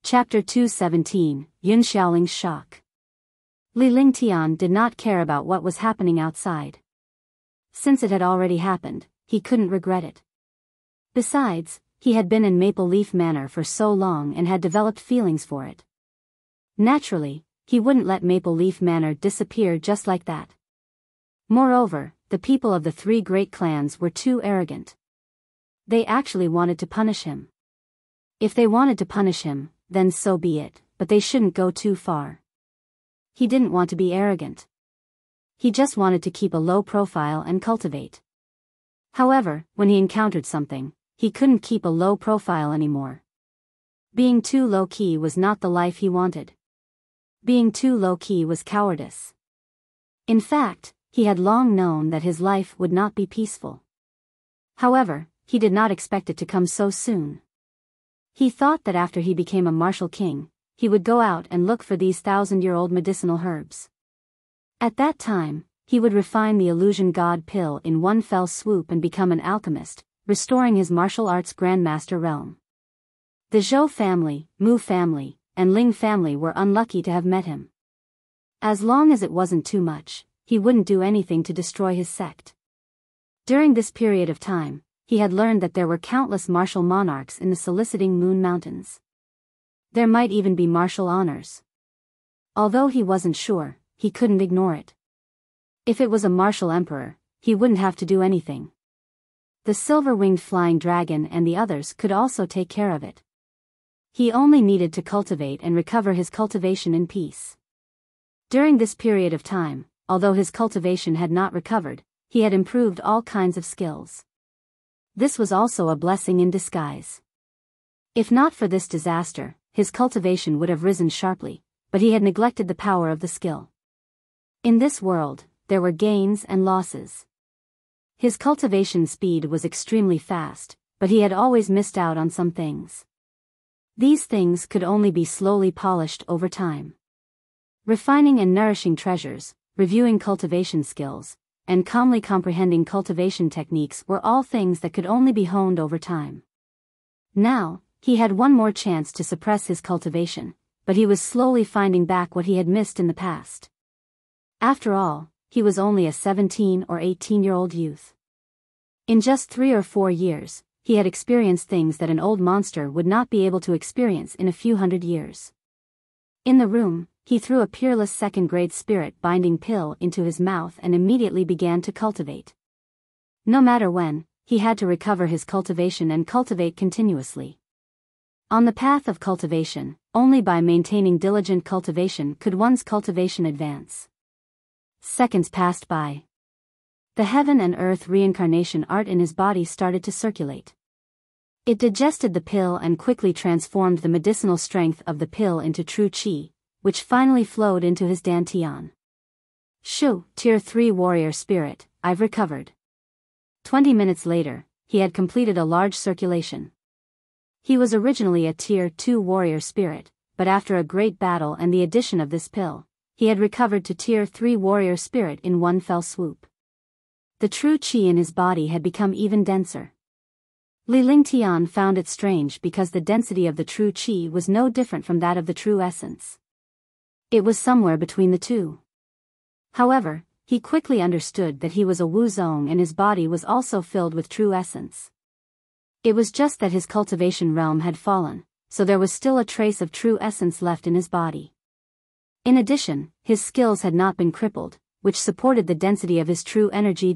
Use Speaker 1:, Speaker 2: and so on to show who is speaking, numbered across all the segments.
Speaker 1: Chapter 217, Yun Xiaoling's Shock. Li Lingtian did not care about what was happening outside. Since it had already happened, he couldn't regret it. Besides, he had been in Maple Leaf Manor for so long and had developed feelings for it. Naturally, he wouldn't let Maple Leaf Manor disappear just like that. Moreover, the people of the three great clans were too arrogant. They actually wanted to punish him. If they wanted to punish him, then so be it, but they shouldn't go too far. He didn't want to be arrogant. He just wanted to keep a low profile and cultivate. However, when he encountered something, he couldn't keep a low profile anymore. Being too low-key was not the life he wanted. Being too low-key was cowardice. In fact, he had long known that his life would not be peaceful. However, he did not expect it to come so soon. He thought that after he became a martial king, he would go out and look for these 1,000-year-old medicinal herbs. At that time, he would refine the illusion god pill in one fell swoop and become an alchemist, restoring his martial arts grandmaster realm. The Zhou family, Mu family, and Ling family were unlucky to have met him. As long as it wasn't too much, he wouldn't do anything to destroy his sect. During this period of time, he had learned that there were countless martial monarchs in the soliciting Moon Mountains. There might even be martial honors. Although he wasn't sure, he couldn't ignore it. If it was a martial emperor, he wouldn't have to do anything. The silver-winged flying dragon and the others could also take care of it. He only needed to cultivate and recover his cultivation in peace. During this period of time, although his cultivation had not recovered, he had improved all kinds of skills. This was also a blessing in disguise. If not for this disaster, his cultivation would have risen sharply, but he had neglected the power of the skill. In this world, there were gains and losses. His cultivation speed was extremely fast, but he had always missed out on some things. These things could only be slowly polished over time. Refining and nourishing treasures, reviewing cultivation skills, and calmly comprehending cultivation techniques were all things that could only be honed over time. Now, he had one more chance to suppress his cultivation, but he was slowly finding back what he had missed in the past. After all, he was only a 17 or 18-year-old youth. In just 3 or 4 years, he had experienced things that an old monster would not be able to experience in a few hundred years. In the room, he threw a peerless second-grade spirit-binding pill into his mouth and immediately began to cultivate. No matter when, he had to recover his cultivation and cultivate continuously. On the path of cultivation, only by maintaining diligent cultivation could one's cultivation advance. Seconds passed by. The heaven and earth reincarnation art in his body started to circulate. It digested the pill and quickly transformed the medicinal strength of the pill into true qi, which finally flowed into his dantian. Shu, Tier 3 warrior spirit, I've recovered. 20 minutes later, he had completed a large circulation. He was originally a Tier 2 warrior spirit, but after a great battle and the addition of this pill, he had recovered to Tier 3 warrior spirit in one fell swoop. The true qi in his body had become even denser. Li Lingtian found it strange because the density of the true qi was no different from that of the true essence. It was somewhere between the two. However, he quickly understood that he was a Wu Zong and his body was also filled with true essence. It was just that his cultivation realm had fallen, so there was still a trace of true essence left in his body. In addition, his skills had not been crippled, which supported the density of his true energy.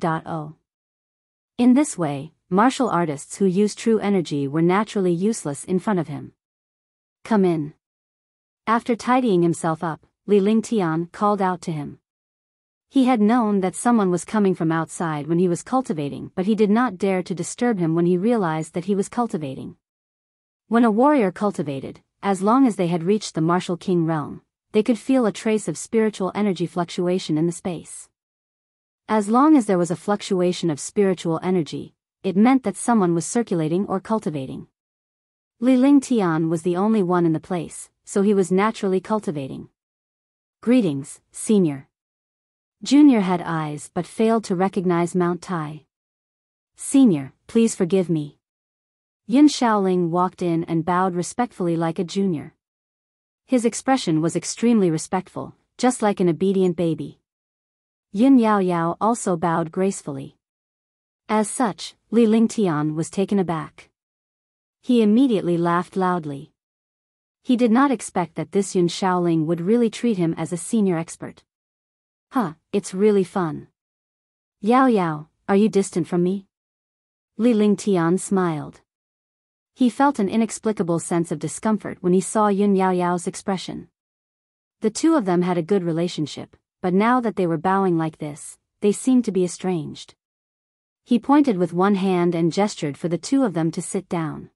Speaker 1: In this way, martial artists who used true energy were naturally useless in front of him. Come in. After tidying himself up, Li Lingtian called out to him. He had known that someone was coming from outside when he was cultivating, but he did not dare to disturb him when he realized that he was cultivating. When a warrior cultivated, as long as they had reached the martial king realm, they could feel a trace of spiritual energy fluctuation in the space. As long as there was a fluctuation of spiritual energy, it meant that someone was circulating or cultivating. Li Lingtian was the only one in the place, so he was naturally cultivating. Greetings, Senior. Junior had eyes but failed to recognize Mount Tai. Senior, please forgive me. Yun Xiaoling walked in and bowed respectfully like a junior. His expression was extremely respectful, just like an obedient baby. Yin Yaoyao also bowed gracefully. As such, Li Lingtian was taken aback. He immediately laughed loudly. He did not expect that this Yun Shaoling would really treat him as a senior expert. Huh, it's really fun. Yao Yao, are you distant from me? Li Lingtian smiled. He felt an inexplicable sense of discomfort when he saw Yun Yaoyao's expression. The two of them had a good relationship, but now that they were bowing like this, they seemed to be estranged. He pointed with one hand and gestured for the two of them to sit down.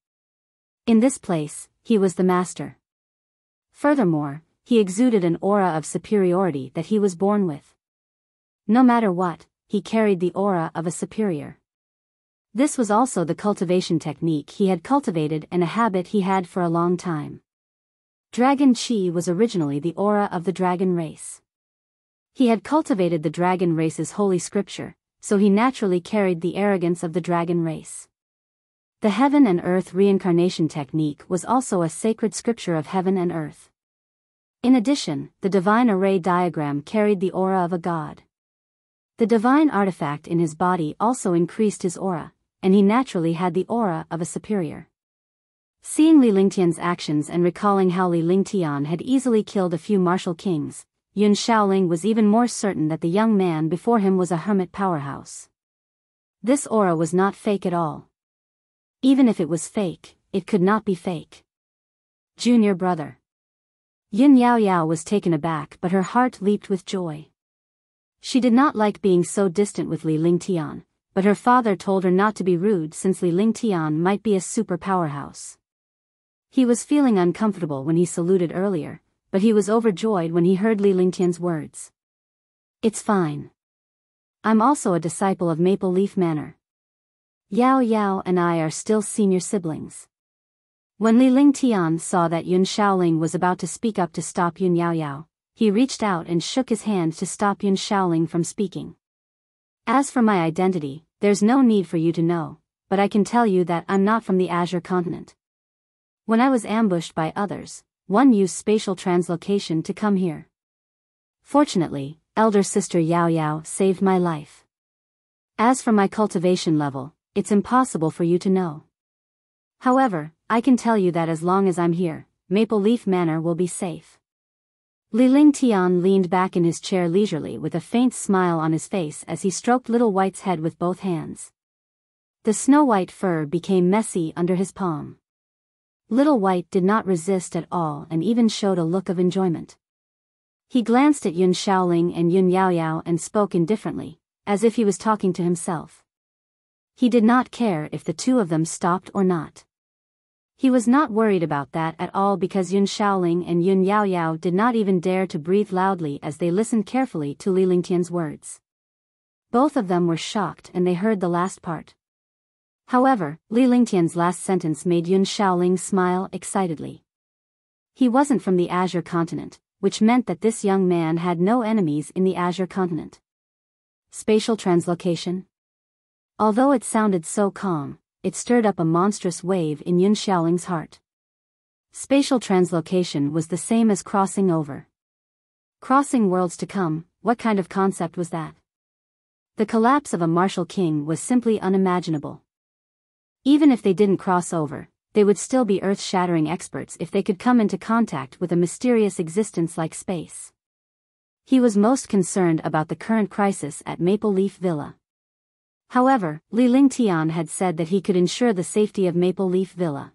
Speaker 1: In this place, he was the master. Furthermore, he exuded an aura of superiority that he was born with. No matter what, he carried the aura of a superior. This was also the cultivation technique he had cultivated and a habit he had for a long time. Dragon Chi was originally the aura of the dragon race. He had cultivated the dragon race's holy scripture, so he naturally carried the arrogance of the dragon race. The heaven and earth reincarnation technique was also a sacred scripture of heaven and earth. In addition, the divine array diagram carried the aura of a god. The divine artifact in his body also increased his aura, and he naturally had the aura of a superior. Seeing Li Lingtian's actions and recalling how Li Lingtian had easily killed a few martial kings, Yun Shaoling was even more certain that the young man before him was a hermit powerhouse. This aura was not fake at all. Even if it was fake, it could not be fake. Junior brother. Yin Yaoyao was taken aback, but her heart leaped with joy. She did not like being so distant with Li Lingtian, but her father told her not to be rude since Li Lingtian might be a super powerhouse. He was feeling uncomfortable when he saluted earlier, but he was overjoyed when he heard Li Lingtian's words. It's fine. I'm also a disciple of Maple Leaf Manor. Yao Yao and I are still senior siblings. When Li Lingtian saw that Yun Shaoling was about to speak up to stop Yun Yaoyao, he reached out and shook his hand to stop Yun Shaoling from speaking. As for my identity, there's no need for you to know, but I can tell you that I'm not from the Azure continent. When I was ambushed by others, one used spatial translocation to come here. Fortunately, elder sister Yao Yao saved my life. As for my cultivation level, it's impossible for you to know. However, I can tell you that as long as I'm here, Maple Leaf Manor will be safe. Li Lingtian leaned back in his chair leisurely with a faint smile on his face as he stroked Little White's head with both hands. The snow-white fur became messy under his palm. Little White did not resist at all and even showed a look of enjoyment. He glanced at Yun Shaoling and Yun Yaoyao and spoke indifferently, as if he was talking to himself. He did not care if the two of them stopped or not. He was not worried about that at all because Yun Shaoling and Yun Yaoyao did not even dare to breathe loudly as they listened carefully to Li Lingtian's words. Both of them were shocked and they heard the last part. However, Li Lingtian's last sentence made Yun Shaoling smile excitedly. He wasn't from the Azure continent, which meant that this young man had no enemies in the Azure continent. Spatial translocation? Although it sounded so calm, it stirred up a monstrous wave in Yun Shaoling's heart. Spatial translocation was the same as crossing over. Crossing worlds to come, what kind of concept was that? The collapse of a martial king was simply unimaginable. Even if they didn't cross over, they would still be earth-shattering experts if they could come into contact with a mysterious existence like space. He was most concerned about the current crisis at Maple Leaf Villa. However, Li Lingtian had said that he could ensure the safety of Maple Leaf Villa.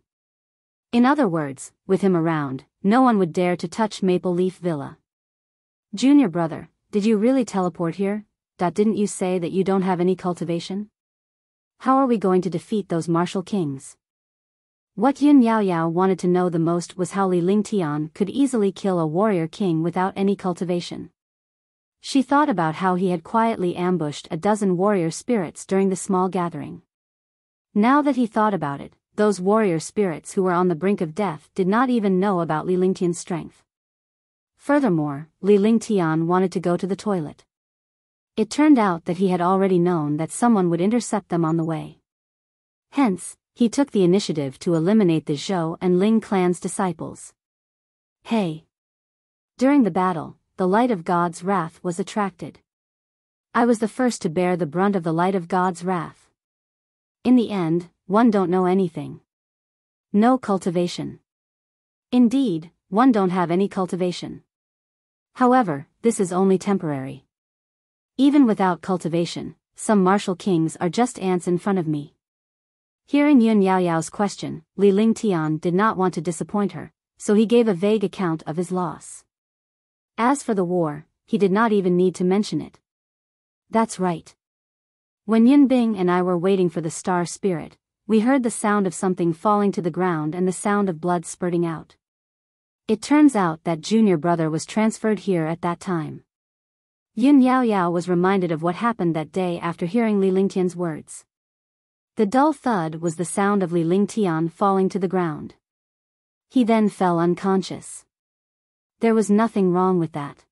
Speaker 1: In other words, with him around, no one would dare to touch Maple Leaf Villa. Junior brother, did you really teleport here? Didn't you say that you don't have any cultivation? How are we going to defeat those martial kings? What Yun Yaoyao wanted to know the most was how Li Lingtian could easily kill a warrior king without any cultivation. She thought about how he had quietly ambushed a dozen warrior spirits during the small gathering. Now that he thought about it, those warrior spirits who were on the brink of death did not even know about Li Lingtian's strength. Furthermore, Li Lingtian wanted to go to the toilet. It turned out that he had already known that someone would intercept them on the way. Hence, he took the initiative to eliminate the Zhou and Ling clan's disciples. Hey, During the battle, the light of God's wrath was attracted. I was the first to bear the brunt of the light of God's wrath. In the end, one don't know anything. No cultivation. Indeed, one don't have any cultivation. However, this is only temporary. Even without cultivation, some martial kings are just ants in front of me. Hearing Yun Yaoyao's question, Li Lingtian did not want to disappoint her, so he gave a vague account of his loss. As for the war, he did not even need to mention it. That's right. When Yun Bing and I were waiting for the star spirit, we heard the sound of something falling to the ground and the sound of blood spurting out. It turns out that junior brother was transferred here at that time. Yun Yaoyao was reminded of what happened that day after hearing Li Lingtian's words. The dull thud was the sound of Li Lingtian falling to the ground. He then fell unconscious. There was nothing wrong with that.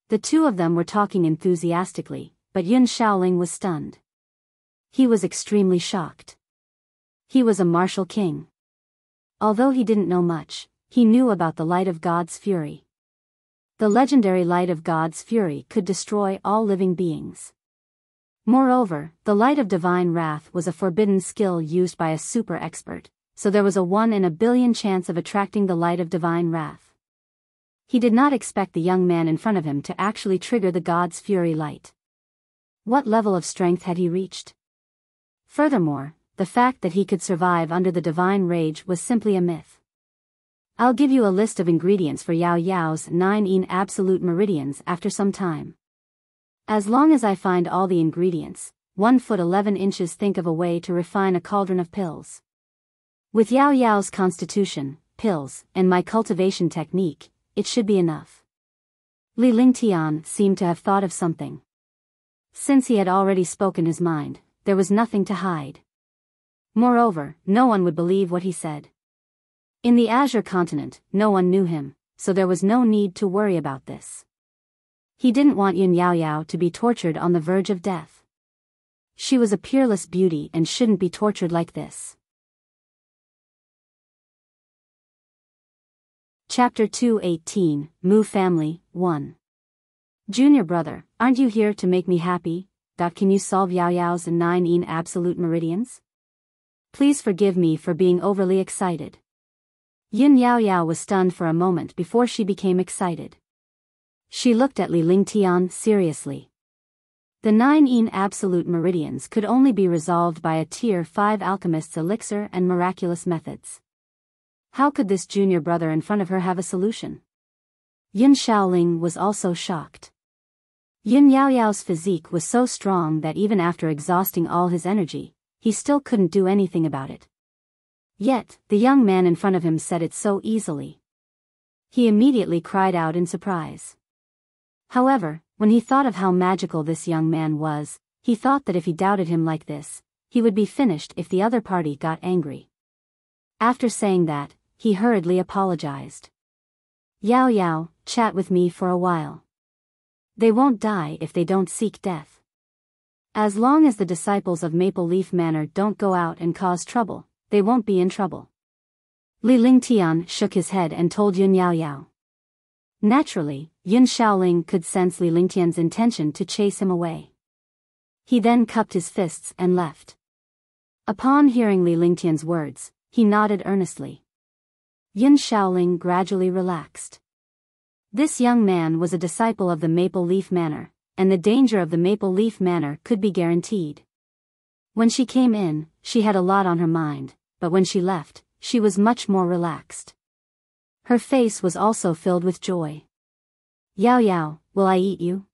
Speaker 1: The two of them were talking enthusiastically, but Yun Shaoling was stunned. He was extremely shocked. He was a martial king. Although he didn't know much, he knew about the light of God's fury. The legendary light of God's fury could destroy all living beings. Moreover, the light of divine wrath was a forbidden skill used by a super expert, so there was a 1 in a billion chance of attracting the light of divine wrath. He did not expect the young man in front of him to actually trigger the God's fury light. What level of strength had he reached? Furthermore, the fact that he could survive under the divine rage was simply a myth. I'll give you a list of ingredients for Yao Yao's 9 absolute meridians after some time. As long as I find all the ingredients, 1 foot 11 inches, think of a way to refine a cauldron of pills. With Yao Yao's constitution, pills, and my cultivation technique, it should be enough. Li Lingtian seemed to have thought of something. Since he had already spoken his mind, there was nothing to hide. Moreover, no one would believe what he said. In the Azure continent, no one knew him, so there was no need to worry about this. He didn't want Yun Yaoyao to be tortured on the verge of death. She was a peerless beauty and shouldn't be tortured like this. Chapter 218, Mu Family, 1. Junior brother, aren't you here to make me happy? Can you solve Yao Yao's 9 absolute meridians? Please forgive me for being overly excited. Yun Yaoyao was stunned for a moment before she became excited. She looked at Li Lingtian seriously. The 9 absolute meridians could only be resolved by a Tier 5 alchemist's elixir and miraculous methods. How could this junior brother in front of her have a solution? Yun Shaoling was also shocked. Yun Yaoyao's physique was so strong that even after exhausting all his energy, he still couldn't do anything about it. Yet, the young man in front of him said it so easily. He immediately cried out in surprise. However, when he thought of how magical this young man was, he thought that if he doubted him like this, he would be finished if the other party got angry. After saying that, he hurriedly apologized. Yao Yao, chat with me for a while. They won't die if they don't seek death. As long as the disciples of Maple Leaf Manor don't go out and cause trouble, they won't be in trouble. Li Lingtian shook his head and told Yun Yaoyao. Naturally, Yun Shaoling could sense Li Lingtian's intention to chase him away. He then cupped his fists and left. Upon hearing Li Lingtian's words, he nodded earnestly. Yun Shaoling gradually relaxed. This young man was a disciple of the Maple Leaf Manor, and the danger of the Maple Leaf Manor could be guaranteed. When she came in, she had a lot on her mind, but when she left, she was much more relaxed. Her face was also filled with joy. Yao Yao, will I eat you?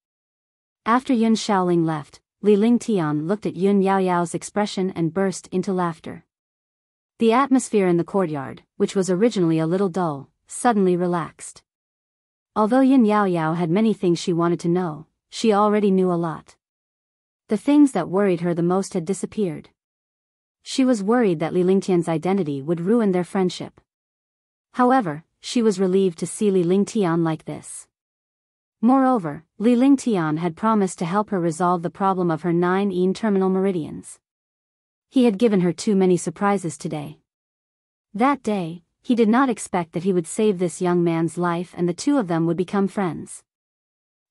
Speaker 1: After Yun Shaoling left, Li Lingtian looked at Yun Yaoyao's expression and burst into laughter. The atmosphere in the courtyard, which was originally a little dull, suddenly relaxed. Although Yun Yaoyao had many things she wanted to know, she already knew a lot. The things that worried her the most had disappeared. She was worried that Li Lingtian's identity would ruin their friendship. However, she was relieved to see Li Lingtian like this. Moreover, Li Lingtian had promised to help her resolve the problem of her 9 terminal meridians. He had given her too many surprises today. That day, He did not expect that he would save this young man's life and the two of them would become friends.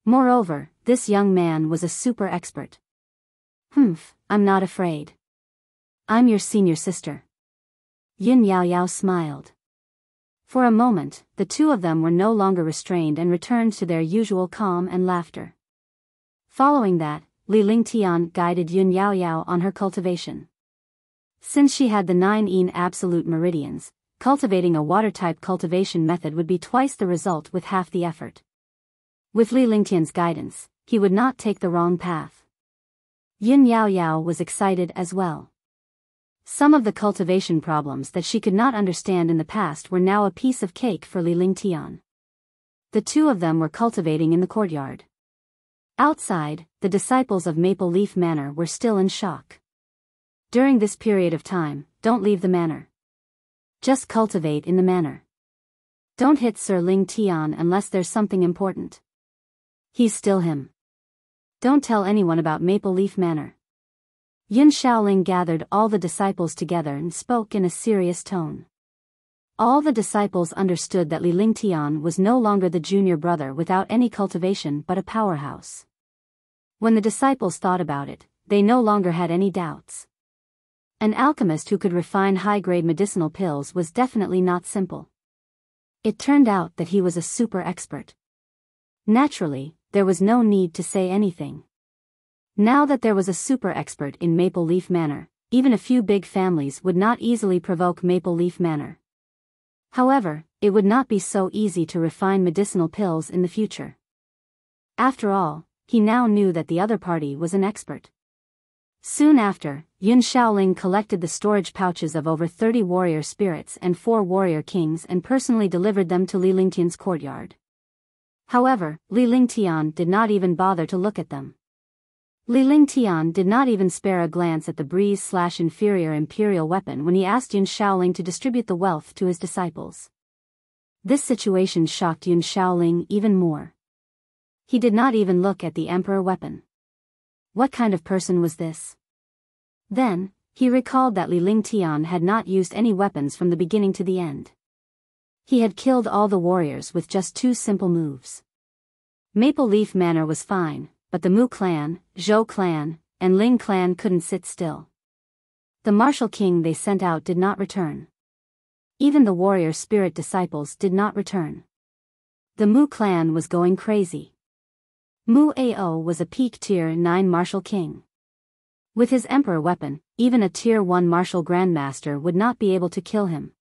Speaker 1: Moreover, this young man was a super expert. I'm not afraid. I'm your senior sister. Yin Yaoyao smiled. For a moment, the two of them were no longer restrained and returned to their usual calm and laughter. Following that, Li Lingtian guided Yun Yaoyao on her cultivation. Since she had the 9 Yin absolute meridians, cultivating a water-type cultivation method would be twice the result with half the effort. With Li Lingtian's guidance, he would not take the wrong path. Yin Yaoyao was excited as well. Some of the cultivation problems that she could not understand in the past were now a piece of cake for Li Lingtian. The two of them were cultivating in the courtyard. Outside, the disciples of Maple Leaf Manor were still in shock. During this period of time, don't leave the manor. Just cultivate in the manor. Don't hit Sir Ling Tian unless there's something important. He's still him. Don't tell anyone about Maple Leaf Manor. Yin Shaoling gathered all the disciples together and spoke in a serious tone. All the disciples understood that Li Lingtian was no longer the junior brother without any cultivation but a powerhouse. When the disciples thought about it, they no longer had any doubts. An alchemist who could refine high-grade medicinal pills was definitely not simple. It turned out that he was a super expert. Naturally, there was no need to say anything. Now that there was a super expert in Maple Leaf Manor, even a few big families would not easily provoke Maple Leaf Manor. However, it would not be so easy to refine medicinal pills in the future. After all, he now knew that the other party was an expert. Soon after, Yun Shaoling collected the storage pouches of over 30 warrior spirits and 4 warrior kings and personally delivered them to Li Lingtian's courtyard. However, Li Lingtian did not even bother to look at them. Li Lingtian did not even spare a glance at the breeze/inferior imperial weapon when he asked Yun Shaoling to distribute the wealth to his disciples. This situation shocked Yun Shaoling even more. He did not even look at the emperor weapon. What kind of person was this? Then, he recalled that Li Lingtian had not used any weapons from the beginning to the end. He had killed all the warriors with just 2 simple moves. Maple Leaf Manor was fine, but the Mu clan, Zhou clan, and Ling clan couldn't sit still. The martial king they sent out did not return. Even the warrior spirit disciples did not return. The Mu clan was going crazy. Mu Ao was a peak tier 9 martial king. With his emperor weapon, even a tier 1 martial grandmaster would not be able to kill him.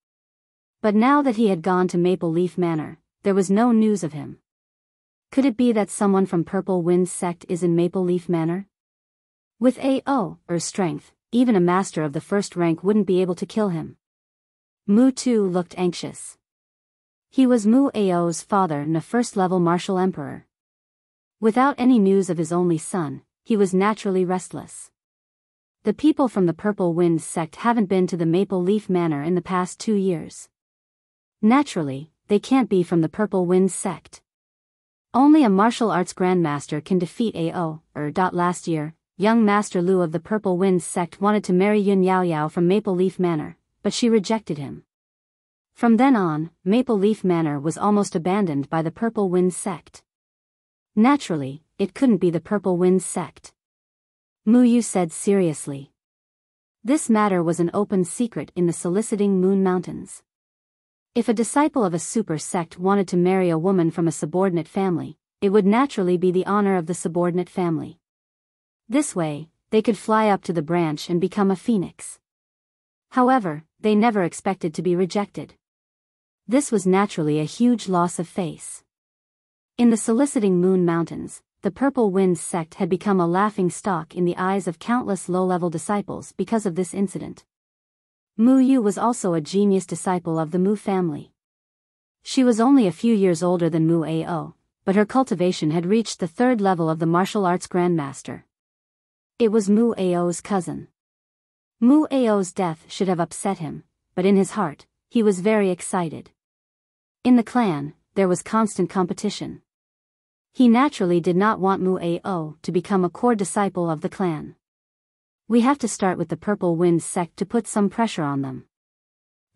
Speaker 1: But now that he had gone to Maple Leaf Manor, there was no news of him. Could it be that someone from Purple Wind's sect is in Maple Leaf Manor? With Ao's strength, even a master of the first rank wouldn't be able to kill him. Mu too looked anxious. He was Mu Ao's father and a first-level martial emperor. Without any news of his only son, he was naturally restless. The people from the Purple Wind sect haven't been to the Maple Leaf Manor in the past 2 years. Naturally, they can't be from the Purple Wind sect. Only a martial arts grandmaster can defeat Ao. Last year, young Master Lu of the Purple Wind sect wanted to marry Yun Yaoyao from Maple Leaf Manor, but she rejected him. From then on, Maple Leaf Manor was almost abandoned by the Purple Wind sect. Naturally, it couldn't be the Purple Wind sect. Mu Yu said seriously. This matter was an open secret in the Soliciting Moon Mountains. If a disciple of a super sect wanted to marry a woman from a subordinate family, it would naturally be the honor of the subordinate family. This way, they could fly up to the branch and become a phoenix. However, they never expected to be rejected. This was naturally a huge loss of face. In the Soliciting Moon Mountains, the Purple Wind sect had become a laughing stock in the eyes of countless low-level disciples because of this incident. Mu Yu was also a genius disciple of the Mu family. She was only a few years older than Mu Ao, but her cultivation had reached the 3rd level of the martial arts grandmaster. It was Mu Ao's cousin. Mu Ao's death should have upset him, but in his heart, he was very excited. In the clan, there was constant competition. He naturally did not want Mu Ao to become a core disciple of the clan. We have to start with the Purple Wind sect to put some pressure on them.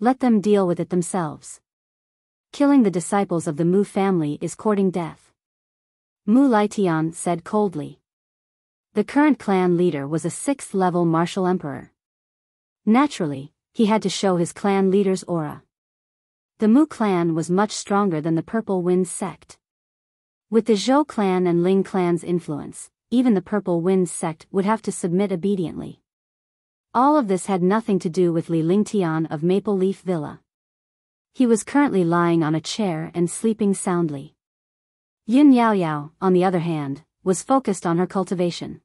Speaker 1: Let them deal with it themselves. Killing the disciples of the Mu family is courting death. Mu Lietian said coldly. The current clan leader was a 6th-level martial emperor. Naturally, he had to show his clan leader's aura. The Mu clan was much stronger than the Purple Wind sect. With the Zhou clan and Ling clan's influence, even the Purple Wind sect would have to submit obediently. All of this had nothing to do with Li Lingtian of Maple Leaf Villa. He was currently lying on a chair and sleeping soundly. Yin Yaoyao, on the other hand, was focused on her cultivation.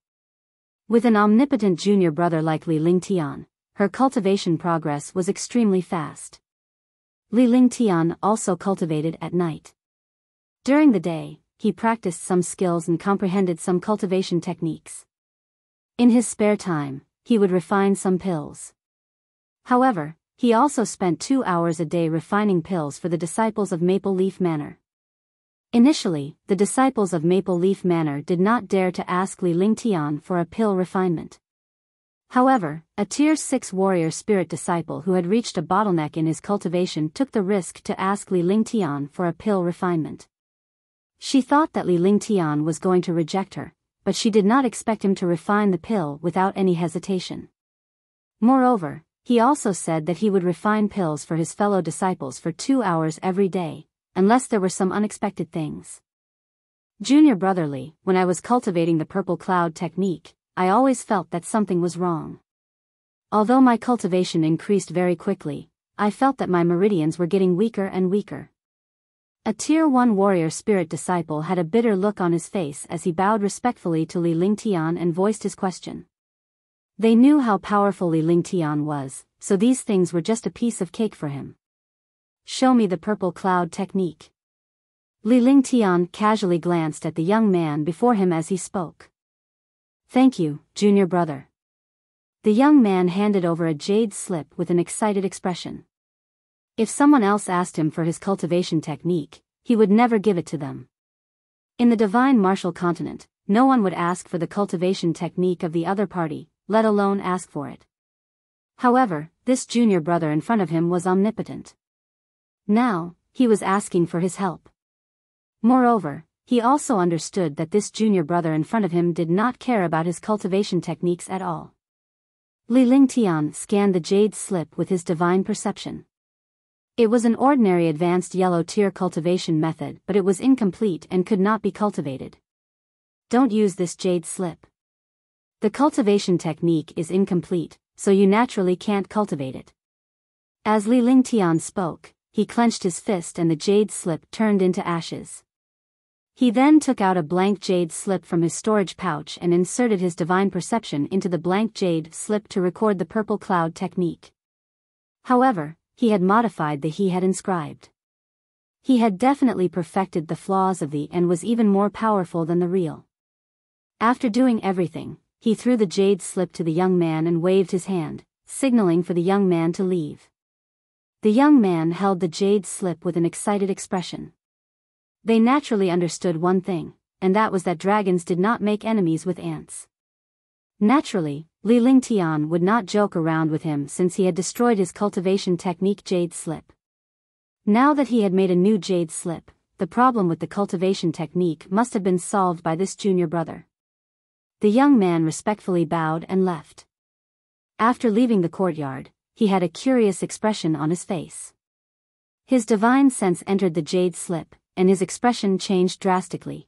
Speaker 1: With an omnipotent junior brother like Li Lingtian, her cultivation progress was extremely fast. Li Lingtian also cultivated at night. During the day, he practiced some skills and comprehended some cultivation techniques. In his spare time, he would refine some pills. However, he also spent 2 hours a day refining pills for the disciples of Maple Leaf Manor. Initially, the disciples of Maple Leaf Manor did not dare to ask Li Lingtian for a pill refinement. However, a Tier 6 warrior spirit disciple who had reached a bottleneck in his cultivation took the risk to ask Li Lingtian for a pill refinement. She thought that Li Lingtian was going to reject her, but she did not expect him to refine the pill without any hesitation. Moreover, he also said that he would refine pills for his fellow disciples for 2 hours every day, unless there were some unexpected things. Junior brotherly, when I was cultivating the purple cloud technique, I always felt that something was wrong. Although my cultivation increased very quickly, I felt that my meridians were getting weaker and weaker. A Tier 1 warrior spirit disciple had a bitter look on his face as he bowed respectfully to Li Lingtian and voiced his question. They knew how powerful Li Lingtian was, so these things were just a piece of cake for him. Show me the purple cloud technique. Li Lingtian casually glanced at the young man before him as he spoke. Thank you, junior brother. The young man handed over a jade slip with an excited expression. If someone else asked him for his cultivation technique, he would never give it to them. In the divine martial continent, no one would ask for the cultivation technique of the other party, let alone ask for it. However, this junior brother in front of him was omnipotent. Now, he was asking for his help. Moreover, he also understood that this junior brother in front of him did not care about his cultivation techniques at all. Li Lingtian scanned the jade slip with his divine perception. It was an ordinary advanced yellow tier cultivation method, but it was incomplete and could not be cultivated. Don't use this jade slip. The cultivation technique is incomplete, so you naturally can't cultivate it. As Li Lingtian spoke, he clenched his fist and the jade slip turned into ashes. He then took out a blank jade slip from his storage pouch and inserted his divine perception into the blank jade slip to record the purple cloud technique. However, he had modified the he had inscribed. He had definitely perfected the flaws of the and was even more powerful than the real. After doing everything, he threw the jade slip to the young man and waved his hand, signaling for the young man to leave. The young man held the jade slip with an excited expression. They naturally understood one thing, and that was that dragons did not make enemies with ants. Naturally, Li Lingtian would not joke around with him since he had destroyed his cultivation technique jade slip. Now that he had made a new jade slip, the problem with the cultivation technique must have been solved by this junior brother. The young man respectfully bowed and left. After leaving the courtyard, he had a curious expression on his face. His divine sense entered the jade slip, and his expression changed drastically.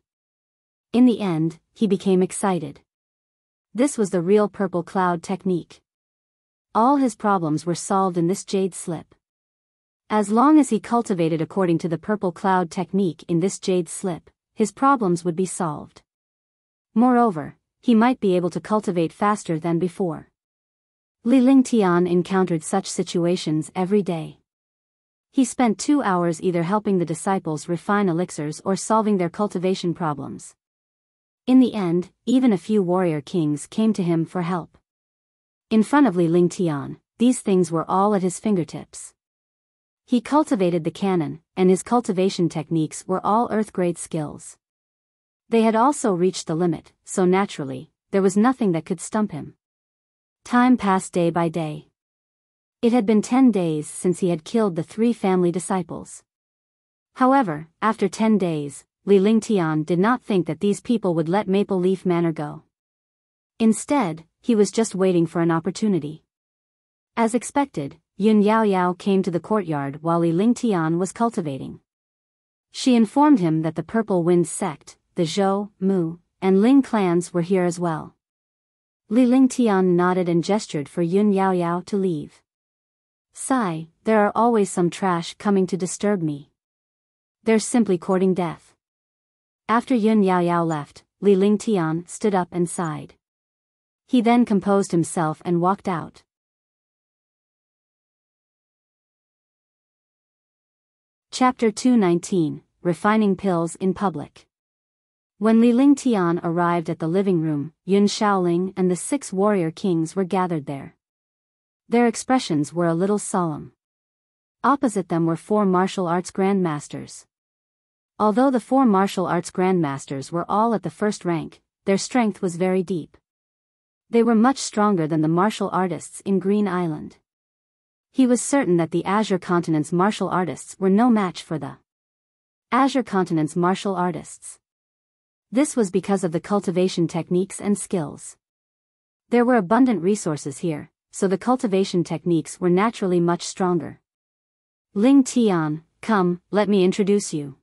Speaker 1: In the end, he became excited. This was the real purple cloud technique. All his problems were solved in this jade slip. As long as he cultivated according to the purple cloud technique in this jade slip, his problems would be solved. Moreover, he might be able to cultivate faster than before. Li Lingtian encountered such situations every day. He spent 2 hours either helping the disciples refine elixirs or solving their cultivation problems. In the end, even a few warrior kings came to him for help. In front of Li Lingtian, these things were all at his fingertips. He cultivated the cannon, and his cultivation techniques were all earth-grade skills. They had also reached the limit, so naturally, there was nothing that could stump him. Time passed day by day. It had been 10 days since he had killed the 3 family disciples. However, after 10 days, Li Lingtian did not think that these people would let Maple Leaf Manor go. Instead, he was just waiting for an opportunity. As expected, Yun Yaoyao came to the courtyard while Li Lingtian was cultivating. She informed him that the Purple Wind sect, the Zhou, Mu, and Ling clans were here as well. Li Lingtian nodded and gestured for Yun Yaoyao to leave. Sigh, there are always some trash coming to disturb me. They're simply courting death. After Yun Yaoyao left, Li Lingtian stood up and sighed. He then composed himself and walked out. Chapter 219, Refining Pills in Public. When Li Lingtian arrived at the living room, Yun Shaoling and the 6 warrior kings were gathered there. Their expressions were a little solemn. Opposite them were 4 martial arts grandmasters. Although the 4 martial arts grandmasters were all at the first rank, their strength was very deep. They were much stronger than the martial artists in Green Island. He was certain that the Azure Continent's martial artists were no match for the Azure Continent's martial artists. This was because of the cultivation techniques and skills. There were abundant resources here, so the cultivation techniques were naturally much stronger. Ling Tian, come, let me introduce you.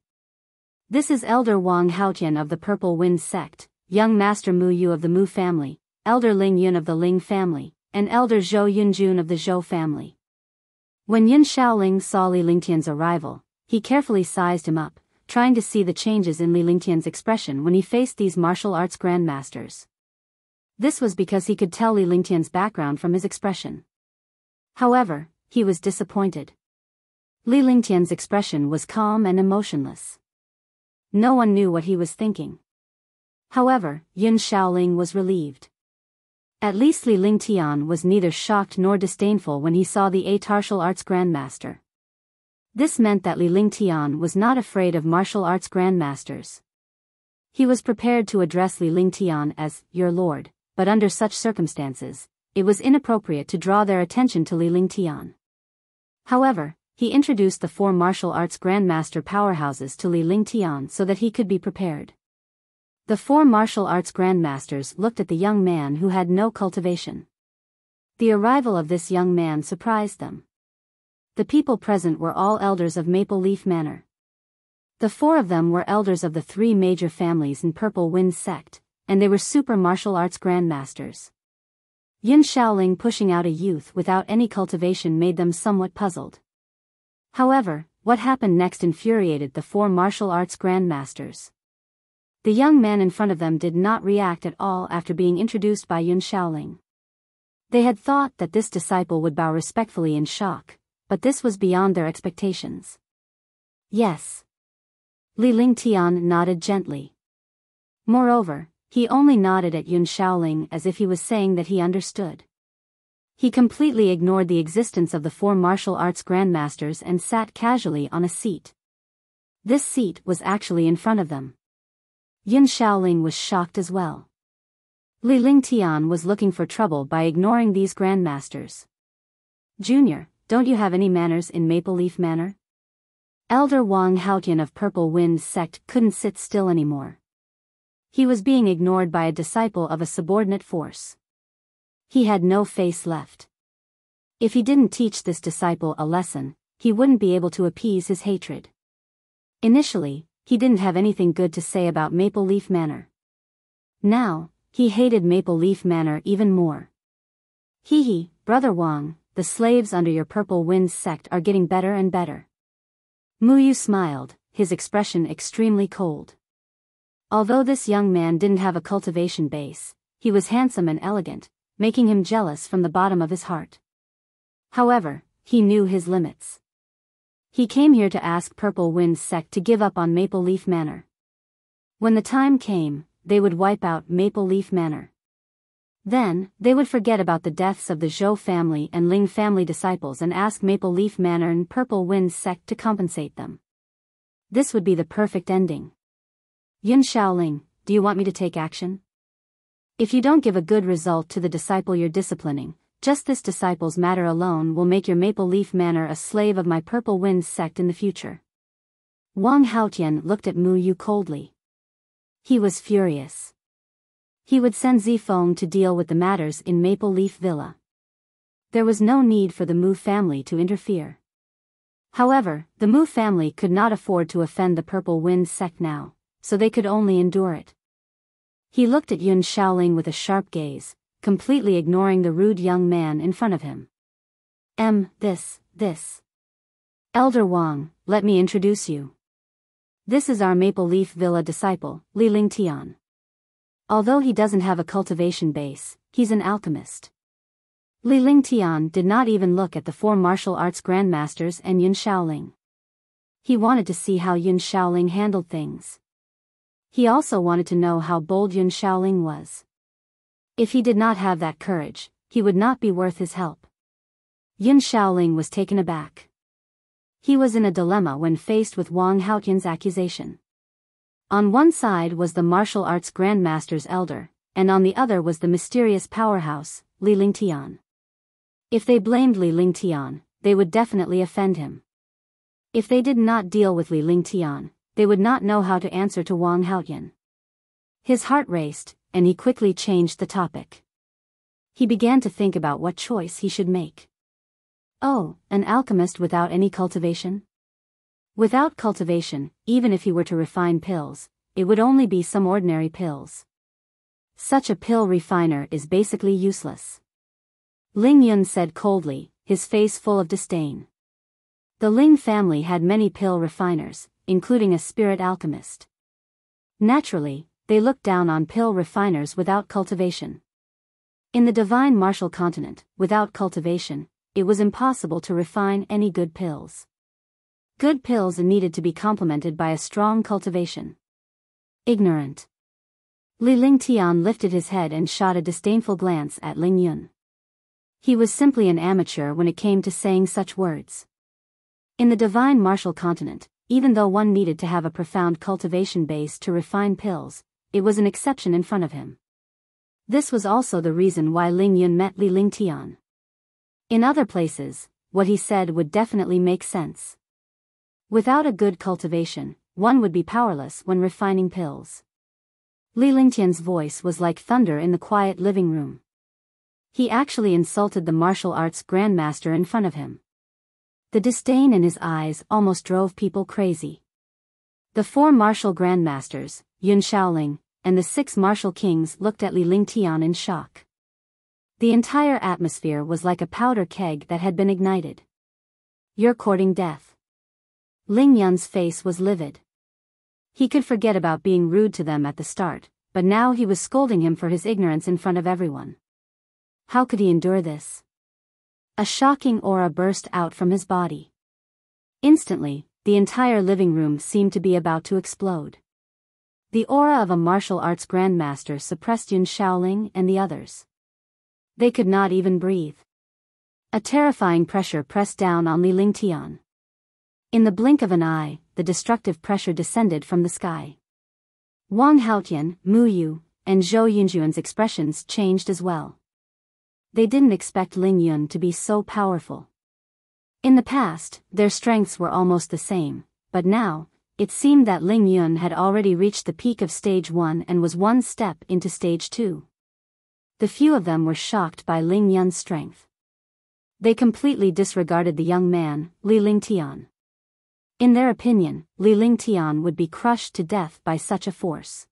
Speaker 1: This is Elder Wang Haotian of the Purple Wind sect, young Master Mu Yu of the Mu family, Elder Ling Yun of the Ling family, and Elder Zhou Yunjun of the Zhou family. When Yun Shaoling saw Li Lingtian's arrival, he carefully sized him up, trying to see the changes in Li Lingtian's expression when he faced these martial arts grandmasters. This was because he could tell Li Lingtian's background from his expression. However, he was disappointed. Li Lingtian's expression was calm and emotionless. No one knew what he was thinking. However, Yun Shaoling was relieved. At least Li Lingtian was neither shocked nor disdainful when he saw the 8 martial arts grandmaster. This meant that Li Lingtian was not afraid of martial arts grandmasters. He was prepared to address Li Lingtian as your lord, but under such circumstances, it was inappropriate to draw their attention to Li Lingtian. However, he introduced the 4 martial arts grandmaster powerhouses to Li Lingtian so that he could be prepared. The 4 martial arts grandmasters looked at the young man who had no cultivation. The arrival of this young man surprised them. The people present were all elders of Maple Leaf Manor. The 4 of them were elders of the 3 major families in Purple Wind sect, and they were super martial arts grandmasters. Yun Shaoling pushing out a youth without any cultivation made them somewhat puzzled. However, what happened next infuriated the 4 martial arts grandmasters. The young man in front of them did not react at all after being introduced by Yun Shaoling. They had thought that this disciple would bow respectfully in shock, but this was beyond their expectations. Yes. Li Lingtian nodded gently. Moreover, he only nodded at Yun Shaoling as if he was saying that he understood. He completely ignored the existence of the 4 martial arts grandmasters and sat casually on a seat. This seat was actually in front of them. Yun Shaoling was shocked as well. Li Lingtian was looking for trouble by ignoring these grandmasters. Junior, don't you have any manners in Maple Leaf Manor? Elder Wang Haotian of Purple Wind sect couldn't sit still anymore. He was being ignored by a disciple of a subordinate force. He had no face left. If he didn't teach this disciple a lesson, he wouldn't be able to appease his hatred. Initially, he didn't have anything good to say about Maple Leaf Manor. Now, he hated Maple Leaf Manor even more. Hee, Brother Wang, the slaves under your Purple Wind sect are getting better and better. Mu Yu smiled, his expression extremely cold. Although this young man didn't have a cultivation base, he was handsome and elegant, making him jealous from the bottom of his heart. However, he knew his limits. He came here to ask Purple Wind sect to give up on Maple Leaf Manor. When the time came, they would wipe out Maple Leaf Manor. Then, they would forget about the deaths of the Zhou family and Ling family disciples and ask Maple Leaf Manor and Purple Wind sect to compensate them. This would be the perfect ending. Yun Shaoling, do you want me to take action? If you don't give a good result to the disciple you're disciplining, Just this disciples' matter alone will make your Maple Leaf Manor a slave of my Purple Winds sect in the future. Wang Haotian looked at Mu Yu coldly. He was furious. He would send Zifeng to deal with the matters in Maple Leaf Villa. There was no need for the Mu family to interfere. However, the Mu family could not afford to offend the Purple Winds sect now, so they could only endure it. He looked at Yun Shaoling with a sharp gaze, completely ignoring the rude young man in front of him. This. Elder Wang, let me introduce you. This is our Maple Leaf Villa disciple, Li Lingtian. Although he doesn't have a cultivation base, he's an alchemist. Li Lingtian did not even look at the 4 martial arts grandmasters and Yun Shaoling. He wanted to see how Yun Shaoling handled things. He also wanted to know how bold Yun Shaoling was. If he did not have that courage, he would not be worth his help. Yun Shaoling was taken aback. He was in a dilemma when faced with Wang Haotian's accusation. On one side was the martial arts grandmaster's elder, and on the other was the mysterious powerhouse, Li Lingtian. If they blamed Li Lingtian, they would definitely offend him. If they did not deal with Li Lingtian, they would not know how to answer to Wang Haotian. His heart raced, and he quickly changed the topic. He began to think about what choice he should make. Oh, an alchemist without any cultivation? Without cultivation, even if he were to refine pills, it would only be some ordinary pills. Such a pill refiner is basically useless. Ling Yun said coldly, his face full of disdain. The Ling family had many pill refiners, including a spirit alchemist. Naturally, they looked down on pill refiners without cultivation. In the divine martial continent, without cultivation, it was impossible to refine any good pills. Good pills needed to be complemented by a strong cultivation. Ignorant. Li Lingtian lifted his head and shot a disdainful glance at Ling Yun. He was simply an amateur when it came to saying such words. In the divine martial continent, even though one needed to have a profound cultivation base to refine pills, it was an exception in front of him. This was also the reason why Ling Yun met Li Lingtian. In other places, what he said would definitely make sense. Without a good cultivation, one would be powerless when refining pills. Li Lingtian's voice was like thunder in the quiet living room. He actually insulted the martial arts grandmaster in front of him. The disdain in his eyes almost drove people crazy. The 4 martial grandmasters, Yun Shaoling, and the 6 martial kings looked at Li Lingtian in shock. The entire atmosphere was like a powder keg that had been ignited. You're courting death. Ling Yun's face was livid. He could forget about being rude to them at the start, but now he was scolding him for his ignorance in front of everyone. How could he endure this? A shocking aura burst out from his body. Instantly, the entire living room seemed to be about to explode. The aura of a martial arts grandmaster suppressed Yun Shaoling and the others. They could not even breathe. A terrifying pressure pressed down on Li Lingtian. In the blink of an eye, the destructive pressure descended from the sky. Wang Haotian, Mu Yu, and Zhou Yunjuan's expressions changed as well. They didn't expect Ling Yun to be so powerful. In the past, their strengths were almost the same, but now, it seemed that Ling Yun had already reached the peak of stage 1 and was one step into stage 2. The few of them were shocked by Ling Yun's strength. They completely disregarded the young man, Li Lingtian. In their opinion, Li Lingtian would be crushed to death by such a force.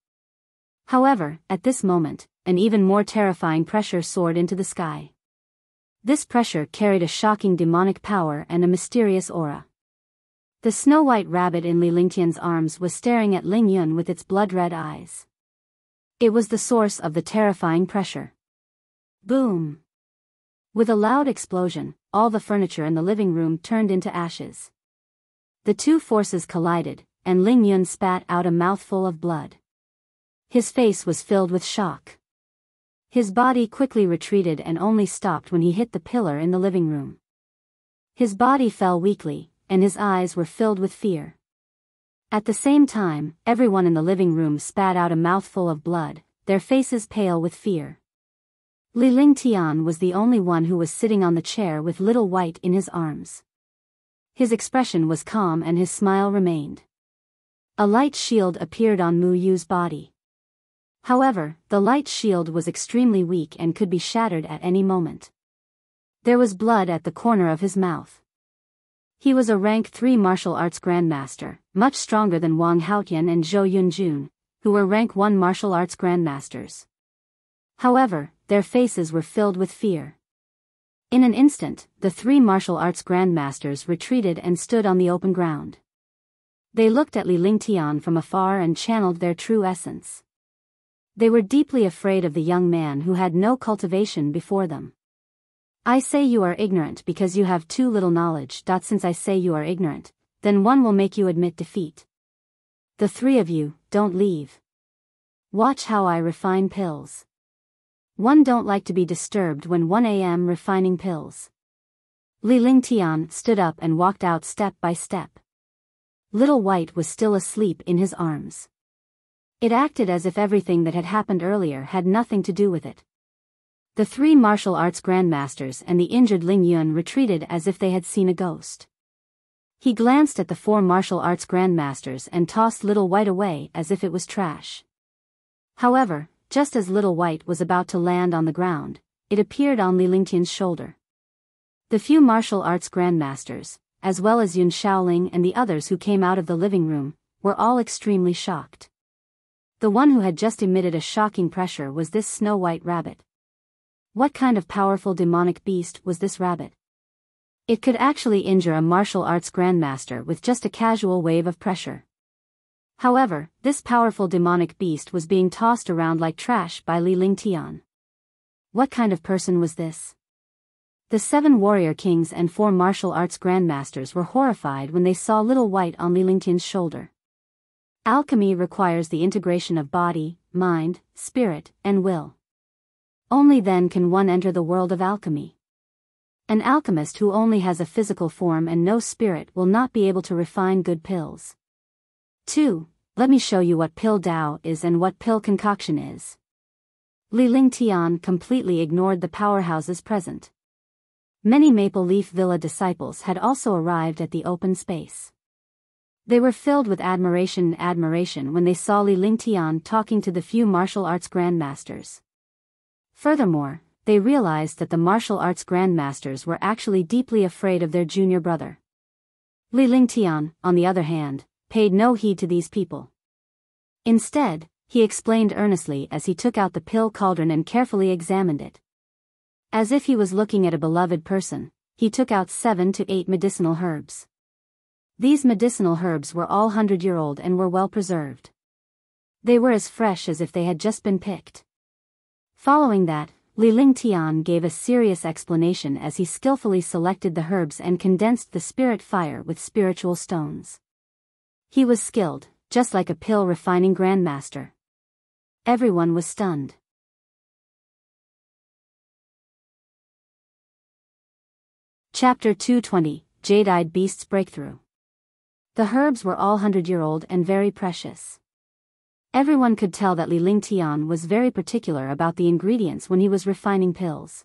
Speaker 1: However, at this moment, an even more terrifying pressure soared into the sky. This pressure carried a shocking demonic power and a mysterious aura. The snow-white rabbit in Li Lingtian's arms was staring at Ling Yun with its blood-red eyes. It was the source of the terrifying pressure. Boom! With a loud explosion, all the furniture in the living room turned into ashes. The two forces collided, and Ling Yun spat out a mouthful of blood. His face was filled with shock. His body quickly retreated and only stopped when he hit the pillar in the living room. His body fell weakly, and his eyes were filled with fear. At the same time, everyone in the living room spat out a mouthful of blood, their faces pale with fear. Li Lingtian was the only one who was sitting on the chair with Little White in his arms. His expression was calm and his smile remained. A light shield appeared on Mu Yu's body. However, the light shield was extremely weak and could be shattered at any moment. There was blood at the corner of his mouth. He was a rank 3 martial arts grandmaster, much stronger than Wang Haotian and Zhou Yunjun, who were rank 1 martial arts grandmasters. However, their faces were filled with fear. In an instant, the 3 martial arts grandmasters retreated and stood on the open ground. They looked at Li Lingtian from afar and channeled their true essence. They were deeply afraid of the young man who had no cultivation before them. I say you are ignorant because you have too little knowledge. Since I say you are ignorant, then one will make you admit defeat. The 3 of you, don't leave. Watch how I refine pills. One don't like to be disturbed when 1 a.m. refining pills. Li Lingtian stood up and walked out step by step. Little White was still asleep in his arms. It acted as if everything that had happened earlier had nothing to do with it. The 3 martial arts grandmasters and the injured Ling Yun retreated as if they had seen a ghost. He glanced at the 4 martial arts grandmasters and tossed Little White away as if it was trash. However, just as Little White was about to land on the ground, it appeared on Li Lingtian's shoulder. The few martial arts grandmasters, as well as Yun Shaoling and the others who came out of the living room, were all extremely shocked. The one who had just emitted a shocking pressure was this Snow White rabbit. What kind of powerful demonic beast was this rabbit? It could actually injure a martial arts grandmaster with just a casual wave of pressure. However, this powerful demonic beast was being tossed around like trash by Li Lingtian. What kind of person was this? The 7 warrior kings and 4 martial arts grandmasters were horrified when they saw Little White on Li Lingtian's shoulder. Alchemy requires the integration of body, mind, spirit, and will. Only then can one enter the world of alchemy. An alchemist who only has a physical form and no spirit will not be able to refine good pills. 2. Let me show you what pill Dao is and what pill concoction is. Li Lingtian completely ignored the powerhouses present. Many Maple Leaf Villa disciples had also arrived at the open space. They were filled with admiration when they saw Li Lingtian talking to the few martial arts grandmasters. Furthermore, they realized that the martial arts grandmasters were actually deeply afraid of their junior brother. Li Lingtian, on the other hand, paid no heed to these people. Instead, he explained earnestly as he took out the pill cauldron and carefully examined it. As if he was looking at a beloved person, he took out 7 to 8 medicinal herbs. These medicinal herbs were all 100-year-old and were well preserved. They were as fresh as if they had just been picked. Following that, Li Lingtian gave a serious explanation as he skillfully selected the herbs and condensed the spirit fire with spiritual stones. He was skilled, just like a pill refining grandmaster. Everyone was stunned. Chapter 220, Jade-Eyed Beast's Breakthrough. The herbs were all 100-year-old and very precious. Everyone could tell that Li Lingtian was very particular about the ingredients when he was refining pills.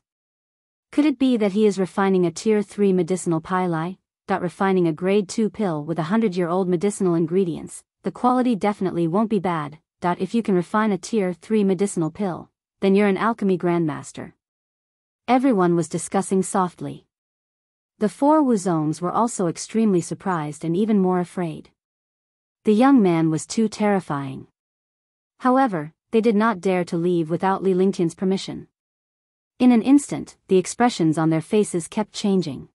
Speaker 1: Could it be that he is refining a Tier 3 medicinal pili? Refining a Grade 2 pill with 100-year-old medicinal ingredients, the quality definitely won't be bad. If you can refine a Tier 3 medicinal pill, then you're an alchemy grandmaster. Everyone was discussing softly. The 4 Wuzongs were also extremely surprised and even more afraid. The young man was too terrifying. However, they did not dare to leave without Li Lingtian's permission. In an instant, the expressions on their faces kept changing.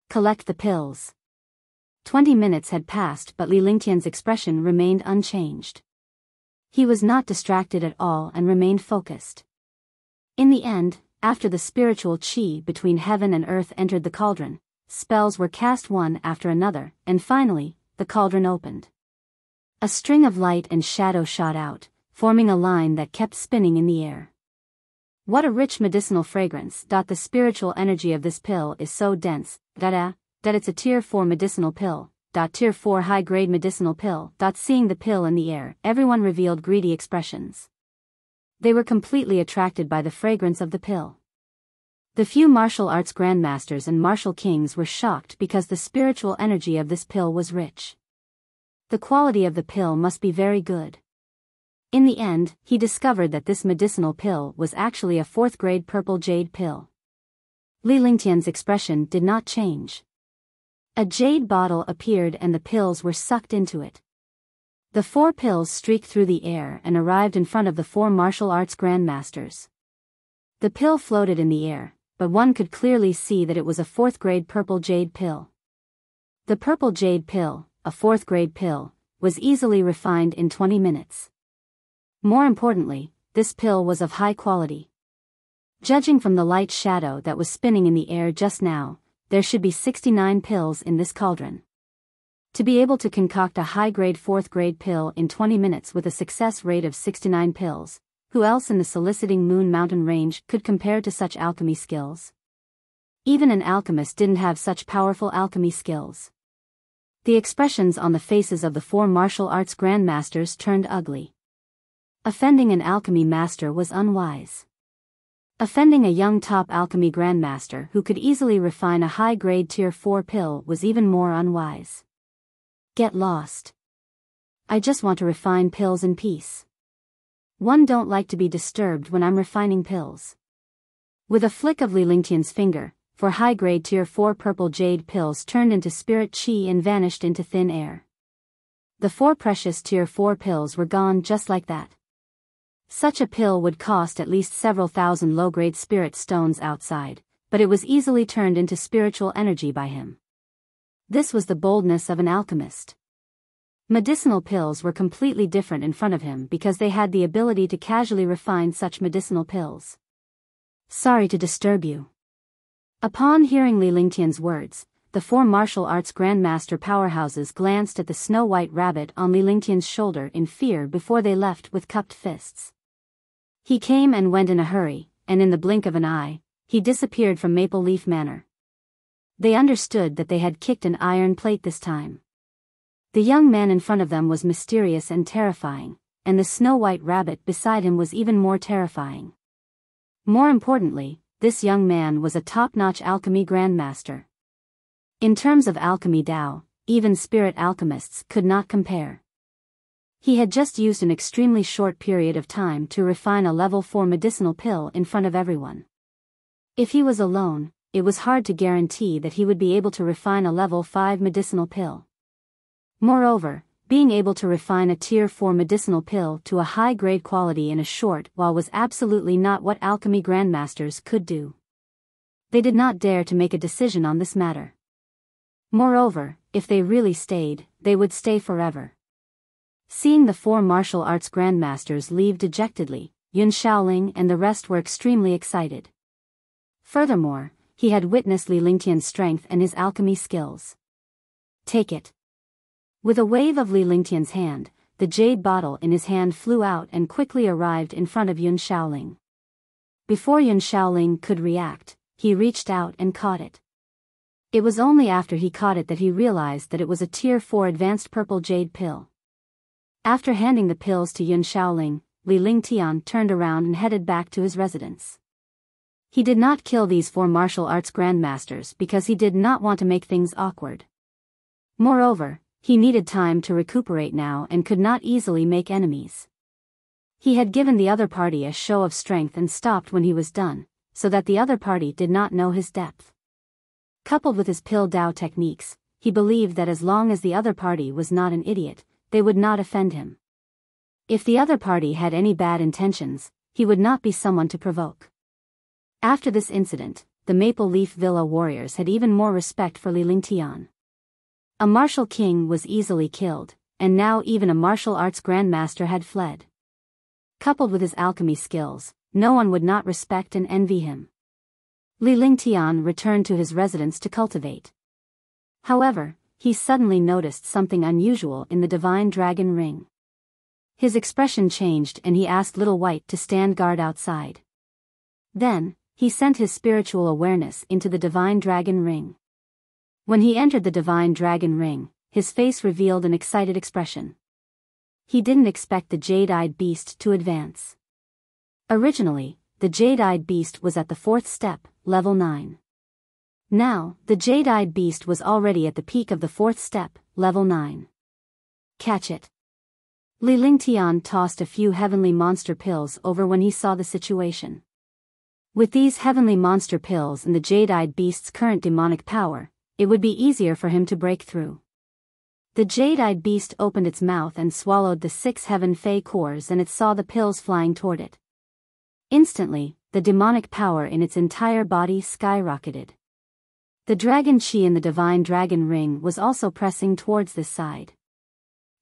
Speaker 1: Collect the pills. 20 minutes had passed but Li Lingtian's expression remained unchanged. He was not distracted at all and remained focused. In the end, after the spiritual qi between heaven and earth entered the cauldron, spells were cast one after another, and finally, the cauldron opened. A string of light and shadow shot out, forming a line that kept spinning in the air. What a rich medicinal fragrance. The spiritual energy of this pill is so dense, that it's a Tier 4 medicinal pill. Tier 4 high-grade medicinal pill. Seeing the pill in the air, everyone revealed greedy expressions. They were completely attracted by the fragrance of the pill. The few martial arts grandmasters and martial kings were shocked because the spiritual energy of this pill was rich. The quality of the pill must be very good. In the end, he discovered that this medicinal pill was actually a 4th-grade purple jade pill. Li Lingtian's expression did not change. A jade bottle appeared and the pills were sucked into it. The 4 pills streaked through the air and arrived in front of the 4 martial arts grandmasters. The pill floated in the air, but one could clearly see that it was a 4th-grade purple jade pill. The purple jade pill, a 4th-grade pill, was easily refined in 20 minutes. More importantly, this pill was of high quality. Judging from the light shadow that was spinning in the air just now, there should be 69 pills in this cauldron. To be able to concoct a high-grade 4th-grade pill in 20 minutes with a success rate of 69 pills, who else in the soliciting Moon Mountain range could compare to such alchemy skills? Even an alchemist didn't have such powerful alchemy skills. The expressions on the faces of the 4 martial arts grandmasters turned ugly. Offending an alchemy master was unwise. Offending a young top alchemy grandmaster who could easily refine a high-grade tier 4 pill was even more unwise. Get lost. I just want to refine pills in peace. One don't like to be disturbed when I'm refining pills. With a flick of Li Lingtian's finger, 4 high-grade tier 4 purple jade pills turned into spirit chi and vanished into thin air. The 4 precious tier 4 pills were gone just like that. Such a pill would cost at least several thousand low-grade spirit stones outside, but it was easily turned into spiritual energy by him. This was the boldness of an alchemist. Medicinal pills were completely different in front of him because they had the ability to casually refine such medicinal pills. Sorry to disturb you. Upon hearing Li Lingtian's words, the 4 martial arts grandmaster powerhouses glanced at the snow-white rabbit on Li Lingtian's shoulder in fear before they left with cupped fists. He came and went in a hurry, and in the blink of an eye, he disappeared from Maple Leaf Manor. They understood that they had kicked an iron plate this time. The young man in front of them was mysterious and terrifying, and the snow-white rabbit beside him was even more terrifying. More importantly, this young man was a top-notch alchemy grandmaster. In terms of alchemy Dao, even spirit alchemists could not compare. He had just used an extremely short period of time to refine a level 4 medicinal pill in front of everyone. If he was alone, it was hard to guarantee that he would be able to refine a level 5 medicinal pill. Moreover, being able to refine a tier 4 medicinal pill to a high-grade quality in a short while was absolutely not what alchemy grandmasters could do. They did not dare to make a decision on this matter. Moreover, if they really stayed, they would stay forever. Seeing the 4 martial arts grandmasters leave dejectedly, Yun Shaoling and the rest were extremely excited. Furthermore, he had witnessed Li Lingtian's strength and his alchemy skills. Take it. With a wave of Li Lingtian's hand, the jade bottle in his hand flew out and quickly arrived in front of Yun Shaoling. Before Yun Shaoling could react, he reached out and caught it. It was only after he caught it that he realized that it was a tier 4 advanced purple jade pill. After handing the pills to Yun Shaoling, Li Lingtian turned around and headed back to his residence. He did not kill these 4 martial arts grandmasters because he did not want to make things awkward. Moreover, he needed time to recuperate now and could not easily make enemies. He had given the other party a show of strength and stopped when he was done, so that the other party did not know his depth. Coupled with his pill Dao techniques, he believed that as long as the other party was not an idiot, they would not offend him. If the other party had any bad intentions, he would not be someone to provoke. After this incident, the Maple Leaf Villa warriors had even more respect for Li Lingtian. A martial king was easily killed, and now even a martial arts grandmaster had fled. Coupled with his alchemy skills, no one would not respect and envy him. Li Lingtian returned to his residence to cultivate. However, he suddenly noticed something unusual in the divine dragon ring. His expression changed and he asked Little White to stand guard outside. Then, he sent his spiritual awareness into the divine dragon ring. When he entered the divine dragon ring, his face revealed an excited expression. He didn't expect the jade-eyed beast to advance. Originally, the jade-eyed beast was at the 4th step, level 9. Now, the jade-eyed beast was already at the peak of the 4th step, level 9. Catch it. Li Lingtian tossed a few heavenly monster pills over when he saw the situation. With these heavenly monster pills and the jade-eyed beast's current demonic power, it would be easier for him to break through. The jade-eyed beast opened its mouth and swallowed the 6 heaven fey cores, and it saw the pills flying toward it. Instantly, the demonic power in its entire body skyrocketed. The dragon chi in the divine dragon ring was also pressing towards this side.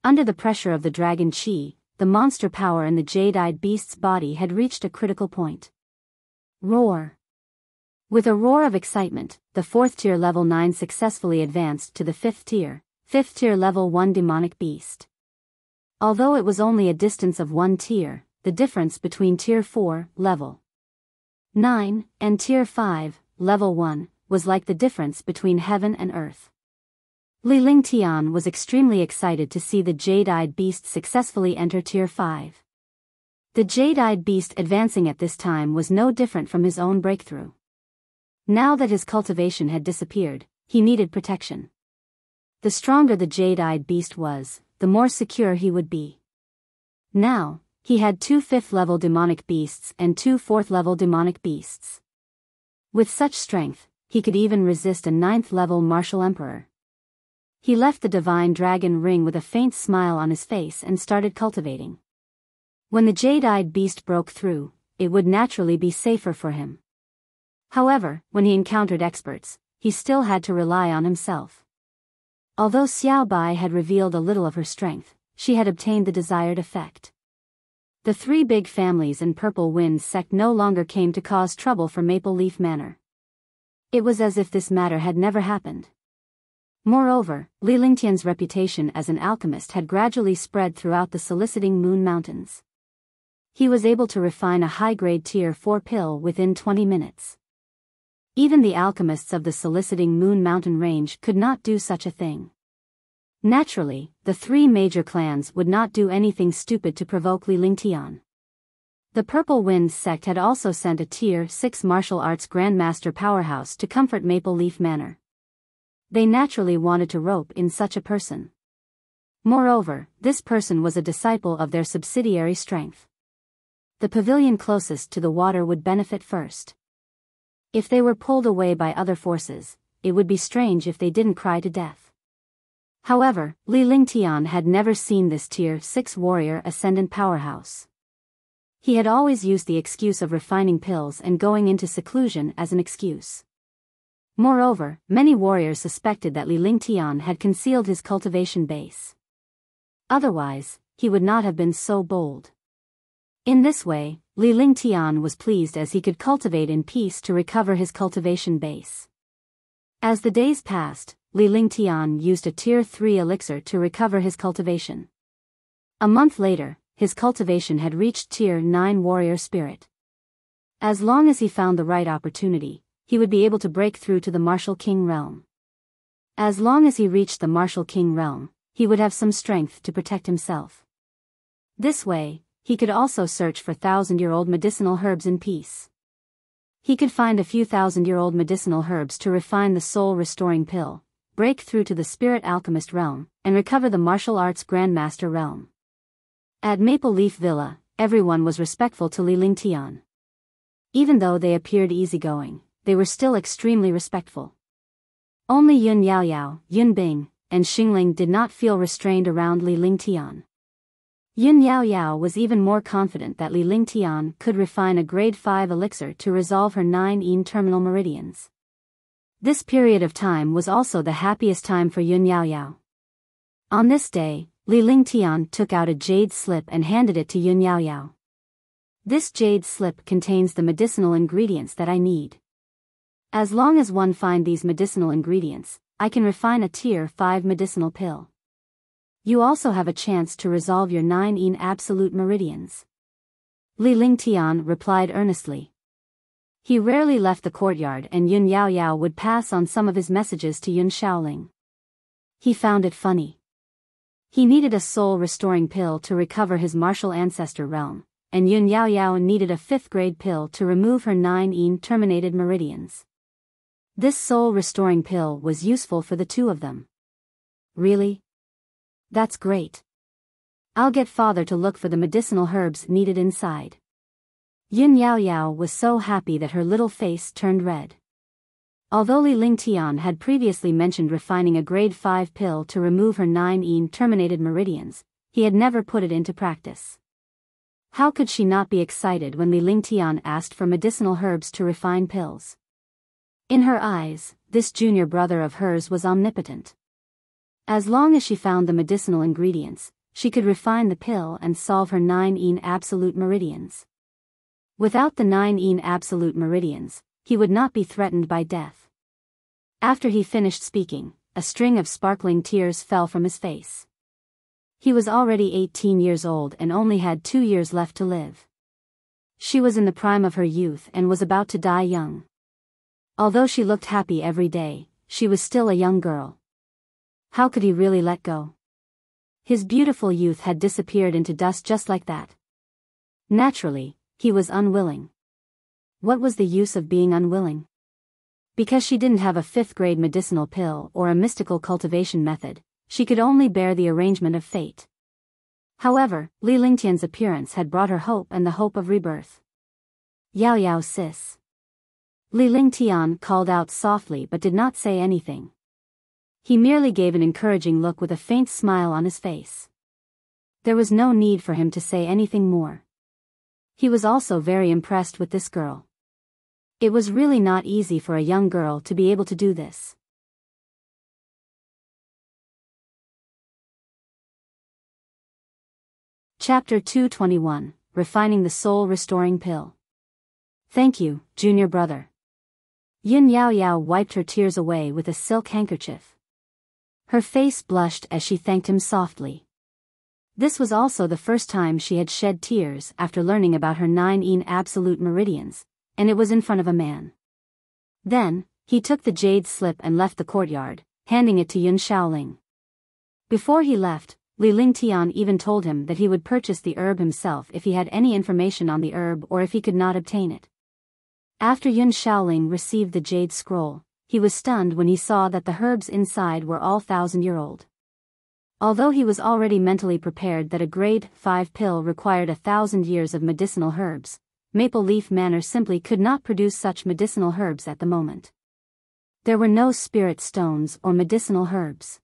Speaker 1: Under the pressure of the dragon chi, the monster power in the jade-eyed beast's body had reached a critical point. Roar! With a roar of excitement, the 4th tier level 9 successfully advanced to the 5th tier level 1 demonic beast. Although it was only a distance of 1 tier, the difference between tier 4, level 9, and tier 5, level 1, was like the difference between heaven and earth. Li Lingtian was extremely excited to see the jade-eyed beast successfully enter tier 5. The jade-eyed beast advancing at this time was no different from his own breakthrough. Now that his cultivation had disappeared, he needed protection. The stronger the jade-eyed beast was, the more secure he would be. Now, he had 2 5th-level demonic beasts and 2 4th-level demonic beasts. With such strength, he could even resist a 9th-level martial emperor. He left the divine dragon ring with a faint smile on his face and started cultivating. When the jade-eyed beast broke through, it would naturally be safer for him. However, when he encountered experts, he still had to rely on himself. Although Xiao Bai had revealed a little of her strength, she had obtained the desired effect. The 3 big families in Purple Wind's sect no longer came to cause trouble for Maple Leaf Manor. It was as if this matter had never happened. Moreover, Li Lingtian's reputation as an alchemist had gradually spread throughout the Soliciting Moon Mountains. He was able to refine a high-grade tier 4 pill within 20 minutes. Even the alchemists of the Soliciting Moon Mountain range could not do such a thing. Naturally, the 3 major clans would not do anything stupid to provoke Li Lingtian. The Purple Winds sect had also sent a tier 6 martial arts grandmaster powerhouse to comfort Maple Leaf Manor. They naturally wanted to rope in such a person. Moreover, this person was a disciple of their subsidiary strength. The pavilion closest to the water would benefit first. If they were pulled away by other forces, it would be strange if they didn't cry to death. However, Li Lingtian had never seen this tier 6 warrior ascendant powerhouse. He had always used the excuse of refining pills and going into seclusion as an excuse. Moreover, many warriors suspected that Li Lingtian had concealed his cultivation base. Otherwise, he would not have been so bold. In this way, Li Lingtian was pleased as he could cultivate in peace to recover his cultivation base. As the days passed, Li Lingtian used a tier 3 elixir to recover his cultivation. A month later, his cultivation had reached tier 9 warrior spirit. As long as he found the right opportunity, he would be able to break through to the Martial King realm. As long as he reached the Martial King realm, he would have some strength to protect himself. This way, he could also search for 1,000-year-old medicinal herbs in peace. He could find a few 1,000-year-old medicinal herbs to refine the soul-restoring pill, break through to the spirit alchemist realm, and recover the martial arts grandmaster realm. At Maple Leaf Villa, everyone was respectful to Li Lingtian. Even though they appeared easygoing, they were still extremely respectful. Only Yun Yaoyao, Yun Bing, and Xingling did not feel restrained around Li Lingtian. Yun Yaoyao was even more confident that Li Lingtian could refine a grade 5 elixir to resolve her 9 terminal meridians. This period of time was also the happiest time for Yun Yaoyao. On this day, Li Lingtian took out a jade slip and handed it to Yun Yaoyao. This jade slip contains the medicinal ingredients that I need. As long as one find these medicinal ingredients, I can refine a tier 5 medicinal pill. You also have a chance to resolve your 9 absolute meridians. Li Lingtian replied earnestly. He rarely left the courtyard, and Yun Yaoyao would pass on some of his messages to Yun Shaoling. He found it funny. He needed a soul-restoring pill to recover his martial ancestor realm, and Yun Yaoyao needed a 5th-grade pill to remove her 9 terminated meridians. This soul-restoring pill was useful for the two of them. Really? That's great. I'll get father to look for the medicinal herbs needed inside. Yun Yaoyao was so happy that her little face turned red. Although Li Lingtian had previously mentioned refining a grade 5 pill to remove her 9 terminated meridians, he had never put it into practice. How could she not be excited when Li Lingtian asked for medicinal herbs to refine pills? In her eyes, this junior brother of hers was omnipotent. As long as she found the medicinal ingredients, she could refine the pill and solve her 9 absolute meridians. Without the 9 absolute meridians, he would not be threatened by death. After he finished speaking, a string of sparkling tears fell from his face. He was already 18 years old and only had 2 years left to live. She was in the prime of her youth and was about to die young. Although she looked happy every day, she was still a young girl. How could he really let go? His beautiful youth had disappeared into dust just like that. Naturally, he was unwilling. What was the use of being unwilling? Because she didn't have a 5th-grade medicinal pill or a mystical cultivation method, she could only bear the arrangement of fate. However, Li Lingtian's appearance had brought her hope and the hope of rebirth. Yao Yao sis. Li Lingtian called out softly but did not say anything. He merely gave an encouraging look with a faint smile on his face. There was no need for him to say anything more. He was also very impressed with this girl. It was really not easy for a young girl to be able to do this. Chapter 221, Refining the Soul-Restoring Pill. Thank you, junior brother. Yun Yaoyao wiped her tears away with a silk handkerchief. Her face blushed as she thanked him softly. This was also the first time she had shed tears after learning about her 9 absolute meridians, and it was in front of a man. Then, he took the jade slip and left the courtyard, handing it to Yun Shaoling. Before he left, Li Lingtian even told him that he would purchase the herb himself if he had any information on the herb or if he could not obtain it. After Yun Shaoling received the jade scroll, he was stunned when he saw that the herbs inside were all 1,000-year-old. Although he was already mentally prepared that a grade 5 pill required 1,000 years of medicinal herbs, Maple Leaf Manor simply could not produce such medicinal herbs at the moment. There were no spirit stones or medicinal herbs.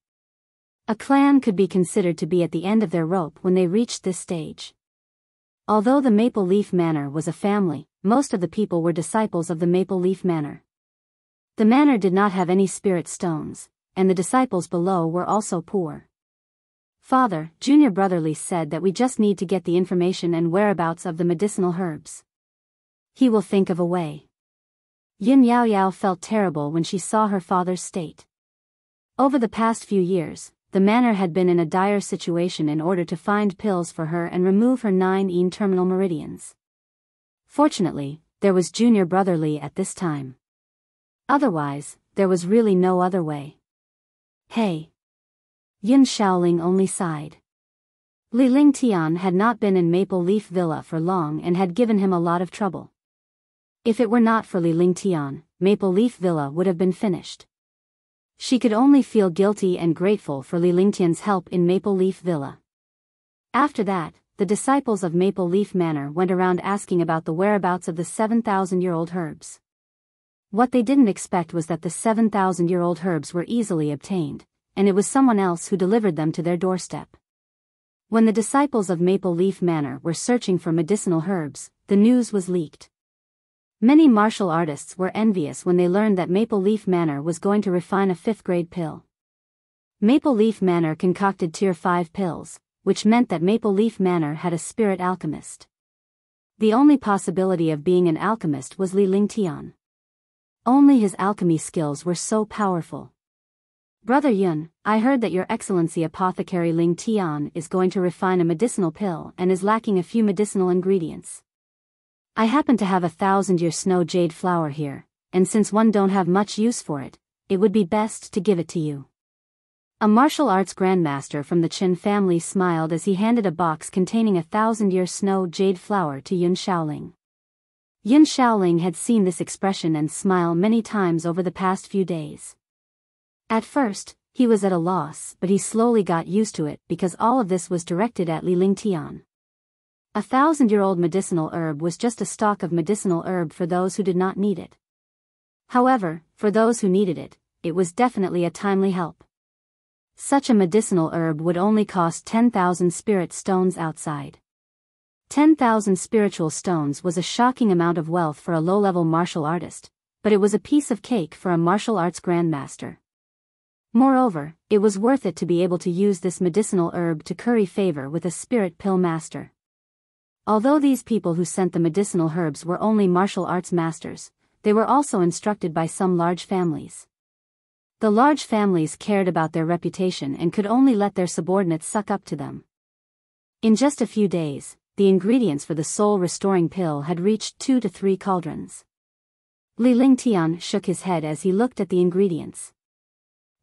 Speaker 1: A clan could be considered to be at the end of their rope when they reached this stage. Although the Maple Leaf Manor was a family, most of the people were disciples of the Maple Leaf Manor. The manor did not have any spirit stones, and the disciples below were also poor. Father, junior brotherly said that we just need to get the information and whereabouts of the medicinal herbs. He will think of a way. Yin Yaoyao felt terrible when she saw her father's state. Over the past few years, the manor had been in a dire situation in order to find pills for her and remove her 9 terminal meridians. Fortunately, there was junior brotherly at this time. Otherwise, there was really no other way. Hey! Yun Shaoling only sighed. Li Lingtian had not been in Maple Leaf Villa for long and had given him a lot of trouble. If it were not for Li Lingtian, Maple Leaf Villa would have been finished. She could only feel guilty and grateful for Li Lingtian's help in Maple Leaf Villa. After that, the disciples of Maple Leaf Manor went around asking about the whereabouts of the 7,000-year-old herbs. What they didn't expect was that the 7,000-year-old herbs were easily obtained, and it was someone else who delivered them to their doorstep. When the disciples of Maple Leaf Manor were searching for medicinal herbs, the news was leaked. Many martial artists were envious when they learned that Maple Leaf Manor was going to refine a 5th-grade pill. Maple Leaf Manor concocted Tier 5 pills, which meant that Maple Leaf Manor had a spirit alchemist. The only possibility of being an alchemist was Li Lingtian. Only his alchemy skills were so powerful. Brother Yun, I heard that Your Excellency Apothecary Lingtian is going to refine a medicinal pill and is lacking a few medicinal ingredients. I happen to have 1,000-year snow jade flower here, and since one don't have much use for it, it would be best to give it to you. A martial arts grandmaster from the Qin family smiled as he handed a box containing 1,000-year snow jade flower to Yun Shaoling. Yun Shaoling had seen this expression and smile many times over the past few days. At first, he was at a loss, but he slowly got used to it because all of this was directed at Li Lingtian. 1,000-year-old medicinal herb was just a stalk of medicinal herb for those who did not need it. However, for those who needed it, it was definitely a timely help. Such a medicinal herb would only cost 10,000 spirit stones outside. 10,000 spiritual stones was a shocking amount of wealth for a low-level martial artist, but it was a piece of cake for a martial arts grandmaster. Moreover, it was worth it to be able to use this medicinal herb to curry favor with a spirit pill master. Although these people who sent the medicinal herbs were only martial arts masters, they were also instructed by some large families. The large families cared about their reputation and could only let their subordinates suck up to them. In just a few days, the ingredients for the soul-restoring pill had reached 2 to 3 cauldrons. Li Lingtian shook his head as he looked at the ingredients.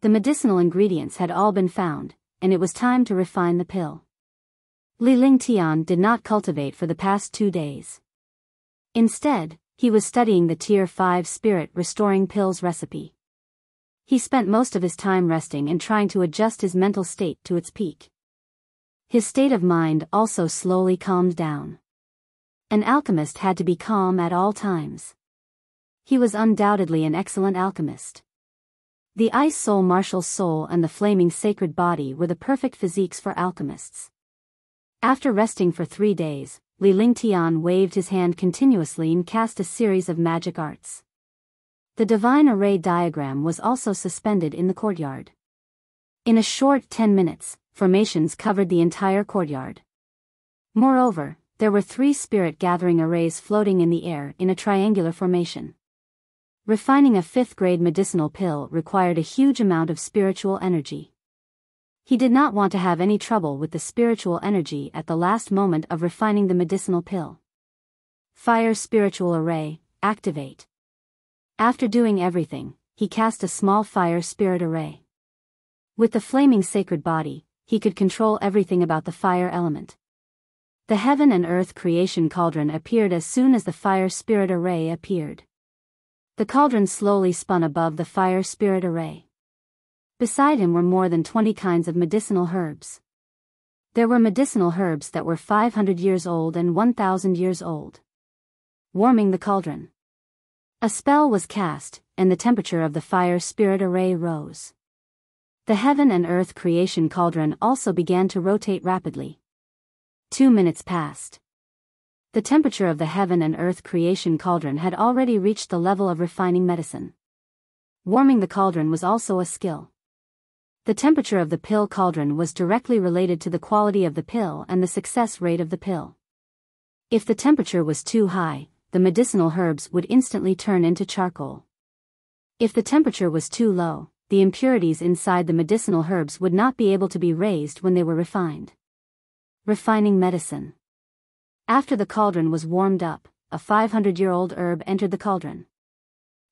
Speaker 1: The medicinal ingredients had all been found, and it was time to refine the pill. Li Lingtian did not cultivate for the past 2 days. Instead, he was studying the Tier 5 spirit-restoring pills recipe. He spent most of his time resting and trying to adjust his mental state to its peak. His state of mind also slowly calmed down. An alchemist had to be calm at all times. He was undoubtedly an excellent alchemist. The ice soul martial soul and the flaming sacred body were the perfect physiques for alchemists. After resting for 3 days, Li Lingtian waved his hand continuously and cast a series of magic arts. The divine array diagram was also suspended in the courtyard. In a short 10 minutes, formations covered the entire courtyard. Moreover, there were 3 spirit gathering arrays floating in the air in a triangular formation. Refining a 5th-grade medicinal pill required a huge amount of spiritual energy. He did not want to have any trouble with the spiritual energy at the last moment of refining the medicinal pill. Fire spiritual array, activate. After doing everything, he cast a small fire spirit array. With the flaming sacred body, he could control everything about the fire element. The heaven and earth creation cauldron appeared as soon as the fire spirit array appeared. The cauldron slowly spun above the fire spirit array. Beside him were more than 20 kinds of medicinal herbs. There were medicinal herbs that were 500 years old and 1,000 years old. Warming the cauldron. A spell was cast, and the temperature of the fire spirit array rose. The heaven and earth creation cauldron also began to rotate rapidly. 2 minutes passed. The temperature of the heaven and earth creation cauldron had already reached the level of refining medicine. Warming the cauldron was also a skill. The temperature of the pill cauldron was directly related to the quality of the pill and the success rate of the pill. If the temperature was too high, the medicinal herbs would instantly turn into charcoal. If the temperature was too low, the impurities inside the medicinal herbs would not be able to be raised when they were refined. Refining medicine. After the cauldron was warmed up, a 500-year-old herb entered the cauldron.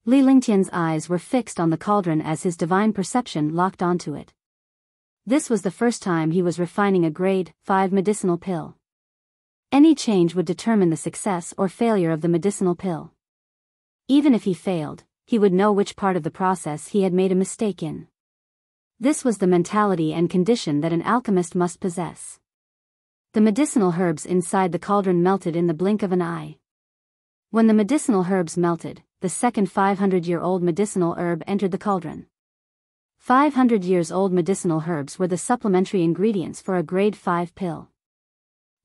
Speaker 1: Li Lingtian's eyes were fixed on the cauldron as his divine perception locked onto it. This was the first time he was refining a grade 5 medicinal pill. Any change would determine the success or failure of the medicinal pill. Even if he failed, he would know which part of the process he had made a mistake in. This was the mentality and condition that an alchemist must possess. The medicinal herbs inside the cauldron melted in the blink of an eye. When the medicinal herbs melted, the second 500-year-old medicinal herb entered the cauldron. 500 years old medicinal herbs were the supplementary ingredients for a grade 5 pill.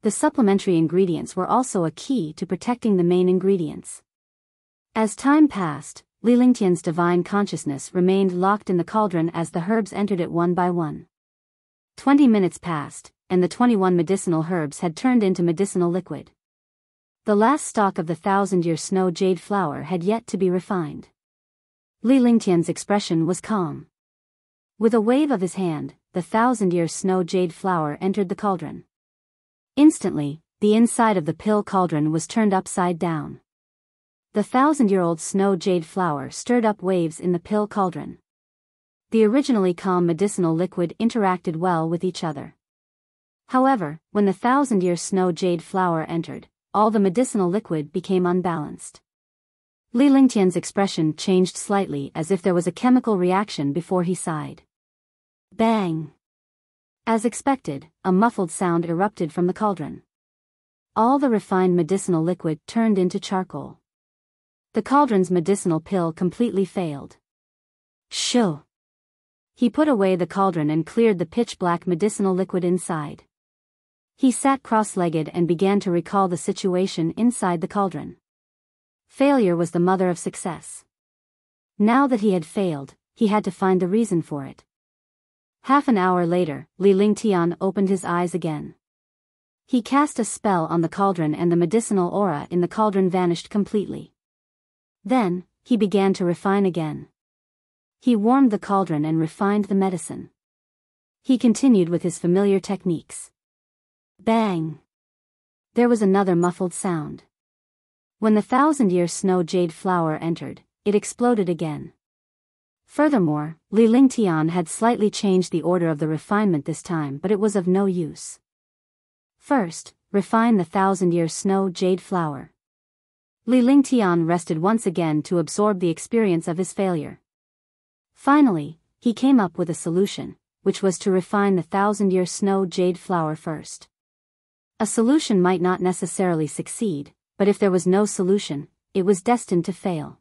Speaker 1: The supplementary ingredients were also a key to protecting the main ingredients. As time passed, Li Lingtian's divine consciousness remained locked in the cauldron as the herbs entered it one by one. 20 minutes passed, and the 21 medicinal herbs had turned into medicinal liquid. The last stalk of the 1,000-year snow jade flower had yet to be refined. Li Lingtian's expression was calm. With a wave of his hand, the 1,000-year snow jade flower entered the cauldron. Instantly, the inside of the pill cauldron was turned upside down. The 1,000-year-old snow jade flower stirred up waves in the pill cauldron. The originally calm medicinal liquid interacted well with each other. However, when the 1,000-year snow jade flower entered, all the medicinal liquid became unbalanced. Li Lingtian's expression changed slightly as if there was a chemical reaction before he sighed. Bang! As expected, a muffled sound erupted from the cauldron. All the refined medicinal liquid turned into charcoal. The cauldron's medicinal pill completely failed. Shoo! He put away the cauldron and cleared the pitch-black medicinal liquid inside. He sat cross-legged and began to recall the situation inside the cauldron. Failure was the mother of success. Now that he had failed, he had to find the reason for it. Half an hour later, Li Lingtian opened his eyes again. He cast a spell on the cauldron and the medicinal aura in the cauldron vanished completely. Then, he began to refine again. He warmed the cauldron and refined the medicine. He continued with his familiar techniques. Bang! There was another muffled sound. When the 1,000-year snow jade flower entered, it exploded again. Furthermore, Li Lingtian had slightly changed the order of the refinement this time, but it was of no use. First, refine the 1,000-year snow jade flower. Li Lingtian rested once again to absorb the experience of his failure. Finally, he came up with a solution, which was to refine the 1,000-year snow jade flower first. A solution might not necessarily succeed, but if there was no solution, it was destined to fail.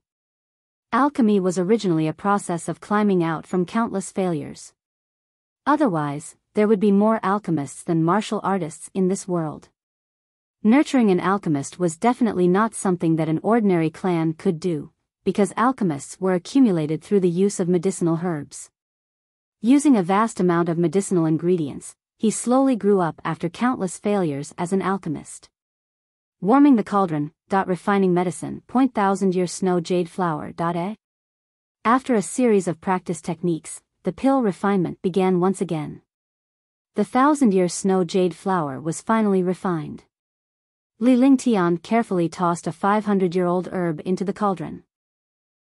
Speaker 1: Alchemy was originally a process of climbing out from countless failures. Otherwise, there would be more alchemists than martial artists in this world. Nurturing an alchemist was definitely not something that an ordinary clan could do, because alchemists were accumulated through the use of medicinal herbs. Using a vast amount of medicinal ingredients, he slowly grew up after countless failures as an alchemist. Warming the cauldron, refining medicine, 1,000-year snow jade flower. After a series of practice techniques, the pill refinement began once again. The 1,000-year snow jade flower was finally refined. Li Lingtian carefully tossed a 500-year-old herb into the cauldron.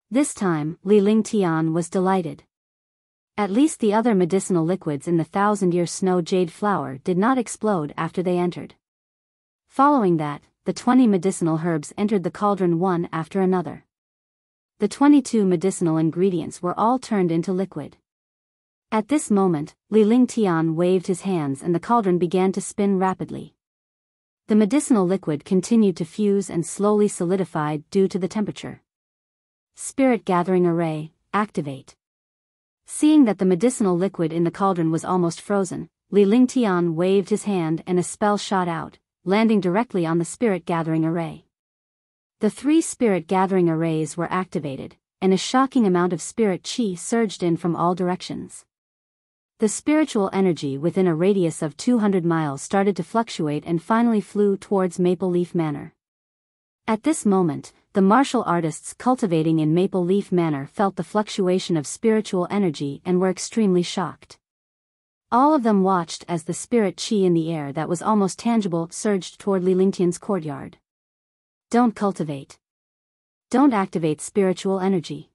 Speaker 1: This time, Li Lingtian was delighted. At least the other medicinal liquids in the 1,000-year snow jade flower did not explode after they entered. Following that, the 20 medicinal herbs entered the cauldron one after another. The 22 medicinal ingredients were all turned into liquid. At this moment, Li Lingtian waved his hands and the cauldron began to spin rapidly. The medicinal liquid continued to fuse and slowly solidified due to the temperature. Spirit Gathering Array, activate. Seeing that the medicinal liquid in the cauldron was almost frozen, Li Lingtian waved his hand and a spell shot out, landing directly on the Spirit Gathering Array. The 3 Spirit Gathering Arrays were activated, and a shocking amount of spirit chi surged in from all directions. The spiritual energy within a radius of 200 miles started to fluctuate and finally flew towards Maple Leaf Manor. At this moment, the martial artists cultivating in Maple Leaf Manor felt the fluctuation of spiritual energy and were extremely shocked. All of them watched as the spirit chi in the air that was almost tangible surged toward Li Lingtian's courtyard. Don't cultivate. Don't activate spiritual energy.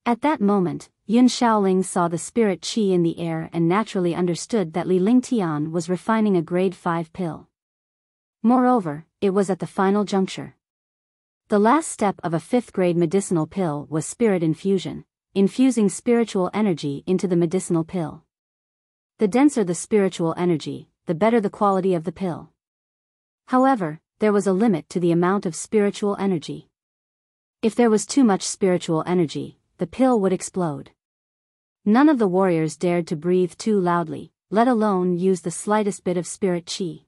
Speaker 1: At that moment, Yun Shaoling saw the spirit chi in the air and naturally understood that Li Lingtian was refining a grade 5 pill. Moreover, it was at the final juncture. The last step of a 5th grade medicinal pill was spirit infusion, infusing spiritual energy into the medicinal pill. The denser the spiritual energy, the better the quality of the pill. However, there was a limit to the amount of spiritual energy. If there was too much spiritual energy, the pill would explode. None of the warriors dared to breathe too loudly, let alone use the slightest bit of spirit chi.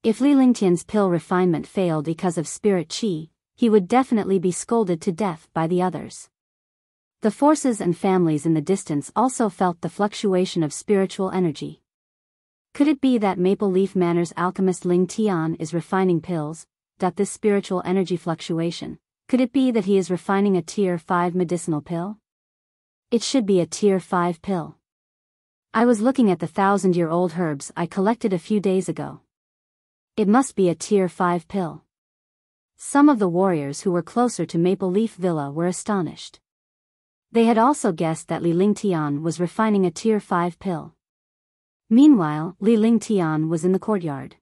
Speaker 1: If Li Lingtian's pill refinement failed because of spirit chi, he would definitely be scolded to death by the others. The forces and families in the distance also felt the fluctuation of spiritual energy. Could it be that Maple Leaf Manor's alchemist Ling Tian is refining pills? This spiritual energy fluctuation, could it be that he is refining a tier 5 medicinal pill? It should be a tier 5 pill. I was looking at the 1,000-year-old herbs I collected a few days ago. It must be a tier 5 pill. Some of the warriors who were closer to Maple Leaf Villa were astonished. They had also guessed that Li Lingtian was refining a Tier 5 pill. Meanwhile, Li Lingtian was in the courtyard.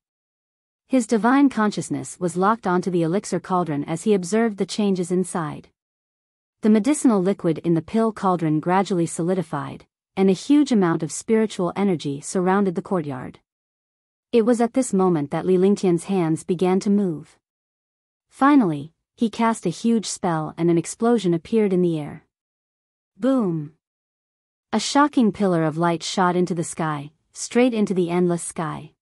Speaker 1: His divine consciousness was locked onto the elixir cauldron as he observed the changes inside. The medicinal liquid in the pill cauldron gradually solidified, and a huge amount of spiritual energy surrounded the courtyard. It was at this moment that Li Lingtian's hands began to move. Finally, he cast a huge spell and an explosion appeared in the air. Boom! A shocking pillar of light shot into the sky, straight into the endless sky.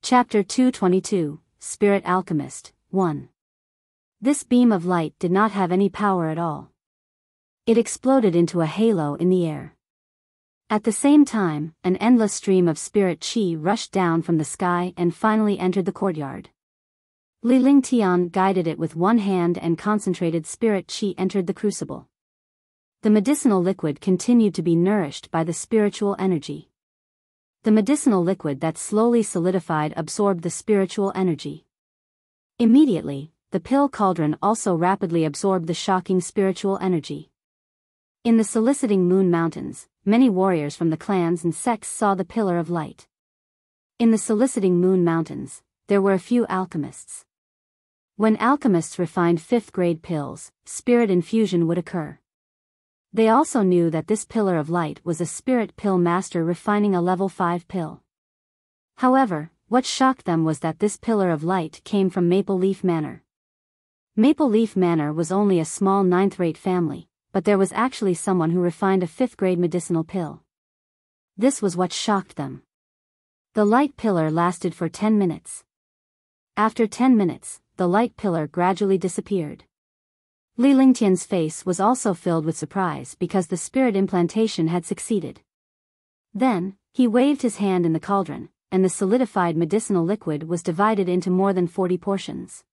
Speaker 1: Chapter 222, Spirit Alchemist, 1. This beam of light did not have any power at all. It exploded into a halo in the air. At the same time, an endless stream of spirit qi rushed down from the sky and finally entered the courtyard. Li Lingtian guided it with one hand and concentrated spirit qi entered the crucible. The medicinal liquid continued to be nourished by the spiritual energy. The medicinal liquid that slowly solidified absorbed the spiritual energy. Immediately, the pill cauldron also rapidly absorbed the shocking spiritual energy. In the soliciting moon mountains, many warriors from the clans and sects saw the pillar of light. In the soliciting moon mountains, there were a few alchemists. When alchemists refined 5th grade pills, spirit infusion would occur. They also knew that this pillar of light was a spirit pill master refining a level 5 pill. However, what shocked them was that this pillar of light came from Maple Leaf Manor. Maple Leaf Manor was only a small 9th-rate family, but there was actually someone who refined a 5th grade medicinal pill. This was what shocked them. The light pillar lasted for 10 minutes. After 10 minutes, the light pillar gradually disappeared. Li Lingtian's face was also filled with surprise because the spirit implantation had succeeded. Then, he waved his hand in the cauldron, and the solidified medicinal liquid was divided into more than 40 portions.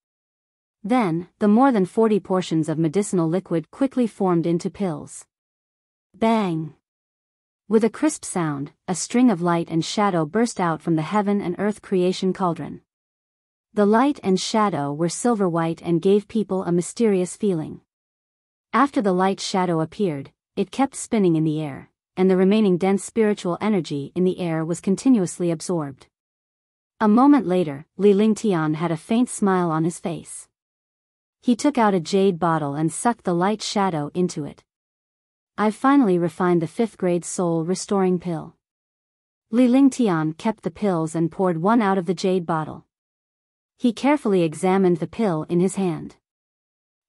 Speaker 1: Then, the more than 40 portions of medicinal liquid quickly formed into pills. Bang! With a crisp sound, a string of light and shadow burst out from the heaven and earth creation cauldron. The light and shadow were silver white and gave people a mysterious feeling. After the light shadow appeared, it kept spinning in the air, and the remaining dense spiritual energy in the air was continuously absorbed. A moment later, Li Lingtian had a faint smile on his face. He took out a jade bottle and sucked the light shadow into it. I've finally refined the 5th grade soul restoring pill. Li Lingtian kept the pills and poured one out of the jade bottle. He carefully examined the pill in his hand.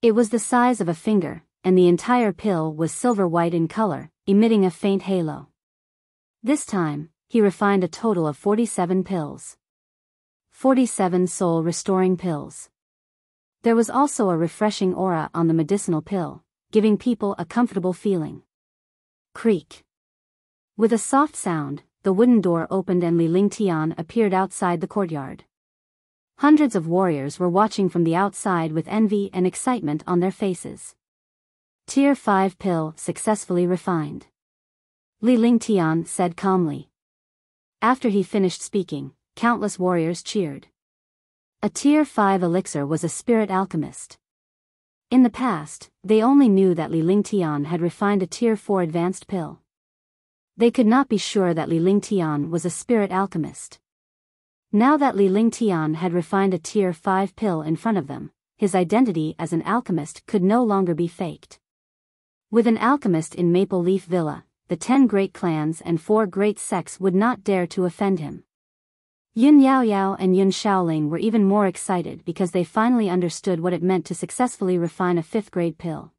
Speaker 1: It was the size of a finger, and the entire pill was silver white in color, emitting a faint halo. This time, he refined a total of 47 pills. 47 soul restoring pills. There was also a refreshing aura on the medicinal pill, giving people a comfortable feeling. Creak. With a soft sound, the wooden door opened and Li Lingtian appeared outside the courtyard. Hundreds of warriors were watching from the outside with envy and excitement on their faces. Tier 5 pill successfully refined. Li Lingtian said calmly. After he finished speaking, countless warriors cheered. A Tier 5 elixir was a spirit alchemist. In the past, they only knew that Li Lingtian had refined a Tier 4 advanced pill. They could not be sure that Li Lingtian was a spirit alchemist. Now that Li Lingtian had refined a Tier 5 pill in front of them, his identity as an alchemist could no longer be faked. With an alchemist in Maple Leaf Villa, the 10 great clans and 4 great sects would not dare to offend him. Yun Yaoyao and Yun Shaoling were even more excited because they finally understood what it meant to successfully refine a 5th grade pill.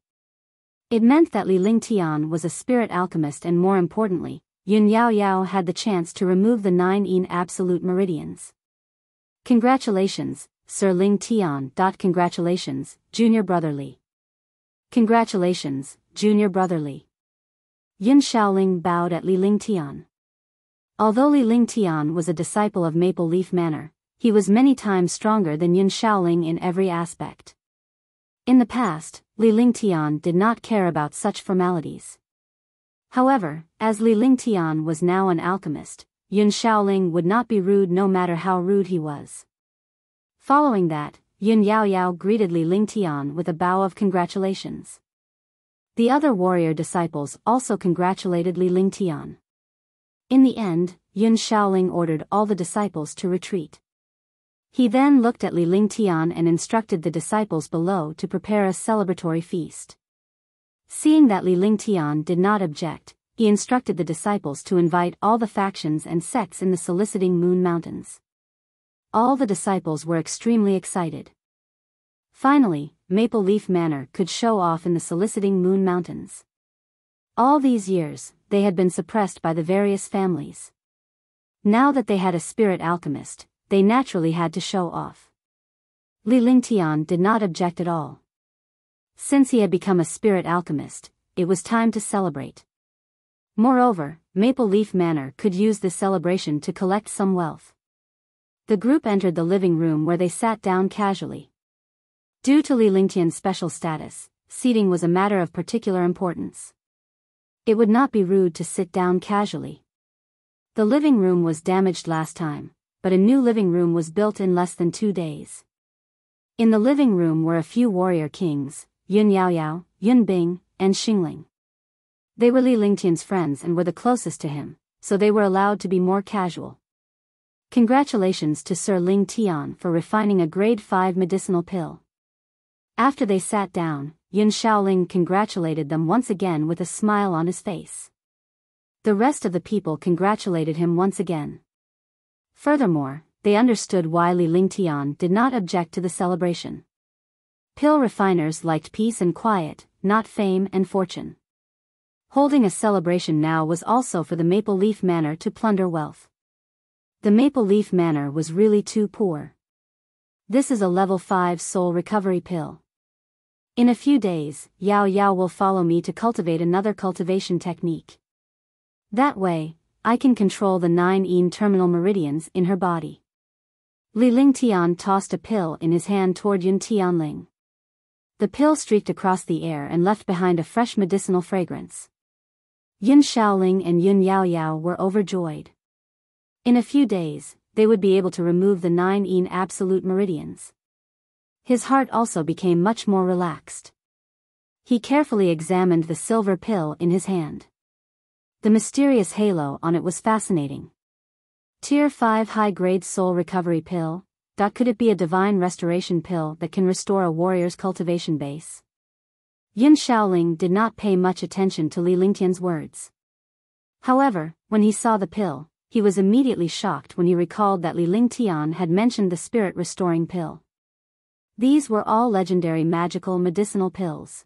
Speaker 1: It meant that Li Lingtian was a spirit alchemist and more importantly, Yun Yaoyao had the chance to remove the 9 Yin absolute meridians. Congratulations, Sir Lingtian. Congratulations, Junior Brother Li. Congratulations, Junior Brother Li. Yun Shaoling bowed at Li Lingtian. Although Li Lingtian was a disciple of Maple Leaf Manor, he was many times stronger than Yun Shaoling in every aspect. In the past, Li Lingtian did not care about such formalities. However, as Li Lingtian was now an alchemist, Yun Shaoling would not be rude no matter how rude he was. Following that, Yun Yaoyao greeted Li Lingtian with a bow of congratulations. The other warrior disciples also congratulated Li Lingtian. In the end, Yun Shaoling ordered all the disciples to retreat. He then looked at Li Lingtian and instructed the disciples below to prepare a celebratory feast. Seeing that Li Lingtian did not object, he instructed the disciples to invite all the factions and sects in the soliciting Moon Mountains. All the disciples were extremely excited. Finally, Maple Leaf Manor could show off in the soliciting Moon Mountains. All these years, they had been suppressed by the various families. Now that they had a spirit alchemist, they naturally had to show off. Li Lingtian did not object at all. Since he had become a spirit alchemist, it was time to celebrate. Moreover, Maple Leaf Manor could use this celebration to collect some wealth. The group entered the living room where they sat down casually. Due to Li Lingtian's special status, seating was a matter of particular importance. It would not be rude to sit down casually. The living room was damaged last time, but a new living room was built in less than 2 days. In the living room were a few warrior kings, Yun Yaoyao, Yun Bing, and Xingling. They were Li Lingtian's friends and were the closest to him, so they were allowed to be more casual. Congratulations to Sir Ling Tian for refining a grade 5 medicinal pill. After they sat down, Yun Shaoling congratulated them once again with a smile on his face. The rest of the people congratulated him once again. Furthermore, they understood why Li Lingtian did not object to the celebration. Pill refiners liked peace and quiet, not fame and fortune. Holding a celebration now was also for the Maple Leaf Manor to plunder wealth. The Maple Leaf Manor was really too poor. This is a level 5 soul recovery pill. In a few days, Yao Yao will follow me to cultivate another cultivation technique. That way, I can control the 9 Yin terminal meridians in her body. Li Lingtian tossed a pill in his hand toward Yun Tianling. The pill streaked across the air and left behind a fresh medicinal fragrance. Yun Shaoling and Yun Yaoyao were overjoyed. In a few days, they would be able to remove the 9 Yin absolute meridians. His heart also became much more relaxed. He carefully examined the silver pill in his hand. The mysterious halo on it was fascinating. Tier 5 high-grade soul recovery pill. Could it be a divine restoration pill that can restore a warrior's cultivation base? Yun Shaoling did not pay much attention to Li Lingtian's words. However, when he saw the pill, he was immediately shocked when he recalled that Li Lingtian had mentioned the spirit-restoring pill. These were all legendary magical medicinal pills.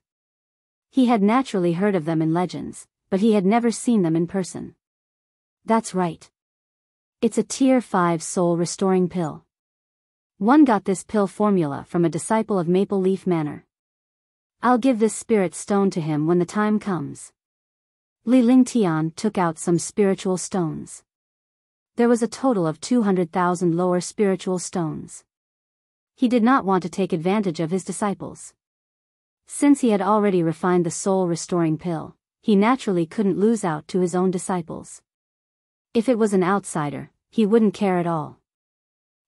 Speaker 1: He had naturally heard of them in legends, but he had never seen them in person. That's right. It's a Tier 5 soul-restoring pill. One got this pill formula from a disciple of Maple Leaf Manor. I'll give this spirit stone to him when the time comes. Li Lingtian took out some spiritual stones. There was a total of 200,000 lower spiritual stones. He did not want to take advantage of his disciples. Since he had already refined the soul-restoring pill, he naturally couldn't lose out to his own disciples. If it was an outsider, he wouldn't care at all.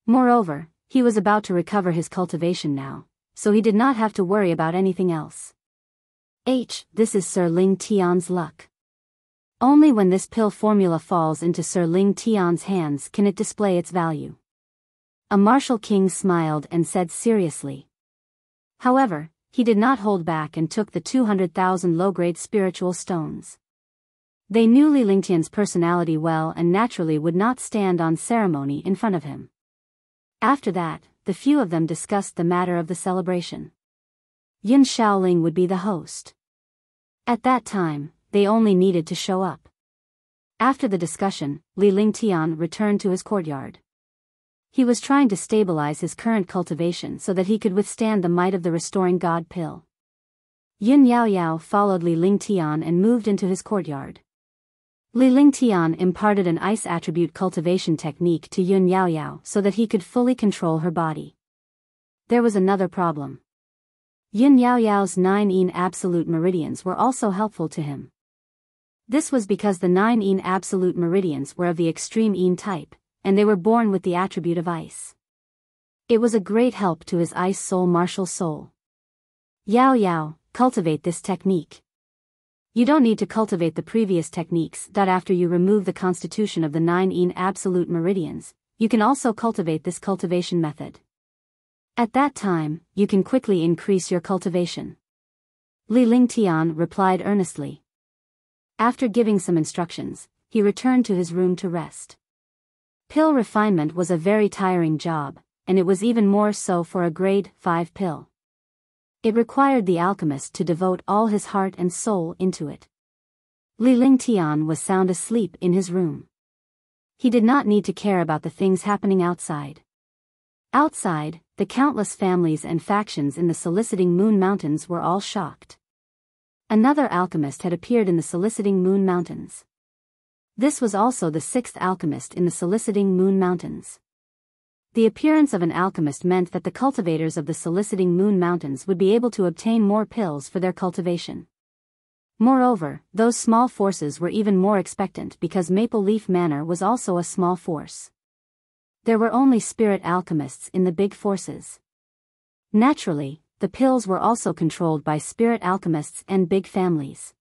Speaker 1: Moreover, he was about to recover his cultivation now, so he did not have to worry about anything else. This is Sir Ling Tian's luck. Only when this pill formula falls into Sir Ling Tian's hands can it display its value. A martial king smiled and said seriously. However, he did not hold back and took the 200,000 low-grade spiritual stones. They knew Li Lingtian's personality well and naturally would not stand on ceremony in front of him. After that, the few of them discussed the matter of the celebration. Yun Shaoling would be the host. At that time, they only needed to show up. After the discussion, Li Lingtian returned to his courtyard. He was trying to stabilize his current cultivation so that he could withstand the might of the restoring god pill. Yun Yaoyao followed Li Lingtian and moved into his courtyard. Li Lingtian imparted an ice attribute cultivation technique to Yun Yaoyao so that he could fully control her body. There was another problem. Yun Yaoyao's 9 Yin absolute meridians were also helpful to him. This was because the 9 Yin absolute meridians were of the extreme Yin type, and they were born with the attribute of ice. It was a great help to his ice soul martial soul. Yao Yao, cultivate this technique. You don't need to cultivate the previous techniques. After you remove the constitution of the 9 absolute meridians, you can also cultivate this cultivation method. At that time, you can quickly increase your cultivation. Li Lingtian replied earnestly. After giving some instructions, he returned to his room to rest. Pill refinement was a very tiring job, and it was even more so for a grade 5 pill. It required the alchemist to devote all his heart and soul into it. Li Lingtian was sound asleep in his room. He did not need to care about the things happening outside. Outside, the countless families and factions in the Soliciting Moon Mountains were all shocked. Another alchemist had appeared in the Soliciting Moon Mountains. This was also the 6th alchemist in the Soliciting Moon Mountains. The appearance of an alchemist meant that the cultivators of the Soliciting Moon Mountains would be able to obtain more pills for their cultivation. Moreover, those small forces were even more expectant because Maple Leaf Manor was also a small force. There were only spirit alchemists in the big forces. Naturally, the pills were also controlled by spirit alchemists and big families.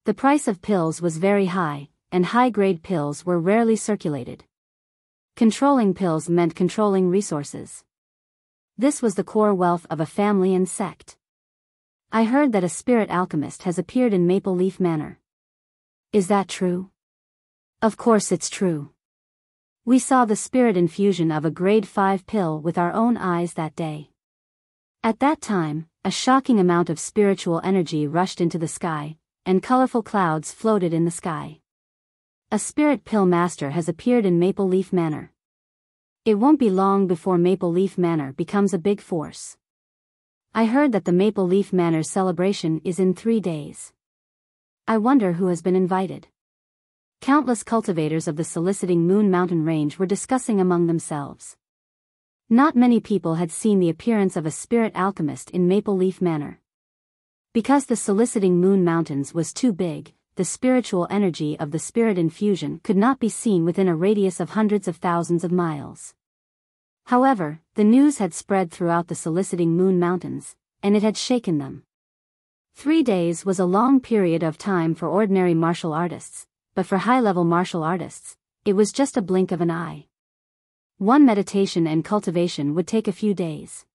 Speaker 1: The price of pills was very high, and high-grade pills were rarely circulated. Controlling pills meant controlling resources. This was the core wealth of a family and sect. I heard that a spirit alchemist has appeared in Maple Leaf Manor. Is that true? Of course it's true. We saw the spirit infusion of a grade 5 pill with our own eyes that day. At that time, a shocking amount of spiritual energy rushed into the sky, and colorful clouds floated in the sky. A spirit pill master has appeared in Maple Leaf Manor. It won't be long before Maple Leaf Manor becomes a big force. I heard that the Maple Leaf Manor celebration is in 3 days. I wonder who has been invited. Countless cultivators of the Soliciting Moon Mountain Range were discussing among themselves. Not many people had seen the appearance of a spirit alchemist in Maple Leaf Manor. Because the Soliciting Moon Mountains was too big, the spiritual energy of the spirit infusion could not be seen within a radius of hundreds of thousands of miles. However, the news had spread throughout the Soliciting Moon Mountains, and it had shaken them. 3 days was a long period of time for ordinary martial artists, but for high-level martial artists, it was just a blink of an eye. One meditation and cultivation would take a few days.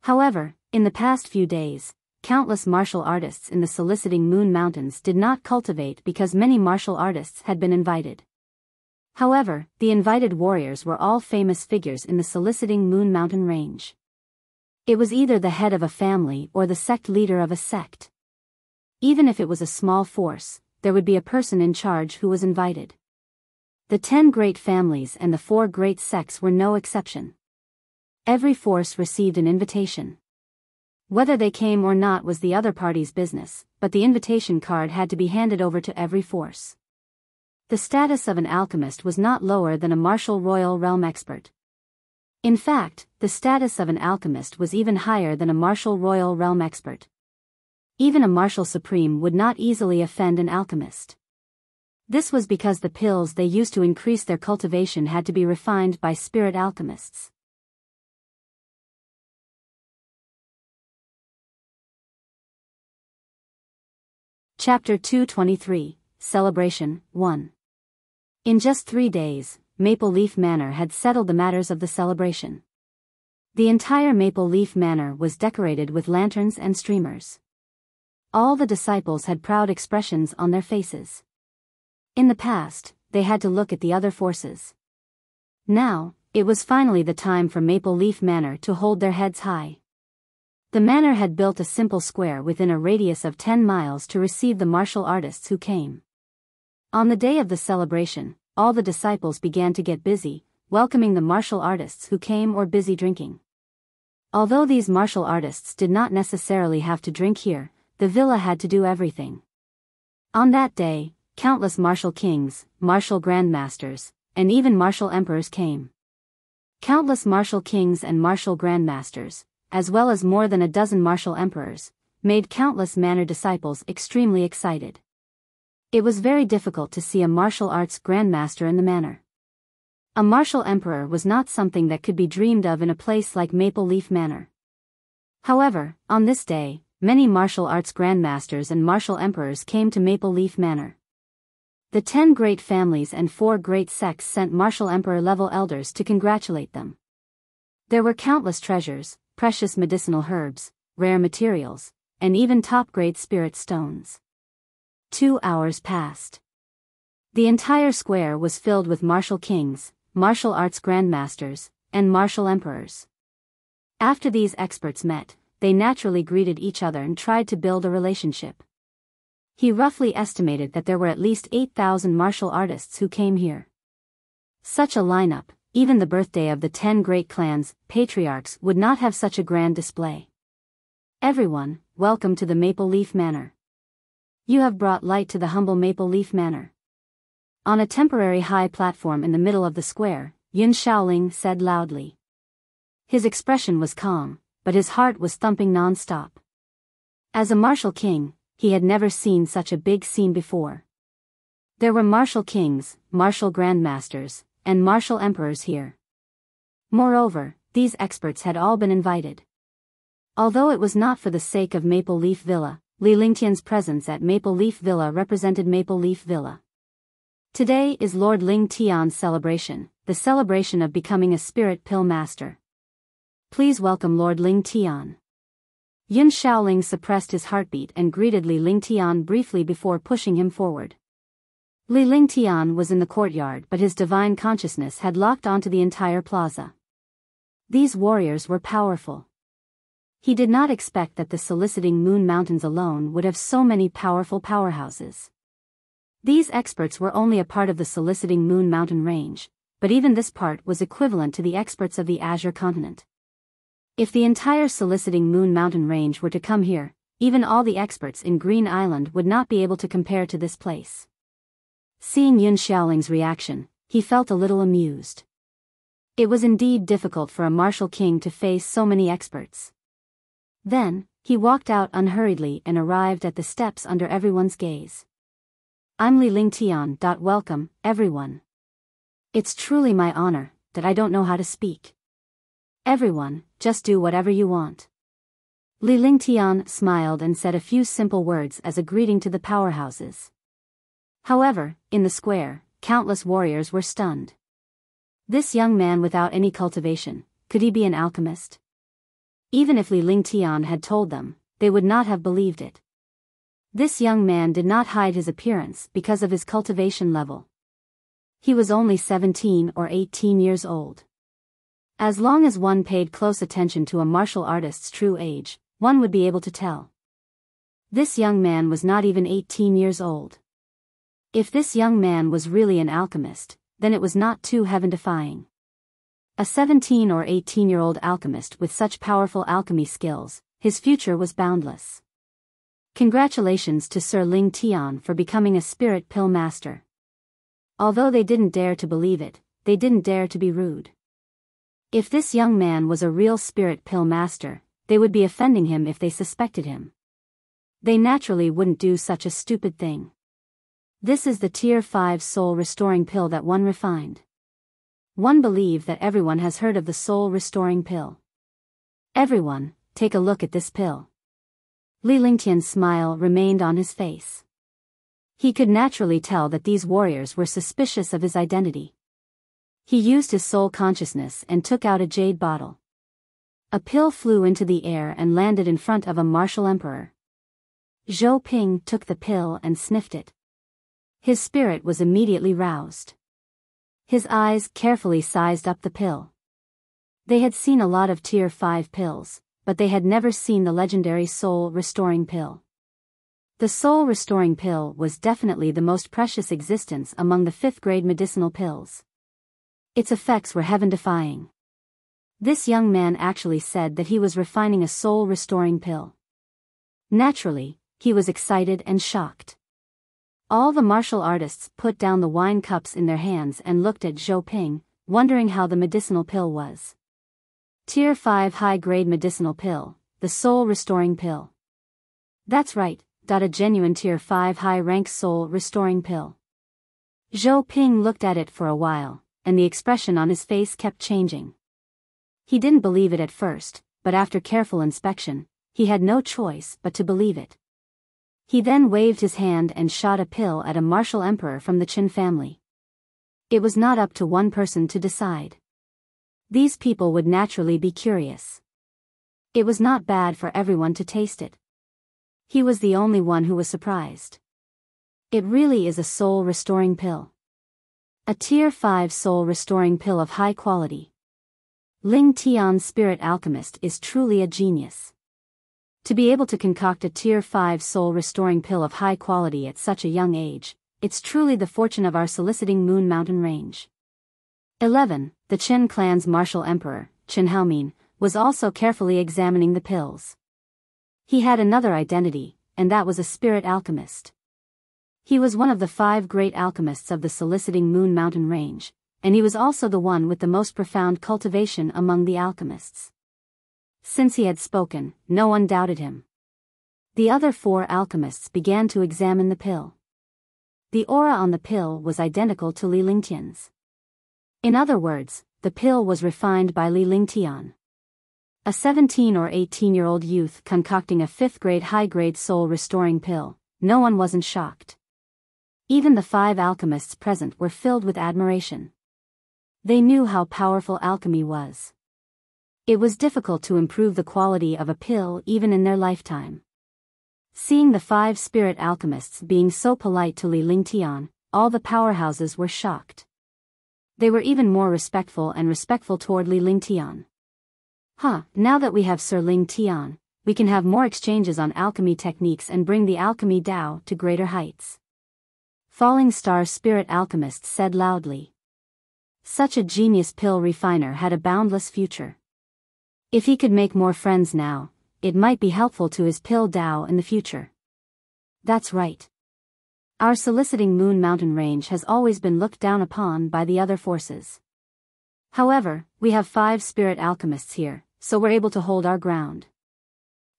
Speaker 1: However, in the past few days, countless martial artists in the Soliciting Moon Mountains did not cultivate because many martial artists had been invited. However, the invited warriors were all famous figures in the Soliciting Moon Mountain Range. It was either the head of a family or the sect leader of a sect. Even if it was a small force, there would be a person in charge who was invited. The 10 great families and the 4 great sects were no exception. Every force received an invitation. Whether they came or not was the other party's business, but the invitation card had to be handed over to every force. The status of an alchemist was not lower than a martial royal realm expert. In fact, the status of an alchemist was even higher than a martial royal realm expert. Even a martial supreme would not easily offend an alchemist. This was because the pills they used to increase their cultivation had to be refined by spirit alchemists. Chapter 223, Celebration 1. In just 3 days, Maple Leaf Manor had settled the matters of the celebration. The entire Maple Leaf Manor was decorated with lanterns and streamers. All the disciples had proud expressions on their faces. In the past, they had to look at the other forces. Now, it was finally the time for Maple Leaf Manor to hold their heads high. The manor had built a simple square within a radius of 10 miles to receive the martial artists who came. On the day of the celebration, all the disciples began to get busy, welcoming the martial artists who came or busy drinking. Although these martial artists did not necessarily have to drink here, the villa had to do everything. On that day, countless martial kings, martial grandmasters, and even martial emperors came. Countless martial kings and martial grandmasters, as well as more than a dozen martial emperors, made countless manor disciples extremely excited. It was very difficult to see a martial arts grandmaster in the manor. A martial emperor was not something that could be dreamed of in a place like Maple Leaf Manor. However, on this day, many martial arts grandmasters and martial emperors came to Maple Leaf Manor. The 10 great families and 4 great sects sent martial emperor-level elders to congratulate them. There were countless treasures, precious medicinal herbs, rare materials, and even top-grade spirit stones. 2 hours passed. The entire square was filled with martial kings, martial arts grandmasters, and martial emperors. After these experts met, they naturally greeted each other and tried to build a relationship. He roughly estimated that there were at least 8,000 martial artists who came here. Such a lineup, even the birthday of the 10 great clans, patriarchs, would not have such a grand display. Everyone, welcome to the Maple Leaf Manor. You have brought light to the humble Maple Leaf Manor. On a temporary high platform in the middle of the square, Yun Shaoling said loudly. His expression was calm, but his heart was thumping non-stop. As a martial king, he had never seen such a big scene before. There were martial kings, martial grandmasters, and martial emperors here. Moreover, these experts had all been invited. Although it was not for the sake of Maple Leaf Villa, Li Lingtian's presence at Maple Leaf Villa represented Maple Leaf Villa. Today is Lord Ling Tian's celebration, the celebration of becoming a spirit pill master. Please welcome Lord Ling Tian. Yun Shaoling suppressed his heartbeat and greeted Li Lingtian briefly before pushing him forward. Li Lingtian was in the courtyard, but his divine consciousness had locked onto the entire plaza. These warriors were powerful. He did not expect that the soliciting Moon Mountains alone would have so many powerful powerhouses. These experts were only a part of the soliciting Moon Mountain range, but even this part was equivalent to the experts of the Azure continent. If the entire soliciting Moon Mountain range were to come here, even all the experts in Green Island would not be able to compare to this place. Seeing Yun Xiaoling's reaction, he felt a little amused. It was indeed difficult for a martial king to face so many experts. Then, he walked out unhurriedly and arrived at the steps under everyone's gaze. I'm Li Lingtian. Welcome, everyone. It's truly my honor that I don't know how to speak. Everyone, just do whatever you want. Li Lingtian smiled and said a few simple words as a greeting to the powerhouses. However, in the square, countless warriors were stunned. This young man without any cultivation, could he be an alchemist? Even if Li Lingtian had told them, they would not have believed it. This young man did not hide his appearance because of his cultivation level. He was only 17 or 18 years old. As long as one paid close attention to a martial artist's true age, one would be able to tell. This young man was not even 18 years old. If this young man was really an alchemist, then it was not too heaven-defying. A 17 or 18-year-old alchemist with such powerful alchemy skills, his future was boundless. Congratulations to Sir Ling Tian for becoming a spirit pill master. Although they didn't dare to believe it, they didn't dare to be rude. If this young man was a real spirit pill master, they would be offending him if they suspected him. They naturally wouldn't do such a stupid thing. This is the Tier 5 soul restoring pill that one refined. One believe that everyone has heard of the soul restoring pill. Everyone, take a look at this pill. Li Lingtian's smile remained on his face. He could naturally tell that these warriors were suspicious of his identity. He used his soul consciousness and took out a jade bottle. A pill flew into the air and landed in front of a martial emperor. Zhou Ping took the pill and sniffed it. His spirit was immediately roused. His eyes carefully sized up the pill. They had seen a lot of Tier 5 pills, but they had never seen the legendary soul restoring pill. The soul restoring pill was definitely the most precious existence among the 5th grade medicinal pills. Its effects were heaven-defying. This young man actually said that he was refining a soul restoring pill. Naturally, he was excited and shocked. All the martial artists put down the wine cups in their hands and looked at Zhou Ping, wondering how the medicinal pill was. Tier 5 high-grade medicinal pill, the soul-restoring pill. That's right, a genuine Tier 5 high-rank soul-restoring pill. Zhou Ping looked at it for a while, and the expression on his face kept changing. He didn't believe it at first, but after careful inspection, he had no choice but to believe it. He then waved his hand and shot a pill at a martial emperor from the Qin family. It was not up to one person to decide. These people would naturally be curious. It was not bad for everyone to taste it. He was the only one who was surprised. It really is a soul-restoring pill. A Tier 5 soul-restoring pill of high quality. Ling Tian's spirit alchemist is truly a genius. To be able to concoct a Tier 5 soul-restoring pill of high quality at such a young age, it's truly the fortune of our soliciting Moon Mountain Range. 11. The Qin clan's martial emperor, Qin Haomin, was also carefully examining the pills. He had another identity, and that was a spirit alchemist. He was one of the 5 great alchemists of the soliciting Moon Mountain Range, and he was also the one with the most profound cultivation among the alchemists. Since he had spoken, no one doubted him. The other 4 alchemists began to examine the pill. The aura on the pill was identical to Li Lingtian's. In other words, the pill was refined by Li Lingtian. A 17 or 18-year-old youth concocting a 5th-grade high-grade soul-restoring pill, no one wasn't shocked. Even the 5 alchemists present were filled with admiration. They knew how powerful alchemy was. It was difficult to improve the quality of a pill even in their lifetime. Seeing the 5 spirit alchemists being so polite to Li Lingtian, all the powerhouses were shocked. They were even more respectful toward Li Lingtian. Now that we have Sir Lingtian, we can have more exchanges on alchemy techniques and bring the alchemy Tao to greater heights. Falling Star spirit alchemists said loudly. Such a genius pill refiner had a boundless future. If he could make more friends now, it might be helpful to his pill Tao in the future. That's right. Our soliciting Moon Mountain Range has always been looked down upon by the other forces. However, we have 5 spirit alchemists here, so we're able to hold our ground.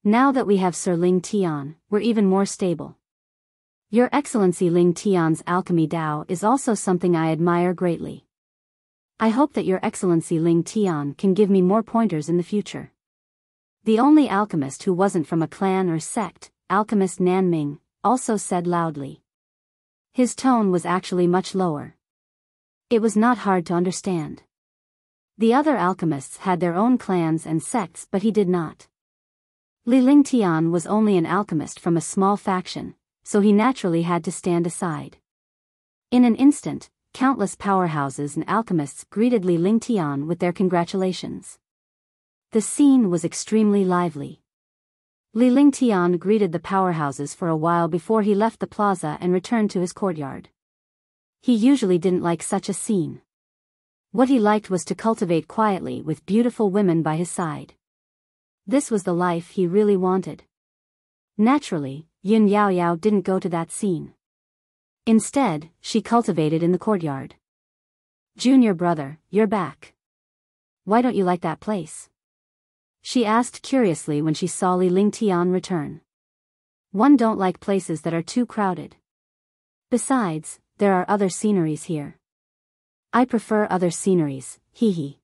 Speaker 1: Now that we have Sir Ling Tian, we're even more stable. Your Excellency Ling Tian's alchemy Tao is also something I admire greatly. I hope that Your Excellency Ling Tian can give me more pointers in the future. The only alchemist who wasn't from a clan or sect, Alchemist Nan Ming, also said loudly. His tone was actually much lower. It was not hard to understand. The other alchemists had their own clans and sects, but he did not. Li Lingtian was only an alchemist from a small faction, so he naturally had to stand aside. In an instant, countless powerhouses and alchemists greeted Li Lingtian with their congratulations. The scene was extremely lively. Li Lingtian greeted the powerhouses for a while before he left the plaza and returned to his courtyard. He usually didn't like such a scene. What he liked was to cultivate quietly with beautiful women by his side. This was the life he really wanted. Naturally, Yun Yaoyao didn't go to that scene. Instead, she cultivated in the courtyard. Junior brother, you're back. Why don't you like that place? She asked curiously when she saw Li Lingtian return. One don't like places that are too crowded. Besides, there are other sceneries here. I prefer other sceneries, hee.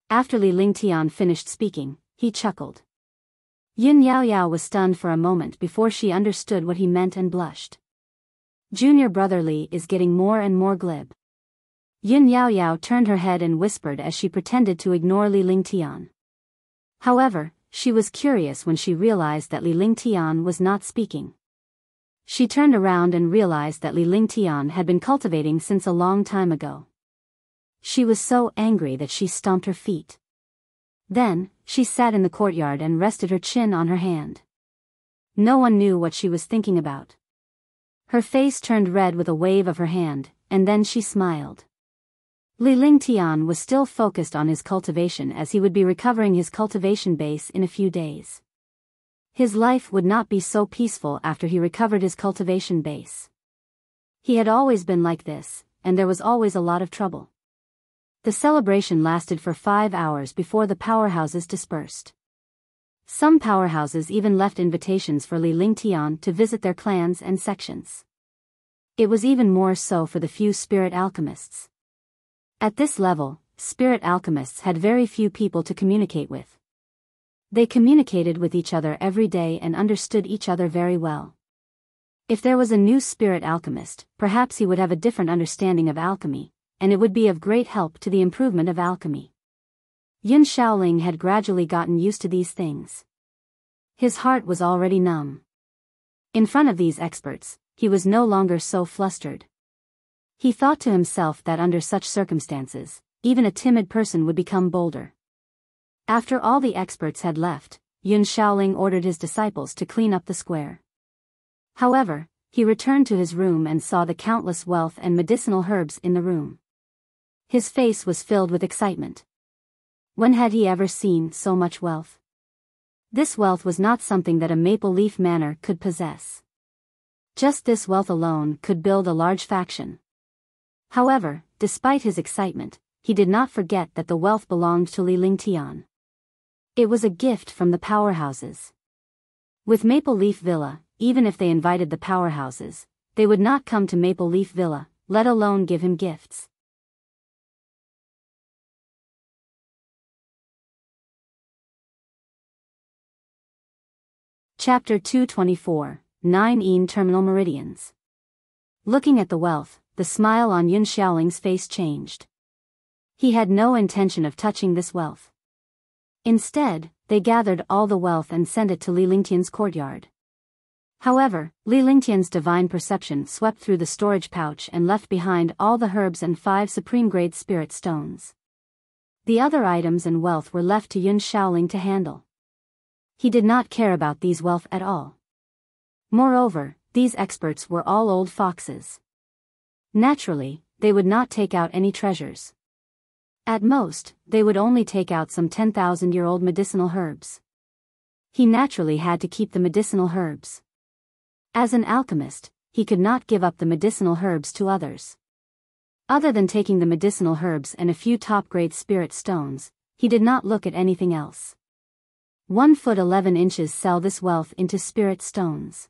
Speaker 1: After Li Lingtian finished speaking, he chuckled. Yun Yaoyao was stunned for a moment before she understood what he meant and blushed. Junior brother Li is getting more and more glib. Yun Yaoyao turned her head and whispered as she pretended to ignore Li Lingtian. However, she was curious when she realized that Li Lingtian was not speaking. She turned around and realized that Li Lingtian had been cultivating since a long time ago. She was so angry that she stomped her feet. Then, she sat in the courtyard and rested her chin on her hand. No one knew what she was thinking about. Her face turned red with a wave of her hand, and then she smiled. Li Lingtian was still focused on his cultivation as he would be recovering his cultivation base in a few days. His life would not be so peaceful after he recovered his cultivation base. He had always been like this, and there was always a lot of trouble. The celebration lasted for 5 hours before the powerhouses dispersed. Some powerhouses even left invitations for Li Lingtian to visit their clans and sections. It was even more so for the few spirit alchemists. At this level, spirit alchemists had very few people to communicate with. They communicated with each other every day and understood each other very well. If there was a new spirit alchemist, perhaps he would have a different understanding of alchemy, and it would be of great help to the improvement of alchemy. Yun Shaoling had gradually gotten used to these things. His heart was already numb. In front of these experts, he was no longer so flustered. He thought to himself that under such circumstances, even a timid person would become bolder. After all the experts had left, Yun Shaoling ordered his disciples to clean up the square. However, he returned to his room and saw the countless wealth and medicinal herbs in the room. His face was filled with excitement. When had he ever seen so much wealth? This wealth was not something that a Maple Leaf Manor could possess. Just this wealth alone could build a large faction. However, despite his excitement, he did not forget that the wealth belonged to Li Lingtian. It was a gift from the powerhouses. With Maple Leaf Villa, even if they invited the powerhouses, they would not come to Maple Leaf Villa, let alone give him gifts. Chapter 224, 9 Terminal Meridians. Looking at the wealth, the smile on Yun Shaoling's face changed. He had no intention of touching this wealth. Instead, they gathered all the wealth and sent it to Li Lingtian's courtyard. However, Li Lingtian's divine perception swept through the storage pouch and left behind all the herbs and 5 supreme-grade spirit stones. The other items and wealth were left to Yun Shaoling to handle. He did not care about these wealth at all. Moreover, these experts were all old foxes. Naturally, they would not take out any treasures. At most, they would only take out some 10,000-year-old medicinal herbs. He naturally had to keep the medicinal herbs. As an alchemist, he could not give up the medicinal herbs to others. Other than taking the medicinal herbs and a few top-grade spirit stones, he did not look at anything else. 1 foot 11 inches sell this wealth into spirit stones.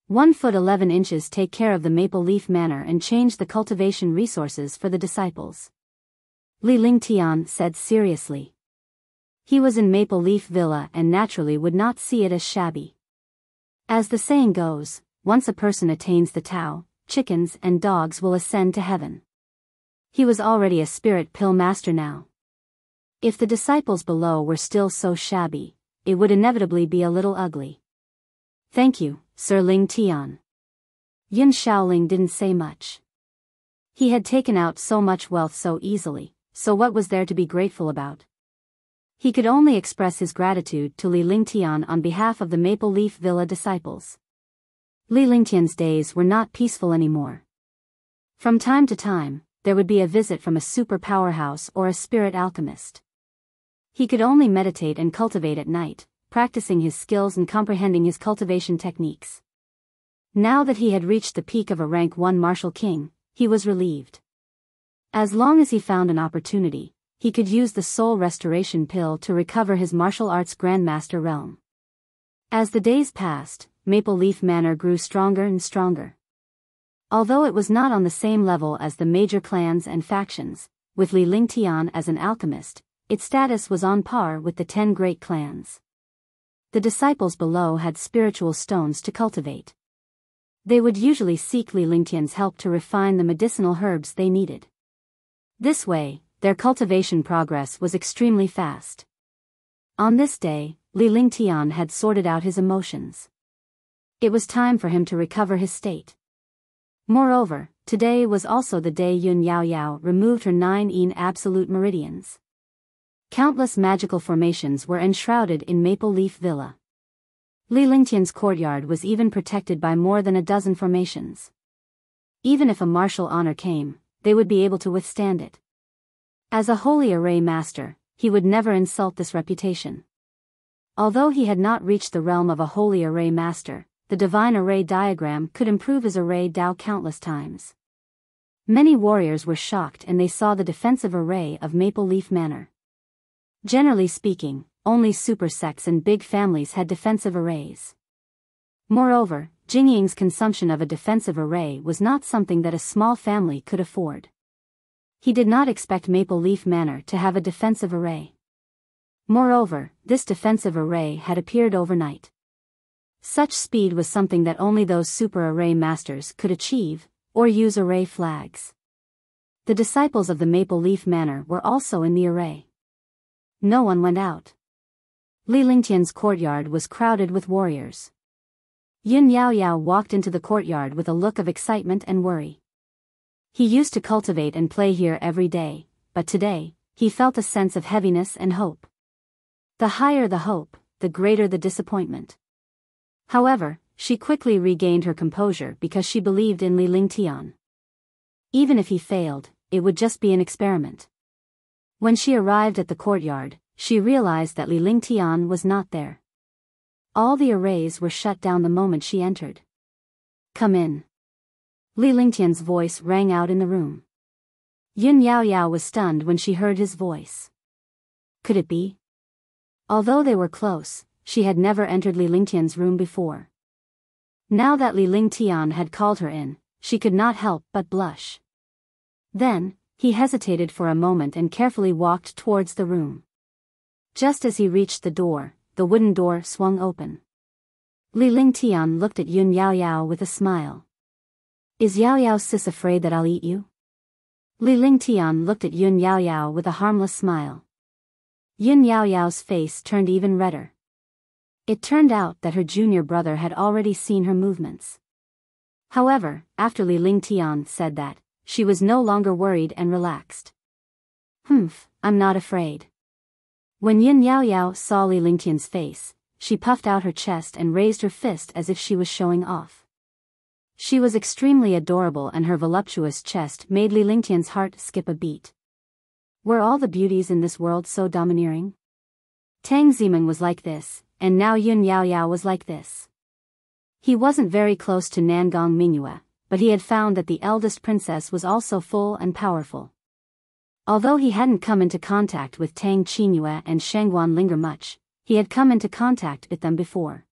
Speaker 1: 1 foot 11 inches take care of the Maple Leaf Manor and change the cultivation resources for the disciples. Li Lingtian said seriously. He was in Maple Leaf Villa and naturally would not see it as shabby. As the saying goes, once a person attains the Tao, chickens and dogs will ascend to heaven. He was already a spirit pill master now. If the disciples below were still so shabby, it would inevitably be a little ugly. Thank you, Sir Lingtian. Yun Shaoling didn't say much. He had taken out so much wealth so easily, so what was there to be grateful about? He could only express his gratitude to Li Lingtian on behalf of the Maple Leaf Villa disciples. Li Lingtian's days were not peaceful anymore. From time to time, there would be a visit from a super powerhouse or a spirit alchemist. He could only meditate and cultivate at night, practicing his skills and comprehending his cultivation techniques. Now that he had reached the peak of a rank 1 martial king, he was relieved. As long as he found an opportunity, he could use the soul restoration pill to recover his martial arts grandmaster realm. As the days passed, Maple Leaf Manor grew stronger and stronger. Although it was not on the same level as the major clans and factions, with Li Lingtian as an alchemist, its status was on par with the 10 great clans. The disciples below had spiritual stones to cultivate. They would usually seek Li Lingtian's help to refine the medicinal herbs they needed. This way, their cultivation progress was extremely fast. On this day, Li Lingtian had sorted out his emotions. It was time for him to recover his state. Moreover, today was also the day Yun Yaoyao removed her 9 absolute meridians. Countless magical formations were enshrouded in Maple Leaf Villa. Li Lingtian's courtyard was even protected by more than a dozen formations. Even if a martial honor came, they would be able to withstand it. As a holy array master, he would never insult this reputation. Although he had not reached the realm of a holy array master, the divine array diagram could improve his array Dao countless times. Many warriors were shocked and they saw the defensive array of Maple Leaf Manor. Generally speaking, only super sects and big families had defensive arrays. Moreover, Jingying's consumption of a defensive array was not something that a small family could afford. He did not expect Maple Leaf Manor to have a defensive array. Moreover, this defensive array had appeared overnight. Such speed was something that only those super array masters could achieve, or use array flags. The disciples of the Maple Leaf Manor were also in the array. No one went out. Li Lingtian's courtyard was crowded with warriors. Yun Yaoyao walked into the courtyard with a look of excitement and worry. He used to cultivate and play here every day, but today, he felt a sense of heaviness and hope. The higher the hope, the greater the disappointment. However, she quickly regained her composure because she believed in Li Lingtian. Even if he failed, it would just be an experiment. When she arrived at the courtyard, she realized that Li Lingtian was not there. All the arrays were shut down the moment she entered. "Come in." Li Lingtian's voice rang out in the room. Yun Yaoyao was stunned when she heard his voice. Could it be? Although they were close, she had never entered Li Lingtian's room before. Now that Li Lingtian had called her in, she could not help but blush. Then, he hesitated for a moment and carefully walked towards the room. Just as he reached the door, the wooden door swung open. Li Lingtian looked at Yun Yaoyao with a smile. "Is Yaoyao sis afraid that I'll eat you?" Li Lingtian looked at Yun Yaoyao with a harmless smile. Yun Yaoyao's face turned even redder. It turned out that her junior brother had already seen her movements. However, after Li Lingtian said that, she was no longer worried and relaxed. I'm not afraid." When Yun Yaoyao saw Li Lingtian's face, she puffed out her chest and raised her fist as if she was showing off. She was extremely adorable and her voluptuous chest made Li Lingtian's heart skip a beat. Were all the beauties in this world so domineering? Tang Zimeng was like this, and now Yun Yaoyao was like this. He wasn't very close to Nangong Mingyue, but he had found that the eldest princess was also full and powerful. Although he hadn't come into contact with Tang Qinyue and Shangguan Linger much, he had come into contact with them before.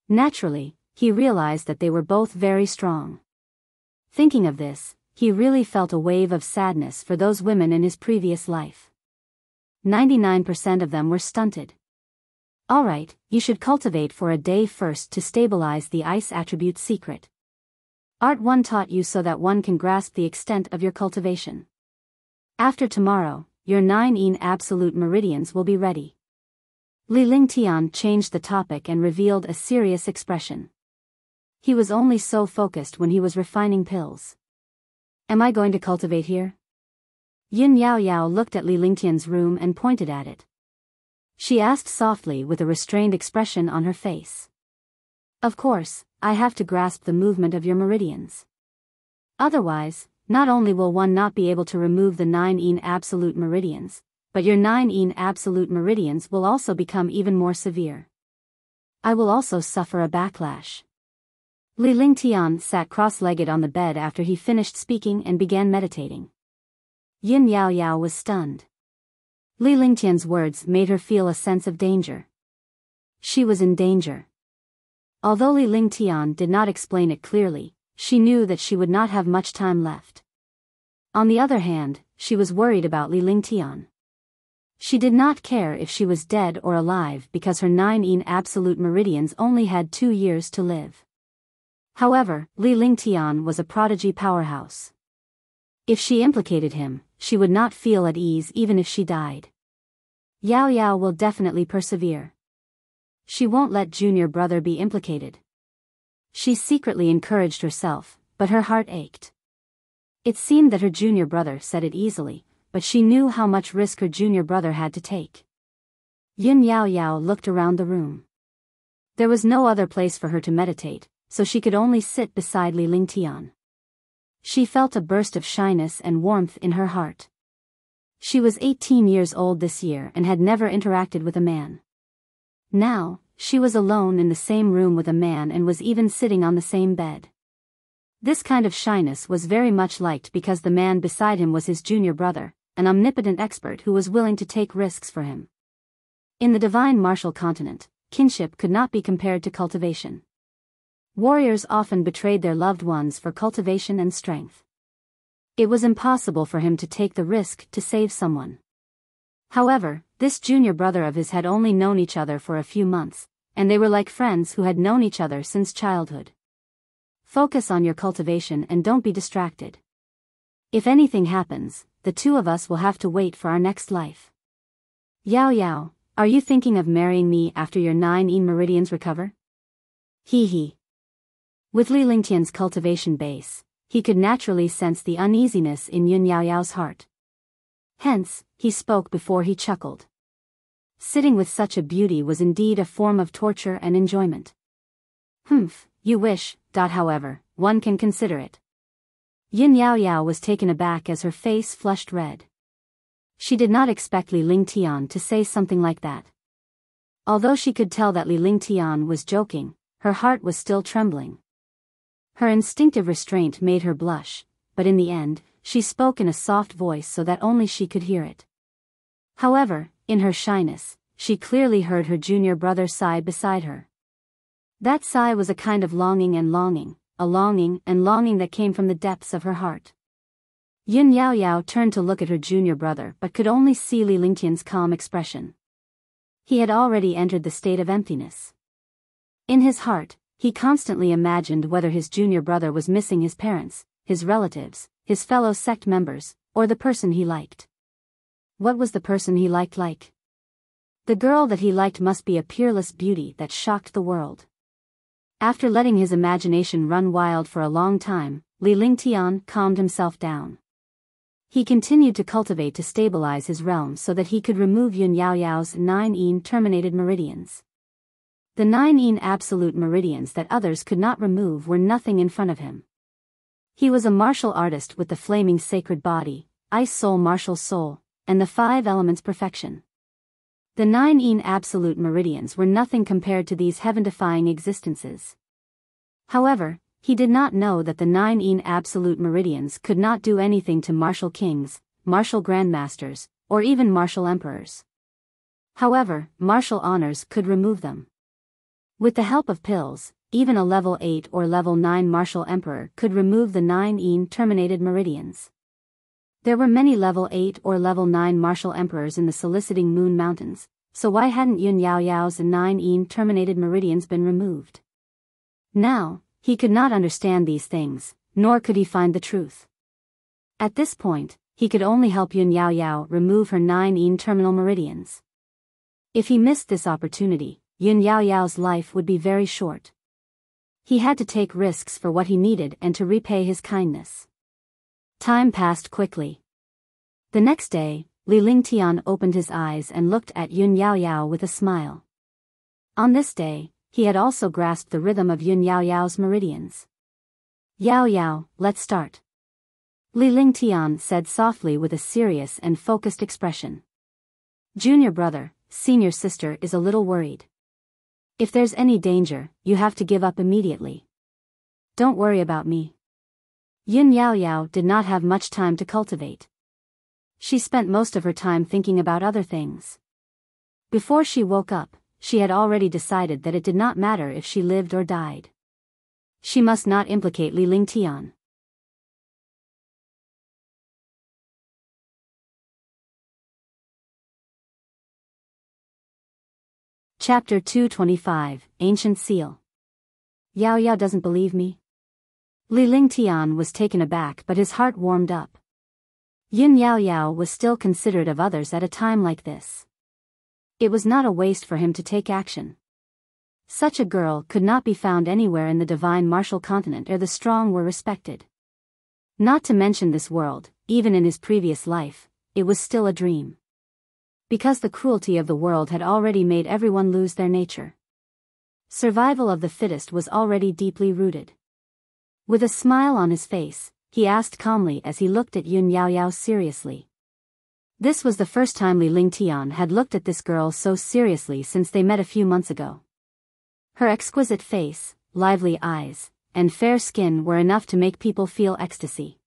Speaker 1: Naturally, he realized that they were both very strong. Thinking of this, he really felt a wave of sadness for those women in his previous life. 99% of them were stunted. Alright, you should cultivate for a day first to stabilize the ice attribute secret. Art 1 taught you so that one can grasp the extent of your cultivation. After tomorrow, your 9 absolute meridians will be ready. Li Lingtian changed the topic and revealed a serious expression. He was only so focused when he was refining pills. Am I going to cultivate here? Yun Yaoyao looked at Li Lingtian's room and pointed at it. She asked softly with a restrained expression on her face. Of course, I have to grasp the movement of your meridians. Otherwise, not only will one not be able to remove the 9 absolute meridians, but your 9 absolute meridians will also become even more severe. I will also suffer a backlash. Li Lingtian sat cross-legged on the bed after he finished speaking and began meditating. Yun Yaoyao was stunned. Li Lingtian's words made her feel a sense of danger. She was in danger. Although Li Lingtian did not explain it clearly, she knew that she would not have much time left. On the other hand, she was worried about Li Lingtian. She did not care if she was dead or alive because her 9 absolute meridians only had 2 years to live. However, Li Lingtian was a prodigy powerhouse. If she implicated him, she would not feel at ease even if she died. Yaoyao will definitely persevere. She won't let junior brother be implicated. She secretly encouraged herself, but her heart ached. It seemed that her junior brother said it easily, but she knew how much risk her junior brother had to take. Yun Yaoyao looked around the room. There was no other place for her to meditate, so she could only sit beside Li Lingtian. She felt a burst of shyness and warmth in her heart. She was 18 years old this year and had never interacted with a man. Now, she was alone in the same room with a man and was even sitting on the same bed. This kind of shyness was very much liked because the man beside him was his junior brother, an omnipotent expert who was willing to take risks for him. In the divine martial continent, kinship could not be compared to cultivation. Warriors often betrayed their loved ones for cultivation and strength. It was impossible for him to take the risk to save someone. However, this junior brother of his had only known each other for a few months, and they were like friends who had known each other since childhood. Focus on your cultivation and don't be distracted. If anything happens, the two of us will have to wait for our next life. Yao Yao, are you thinking of marrying me after your 9 meridians recover? Hee hee. With Li Lingtian's cultivation base, he could naturally sense the uneasiness in Yun Yao Yao's heart. Hence, he spoke before he chuckled. Sitting with such a beauty was indeed a form of torture and enjoyment. Humph, you wish, however, one can consider it. Yin Yao Yao was taken aback as her face flushed red. She did not expect Li Lingtian to say something like that. Although she could tell that Li Lingtian was joking, her heart was still trembling. Her instinctive restraint made her blush, but in the end, she spoke in a soft voice so that only she could hear it. However, in her shyness, she clearly heard her junior brother sigh beside her. That sigh was a kind of longing that came from the depths of her heart. Yun Yao Yao turned to look at her junior brother but could only see Li Lingtian's calm expression. He had already entered the state of emptiness. In his heart, he constantly imagined whether his junior brother was missing his parents, his relatives, his fellow sect members, or the person he liked. What was the person he liked like? The girl that he liked must be a peerless beauty that shocked the world. After letting his imagination run wild for a long time, Li Lingtian calmed himself down. He continued to cultivate to stabilize his realm so that he could remove Yun Yao Yao's 9 terminated meridians. The 9 absolute meridians that others could not remove were nothing in front of him. He was a martial artist with the flaming sacred body, ice soul martial soul, and the 5 elements perfection. The 9 absolute meridians were nothing compared to these heaven-defying existences. However, he did not know that the 9 absolute meridians could not do anything to martial kings, martial grandmasters, or even martial emperors. However, martial honors could remove them. With the help of pills, even a level 8 or level 9 martial emperor could remove the 9 terminated meridians. There were many level 8 or level 9 martial emperors in the soliciting Moon Mountains, so why hadn't Yun Yao Yao's 9 terminated meridians been removed? Now, he could not understand these things, nor could he find the truth. At this point, he could only help Yun Yao Yao remove her 9 terminal meridians. If he missed this opportunity, Yun Yao Yao's life would be very short. He had to take risks for what he needed and to repay his kindness. Time passed quickly. The next day, Li Lingtian opened his eyes and looked at Yun Yao Yao with a smile. On this day, he had also grasped the rhythm of Yun Yao Yao's meridians. Yao Yao, let's start. Li Lingtian said softly with a serious and focused expression. Junior brother, senior sister is a little worried. If there's any danger, you have to give up immediately. Don't worry about me. Yun Yao Yao did not have much time to cultivate. She spent most of her time thinking about other things. Before she woke up, she had already decided that it did not matter if she lived or died. She must not implicate Li Lingtian. Chapter 225, Ancient Seal. Yao Yao doesn't believe me? Li Lingtian was taken aback but his heart warmed up. Yun Yao Yao was still considerate of others at a time like this. It was not a waste for him to take action. Such a girl could not be found anywhere in the divine martial continent where the strong were respected. Not to mention this world, even in his previous life, it was still a dream. Because the cruelty of the world had already made everyone lose their nature. Survival of the fittest was already deeply rooted. With a smile on his face, he asked calmly as he looked at Yun Yao Yao seriously. This was the first time Li Lingtian had looked at this girl so seriously since they met a few months ago. Her exquisite face, lively eyes, and fair skin were enough to make people feel ecstasy.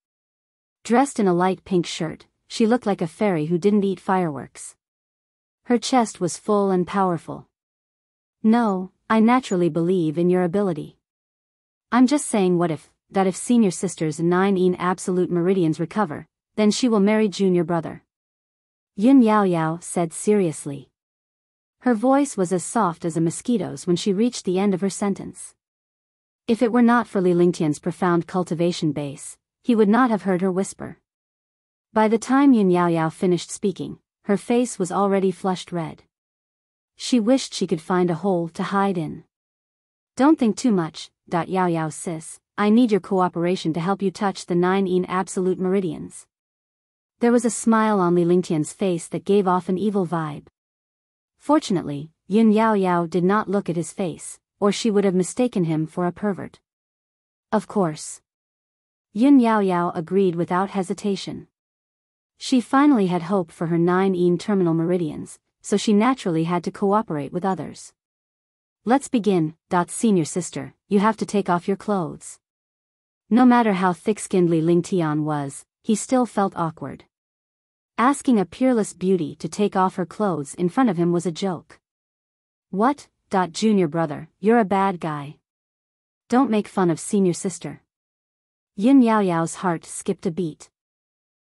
Speaker 1: Dressed in a light pink shirt, she looked like a fairy who didn't eat fireworks. Her chest was full and powerful. No, I naturally believe in your ability. I'm just saying what if, that if senior sister's 9 absolute meridians recover, then she will marry junior brother. Yun Yaoyao said seriously. Her voice was as soft as a mosquito's when she reached the end of her sentence. If it were not for Li Lingtian's profound cultivation base, he would not have heard her whisper. By the time Yun Yaoyao finished speaking, her face was already flushed red. She wished she could find a hole to hide in. Don't think too much, Yaoyao sis, I need your cooperation to help you touch the 9 absolute meridians. There was a smile on Li Lingtian's face that gave off an evil vibe. Fortunately, Yun Yaoyao did not look at his face, or she would have mistaken him for a pervert. Of course. Yun Yaoyao agreed without hesitation. She finally had hope for her 9 terminal meridians, so she naturally had to cooperate with others. Let's begin, senior sister, you have to take off your clothes. No matter how thick-skinned Li Lingtian was, he still felt awkward. Asking a peerless beauty to take off her clothes in front of him was a joke. What, junior brother, you're a bad guy. Don't make fun of senior sister. Yin Yaoyao's heart skipped a beat.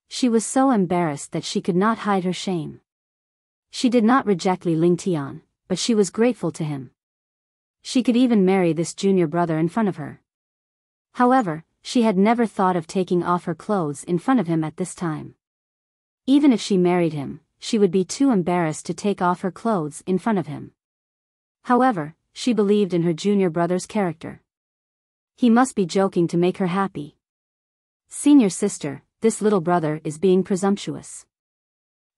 Speaker 1: She was so embarrassed that she could not hide her shame. She did not reject Li Lingtian, but she was grateful to him. She could even marry this junior brother in front of her. However, she had never thought of taking off her clothes in front of him at this time. Even if she married him, she would be too embarrassed to take off her clothes in front of him. However, she believed in her junior brother's character. He must be joking to make her happy. Senior sister, this little brother is being presumptuous.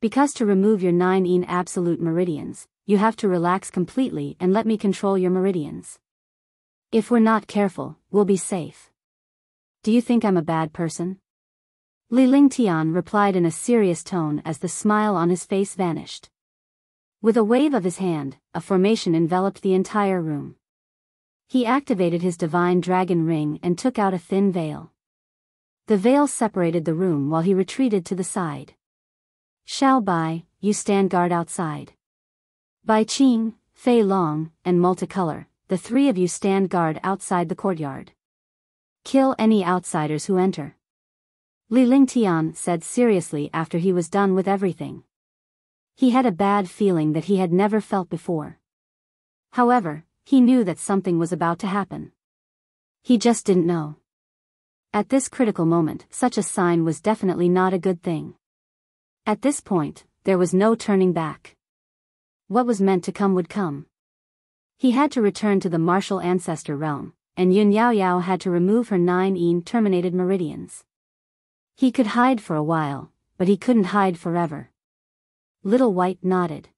Speaker 1: Because to remove your 9 absolute meridians, you have to relax completely and let me control your meridians. If we're not careful, we'll be safe. Do you think I'm a bad person? Li Lingtian replied in a serious tone as the smile on his face vanished. With a wave of his hand, a formation enveloped the entire room. He activated his divine dragon ring and took out a thin veil. The veil separated the room while he retreated to the side. Xiao Bai, you stand guard outside. Bai Qing, Fei Long, and Multicolor, the 3 of you stand guard outside the courtyard. Kill any outsiders who enter. Li Lingtian said seriously after he was done with everything. He had a bad feeling that he had never felt before. However, he knew that something was about to happen. He just didn't know. At this critical moment, such a sign was definitely not a good thing. At this point, there was no turning back. What was meant to come would come. He had to return to the martial ancestor realm, and Yun Yaoyao had to remove her 9 terminated meridians. He could hide for a while, but he couldn't hide forever. Little White nodded.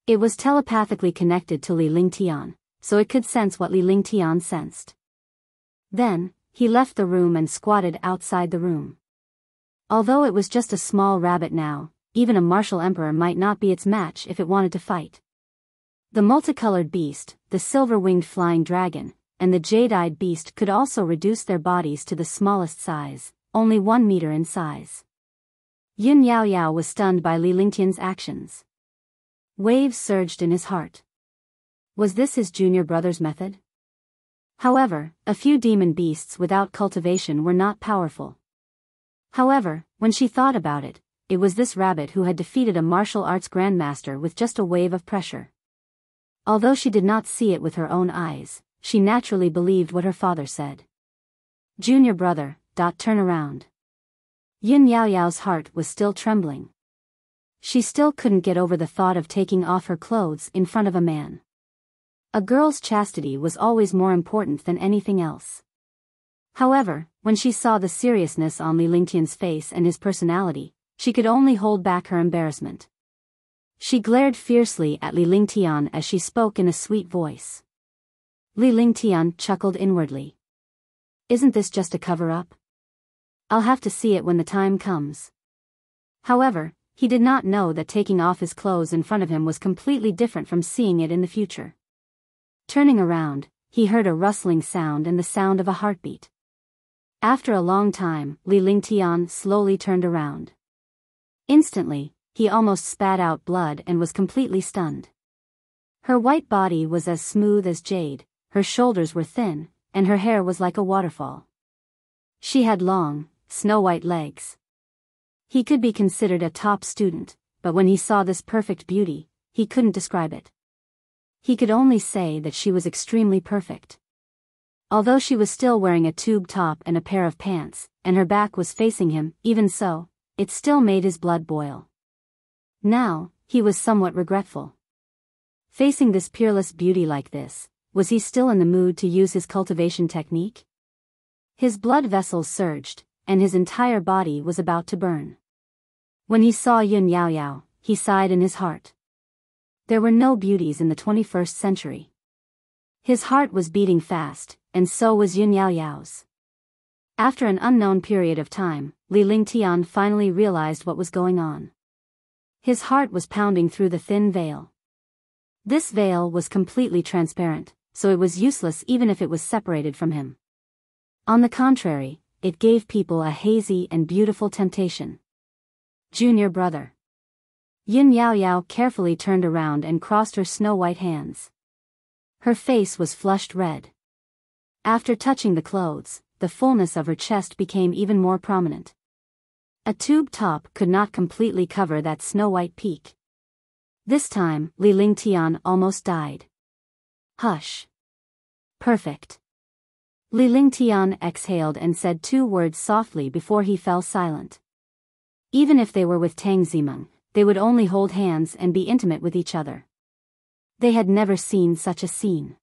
Speaker 1: It was telepathically connected to Li Lingtian, so it could sense what Li Lingtian sensed. Then, he left the room and squatted outside the room. Although it was just a small rabbit now, even a martial emperor might not be its match if it wanted to fight. The multicolored beast, the silver-winged flying dragon, and the jade-eyed beast could also reduce their bodies to the smallest size, only 1 meter in size. Yun Yaoyao was stunned by Li Lingtian's actions. Waves surged in his heart. Was this his junior brother's method? However, a few demon beasts without cultivation were not powerful. However, when she thought about it, it was this rabbit who had defeated a martial arts grandmaster with just a wave of pressure. Although she did not see it with her own eyes, she naturally believed what her father said. Junior brother, turn around. Yin Yaoyao's heart was still trembling. She still couldn't get over the thought of taking off her clothes in front of a man. A girl's chastity was always more important than anything else. However, when she saw the seriousness on Li Lingtian's face and his personality, she could only hold back her embarrassment. She glared fiercely at Li Lingtian as she spoke in a sweet voice. Li Lingtian chuckled inwardly. Isn't this just a cover-up? I'll have to see it when the time comes. However, he did not know that taking off his clothes in front of him was completely different from seeing it in the future. Turning around, he heard a rustling sound and the sound of a heartbeat. After a long time, Li Lingtian slowly turned around. Instantly, he almost spat out blood and was completely stunned. Her white body was as smooth as jade, her shoulders were thin, and her hair was like a waterfall. She had long, snow-white legs. He could be considered a top student, but when he saw this perfect beauty, he couldn't describe it. He could only say that she was extremely perfect. Although she was still wearing a tube top and a pair of pants, and her back was facing him, even so, it still made his blood boil. Now, he was somewhat regretful. Facing this peerless beauty like this, was he still in the mood to use his cultivation technique? His blood vessels surged, and his entire body was about to burn. When he saw Yun Yaoyao, he sighed in his heart. There were no beauties in the 21st century. His heart was beating fast, and so was Yun Yaoyao's. After an unknown period of time, Li Lingtian finally realized what was going on. His heart was pounding through the thin veil. This veil was completely transparent, so it was useless even if it was separated from him. On the contrary, it gave people a hazy and beautiful temptation. Junior brother. Yun Yaoyao carefully turned around and crossed her snow-white hands. Her face was flushed red. After touching the clothes, the fullness of her chest became even more prominent. A tube top could not completely cover that snow-white peak. This time, Li Lingtian almost died. Hush. Perfect. Li Lingtian exhaled and said 2 words softly before he fell silent. Even if they were with Tang Zimeng, they would only hold hands and be intimate with each other. They had never seen such a scene.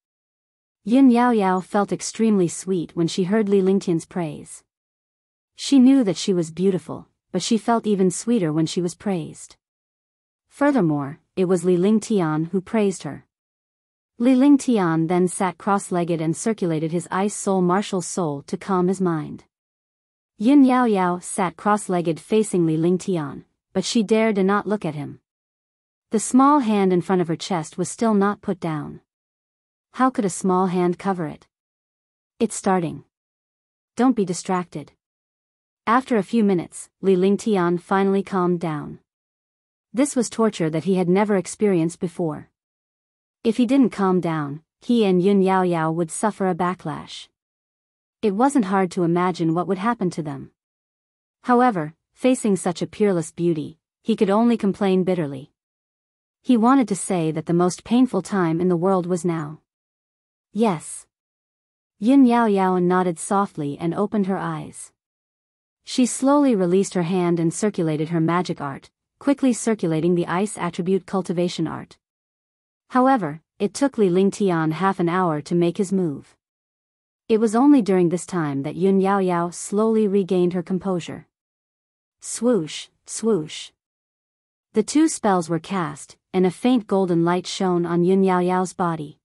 Speaker 1: Yun Yaoyao felt extremely sweet when she heard Li Lingtian's praise. She knew that she was beautiful, but she felt even sweeter when she was praised. Furthermore, it was Li Lingtian who praised her. Li Lingtian then sat cross-legged and circulated his ice soul martial soul to calm his mind. Yun Yaoyao sat cross-legged facing Li Lingtian, but she dared not look at him. The small hand in front of her chest was still not put down. How could a small hand cover it? It's starting. Don't be distracted. After a few minutes, Li Lingtian finally calmed down. This was torture that he had never experienced before. If he didn't calm down, he and Yun Yaoyao would suffer a backlash. It wasn't hard to imagine what would happen to them. However, facing such a peerless beauty, he could only complain bitterly. He wanted to say that the most painful time in the world was now. Yes. Yun Yaoyao nodded softly and opened her eyes. She slowly released her hand and circulated her magic art, quickly circulating the ice attribute cultivation art. However, it took Li Lingtian half an hour to make his move. It was only during this time that Yun Yaoyao slowly regained her composure. Swoosh, swoosh. The 2 spells were cast, and a faint golden light shone on Yun Yaoyao's body.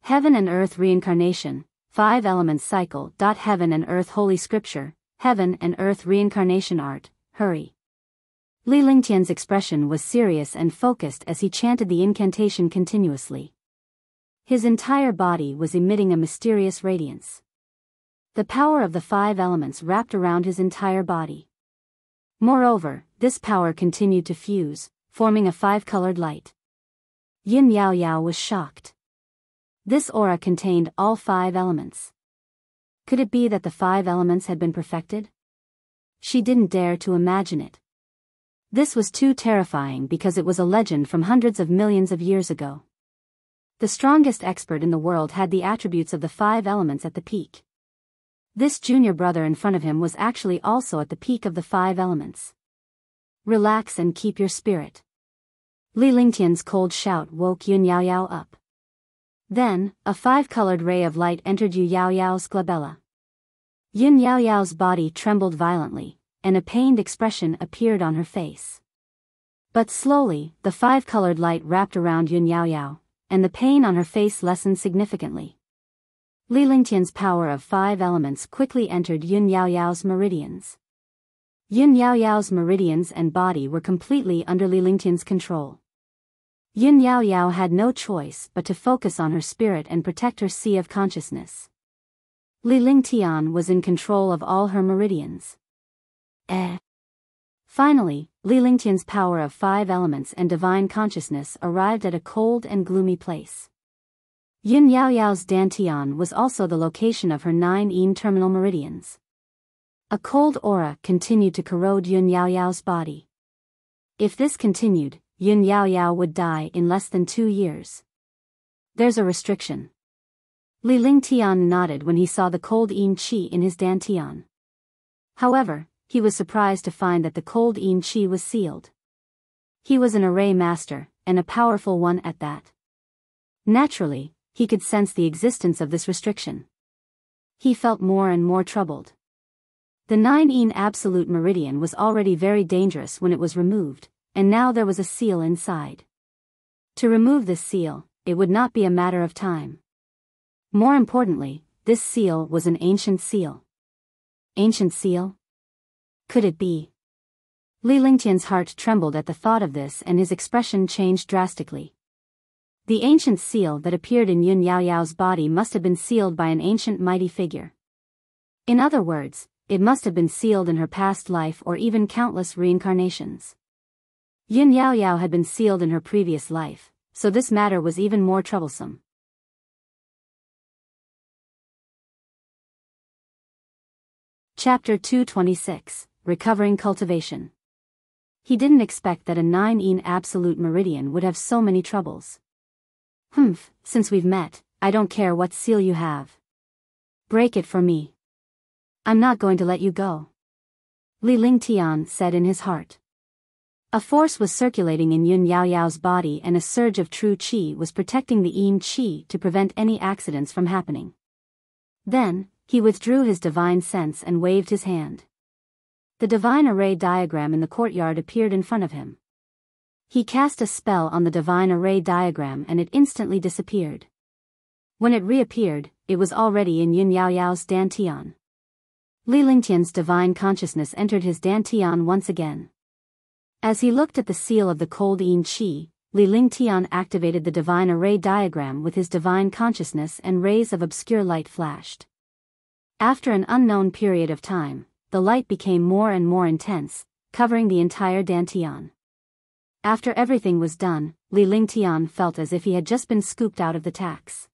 Speaker 1: Heaven and Earth Reincarnation, 5 Elements Cycle. Heaven and Earth Holy Scripture, Heaven and Earth Reincarnation Art, hurry. Li Lingtian's expression was serious and focused as he chanted the incantation continuously. His entire body was emitting a mysterious radiance. The power of the 5 elements wrapped around his entire body. Moreover, this power continued to fuse, forming a 5-colored light. Yun Yaoyao was shocked. This aura contained all 5 elements. Could it be that the 5 elements had been perfected? She didn't dare to imagine it. This was too terrifying because it was a legend from hundreds of millions of years ago. The strongest expert in the world had the attributes of the 5 elements at the peak. This junior brother in front of him was actually also at the peak of the 5 elements. Relax and keep your spirit. Li Lingtian's cold shout woke Yun Yaoyao up. Then, a 5-colored ray of light entered Yu Yaoyao's glabella. Yun Yaoyao's body trembled violently, and a pained expression appeared on her face. But slowly, the 5-colored light wrapped around Yun Yaoyao, and the pain on her face lessened significantly. Li Lingtian's power of 5 elements quickly entered Yun Yaoyao's meridians. Yun Yaoyao's meridians and body were completely under Li Lingtian's control. Yun Yaoyao had no choice but to focus on her spirit and protect her sea of consciousness. Li Lingtian was in control of all her meridians. Finally, Li Lingtian's power of 5 elements and divine consciousness arrived at a cold and gloomy place. Yun Yaoyao's Dantian was also the location of her 9 terminal meridians. A cold aura continued to corrode Yun Yaoyao's body. If this continued, Yun Yaoyao would die in less than 2 years. There's a restriction. Li Lingtian nodded when he saw the cold yin qi in his dantian. However, he was surprised to find that the cold yin qi was sealed. He was an array master, and a powerful one at that. Naturally, he could sense the existence of this restriction. He felt more and more troubled. The 9 absolute meridian was already very dangerous when it was removed, and now there was a seal inside. To remove this seal, it would not be a matter of time. More importantly, this seal was an ancient seal. Ancient seal? Could it be? Li Lingtian's heart trembled at the thought of this and his expression changed drastically. The ancient seal that appeared in Yun Yaoyao's body must have been sealed by an ancient mighty figure. In other words, it must have been sealed in her past life or even countless reincarnations. Yun Yaoyao had been sealed in her previous life, so this matter was even more troublesome. Chapter 226, Recovering Cultivation. He didn't expect that a 9 absolute meridian would have so many troubles. Since we've met, I don't care what seal you have. Break it for me. I'm not going to let you go. Li Lingtian said in his heart. A force was circulating in Yun Yaoyao's body and a surge of true qi was protecting the yin qi to prevent any accidents from happening. Then, he withdrew his divine sense and waved his hand. The divine array diagram in the courtyard appeared in front of him. He cast a spell on the divine array diagram and it instantly disappeared. When it reappeared, it was already in Yun Yaoyao's dantian. Li Lingtian's divine consciousness entered his dantian once again. As he looked at the seal of the cold yin qi, Li Lingtian activated the divine array diagram with his divine consciousness and rays of obscure light flashed. After an unknown period of time, the light became more and more intense, covering the entire dantian. After everything was done, Li Lingtian felt as if he had just been scooped out of the tax.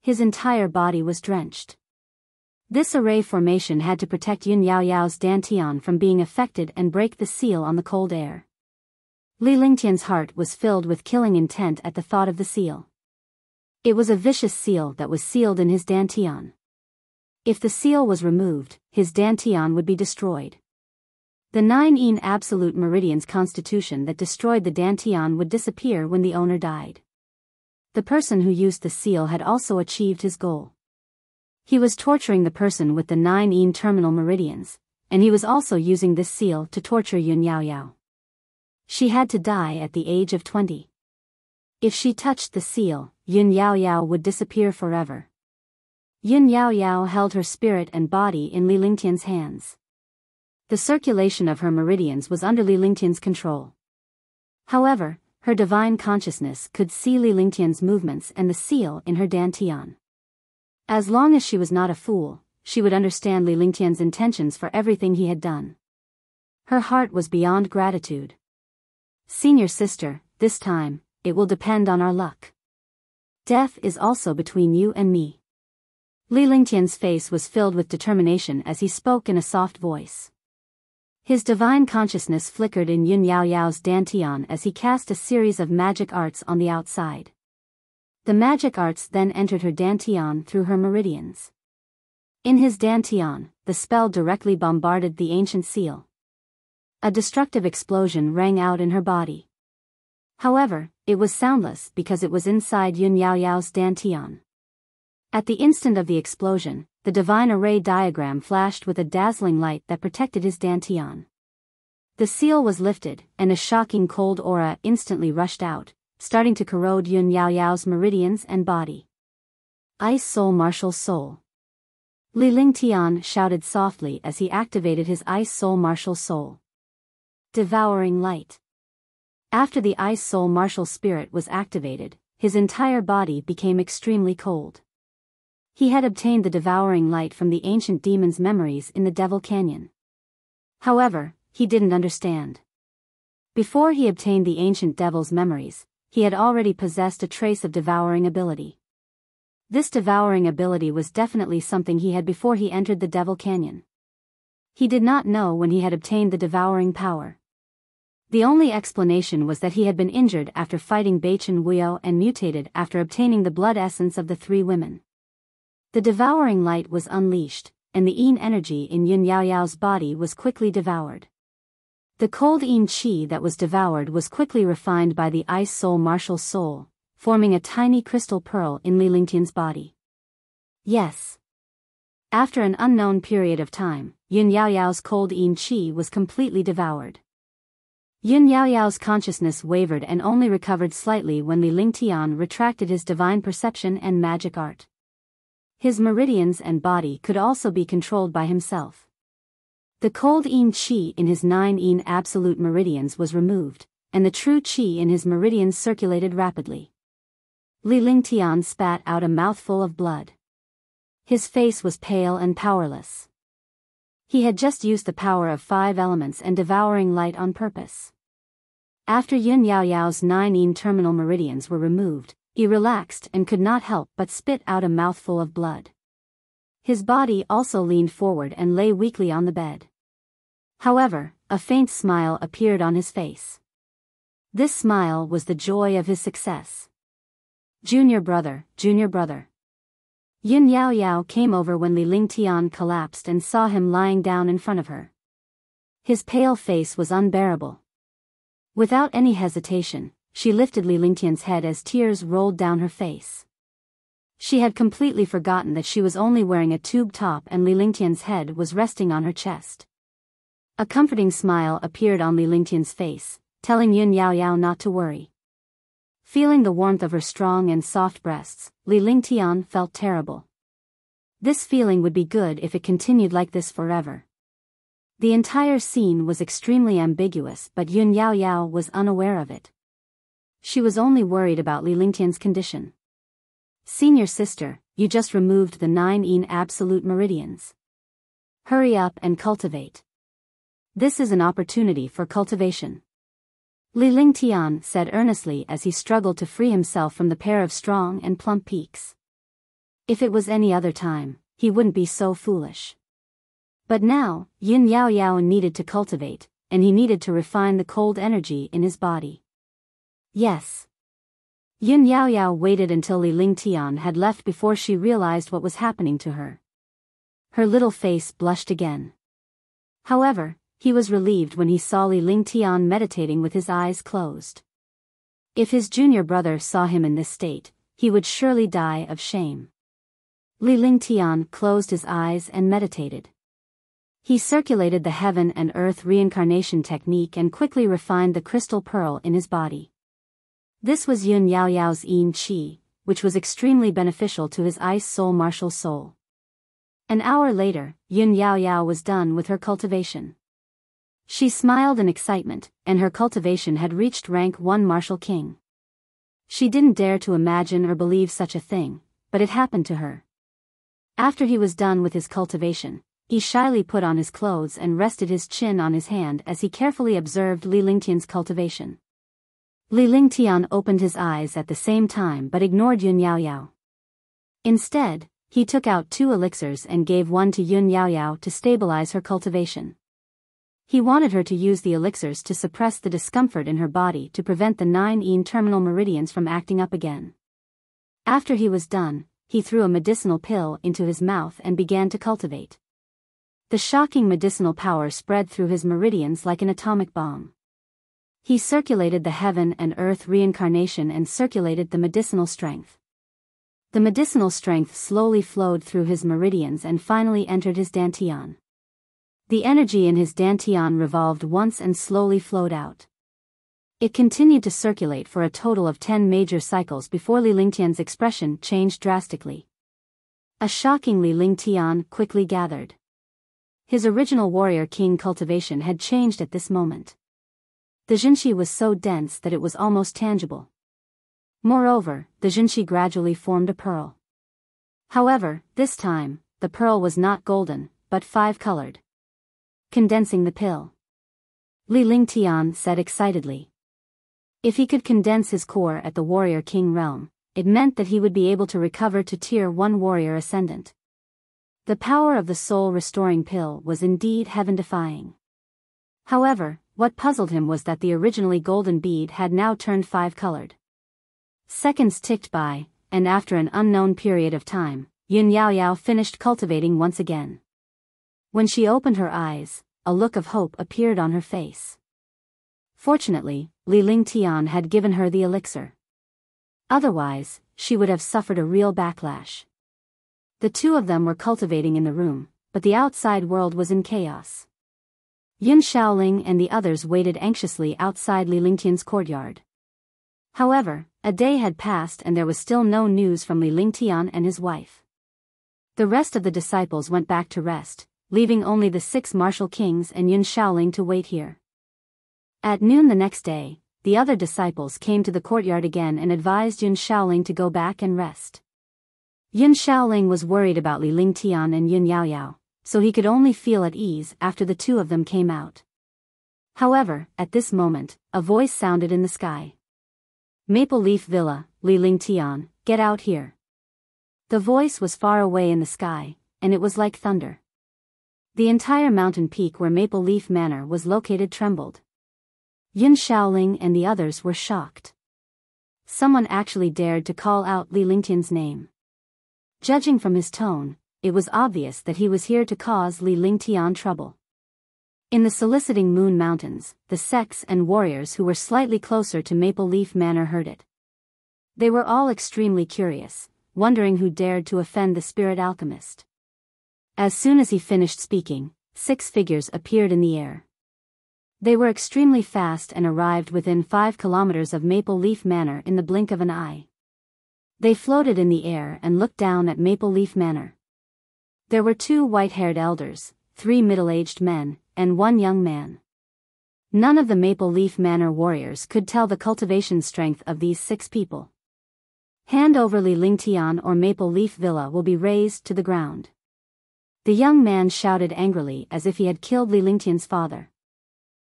Speaker 1: His entire body was drenched. This array formation had to protect Yun Yaoyao's dantian from being affected and break the seal on the cold air. Li Lingtian's heart was filled with killing intent at the thought of the seal. It was a vicious seal that was sealed in his dantian. If the seal was removed, his dantian would be destroyed. The 9 absolute meridian's constitution that destroyed the dantian would disappear when the owner died. The person who used the seal had also achieved his goal. He was torturing the person with the 9 terminal meridians, and he was also using this seal to torture Yun Yaoyao. She had to die at the age of 20. If she touched the seal, Yun Yaoyao would disappear forever. Yun Yaoyao held her spirit and body in Li Lingtian's hands. The circulation of her meridians was under Li Lingtian's control. However, her divine consciousness could see Li Lingtian's movements and the seal in her dantian. As long as she was not a fool, she would understand Li Lingtian's intentions for everything he had done. Her heart was beyond gratitude. Senior sister, this time, it will depend on our luck. Death is also between you and me. Li Lingtian's face was filled with determination as he spoke in a soft voice. His divine consciousness flickered in Yun Yaoyao's dantian as he cast a series of magic arts on the outside. The magic arts then entered her dantian through her meridians. In his dantian, the spell directly bombarded the ancient seal. A destructive explosion rang out in her body. However, it was soundless because it was inside Yun Yaoyao's dantian. At the instant of the explosion, the divine array diagram flashed with a dazzling light that protected his dantian. The seal was lifted, and a shocking cold aura instantly rushed out, starting to corrode Yun Yaoyao's meridians and body. Ice Soul Martial Soul. Li Lingtian shouted softly as he activated his Ice Soul Martial Soul. Devouring Light. After the Ice Soul Martial Spirit was activated, his entire body became extremely cold. He had obtained the devouring light from the ancient demon's memories in the Devil Canyon. However, he didn't understand. Before he obtained the ancient devil's memories, he had already possessed a trace of devouring ability. This devouring ability was definitely something he had before he entered the Devil Canyon. He did not know when he had obtained the devouring power. The only explanation was that he had been injured after fighting Beichen Wuyo and mutated after obtaining the blood essence of the three women. The devouring light was unleashed, and the yin energy in Yun Yaoyao's body was quickly devoured. The cold yin qi that was devoured was quickly refined by the ice soul martial soul, forming a tiny crystal pearl in Li Lingtian's body. Yes. After an unknown period of time, Yun Yaoyao's cold yin qi was completely devoured. Yun Yaoyao's consciousness wavered and only recovered slightly when Li Lingtian retracted his divine perception and magic art. His meridians and body could also be controlled by himself. The cold yin qi in his 9 yin absolute meridians was removed, and the true qi in his meridians circulated rapidly. Li Lingtian spat out a mouthful of blood. His face was pale and powerless. He had just used the power of 5 elements and devouring light on purpose. After Yun Yaoyao's 9 yin terminal meridians were removed, he relaxed and could not help but spit out a mouthful of blood. His body also leaned forward and lay weakly on the bed. However, a faint smile appeared on his face. This smile was the joy of his success. Junior brother, junior brother. Yun Yaoyao came over when Li Lingtian collapsed and saw him lying down in front of her. His pale face was unbearable. Without any hesitation, she lifted Li Lingtian's head as tears rolled down her face. She had completely forgotten that she was only wearing a tube top and Li Lingtian's head was resting on her chest. A comforting smile appeared on Li Lingtian's face, telling Yun Yaoyao not to worry. Feeling the warmth of her strong and soft breasts, Li Lingtian felt terrible. This feeling would be good if it continued like this forever. The entire scene was extremely ambiguous, but Yun Yaoyao was unaware of it. She was only worried about Li Lingtian's condition. Senior sister, you just removed the 9 yin absolute meridians. Hurry up and cultivate. This is an opportunity for cultivation. Li Lingtian said earnestly as he struggled to free himself from the pair of strong and plump peaks. If it was any other time, he wouldn't be so foolish. But now, Yun Yaoyao needed to cultivate, and he needed to refine the cold energy in his body. Yes. Yun Yaoyao waited until Li Lingtian had left before she realized what was happening to her. Her little face blushed again. However, he was relieved when he saw Li Lingtian meditating with his eyes closed. If his junior brother saw him in this state, he would surely die of shame. Li Lingtian closed his eyes and meditated. He circulated the heaven and earth reincarnation technique and quickly refined the crystal pearl in his body. This was Yun Yaoyao's yin qi, which was extremely beneficial to his ice soul martial soul. An hour later, Yun Yaoyao was done with her cultivation. She smiled in excitement, and her cultivation had reached rank 1 martial king. She didn't dare to imagine or believe such a thing, but it happened to her. After he was done with his cultivation, he shyly put on his clothes and rested his chin on his hand as he carefully observed Li Lingtian's cultivation. Li Lingtian opened his eyes at the same time but ignored Yun Yaoyao. Instead, he took out 2 elixirs and gave one to Yun Yaoyao to stabilize her cultivation. He wanted her to use the elixirs to suppress the discomfort in her body to prevent the 9 yin terminal meridians from acting up again. After he was done, he threw a medicinal pill into his mouth and began to cultivate. The shocking medicinal power spread through his meridians like an atomic bomb. He circulated the heaven and earth reincarnation and circulated the medicinal strength. The medicinal strength slowly flowed through his meridians and finally entered his dantian. The energy in his dantian revolved once and slowly flowed out. It continued to circulate for a total of 10 major cycles before Li Lingtian's expression changed drastically. A shocking Li Lingtian quickly gathered. His original warrior king cultivation had changed at this moment. The jinqi was so dense that it was almost tangible. Moreover, the jinqi gradually formed a pearl. However, this time, the pearl was not golden, but 5-colored. Condensing the pill. Li Lingtian said excitedly. If he could condense his core at the warrior king realm, it meant that he would be able to recover to tier 1 warrior ascendant. The power of the soul-restoring pill was indeed heaven-defying. However, what puzzled him was that the originally golden bead had now turned five-colored. Seconds ticked by, and after an unknown period of time, Yun Yaoyao finished cultivating once again. When she opened her eyes, a look of hope appeared on her face. Fortunately, Li Lingtian had given her the elixir. Otherwise, she would have suffered a real backlash. The two of them were cultivating in the room, but the outside world was in chaos. Yun Shaoling and the others waited anxiously outside Li Lingtian's courtyard. However, a day had passed and there was still no news from Li Lingtian and his wife. The rest of the disciples went back to rest, leaving only the 6 martial kings and Yun Shaoling to wait here. At noon the next day, the other disciples came to the courtyard again and advised Yun Shaoling to go back and rest. Yun Shaoling was worried about Li Lingtian and Yun Yaoyao, so he could only feel at ease after the two of them came out. However, at this moment, a voice sounded in the sky. "Maple Leaf Villa, Li Lingtian, get out here." The voice was far away in the sky, and it was like thunder. The entire mountain peak where Maple Leaf Manor was located trembled. Yun Shaoling and the others were shocked. Someone actually dared to call out Li Lingtian's name. Judging from his tone, it was obvious that he was here to cause Li Lingtian trouble. In the soliciting Moon Mountains, the sects and warriors who were slightly closer to Maple Leaf Manor heard it. They were all extremely curious, wondering who dared to offend the spirit alchemist. As soon as he finished speaking, 6 figures appeared in the air. They were extremely fast and arrived within 5 kilometers of Maple Leaf Manor in the blink of an eye. They floated in the air and looked down at Maple Leaf Manor. There were 2 white-haired elders, 3 middle-aged men, and 1 young man. None of the Maple Leaf Manor warriors could tell the cultivation strength of these 6 people. Hand over Li Lingtian or Maple Leaf Villa will be razed to the ground. The young man shouted angrily as if he had killed Li Lingtian's father.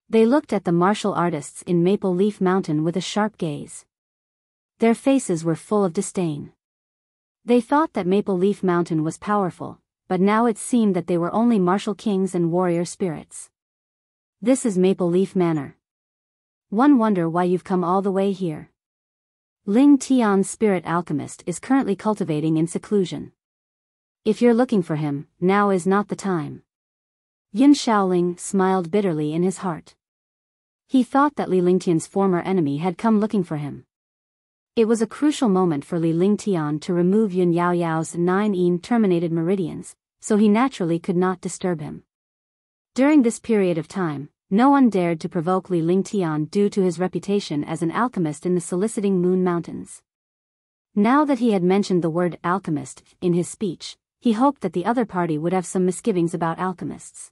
Speaker 1: They looked at the martial artists in Maple Leaf Mountain with a sharp gaze. Their faces were full of disdain. They thought that Maple Leaf Mountain was powerful, but now it seemed that they were only martial kings and warrior spirits. This is Maple Leaf Manor. One wonder why you've come all the way here. Ling Tian's spirit alchemist is currently cultivating in seclusion. If you're looking for him, now is not the time. Yun Shaoling smiled bitterly in his heart. He thought that Li Lingtian's former enemy had come looking for him. It was a crucial moment for Li Lingtian to remove Yun Yaoyao's 9 terminated meridians, so he naturally could not disturb him. During this period of time, no one dared to provoke Li Lingtian due to his reputation as an alchemist in the soliciting Moon Mountains. Now that he had mentioned the word alchemist in his speech, he hoped that the other party would have some misgivings about alchemists.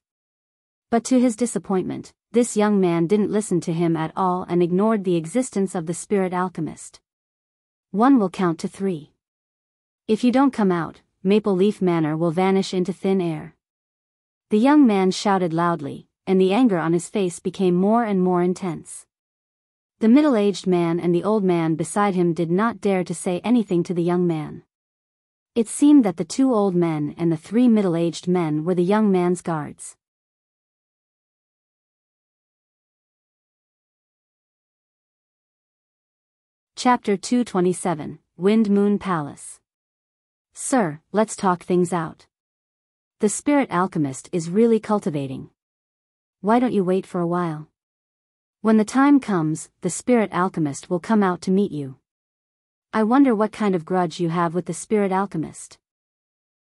Speaker 1: But to his disappointment, this young man didn't listen to him at all and ignored the existence of the spirit alchemist. One will count to 3. If you don't come out, Maple Leaf Manor will vanish into thin air. The young man shouted loudly, and the anger on his face became more and more intense. The middle-aged man and the old man beside him did not dare to say anything to the young man. It seemed that the 2 old men and the 3 middle-aged men were the young man's guards. Chapter 227, Wind Moon Palace. Sir, let's talk things out. The spirit alchemist is really cultivating. Why don't you wait for a while? When the time comes, the spirit alchemist will come out to meet you. I wonder what kind of grudge you have with the spirit alchemist.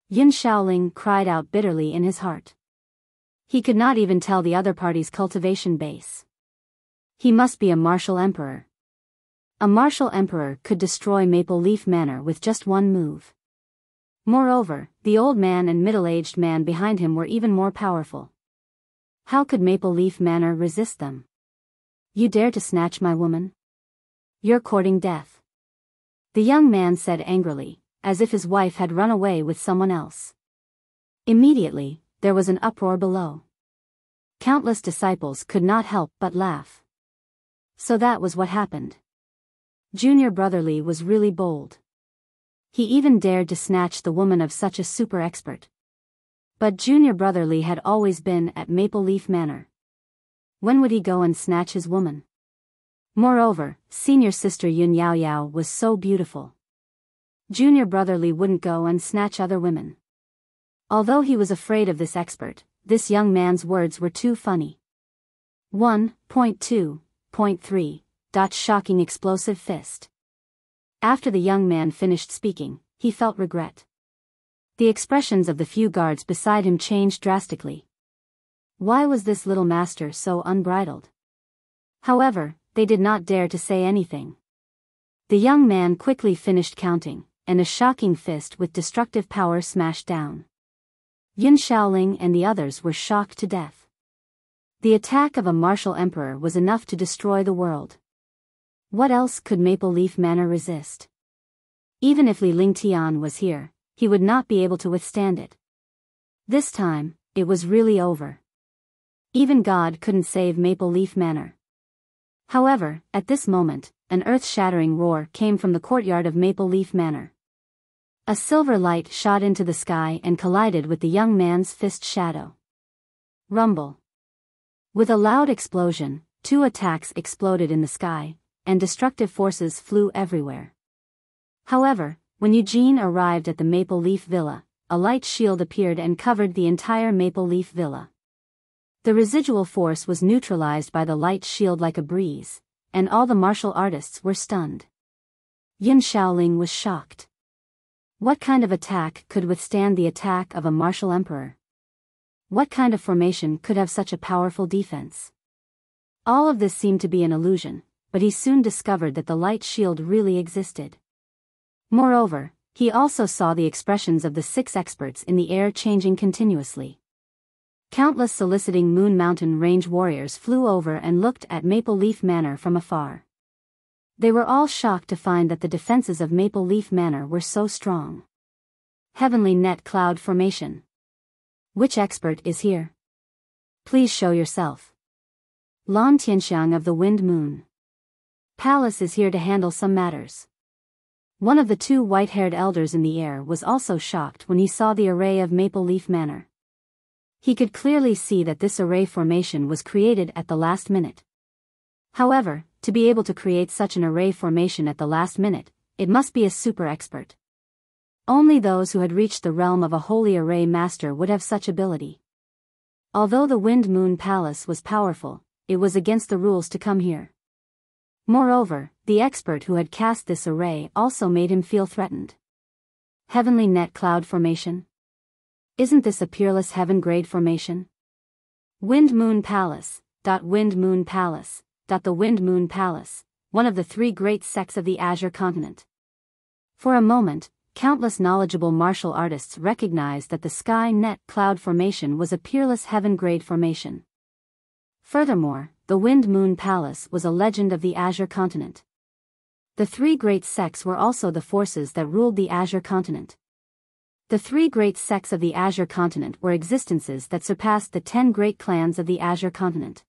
Speaker 1: Yun Shaoling cried out bitterly in his heart. He could not even tell the other party's cultivation base. He must be a martial emperor. A martial emperor could destroy Maple Leaf Manor with just one move. Moreover, the old man and middle-aged man behind him were even more powerful. How could Maple Leaf Manor resist them? You dare to snatch my woman? You're courting death. The young man said angrily, as if his wife had run away with someone else. Immediately, there was an uproar below. Countless disciples could not help but laugh. So that was what happened. Junior Brother Li was really bold. He even dared to snatch the woman of such a super expert. But junior brother Li had always been at Maple Leaf Manor. When would he go and snatch his woman? Moreover, senior sister Yun Yao Yao was so beautiful. Junior brother Li wouldn't go and snatch other women. Although he was afraid of this expert, this young man's words were too funny. 1.2.3. Shocking explosive fist. After the young man finished speaking, he felt regret. The expressions of the few guards beside him changed drastically. Why was this little master so unbridled? However, they did not dare to say anything. The young man quickly finished counting, and a shocking fist with destructive power smashed down. Yun Shaoling and the others were shocked to death. The attack of a martial emperor was enough to destroy the world. What else could Maple Leaf Manor resist? Even if Li Lingtian was here, he would not be able to withstand it. This time, it was really over. Even God couldn't save Maple Leaf Manor. However, at this moment, an earth-shattering roar came from the courtyard of Maple Leaf Manor. A silver light shot into the sky and collided with the young man's fist shadow. Rumble. With a loud explosion, two attacks exploded in the sky, and destructive forces flew everywhere. However, when Eugene arrived at the Maple Leaf Villa, a light shield appeared and covered the entire Maple Leaf Villa. The residual force was neutralized by the light shield like a breeze, and all the martial artists were stunned. Yun Shaoling was shocked. What kind of attack could withstand the attack of a martial emperor? What kind of formation could have such a powerful defense? All of this seemed to be an illusion, but he soon discovered that the light shield really existed. Moreover, he also saw the expressions of the 6 experts in the air changing continuously. Countless soliciting Moon Mountain Range warriors flew over and looked at Maple Leaf Manor from afar. They were all shocked to find that the defenses of Maple Leaf Manor were so strong. Heavenly Net Cloud Formation. Which expert is here? Please show yourself. Lan Tianxiang of the Wind Moon Palace is here to handle some matters. One of the 2 white-haired elders in the air was also shocked when he saw the array of Maple Leaf Manor. He could clearly see that this array formation was created at the last minute. However, to be able to create such an array formation at the last minute, it must be a super expert. Only those who had reached the realm of a holy array master would have such ability. Although the Wind Moon Palace was powerful, it was against the rules to come here. Moreover, the expert who had cast this array also made him feel threatened. Heavenly Net Cloud Formation? Isn't this a peerless heaven-grade formation? Wind Moon Palace. Wind Moon Palace. The Wind Moon Palace, one of the 3 great sects of the Azure continent. For a moment, countless knowledgeable martial artists recognized that the Sky Net Cloud Formation was a peerless heaven-grade formation. Furthermore, the Wind Moon Palace was a legend of the Azure continent. The 3 great sects were also the forces that ruled the Azure continent. The 3 great sects of the Azure continent were existences that surpassed the 10 great clans of the Azure continent.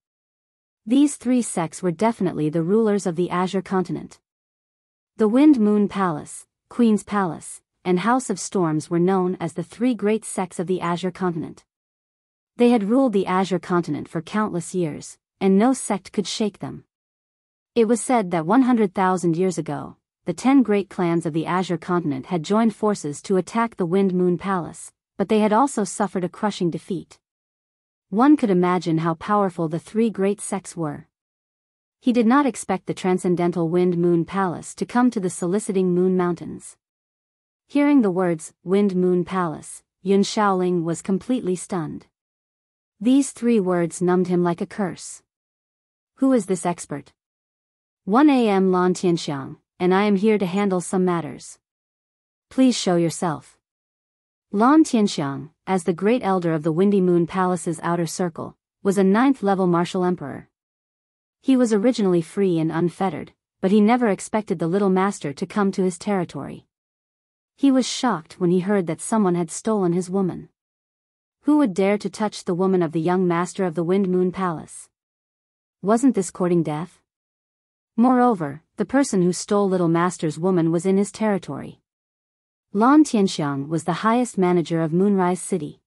Speaker 1: These 3 sects were definitely the rulers of the Azure continent. The Wind Moon Palace, Queen's Palace, and House of Storms were known as the 3 great sects of the Azure continent. They had ruled the Azure continent for countless years, and no sect could shake them. It was said that 100,000 years ago, the 10 great clans of the Azure continent had joined forces to attack the Wind Moon Palace, but they had also suffered a crushing defeat. One could imagine how powerful the 3 great sects were. He did not expect the transcendental Wind Moon Palace to come to the soliciting Moon Mountains. Hearing the words, Wind Moon Palace, Yun Shaoling was completely stunned. These 3 words numbed him like a curse. Who is this expert? 1 a.m. Lan Tianxiang, and I am here to handle some matters. Please show yourself. Lan Tianxiang, as the great elder of the Windy Moon Palace's outer circle, was a 9th-level martial emperor. He was originally free and unfettered, but he never expected the little master to come to his territory. He was shocked when he heard that someone had stolen his woman. Who would dare to touch the woman of the young master of the Wind Moon Palace? Wasn't this courting death? Moreover, the person who stole little master's woman was in his territory. Lan Tianxiang was the highest manager of Moonrise City.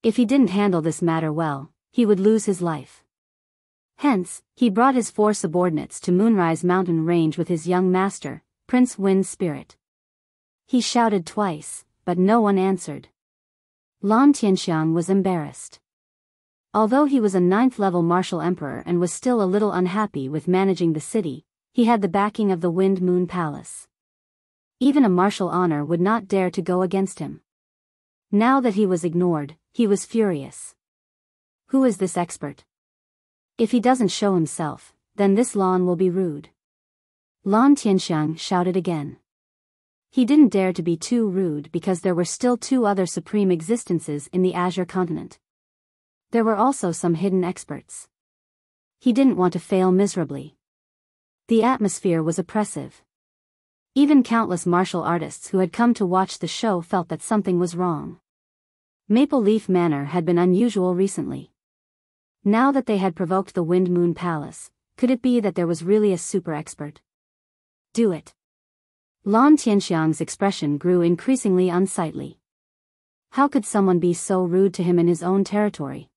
Speaker 1: If he didn't handle this matter well, he would lose his life. Hence, he brought his 4 subordinates to Moonrise Mountain Range with his young master, Prince Wind Spirit. He shouted twice, but no one answered. Lan Tianxiang was embarrassed. Although he was a 9th-level martial emperor and was still a little unhappy with managing the city, he had the backing of the Wind Moon Palace. Even a martial honor would not dare to go against him. Now that he was ignored, he was furious. Who is this expert? If he doesn't show himself, then this Lan will be rude. Lan Tianxiang shouted again. He didn't dare to be too rude because there were still 2 other supreme existences in the Azure continent. There were also some hidden experts. He didn't want to fail miserably. The atmosphere was oppressive. Even countless martial artists who had come to watch the show felt that something was wrong. Maple Leaf Manor had been unusual recently. Now that they had provoked the Wind Moon Palace, could it be that there was really a super expert? Do it. Lan Tianxiang's expression grew increasingly unsightly. How could someone be so rude to him in his own territory?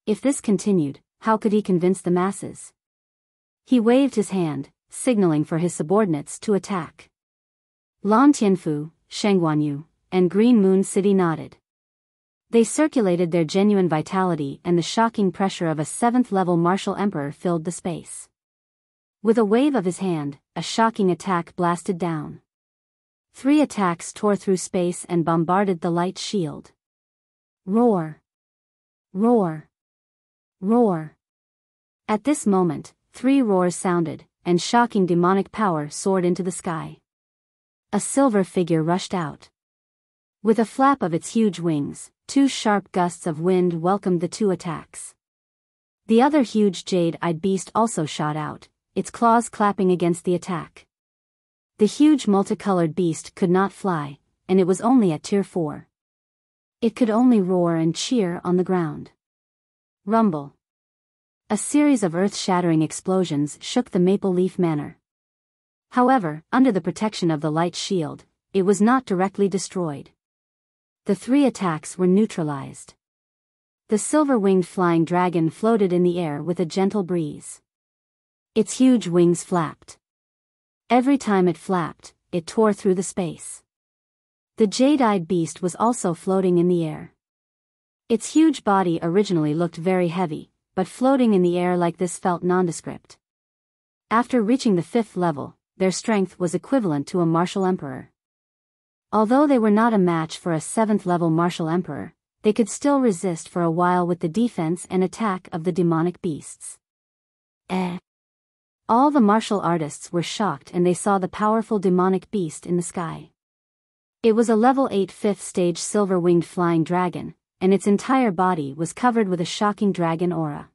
Speaker 1: If this continued, how could he convince the masses? He waved his hand, signaling for his subordinates to attack. Lan Tianfu, Shengguanyu, and Green Moon City nodded. They circulated their genuine vitality, and the shocking pressure of a 7th-level martial emperor filled the space. With a wave of his hand, a shocking attack blasted down. 3 attacks tore through space and bombarded the light shield. Roar! Roar! Roar! At this moment, 3 roars sounded, and shocking demonic power soared into the sky. A silver figure rushed out. With a flap of its huge wings, 2 sharp gusts of wind welcomed the 2 attacks. The other huge jade-eyed beast also shot out, its claws clapping against the attack. The huge multicolored beast could not fly, and it was only at tier 4. It could only roar and cheer on the ground. Rumble. A series of earth-shattering explosions shook the Maple Leaf Manor. However, under the protection of the light shield, it was not directly destroyed. The 3 attacks were neutralized. The silver-winged flying dragon floated in the air with a gentle breeze. Its huge wings flapped. Every time it flapped, it tore through the space. The jade-eyed beast was also floating in the air. Its huge body originally looked very heavy, but floating in the air like this felt nondescript. After reaching the 5th level, their strength was equivalent to a martial emperor. Although they were not a match for a 7th-level martial emperor, they could still resist for a while with the defense and attack of the demonic beasts. All the martial artists were shocked and they saw the powerful demonic beast in the sky. It was a level 8 5th stage silver-winged flying dragon, and its entire body was covered with a shocking dragon aura.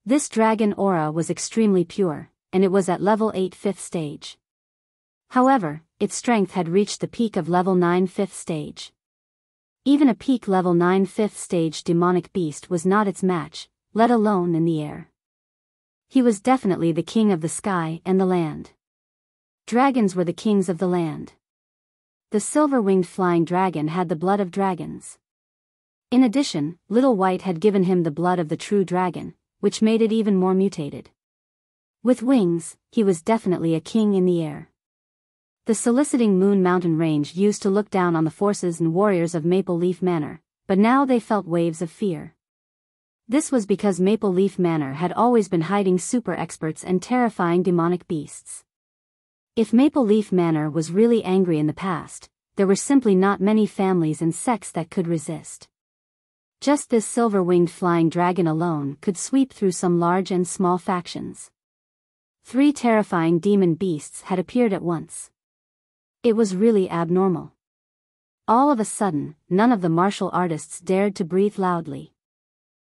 Speaker 1: This dragon aura was extremely pure, and it was at level 8 5th stage. However, its strength had reached the peak of level 9 5th stage. Even a peak level 9 5th stage demonic beast was not its match, let alone in the air. He was definitely the king of the sky and the land. Dragons were the kings of the land. The silver-winged flying dragon had the blood of dragons. In addition, Little White had given him the blood of the true dragon, which made it even more mutated. With wings, he was definitely a king in the air. The soliciting Moon Mountain Range used to look down on the forces and warriors of Maple Leaf Manor, but now they felt waves of fear. This was because Maple Leaf Manor had always been hiding super experts and terrifying demonic beasts. If Maple Leaf Manor was really angry in the past, there were simply not many families and sects that could resist. Just this silver-winged flying dragon alone could sweep through some large and small factions. 3 terrifying demon beasts had appeared at once. It was really abnormal. All of a sudden, none of the martial artists dared to breathe loudly.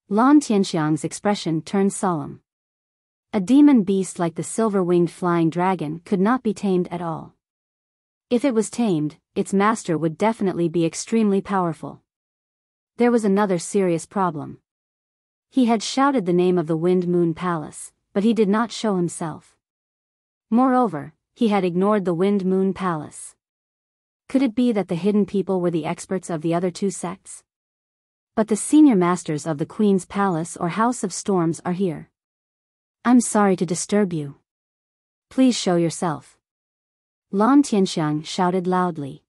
Speaker 1: Lan Tianxiang's expression turned solemn. A demon beast like the silver-winged flying dragon could not be tamed at all. If it was tamed, its master would definitely be extremely powerful. There was another serious problem. He had shouted the name of the Wind Moon Palace, but he did not show himself. Moreover, he had ignored the Wind Moon Palace. Could it be that the hidden people were the experts of the other 2 sects? But the senior masters of the Queen's Palace or House of Storms are here. I'm sorry to disturb you. Please show yourself. Lan Tianxiang shouted loudly.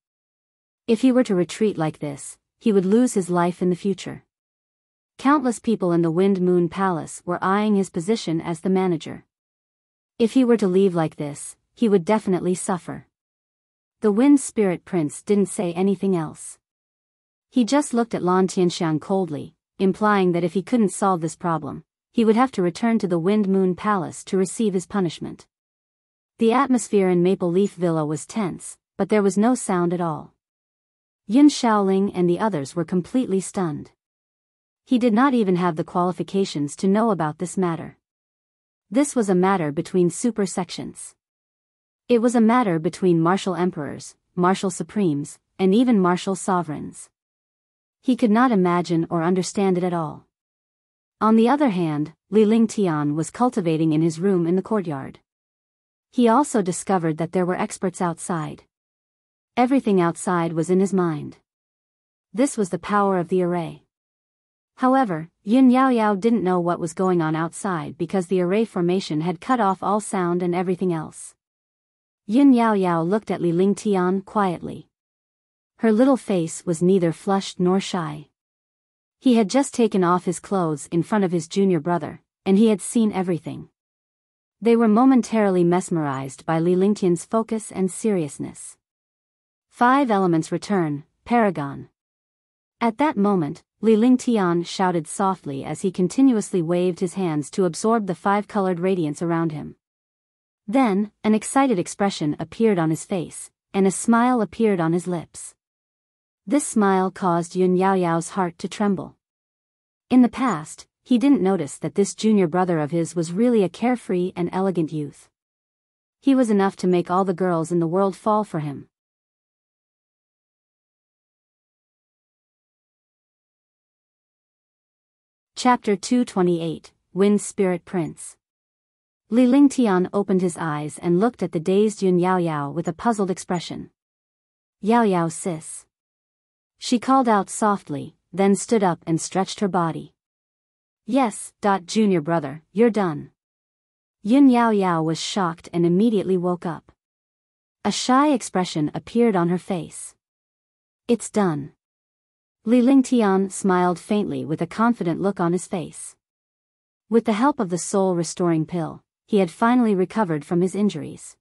Speaker 1: If he were to retreat like this, he would lose his life in the future. Countless people in the Wind Moon Palace were eyeing his position as the manager. If he were to leave like this, he would definitely suffer. The Wind Spirit Prince didn't say anything else. He just looked at Lan Tianxiang coldly, implying that if he couldn't solve this problem, he would have to return to the Wind Moon Palace to receive his punishment. The atmosphere in Maple Leaf Villa was tense, but there was no sound at all. Yin Shaoling and the others were completely stunned. He did not even have the qualifications to know about this matter. This was a matter between super sections. It was a matter between martial emperors, martial supremes, and even martial sovereigns. He could not imagine or understand it at all. On the other hand, Li Lingtian was cultivating in his room in the courtyard. He also discovered that there were experts outside. Everything outside was in his mind. This was the power of the array. However, Yun Yaoyao didn't know what was going on outside because the array formation had cut off all sound and everything else. Yun Yaoyao looked at Li Lingtian quietly. Her little face was neither flushed nor shy. He had just taken off his clothes in front of his junior brother, and he had seen everything. They were momentarily mesmerized by Li Lingtian's focus and seriousness. 5 elements return, Paragon. At that moment, Li Lingtian shouted softly as he continuously waved his hands to absorb the 5-colored radiance around him. Then, an excited expression appeared on his face, and a smile appeared on his lips. This smile caused Yun Yaoyao's heart to tremble. In the past, he didn't notice that this junior brother of his was really a carefree and elegant youth. He was enough to make all the girls in the world fall for him. Chapter 228, Wind Spirit Prince. Li Lingtian opened his eyes and looked at the dazed Yun Yaoyao with a puzzled expression. Yaoyao sis. She called out softly, then stood up and stretched her body. Yes, junior brother, you're done. Yun Yaoyao was shocked and immediately woke up. A shy expression appeared on her face. It's done. Li Lingtian smiled faintly with a confident look on his face. With the help of the soul-restoring pill, he had finally recovered from his injuries.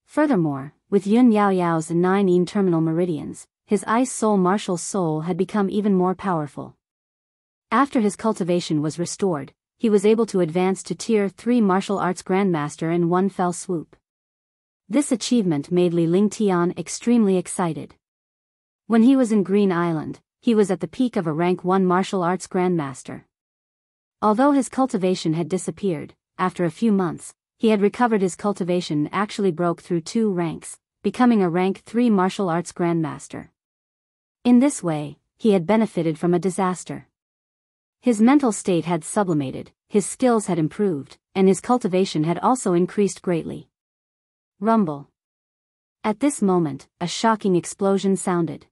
Speaker 1: Furthermore, with Yun Yaoyao's 9 N-terminal meridians, his ice-soul martial soul had become even more powerful. After his cultivation was restored, he was able to advance to Tier 3 martial arts grandmaster in one fell swoop. This achievement made Li Lingtian extremely excited. When he was in Green Island, he was at the peak of a rank 1 martial arts grandmaster. Although his cultivation had disappeared, after a few months, he had recovered his cultivation and actually broke through 2 ranks, becoming a rank 3 martial arts grandmaster. In this way, he had benefited from a disaster. His mental state had sublimated, his skills had improved, and his cultivation had also increased greatly. Rumble. At this moment, a shocking explosion sounded.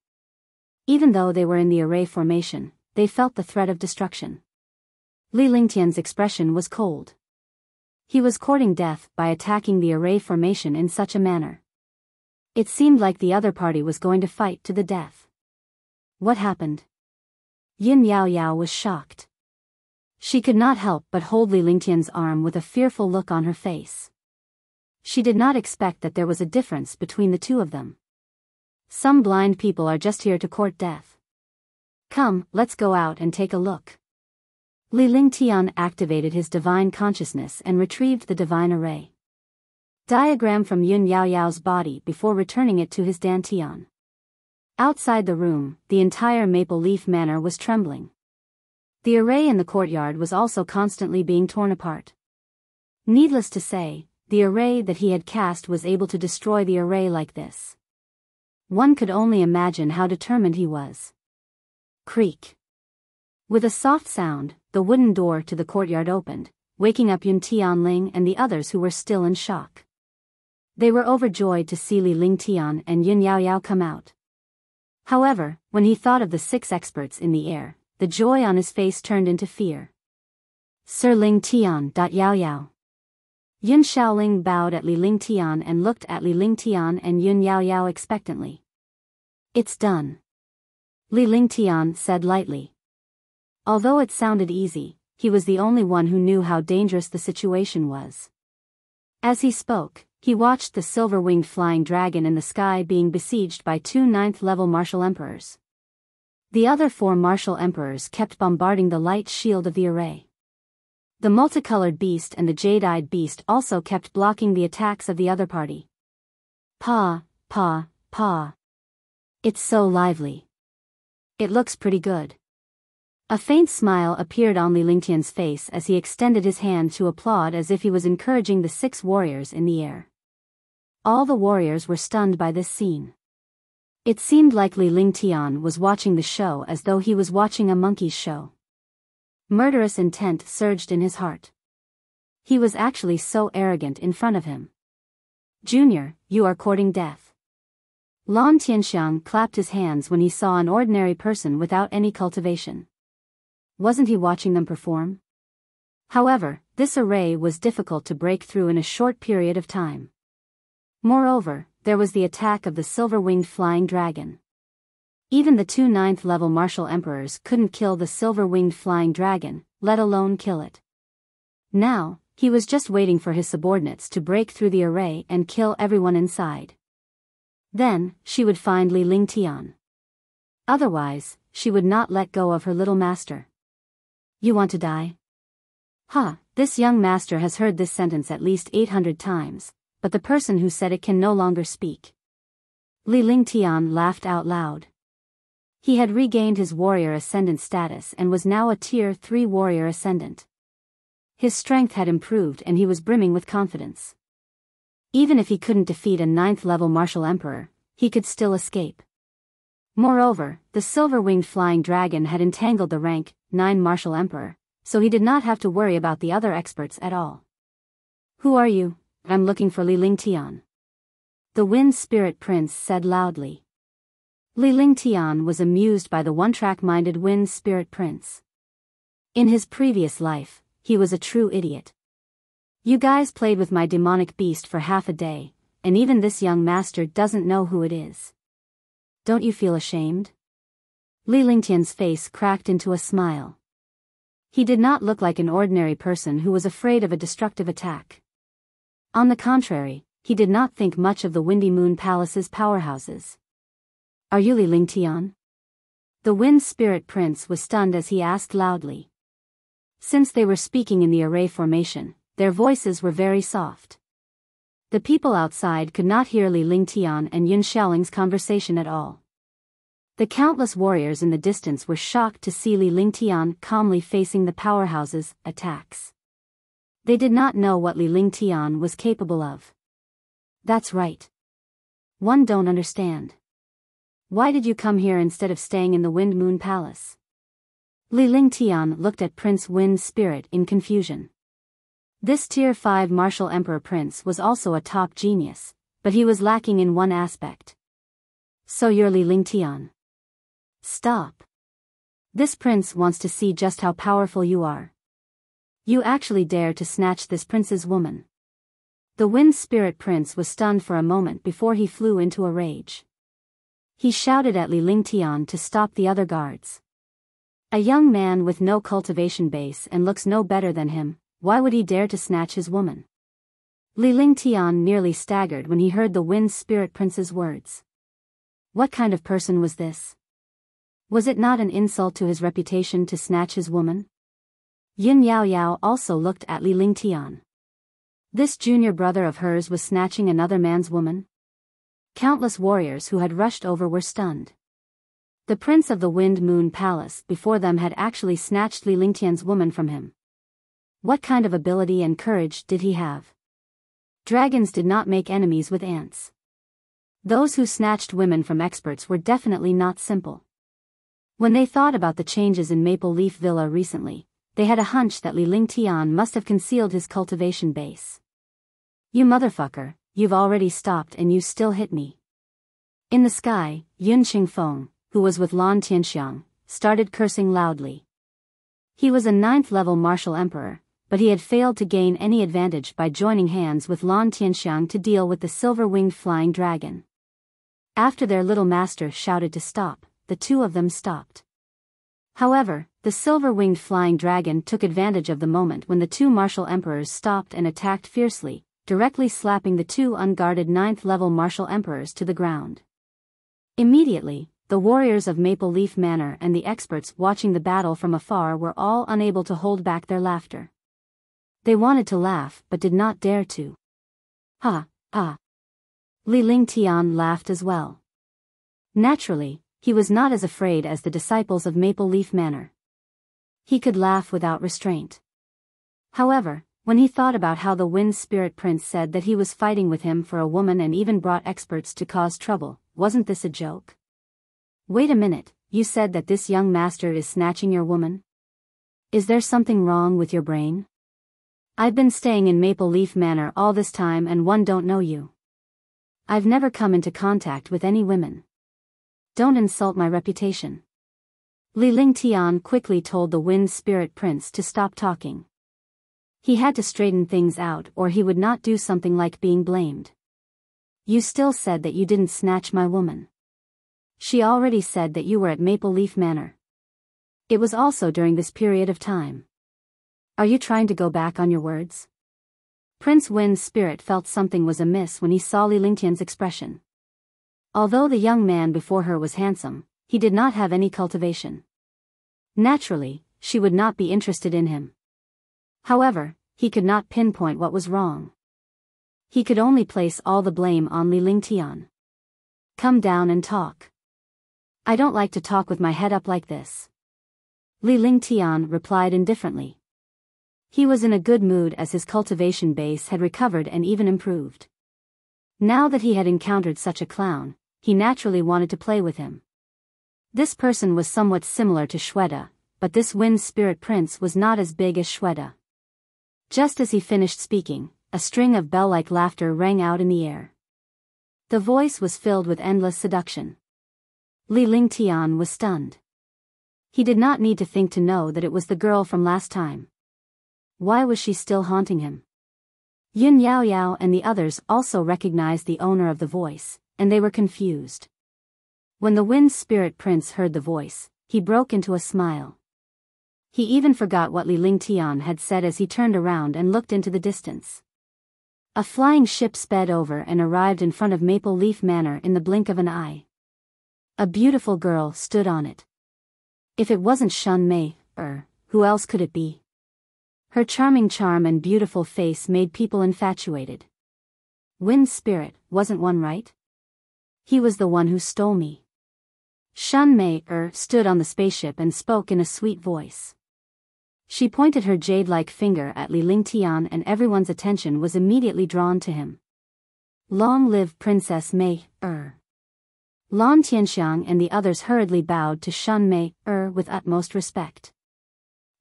Speaker 1: Even though they were in the array formation, they felt the threat of destruction. Li Lingtian's expression was cold. He was courting death by attacking the array formation in such a manner. It seemed like the other party was going to fight to the death. What happened? Yin Yaoyao was shocked. She could not help but hold Li Lingtian's arm with a fearful look on her face. She did not expect that there was a difference between the two of them. Some blind people are just here to court death. Come, let's go out and take a look. Li Lingtian activated his divine consciousness and retrieved the divine array diagram from Yun Yaoyao's body before returning it to his dantian. Outside the room, the entire Maple Leaf Manor was trembling. The array in the courtyard was also constantly being torn apart. Needless to say, the array that he had cast was able to destroy the array like this. One could only imagine how determined he was. Creak. With a soft sound, the wooden door to the courtyard opened, waking up Yun Tianling and the others who were still in shock. They were overjoyed to see Li Lingtian and Yun Yaoyao come out. However, when he thought of the 6 experts in the air, the joy on his face turned into fear. Sir Ling Tian. Yao Yao. Yun Xiaoling bowed at Li Ling Tian and looked at Li Ling Tian and Yun Yao Yao expectantly. It's done. Li Ling Tian said lightly. Although it sounded easy, he was the only one who knew how dangerous the situation was. As he spoke, he watched the silver-winged flying dragon in the sky being besieged by 2 9th-level martial emperors. The other 4 martial emperors kept bombarding the light shield of the array. The multicolored beast and the jade-eyed beast also kept blocking the attacks of the other party. Pa. It's so lively. It looks pretty good. A faint smile appeared on Li Lingtian's face as he extended his hand to applaud as if he was encouraging the 6 warriors in the air. All the warriors were stunned by this scene. It seemed like Li Lingtian was watching the show as though he was watching a monkey's show. Murderous intent surged in his heart. He was actually so arrogant in front of him. Junior, you are courting death. Lan Tianxiang clapped his hands when he saw an ordinary person without any cultivation. Wasn't he watching them perform? However, this array was difficult to break through in a short period of time. Moreover, there was the attack of the silver-winged flying dragon. Even the 2 9th-level martial emperors couldn't kill the silver-winged flying dragon, let alone kill it. Now, he was just waiting for his subordinates to break through the array and kill everyone inside. Then, she would find Li Lingtian. Otherwise, she would not let go of her little master. You want to die? This young master has heard this sentence at least 800 times, but the person who said it can no longer speak. Li Lingtian laughed out loud. He had regained his warrior ascendant status and was now a tier 3 warrior ascendant. His strength had improved and he was brimming with confidence. Even if he couldn't defeat a 9th-level martial emperor, he could still escape. Moreover, the silver-winged flying dragon had entangled the rank 9 martial emperor, so he did not have to worry about the other experts at all. Who are you? I'm looking for Li Lingtian. The Wind Spirit Prince said loudly. Li Lingtian was amused by the one-track-minded Wind Spirit Prince. In his previous life, he was a true idiot. You guys played with my demonic beast for half a day, and even this young master doesn't know who it is. Don't you feel ashamed? Li Lingtian's face cracked into a smile. He did not look like an ordinary person who was afraid of a destructive attack. On the contrary, he did not think much of the Windy Moon Palace's powerhouses. Are you Li Lingtian? The Wind Spirit Prince was stunned as he asked loudly. Since they were speaking in the array formation, their voices were very soft. The people outside could not hear Li Lingtian and Yun Xiaoling's conversation at all. The countless warriors in the distance were shocked to see Li Lingtian calmly facing the powerhouse's attacks. They did not know what Li Lingtian was capable of. That's right. One don't understand. Why did you come here instead of staying in the Wind Moon Palace? Li Lingtian looked at Prince Wind Spirit in confusion. This Tier 5 Martial Emperor Prince was also a top genius, but he was lacking in one aspect. So you're Li Lingtian. Stop. This prince wants to see just how powerful you are. You actually dare to snatch this prince's woman. The Wind Spirit Prince was stunned for a moment before he flew into a rage. He shouted at Li Lingtian to stop the other guards. A young man with no cultivation base and looks no better than him, why would he dare to snatch his woman? Li Lingtian nearly staggered when he heard the Wind Spirit Prince's words. What kind of person was this? Was it not an insult to his reputation to snatch his woman? Yin Yao Yao also looked at Li Lingtian. This junior brother of hers was snatching another man's woman? Countless warriors who had rushed over were stunned. The prince of the Wind Moon Palace before them had actually snatched Li Lingtian's woman from him. What kind of ability and courage did he have? Dragons did not make enemies with ants. Those who snatched women from experts were definitely not simple. When they thought about the changes in Maple Leaf Villa recently, they had a hunch that Li Lingtian must have concealed his cultivation base. You motherfucker, you've already stopped and you still hit me. In the sky, Yun Qingfeng, who was with Lan Tianxiang, started cursing loudly. He was a 9th-level martial emperor, but he had failed to gain any advantage by joining hands with Lan Tianxiang to deal with the silver-winged flying dragon. After their little master shouted to stop, the two of them stopped. However, the silver-winged flying dragon took advantage of the moment when the two martial emperors stopped and attacked fiercely, directly slapping the two unguarded 9th-level martial emperors to the ground. Immediately, the warriors of Maple Leaf Manor and the experts watching the battle from afar were all unable to hold back their laughter. They wanted to laugh but did not dare to. Ha, ha. Li Lingtian laughed as well. Naturally, he was not as afraid as the disciples of Maple Leaf Manor. He could laugh without restraint. However, when he thought about how the Wind Spirit Prince said that he was fighting with him for a woman and even brought experts to cause trouble, wasn't this a joke? Wait a minute, you said that this young master is snatching your woman? Is there something wrong with your brain? I've been staying in Maple Leaf Manor all this time and one don't know you. I've never come into contact with any women. Don't insult my reputation. Li Lingtian quickly told the Wind Spirit Prince to stop talking. He had to straighten things out or he would not do something like being blamed. You still said that you didn't snatch my woman. She already said that you were at Maple Leaf Manor. It was also during this period of time. Are you trying to go back on your words? Prince Wind Spirit felt something was amiss when he saw Li Lingtian's expression. Although the young man before her was handsome, he did not have any cultivation. Naturally, she would not be interested in him. However, he could not pinpoint what was wrong. He could only place all the blame on Li Lingtian. Come down and talk. I don't like to talk with my head up like this. Li Lingtian replied indifferently. He was in a good mood as his cultivation base had recovered and even improved. Now that he had encountered such a clown, he naturally wanted to play with him. This person was somewhat similar to Shweta, but this Wind Spirit Prince was not as big as Shweta. Just as he finished speaking, a string of bell-like laughter rang out in the air. The voice was filled with endless seduction. Li Lingtian was stunned. He did not need to think to know that it was the girl from last time. Why was she still haunting him? Yun Yao Yao and the others also recognized the owner of the voice, and they were confused. When the Wind Spirit Prince heard the voice, he broke into a smile. He even forgot what Li Lingtian had said as he turned around and looked into the distance. A flying ship sped over and arrived in front of Maple Leaf Manor in the blink of an eye. A beautiful girl stood on it. If it wasn't Shun Mei, who else could it be? Her charming charm and beautiful face made people infatuated. Wind Spirit, wasn't one right? He was the one who stole me. Shun Mei stood on the spaceship and spoke in a sweet voice. She pointed her jade-like finger at Li Lingtian and everyone's attention was immediately drawn to him. Long live Princess Mei, Lan Tianxiang and the others hurriedly bowed to Shun Mei, with utmost respect.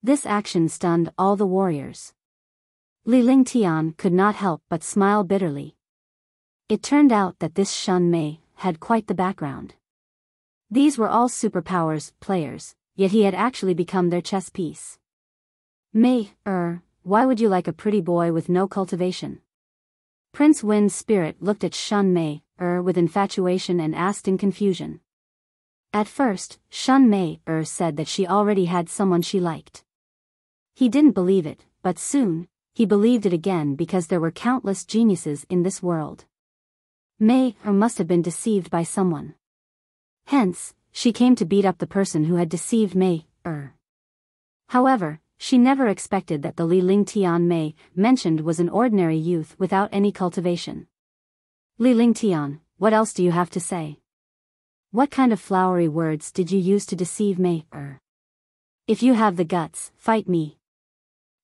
Speaker 1: This action stunned all the warriors. Li Lingtian could not help but smile bitterly. It turned out that this Shun Mei had quite the background. These were all superpowers players, yet he had actually become their chess piece. Mei, why would you like a pretty boy with no cultivation? Prince Wind Spirit looked at Shun Mei, with infatuation and asked in confusion. At first, Shun Mei, said that she already had someone she liked. He didn't believe it, but soon, he believed it again because there were countless geniuses in this world. Mei, must have been deceived by someone. Hence, she came to beat up the person who had deceived Mei, However, she never expected that the Li Lingtian Mei mentioned was an ordinary youth without any cultivation. Li Lingtian, what else do you have to say? What kind of flowery words did you use to deceive Mei, If you have the guts, fight me.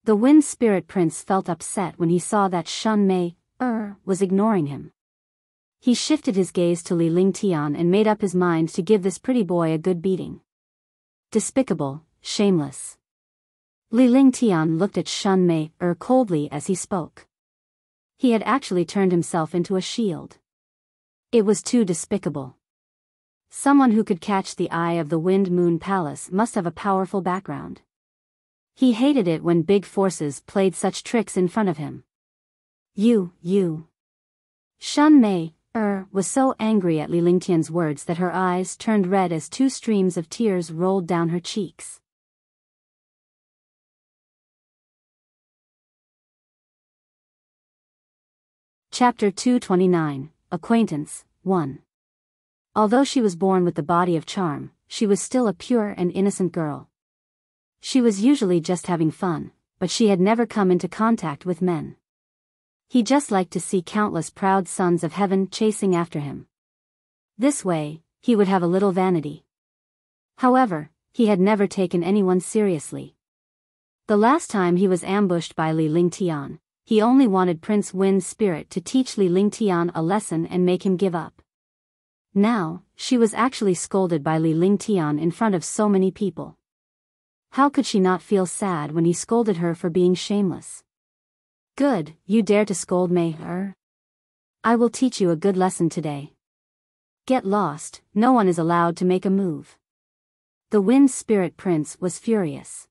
Speaker 1: The Wind Spirit Prince felt upset when he saw that Shun Mei, was ignoring him. He shifted his gaze to Li Lingtian and made up his mind to give this pretty boy a good beating. Despicable, shameless. Li Lingtian looked at Shun Mei, coldly as he spoke. He had actually turned himself into a shield. It was too despicable. Someone who could catch the eye of the Wind Moon Palace must have a powerful background. He hated it when big forces played such tricks in front of him. You. Shun Mei, was so angry at Li Lingtian's words that her eyes turned red as two streams of tears rolled down her cheeks. Chapter 229, Acquaintance, 1. Although she was born with the body of charm, she was still a pure and innocent girl. She was usually just having fun, but she had never come into contact with men. He just liked to see countless proud sons of heaven chasing after him. This way, he would have a little vanity. However, he had never taken anyone seriously. The last time he was ambushed by Li Lingtian, he only wanted Prince Wind's spirit to teach Li Lingtian a lesson and make him give up. Now, she was actually scolded by Li Lingtian in front of so many people. How could she not feel sad when he scolded her for being shameless? Good, you dare to scold me, I will teach you a good lesson today. Get lost, no one is allowed to make a move. The Wind Spirit Prince was furious.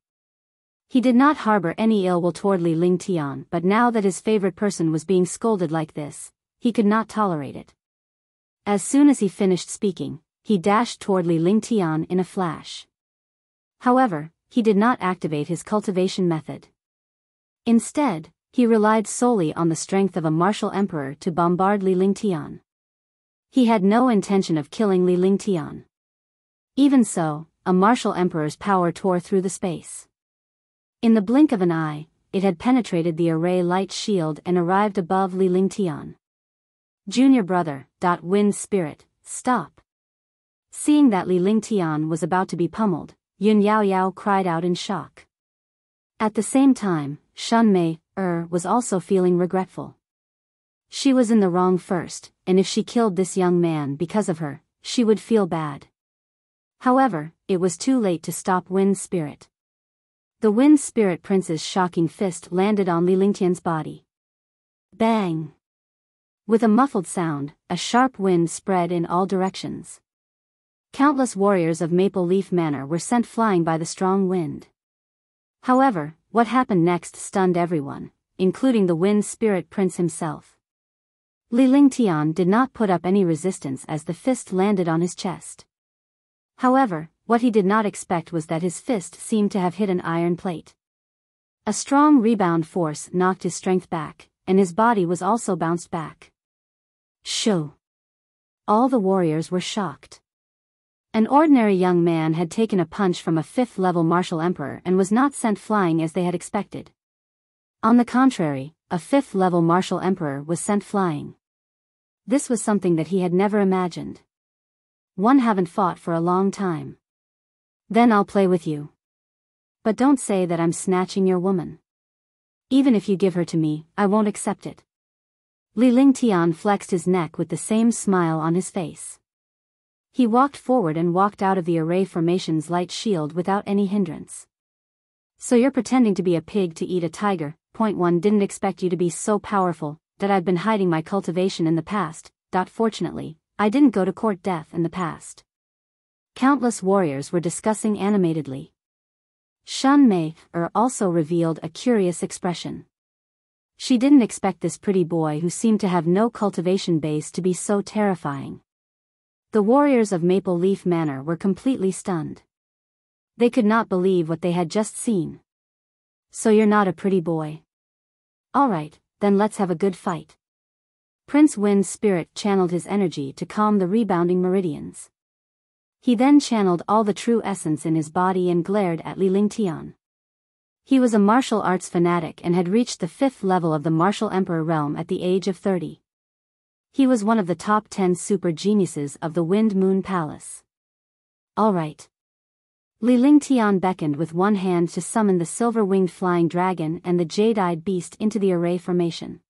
Speaker 1: He did not harbor any ill will toward Li Lingtian, but now that his favorite person was being scolded like this, he could not tolerate it. As soon as he finished speaking, he dashed toward Li Lingtian in a flash. However, he did not activate his cultivation method. Instead, he relied solely on the strength of a martial emperor to bombard Li Lingtian. He had no intention of killing Li Lingtian. Even so, a martial emperor's power tore through the space. In the blink of an eye, it had penetrated the array light shield and arrived above Li Lingtian. Junior brother, Wind Spirit, stop. Seeing that Li Lingtian was about to be pummeled, Yun Yao cried out in shock. At the same time, Shun Mei, was also feeling regretful. She was in the wrong first, and if she killed this young man because of her, she would feel bad. However, it was too late to stop Wind Spirit. The Wind Spirit Prince's shocking fist landed on Li Lingtian's body. Bang! With a muffled sound, a sharp wind spread in all directions. Countless warriors of Maple Leaf Manor were sent flying by the strong wind. However, what happened next stunned everyone, including the Wind Spirit Prince himself. Li Lingtian did not put up any resistance as the fist landed on his chest. However, what he did not expect was that his fist seemed to have hit an iron plate. A strong rebound force knocked his strength back, and his body was also bounced back. Shoo! All the warriors were shocked. An ordinary young man had taken a punch from a 5th-level martial emperor and was not sent flying as they had expected. On the contrary, a 5th-level martial emperor was sent flying. This was something that he had never imagined. One haven't fought for a long time. Then I'll play with you. But don't say that I'm snatching your woman. Even if you give her to me, I won't accept it. Li Lingtian flexed his neck with the same smile on his face. He walked forward and walked out of the array formation's light shield without any hindrance. So you're pretending to be a pig to eat a tiger. Point 1 Didn't expect you to be so powerful, that I've been hiding my cultivation in the past. Fortunately, I didn't go to court death in the past. Countless warriors were discussing animatedly. Shun Mei also revealed a curious expression. She didn't expect this pretty boy who seemed to have no cultivation base to be so terrifying. The warriors of Maple Leaf Manor were completely stunned. They could not believe what they had just seen. So you're not a pretty boy? Alright, then let's have a good fight. Prince Wind's spirit channeled his energy to calm the rebounding meridians. He then channeled all the true essence in his body and glared at Li Lingtian. He was a martial arts fanatic and had reached the 5th level of the martial emperor realm at the age of 30. He was one of the top 10 super geniuses of the Wind Moon Palace. Alright. Li Lingtian beckoned with one hand to summon the silver-winged flying dragon and the jade-eyed beast into the array formation.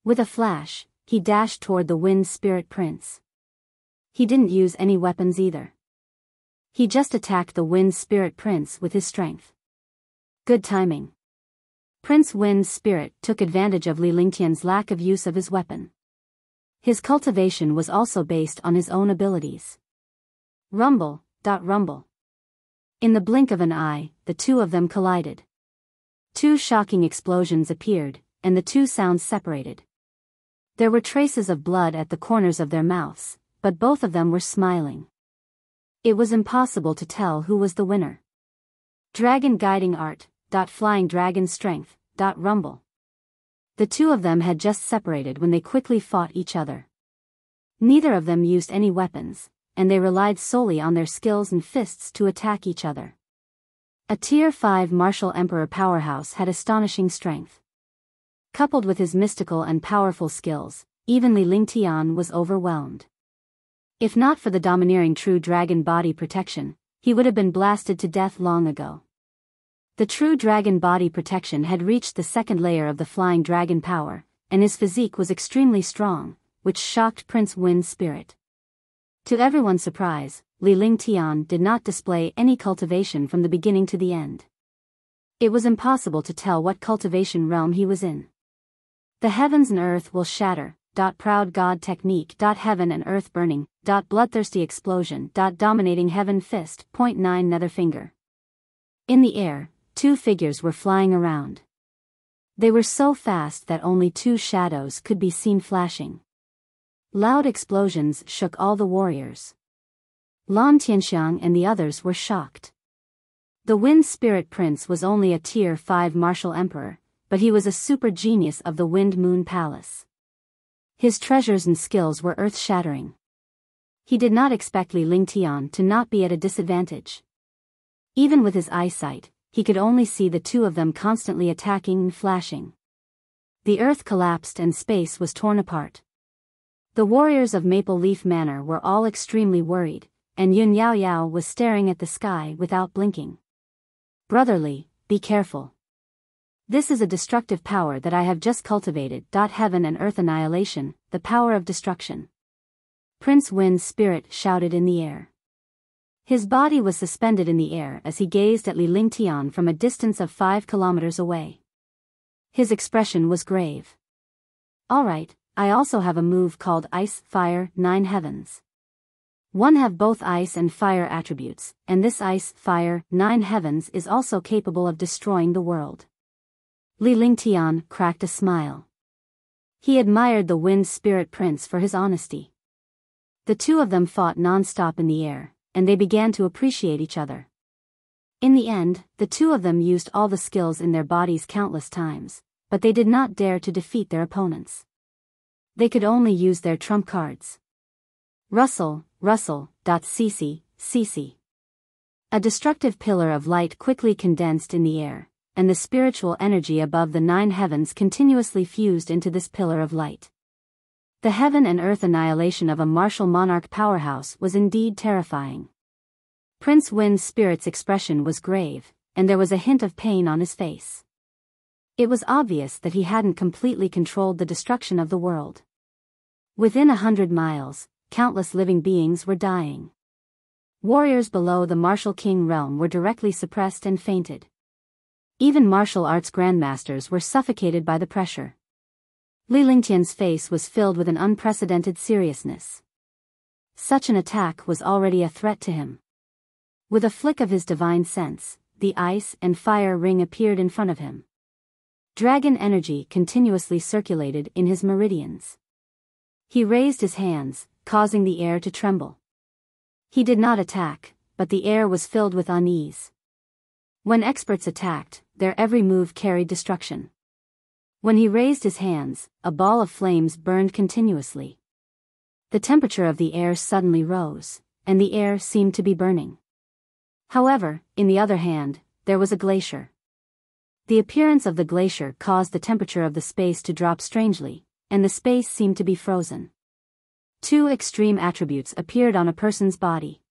Speaker 1: With a flash, he dashed toward the Wind Spirit Prince. He didn't use any weapons either. He just attacked the Wind Spirit Prince with his strength. Good timing. Prince Wind's spirit took advantage of Li Lingtian's lack of use of his weapon. His cultivation was also based on his own abilities. Rumble, rumble. In the blink of an eye, the two of them collided. Two shocking explosions appeared, and the two sounds separated. There were traces of blood at the corners of their mouths, but both of them were smiling. It was impossible to tell who was the winner. Dragon guiding art, flying dragon strength, rumble. The two of them had just separated when they quickly fought each other. Neither of them used any weapons, and they relied solely on their skills and fists to attack each other. A Tier 5 martial emperor powerhouse had astonishing strength. Coupled with his mystical and powerful skills, even Li Lingtian was overwhelmed. If not for the domineering true dragon body protection, he would have been blasted to death long ago. The true dragon body protection had reached the second layer of the flying dragon power, and his physique was extremely strong, which shocked Prince Win's spirit. To everyone's surprise, Li Lingtian did not display any cultivation from the beginning to the end. It was impossible to tell what cultivation realm he was in. The heavens and earth will shatter, proud god technique, heaven and earth burning, bloodthirsty explosion, dominating heaven fist, 0.9 nether finger. In the air, two figures were flying around. They were so fast that only two shadows could be seen flashing. Loud explosions shook all the warriors. Lan Tianxiang and the others were shocked. The Wind Spirit Prince was only a Tier 5 martial emperor, but he was a super genius of the Wind Moon Palace. His treasures and skills were earth-shattering. He did not expect Li Lingtian to not be at a disadvantage. Even with his eyesight, he could only see the two of them constantly attacking and flashing. The earth collapsed and space was torn apart. The warriors of Maple Leaf Manor were all extremely worried, and Yun Yao Yao was staring at the sky without blinking. Brotherly, be careful. This is a destructive power that I have just cultivated. Heaven and earth annihilation, the power of destruction. Prince Win's spirit shouted in the air. His body was suspended in the air as he gazed at Li Lingtian from a distance of 5 kilometers away. His expression was grave. Alright, I also have a move called Ice, Fire, 9 Heavens. One have both ice and fire attributes, and this Ice, Fire, 9 Heavens is also capable of destroying the world. Li Lingtian cracked a smile. He admired the Wind Spirit Prince for his honesty. The two of them fought non-stop in the air, and they began to appreciate each other. In the end, the two of them used all the skills in their bodies countless times, but they did not dare to defeat their opponents. They could only use their trump cards. Rustle, cc. A destructive pillar of light quickly condensed in the air, and the spiritual energy above the 9 heavens continuously fused into this pillar of light. The heaven and earth annihilation of a martial monarch powerhouse was indeed terrifying. Prince Win's spirit's expression was grave, and there was a hint of pain on his face. It was obvious that he hadn't completely controlled the destruction of the world. Within 100 miles, countless living beings were dying. Warriors below the martial king realm were directly suppressed and fainted. Even martial arts grandmasters were suffocated by the pressure. Li Lingtian's face was filled with an unprecedented seriousness. Such an attack was already a threat to him. With a flick of his divine sense, the ice and fire ring appeared in front of him. Dragon energy continuously circulated in his meridians. He raised his hands, causing the air to tremble. He did not attack, but the air was filled with unease. When experts attacked, their every move carried destruction. When he raised his hands, a ball of flames burned continuously. The temperature of the air suddenly rose, and the air seemed to be burning. However, in the other hand, there was a glacier. The appearance of the glacier caused the temperature of the space to drop strangely, and the space seemed to be frozen. Two extreme attributes appeared on a person's body.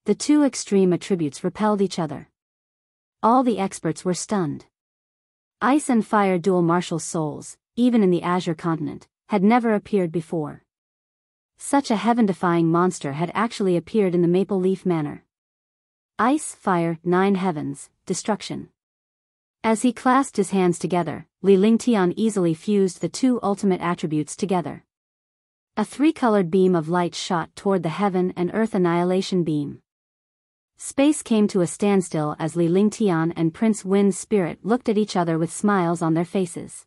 Speaker 1: The two extreme attributes repelled each other. All the experts were stunned. Ice and fire dual martial souls, even in the Azure continent, had never appeared before. Such a heaven-defying monster had actually appeared in the Maple Leaf Manor. Ice, Fire, 9 Heavens, Destruction. As he clasped his hands together, Li Lingtian easily fused the two ultimate attributes together. A three-colored beam of light shot toward the heaven and earth annihilation beam. Space came to a standstill as Li Lingtian and Prince Wind's spirit looked at each other with smiles on their faces.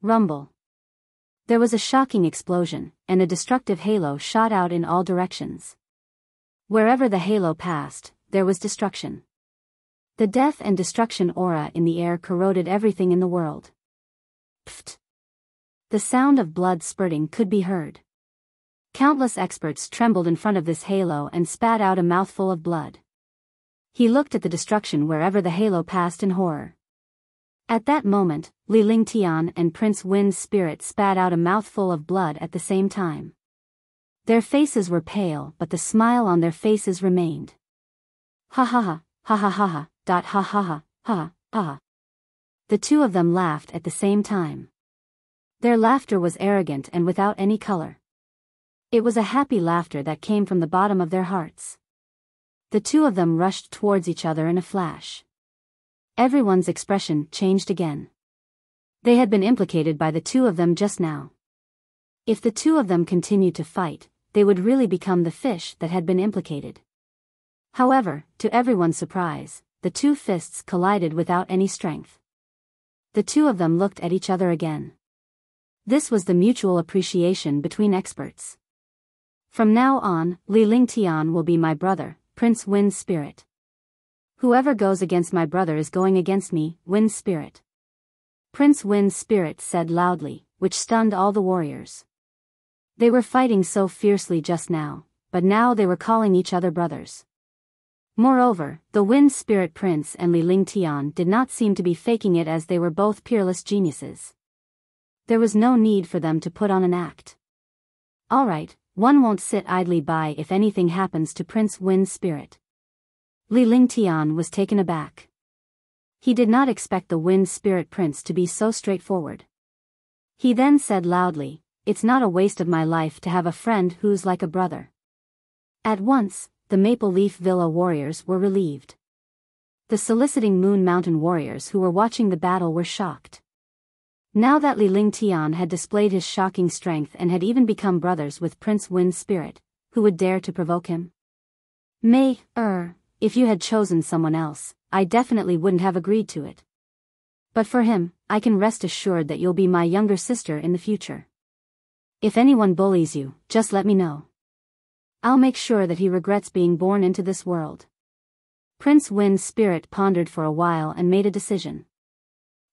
Speaker 1: Rumble. There was a shocking explosion, and a destructive halo shot out in all directions. Wherever the halo passed, there was destruction. The death and destruction aura in the air corroded everything in the world. Pfft. The sound of blood spurting could be heard. Countless experts trembled in front of this halo and spat out a mouthful of blood. He looked at the destruction wherever the halo passed in horror. At that moment, Li Lingtian and Prince Wind's spirit spat out a mouthful of blood at the same time. Their faces were pale, but the smile on their faces remained. Ha ha ha, ha ha ha ha, ha ha ha, ha ha. The two of them laughed at the same time. Their laughter was arrogant and without any color. It was a happy laughter that came from the bottom of their hearts. The two of them rushed towards each other in a flash. Everyone's expression changed again. They had been implicated by the two of them just now. If the two of them continued to fight, they would really become the fish that had been implicated. However, to everyone's surprise, the two fists collided without any strength. The two of them looked at each other again. This was the mutual appreciation between experts. From now on, Li Lingtian will be my brother, Prince Wind's spirit. Whoever goes against my brother is going against me, Wind's spirit. Prince Wind's spirit said loudly, which stunned all the warriors. They were fighting so fiercely just now, but now they were calling each other brothers. Moreover, the Wind Spirit Prince and Li Lingtian did not seem to be faking it as they were both peerless geniuses. There was no need for them to put on an act. Alright, one won't sit idly by if anything happens to Prince Wind's spirit. Li Lingtian was taken aback. He did not expect the Wind Spirit Prince to be so straightforward. He then said loudly, "It's not a waste of my life to have a friend who's like a brother." At once, the Maple Leaf Villa warriors were relieved. The soliciting Moon Mountain warriors who were watching the battle were shocked. Now that Li Lingtian had displayed his shocking strength and had even become brothers with Prince Wind's spirit, who would dare to provoke him? If you had chosen someone else, I definitely wouldn't have agreed to it. But for him, I can rest assured that you'll be my younger sister in the future. If anyone bullies you, just let me know. I'll make sure that he regrets being born into this world. Prince Wind's spirit pondered for a while and made a decision.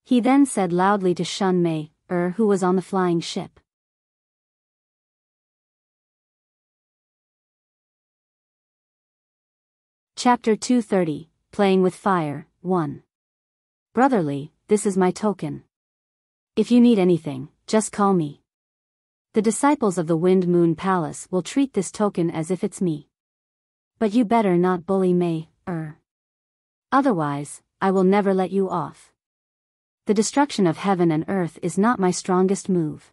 Speaker 1: He then said loudly to Shun Mei, who was on the flying ship. Chapter 230, Playing with Fire, 1. Brotherly, this is my token. If you need anything, just call me. The disciples of the Wind Moon Palace will treat this token as if it's me. But you better not bully Mei, Otherwise, I will never let you off. The destruction of heaven and earth is not my strongest move.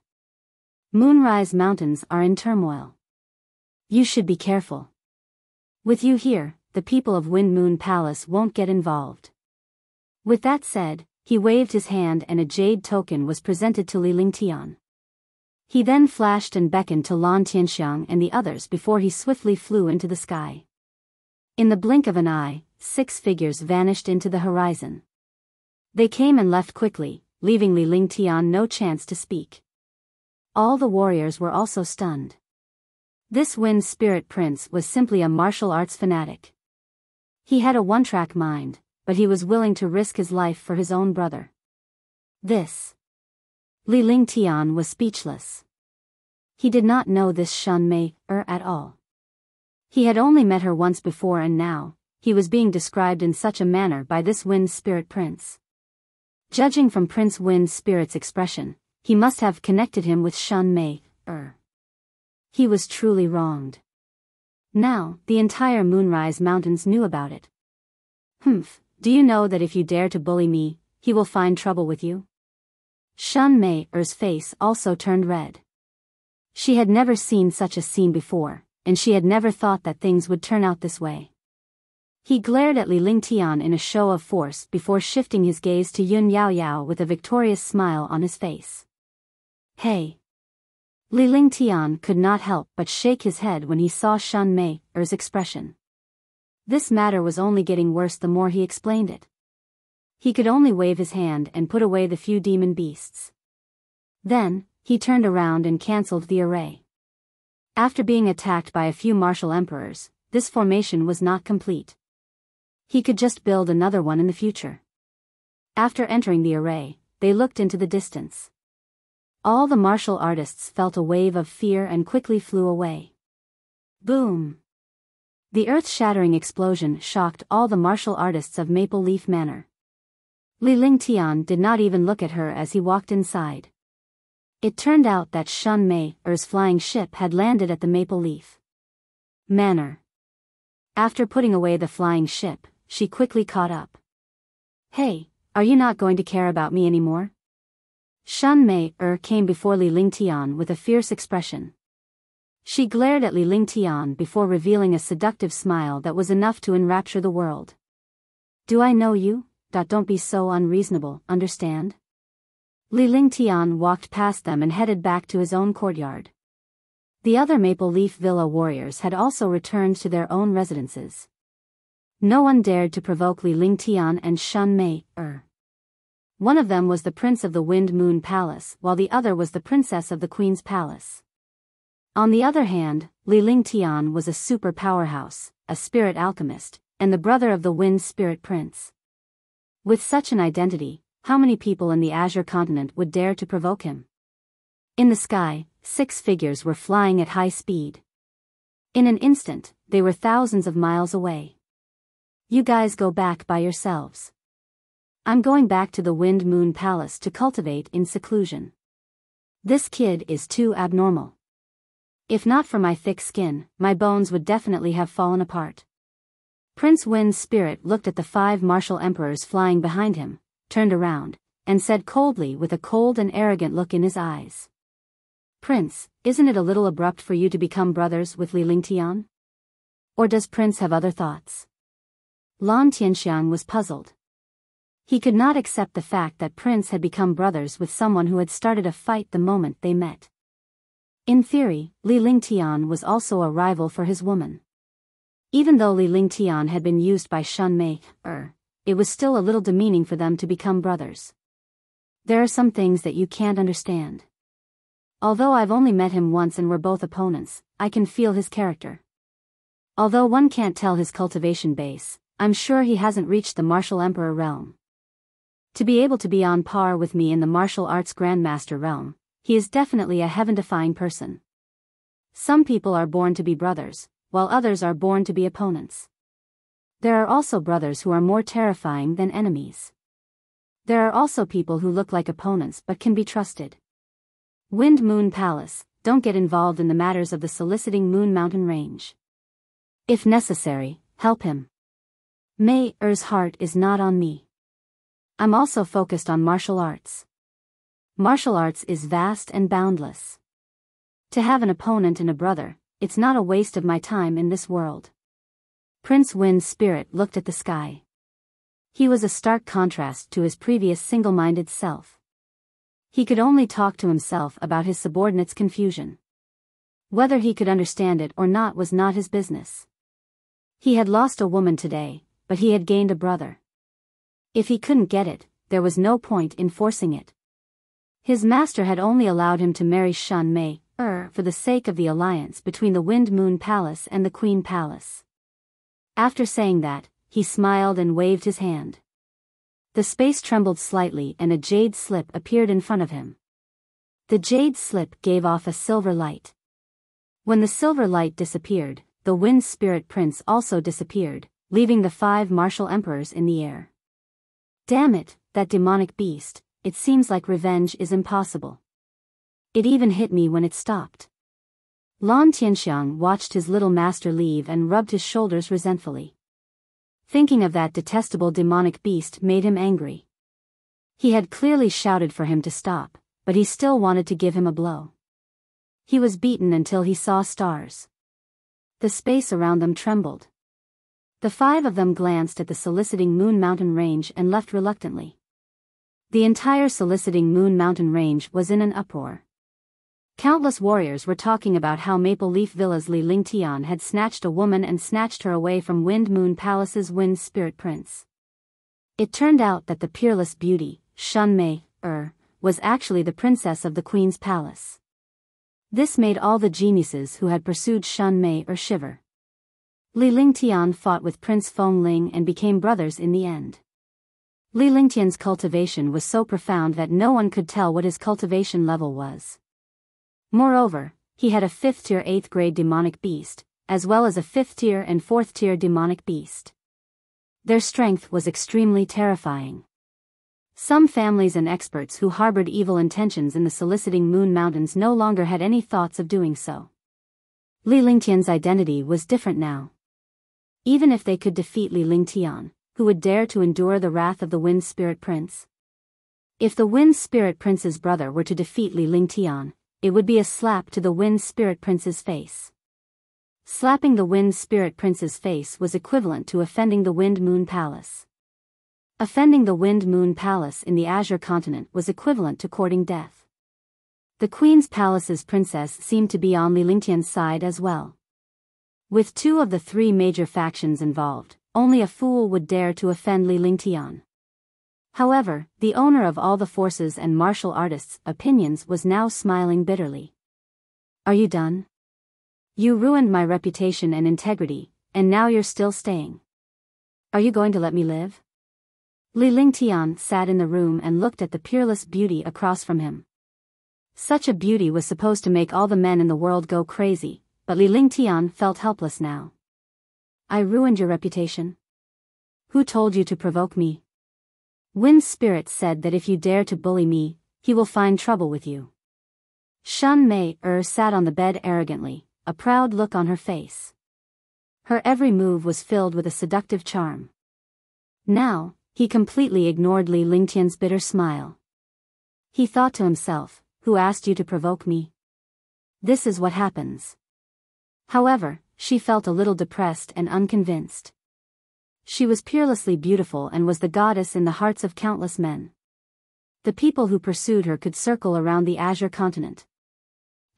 Speaker 1: Moonrise Mountains are in turmoil. You should be careful. With you here, the people of Wind Moon Palace won't get involved. With that said, he waved his hand and a jade token was presented to Li Lingtian. He then flashed and beckoned to Lan Tianxiang and the others before he swiftly flew into the sky. In the blink of an eye, 6 figures vanished into the horizon. They came and left quickly, leaving Li Lingtian no chance to speak. All the warriors were also stunned. This Wind Spirit Prince was simply a martial arts fanatic. He had a one-track mind, but he was willing to risk his life for his own brother. Li Lingtian was speechless. He did not know this Shun Mei, at all. He had only met her once before and now, he was being described in such a manner by this Wind Spirit Prince. Judging from Prince Wind Spirit's expression, he must have connected him with Shun Mei, He was truly wronged. Now, the entire Moonrise Mountains knew about it. Do you know that if you dare to bully me, he will find trouble with you? Shun Mei's face also turned red. She had never seen such a scene before, and she had never thought that things would turn out this way. He glared at Li Lingtian in a show of force before shifting his gaze to Yun Yaoyao with a victorious smile on his face. Hey! Li Lingtian could not help but shake his head when he saw Shen Mei's expression. This matter was only getting worse the more he explained it. He could only wave his hand and put away the few demon beasts. Then, he turned around and cancelled the array. After being attacked by a few martial emperors, this formation was not complete. He could just build another one in the future. After entering the array, they looked into the distance. All the martial artists felt a wave of fear and quickly flew away. Boom! The earth-shattering explosion shocked all the martial artists of Maple Leaf Manor. Li Lingtian did not even look at her as he walked inside. It turned out that Shen Mei's flying ship had landed at the Maple Leaf Manor. After putting away the flying ship, she quickly caught up. "Hey, are you not going to care about me anymore?" Shen Mei came before Li Lingtian with a fierce expression. She glared at Li Lingtian before revealing a seductive smile that was enough to enrapture the world. "Do I know you? Don't be so unreasonable, understand?" Li Lingtian walked past them and headed back to his own courtyard. The other Maple Leaf Villa warriors had also returned to their own residences. No one dared to provoke Li Lingtian and Shen Mei. One of them was the Prince of the Wind Moon Palace, while the other was the Princess of the Queen's Palace. On the other hand, Li Lingtian was a super powerhouse, a spirit alchemist, and the brother of the Wind Spirit Prince. With such an identity, how many people in the Azure continent would dare to provoke him? In the sky, 6 figures were flying at high speed. In an instant, they were thousands of miles away. "You guys go back by yourselves. I'm going back to the Wind Moon Palace to cultivate in seclusion. This kid is too abnormal. If not for my thick skin, my bones would definitely have fallen apart." Prince Wind's spirit looked at the 5 martial emperors flying behind him, turned around, and said coldly with a cold and arrogant look in his eyes. "Prince, isn't it a little abrupt for you to become brothers with Li Lingtian? Or does Prince have other thoughts?" Lan Tianxiang was puzzled. He could not accept the fact that Prince had become brothers with someone who had started a fight the moment they met. In theory, Li Lingtian was also a rival for his woman. Even though Li Lingtian had been used by Shen Mei, it was still a little demeaning for them to become brothers. "There are some things that you can't understand. Although I've only met him once and we're both opponents, I can feel his character. Although one can't tell his cultivation base, I'm sure he hasn't reached the martial emperor realm. To be able to be on par with me in the martial arts grandmaster realm, he is definitely a heaven-defying person. Some people are born to be brothers, while others are born to be opponents. There are also brothers who are more terrifying than enemies. There are also people who look like opponents but can be trusted. Wind Moon Palace, don't get involved in the matters of the soliciting Moon Mountain Range. If necessary, help him. Mei's heart is not on me. I'm also focused on martial arts. Martial arts is vast and boundless. To have an opponent and a brother, it's not a waste of my time in this world." Prince Wind's spirit looked at the sky. He was a stark contrast to his previous single-minded self. He could only talk to himself about his subordinates' confusion. Whether he could understand it or not was not his business. He had lost a woman today, but he had gained a brother. If he couldn't get it, there was no point in forcing it. His master had only allowed him to marry Shen Mei, for the sake of the alliance between the Wind Moon Palace and the Queen Palace. After saying that, he smiled and waved his hand. The space trembled slightly and a jade slip appeared in front of him. The jade slip gave off a silver light. When the silver light disappeared, the Wind Spirit Prince also disappeared, leaving the 5 martial emperors in the air. Damn it, that demonic beast, it seems like revenge is impossible. It even hit me when it stopped. Lan Tianxiang watched his little master leave and rubbed his shoulders resentfully. Thinking of that detestable demonic beast made him angry. He had clearly shouted for him to stop, but he still wanted to give him a blow. He was beaten until he saw stars. The space around them trembled. The 5 of them glanced at the soliciting Moon Mountain Range and left reluctantly. The entire soliciting Moon Mountain Range was in an uproar. Countless warriors were talking about how Maple Leaf Villa's Li Lingtian had snatched a woman and snatched her away from Wind Moon Palace's Wind Spirit Prince. It turned out that the peerless beauty, Shun Mei, was actually the princess of the Queen's palace. This made all the geniuses who had pursued Shun Mei shiver. Li Lingtian fought with Prince Feng Ling and became brothers in the end. Li Lingtian's cultivation was so profound that no one could tell what his cultivation level was. Moreover, he had a 5th-tier 8th-grade demonic beast, as well as a 5th-tier and 4th-tier demonic beast. Their strength was extremely terrifying. Some families and experts who harbored evil intentions in the soliciting Moon Mountains no longer had any thoughts of doing so. Li Lingtian's identity was different now. Even if they could defeat Li Lingtian, who would dare to endure the wrath of the Wind Spirit Prince? If the Wind Spirit Prince's brother were to defeat Li Lingtian, it would be a slap to the Wind Spirit Prince's face. Slapping the Wind Spirit Prince's face was equivalent to offending the Wind Moon Palace. Offending the Wind Moon Palace in the Azure Continent was equivalent to courting death. The Queen's Palace's princess seemed to be on Li Lingtian's side as well. With 2 of the 3 major factions involved, only a fool would dare to offend Li Lingtian. However, the owner of all the forces and martial artists' opinions was now smiling bitterly. Are you done? You ruined my reputation and integrity, and now you're still staying. Are you going to let me live? Li Lingtian sat in the room and looked at the peerless beauty across from him. Such a beauty was supposed to make all the men in the world go crazy, but Li Lingtian felt helpless now. I ruined your reputation? Who told you to provoke me? Wind Spirit said that if you dare to bully me, he will find trouble with you. Shun Mei sat on the bed arrogantly, a proud look on her face. Her every move was filled with a seductive charm. Now, he completely ignored Li Lingtian's bitter smile. He thought to himself, who asked you to provoke me? This is what happens. However, she felt a little depressed and unconvinced. She was peerlessly beautiful and was the goddess in the hearts of countless men. The people who pursued her could circle around the Azure Continent.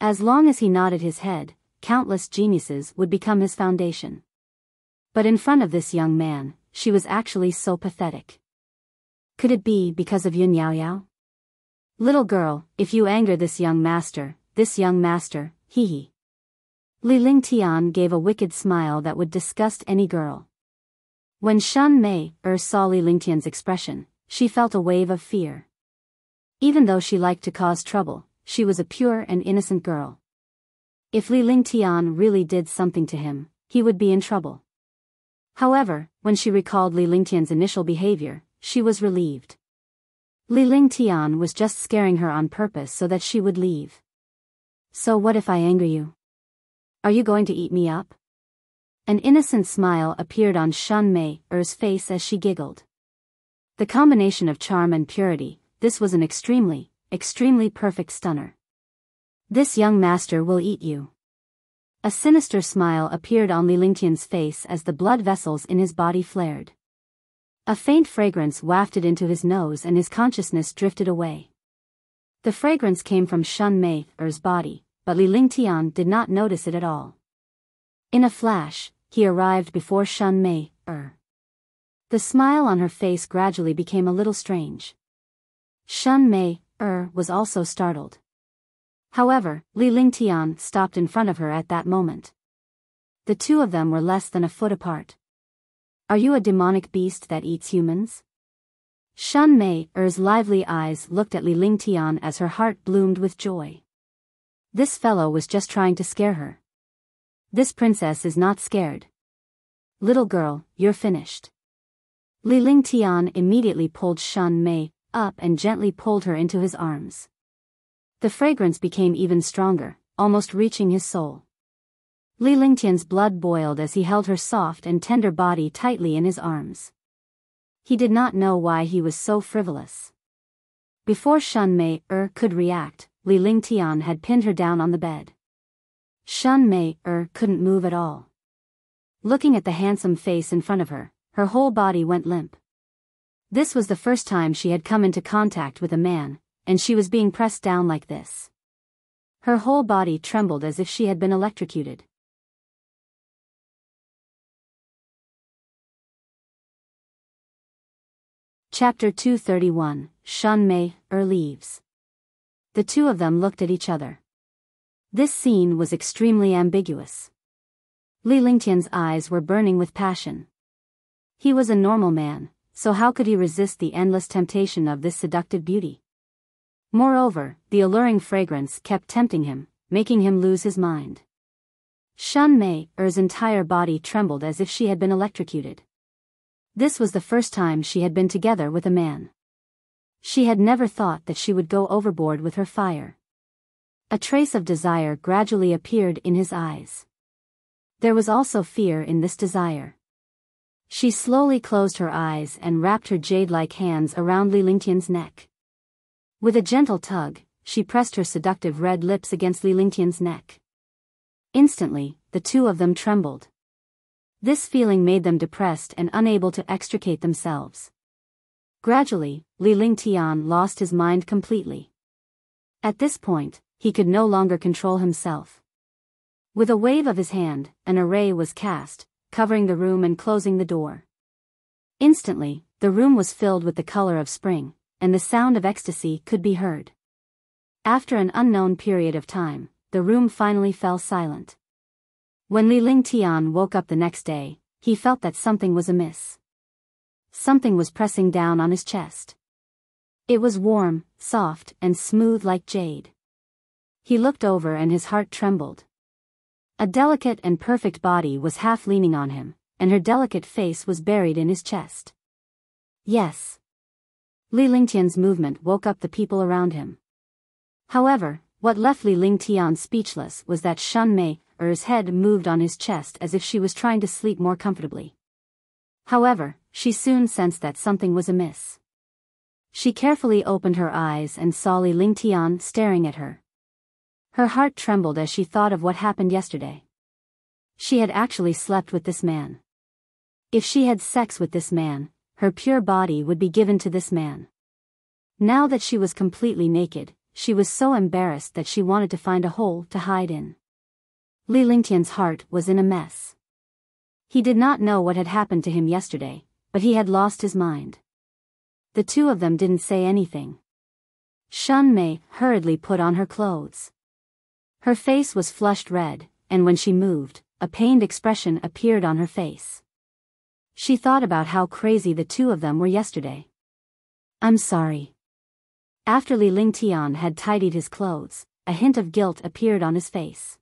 Speaker 1: As long as he nodded his head, countless geniuses would become his foundation. But in front of this young man, she was actually so pathetic. Could it be because of Yun Yao Yao? Little girl, if you anger this young master, hee hee. Li Lingtian gave a wicked smile that would disgust any girl. When Shun Mei saw Li Lingtian's expression, she felt a wave of fear. Even though she liked to cause trouble, she was a pure and innocent girl. If Li Lingtian really did something to him, he would be in trouble. However, when she recalled Li Lingtian's initial behavior, she was relieved. Li Lingtian was just scaring her on purpose so that she would leave. So what if I anger you? Are you going to eat me up? An innocent smile appeared on Shun Mei's face as she giggled. The combination of charm and purity, this was an extremely perfect stunner. This young master will eat you. A sinister smile appeared on Li Lingtian's face as the blood vessels in his body flared. A faint fragrance wafted into his nose and his consciousness drifted away. The fragrance came from Shun Mei's body, but Li Lingtian did not notice it at all. In a flash, he arrived before Shun Mei. The smile on her face gradually became a little strange. Shun Mei was also startled. However, Li Lingtian stopped in front of her at that moment. The 2 of them were less than a foot apart. Are you a demonic beast that eats humans? Shun Mei's lively eyes looked at Li Lingtian as her heart bloomed with joy. This fellow was just trying to scare her. This princess is not scared. Little girl, you're finished. Li Lingtian immediately pulled Shun Mei up and gently pulled her into his arms. The fragrance became even stronger, almost reaching his soul. Li Lingtian's blood boiled as he held her soft and tender body tightly in his arms. He did not know why he was so frivolous. Before Shun Mei could react, Li Lingtian had pinned her down on the bed. Shun Mei couldn't move at all. Looking at the handsome face in front of her, her whole body went limp. This was the first time she had come into contact with a man, and she was being pressed down like this. Her whole body trembled as if she had been electrocuted. Chapter 231, Shun Mei leaves. The two of them looked at each other. This scene was extremely ambiguous. Li Lingtian's eyes were burning with passion. He was a normal man, so how could he resist the endless temptation of this seductive beauty? Moreover, the alluring fragrance kept tempting him, making him lose his mind. Shun Mei's entire body trembled as if she had been electrocuted. This was the first time she had been together with a man. She had never thought that she would go overboard with her fire. A trace of desire gradually appeared in his eyes. There was also fear in this desire. She slowly closed her eyes and wrapped her jade-like hands around Li Lingtian's neck. With a gentle tug, she pressed her seductive red lips against Li Lingtian's neck. Instantly, the two of them trembled. This feeling made them depressed and unable to extricate themselves. Gradually, Li Lingtian lost his mind completely. At this point, he could no longer control himself. With a wave of his hand, an array was cast, covering the room and closing the door. Instantly, the room was filled with the color of spring, and the sound of ecstasy could be heard. After an unknown period of time, the room finally fell silent. When Li Lingtian woke up the next day, he felt that something was amiss. Something was pressing down on his chest. It was warm, soft, and smooth like jade. He looked over and his heart trembled. A delicate and perfect body was half leaning on him, and her delicate face was buried in his chest. Yes. Li Lingtian's movement woke up the people around him. However, what left Li Lingtian speechless was that Shun Mei's head moved on his chest as if she was trying to sleep more comfortably. However, she soon sensed that something was amiss. She carefully opened her eyes and saw Li Lingtian staring at her. Her heart trembled as she thought of what happened yesterday. She had actually slept with this man. If she had sex with this man, her pure body would be given to this man. Now that she was completely naked, she was so embarrassed that she wanted to find a hole to hide in. Li Lingtian's heart was in a mess. He did not know what had happened to him yesterday, but he had lost his mind. The two of them didn't say anything. Shun Mei hurriedly put on her clothes. Her face was flushed red, and when she moved, a pained expression appeared on her face. She thought about how crazy the two of them were yesterday. "I'm sorry." After Li Lingtian had tidied his clothes, a hint of guilt appeared on his face.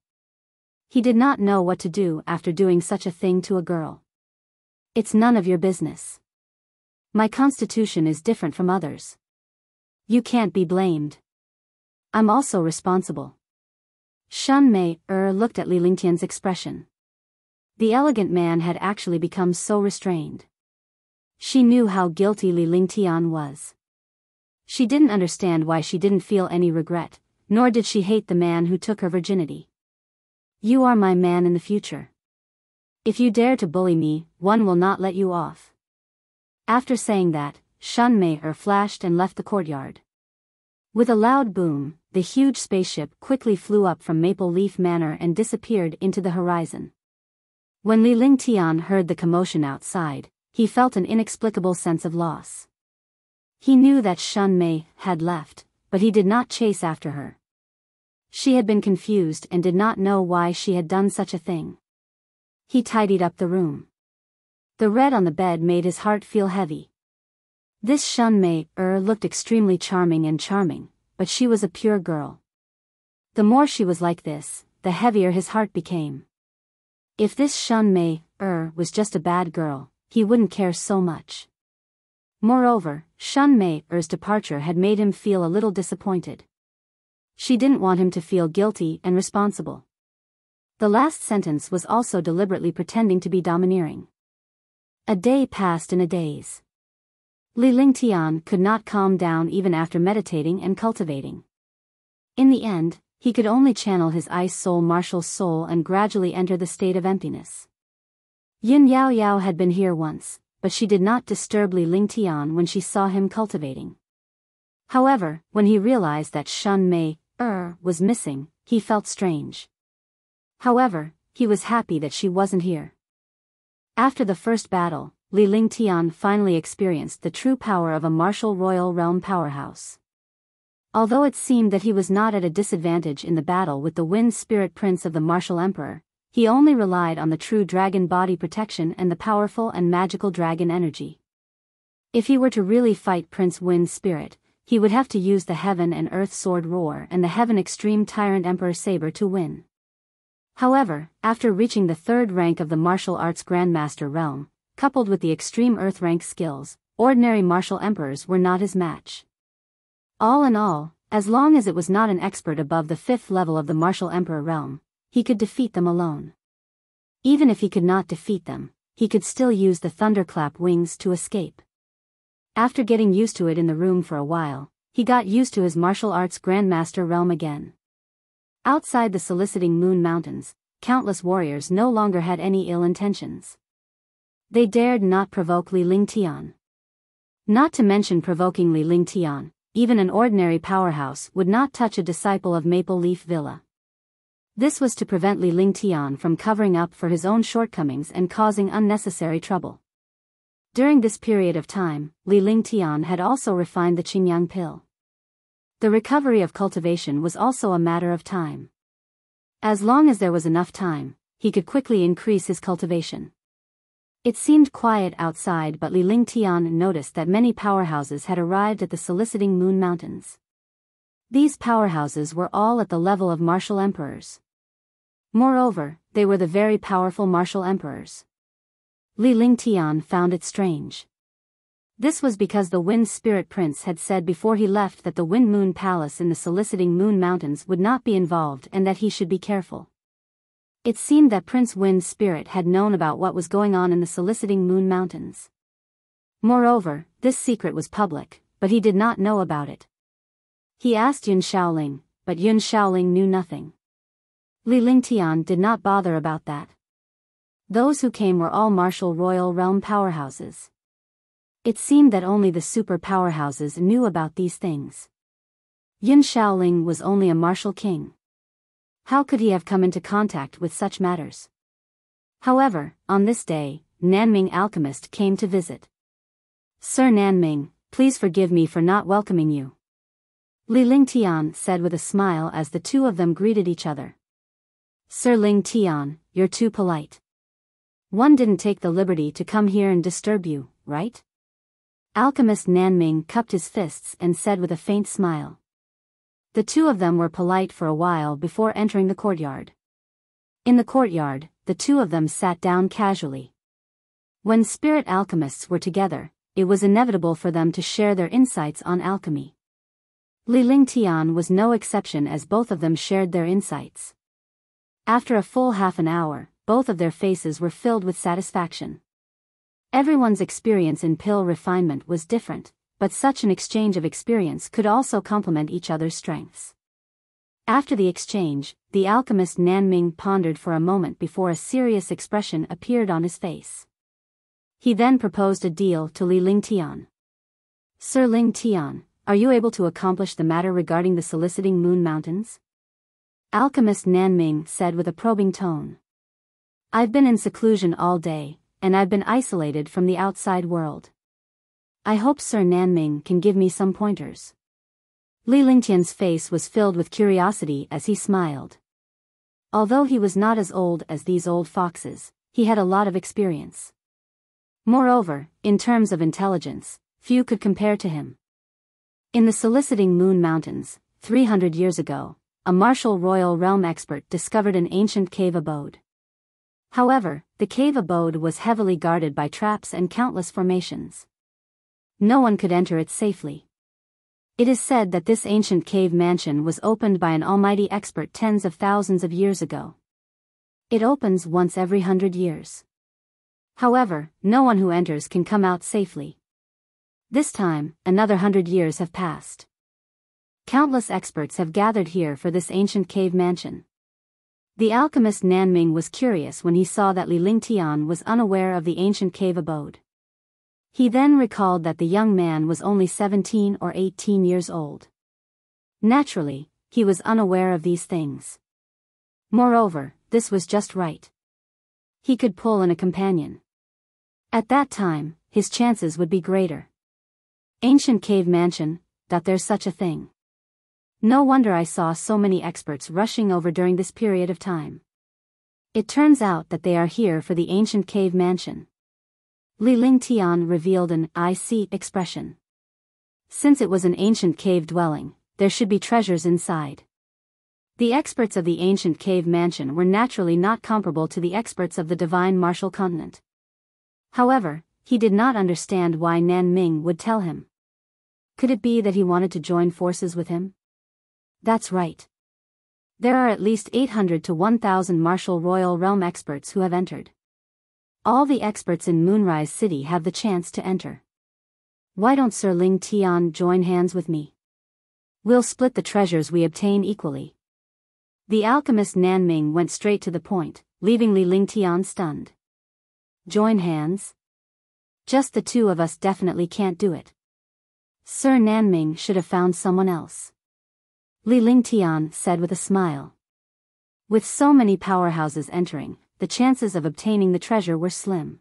Speaker 1: He did not know what to do after doing such a thing to a girl. "It's none of your business. My constitution is different from others. You can't be blamed. I'm also responsible." Shun Mei looked at Li Lingtian's expression. The elegant man had actually become so restrained. She knew how guilty Li Lingtian was. She didn't understand why she didn't feel any regret, nor did she hate the man who took her virginity. "You are my man in the future. If you dare to bully me, one will not let you off." After saying that, Shun Mei flashed and left the courtyard. With a loud boom, the huge spaceship quickly flew up from Maple Leaf Manor and disappeared into the horizon. When Li Lingtian heard the commotion outside, he felt an inexplicable sense of loss. He knew that Shun Mei had left, but he did not chase after her. She had been confused and did not know why she had done such a thing. He tidied up the room. The red on the bed made his heart feel heavy. This Shun Mei looked extremely charming, but she was a pure girl. The more she was like this, the heavier his heart became. If this Shun Mei was just a bad girl, he wouldn't care so much. Moreover, Shun Mei's departure had made him feel a little disappointed. She didn't want him to feel guilty and responsible. The last sentence was also deliberately pretending to be domineering. A day passed in a daze. Li Lingtian could not calm down even after meditating and cultivating. In the end, he could only channel his ice soul martial soul and gradually enter the state of emptiness. Yin Yao Yao had been here once, but she did not disturb Li Lingtian when she saw him cultivating. However, when he realized that Shun Mei was missing, he felt strange. However, he was happy that she wasn't here. After the first battle, Li Lingtian finally experienced the true power of a martial royal realm powerhouse. Although it seemed that he was not at a disadvantage in the battle with the Wind Spirit Prince of the Martial Emperor, he only relied on the true dragon body protection and the powerful and magical dragon energy. If he were to really fight Prince Wind Spirit, he would have to use the Heaven and Earth Sword Roar and the Heaven Extreme Tyrant Emperor Saber to win. However, after reaching the third rank of the martial arts Grandmaster realm, coupled with the extreme Earth rank skills, ordinary martial emperors were not his match. All in all, as long as it was not an expert above the 5th level of the martial emperor realm, he could defeat them alone. Even if he could not defeat them, he could still use the thunderclap wings to escape. After getting used to it in the room for a while, he got used to his martial arts Grandmaster realm again. Outside the soliciting Moon Mountains, countless warriors no longer had any ill intentions. They dared not provoke Li Lingtian. Not to mention provoking Li Lingtian, even an ordinary powerhouse would not touch a disciple of Maple Leaf Villa. This was to prevent Li Lingtian from covering up for his own shortcomings and causing unnecessary trouble. During this period of time, Li Lingtian had also refined the Qingyang pill. The recovery of cultivation was also a matter of time. As long as there was enough time, he could quickly increase his cultivation. It seemed quiet outside, but Li Lingtian noticed that many powerhouses had arrived at the soliciting Moon Mountains. These powerhouses were all at the level of martial emperors. Moreover, they were the very powerful martial emperors. Li Lingtian found it strange. This was because the Wind Spirit Prince had said before he left that the Wind Moon Palace in the soliciting Moon Mountains would not be involved and that he should be careful. It seemed that Prince Wind Spirit had known about what was going on in the soliciting Moon Mountains. Moreover, this secret was public, but he did not know about it. He asked Yun Shaoling, but Yun Shaoling knew nothing. Li Lingtian did not bother about that. Those who came were all martial royal realm powerhouses. It seemed that only the super powerhouses knew about these things. Yun Shaoling was only a martial king. How could he have come into contact with such matters? However, on this day, Nanming Alchemist came to visit. "Sir Nanming, please forgive me for not welcoming you," Li Lingtian said with a smile as the two of them greeted each other. "Sir Lingtian, you're too polite. One didn't take the liberty to come here and disturb you, right?" Alchemist Nanming cupped his fists and said with a faint smile. The two of them were polite for a while before entering the courtyard. In the courtyard, the two of them sat down casually. When spirit alchemists were together, it was inevitable for them to share their insights on alchemy. Li Lingtian was no exception as both of them shared their insights. After a full half an hour, both of their faces were filled with satisfaction. Everyone's experience in pill refinement was different, but such an exchange of experience could also complement each other's strengths. After the exchange, the alchemist Nanming pondered for a moment before a serious expression appeared on his face. He then proposed a deal to Li Lingtian. "Sir Lingtian, are you able to accomplish the matter regarding the soliciting Moon Mountains?" Alchemist Nanming said with a probing tone. "I've been in seclusion all day, and I've been isolated from the outside world. I hope Sir Nanming can give me some pointers." Li Lingtian's face was filled with curiosity as he smiled. Although he was not as old as these old foxes, he had a lot of experience. Moreover, in terms of intelligence, few could compare to him. In the soliciting Moon Mountains, 300 years ago, a martial royal realm expert discovered an ancient cave abode. However, the cave abode was heavily guarded by traps and countless formations. No one could enter it safely. It is said that this ancient cave mansion was opened by an almighty expert tens of thousands of years ago. It opens once every 100 years. However, no one who enters can come out safely. This time, another 100 years have passed. Countless experts have gathered here for this ancient cave mansion. The alchemist Nanming was curious when he saw that Li Lingtian was unaware of the ancient cave abode. He then recalled that the young man was only 17 or 18 years old. Naturally, he was unaware of these things. Moreover, this was just right. He could pull in a companion. At that time, his chances would be greater. Ancient cave mansion, that there's such a thing. No wonder I saw so many experts rushing over during this period of time. It turns out that they are here for the ancient cave mansion. Li Lingtian revealed an "I see" expression. Since it was an ancient cave dwelling, there should be treasures inside. The experts of the ancient cave mansion were naturally not comparable to the experts of the divine martial continent. However, he did not understand why Nan Ming would tell him. Could it be that he wanted to join forces with him? That's right. There are at least 800 to 1,000 martial royal realm experts who have entered. All the experts in Moonrise City have the chance to enter. Why don't Sir Ling Tian join hands with me? We'll split the treasures we obtain equally. The alchemist Nan Ming went straight to the point, leaving Li Lingtian stunned. Join hands? Just the two of us definitely can't do it. Sir Nan Ming should have found someone else. Li Lingtian said with a smile. With so many powerhouses entering, the chances of obtaining the treasure were slim.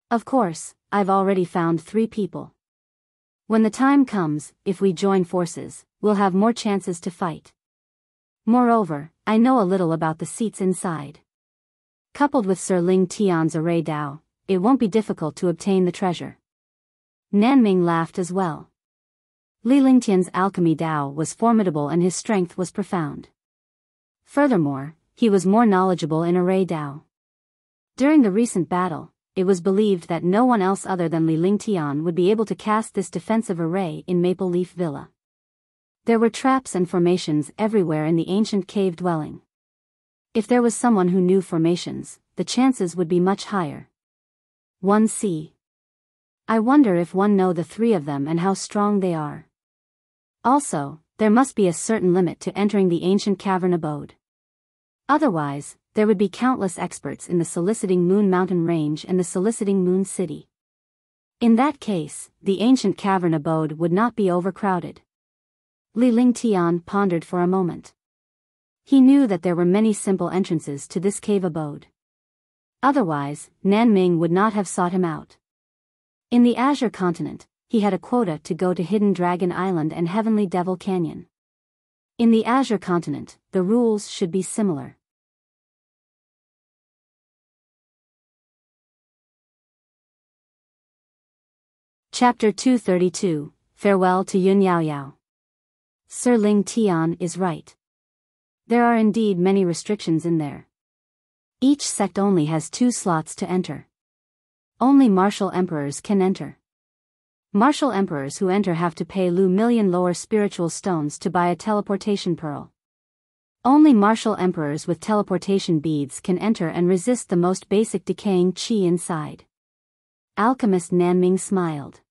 Speaker 1: Of course, I've already found 3 people. When the time comes, if we join forces, we'll have more chances to fight. Moreover, I know a little about the seats inside. Coupled with Sir Ling Tian's array Dao, it won't be difficult to obtain the treasure. Nanming laughed as well. Li Lingtian's alchemy Dao was formidable and his strength was profound. Furthermore, he was more knowledgeable in array Dao. During the recent battle, it was believed that no one else other than Li Lingtian would be able to cast this defensive array in Maple Leaf Villa. There were traps and formations everywhere in the ancient cave dwelling. If there was someone who knew formations, the chances would be much higher. 1C. I wonder if one know the 3 of them and how strong they are. Also, there must be a certain limit to entering the ancient cavern abode. Otherwise, there would be countless experts in the Soliciting Moon Mountain Range and the Soliciting Moon City. In that case, the ancient cavern abode would not be overcrowded. Li Lingtian pondered for a moment. He knew that there were many simple entrances to this cave abode. Otherwise, Nanming would not have sought him out. In the Azure Continent, he had a quota to go to Hidden Dragon Island and Heavenly Devil Canyon. In the Azure Continent, the rules should be similar. Chapter 232, Farewell to Yun Yao Yao. Sir Ling Tian is right. There are indeed many restrictions in there. Each sect only has 2 slots to enter. Only martial emperors can enter. Martial emperors who enter have to pay Lu million lower spiritual stones to buy a teleportation pearl. Only martial emperors with teleportation beads can enter and resist the most basic decaying qi inside. Alchemist Nanming smiled.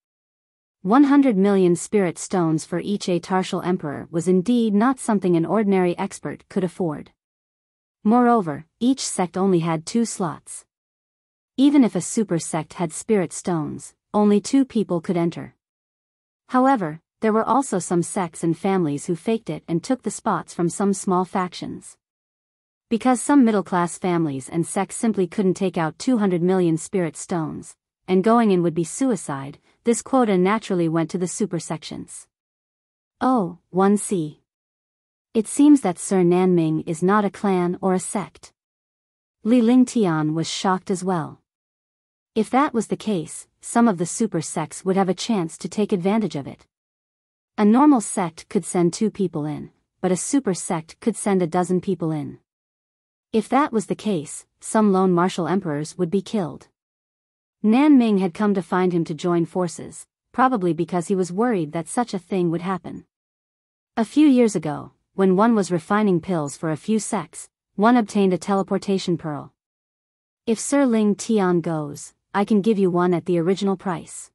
Speaker 1: 100 million spirit stones for each Atartial emperor was indeed not something an ordinary expert could afford. Moreover, each sect only had 2 slots. Even if a super sect had spirit stones, only 2 people could enter. However, there were also some sects and families who faked it and took the spots from some small factions. Because some middle-class families and sects simply couldn't take out 200 million spirit stones, and going in would be suicide, this quota naturally went to the super sections. Oh, 1C. It seems that Sir Nanming is not a clan or a sect. Li Lingtian was shocked as well. If that was the case, some of the super sects would have a chance to take advantage of it. A normal sect could send 2 people in, but a super sect could send a dozen people in. If that was the case, some lone martial emperors would be killed. Nanming had come to find him to join forces, probably because he was worried that such a thing would happen. A few years ago, when one was refining pills for a few sects, one obtained a teleportation pearl. If Sir Ling Tian goes, I can give you one at the original price.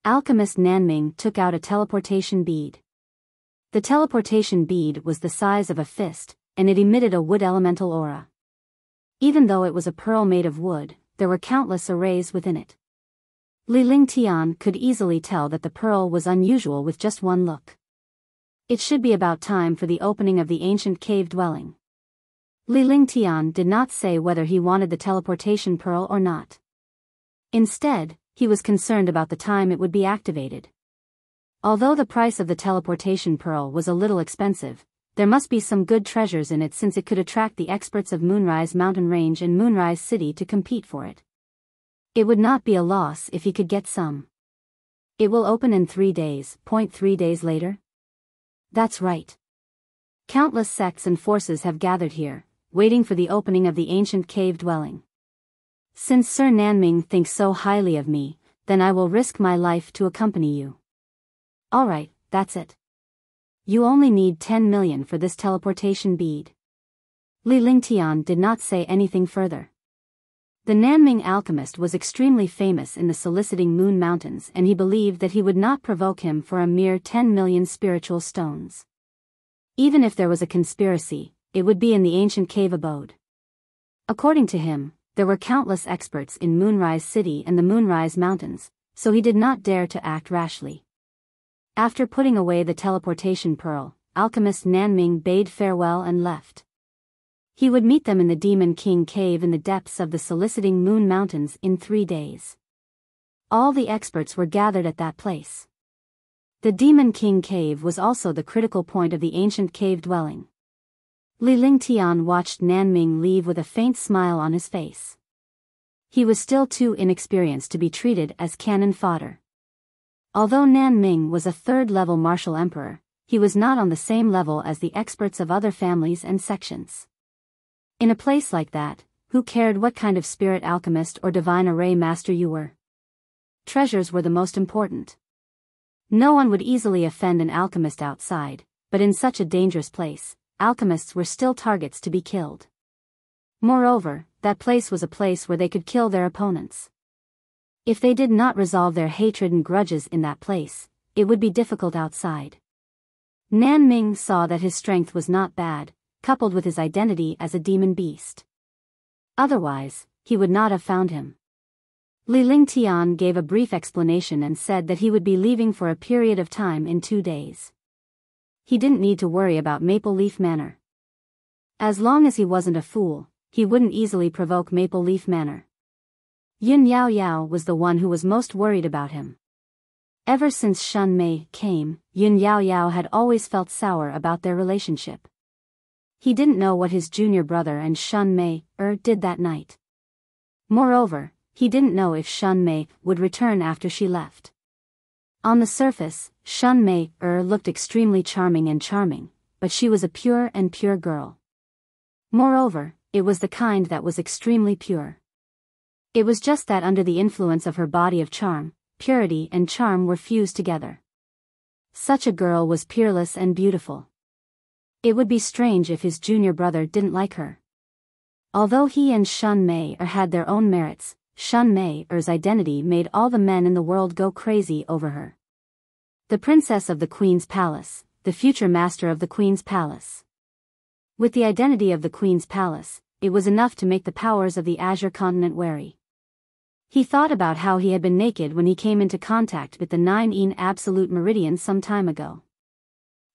Speaker 1: Alchemist Nanming took out a teleportation bead. The teleportation bead was the size of a fist, and it emitted a wood elemental aura. Even though it was a pearl made of wood, there were countless arrays within it. Li Lingtian could easily tell that the pearl was unusual with just one look. It should be about time for the opening of the ancient cave dwelling. Li Lingtian did not say whether he wanted the teleportation pearl or not. Instead, he was concerned about the time it would be activated. Although the price of the teleportation pearl was a little expensive, there must be some good treasures in it since it could attract the experts of Moonrise Mountain Range and Moonrise City to compete for it. It would not be a loss if he could get some. It will open in 3 days. 3 days later? That's right. Countless sects and forces have gathered here, waiting for the opening of the ancient cave dwelling. Since Sir Nanming thinks so highly of me, then I will risk my life to accompany you. Alright, that's it. You only need 10 million for this teleportation bead. Li Lingtian did not say anything further. The Nanming alchemist was extremely famous in the soliciting Moon Mountains, and he believed that he would not provoke him for a mere 10 million spiritual stones. Even if there was a conspiracy, it would be in the ancient cave abode. According to him, there were countless experts in Moonrise City and the Moonrise Mountains, so he did not dare to act rashly. After putting away the teleportation pearl, alchemist Nanming bade farewell and left. He would meet them in the Demon King Cave in the depths of the soliciting Moon Mountains in 3 days. All the experts were gathered at that place. The Demon King Cave was also the critical point of the ancient cave dwelling. Li Lingtian watched Nanming leave with a faint smile on his face. He was still too inexperienced to be treated as cannon fodder. Although Nanming was a third-level martial emperor, he was not on the same level as the experts of other families and sections. In a place like that, who cared what kind of spirit alchemist or divine array master you were? Treasures were the most important. No one would easily offend an alchemist outside, but in such a dangerous place, alchemists were still targets to be killed. Moreover, that place was a place where they could kill their opponents. If they did not resolve their hatred and grudges in that place, it would be difficult outside. Nanming saw that his strength was not bad, coupled with his identity as a demon beast. Otherwise, he would not have found him. Li Lingtian gave a brief explanation and said that he would be leaving for a period of time in 2 days. He didn't need to worry about Maple Leaf Manor. As long as he wasn't a fool, he wouldn't easily provoke Maple Leaf Manor. Yun Yao Yao was the one who was most worried about him. Ever since Shun Mei came, Yun Yao Yao had always felt sour about their relationship. He didn't know what his junior brother and Shun Mei did that night. Moreover, he didn't know if Shun Mei would return after she left. On the surface, Shun Mei looked extremely charming, but she was a pure girl. Moreover, it was the kind that was extremely pure. It was just that under the influence of her body of charm, purity and charm were fused together. Such a girl was peerless and beautiful. It would be strange if his junior brother didn't like her. Although he and Shun Mei had their own merits, Shun Mei's identity made all the men in the world go crazy over her. The princess of the Queen's Palace, the future master of the Queen's Palace. With the identity of the Queen's Palace, it was enough to make the powers of the Azure Continent wary. He thought about how he had been naked when he came into contact with the 9 Absolute Meridian some time ago.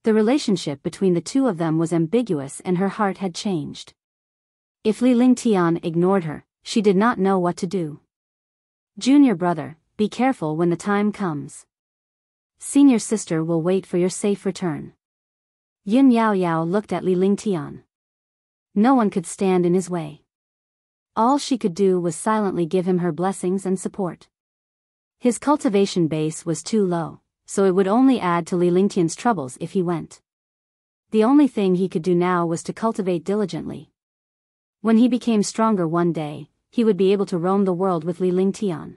Speaker 1: The relationship between the two of them was ambiguous and her heart had changed. If Li Lingtian ignored her, she did not know what to do. Junior brother, be careful when the time comes. Senior sister will wait for your safe return. Yun Yao Yao looked at Li Lingtian. No one could stand in his way. All she could do was silently give him her blessings and support. His cultivation base was too low, so it would only add to Li Lingtian's troubles if he went. The only thing he could do now was to cultivate diligently. When he became stronger one day, he would be able to roam the world with Li Lingtian.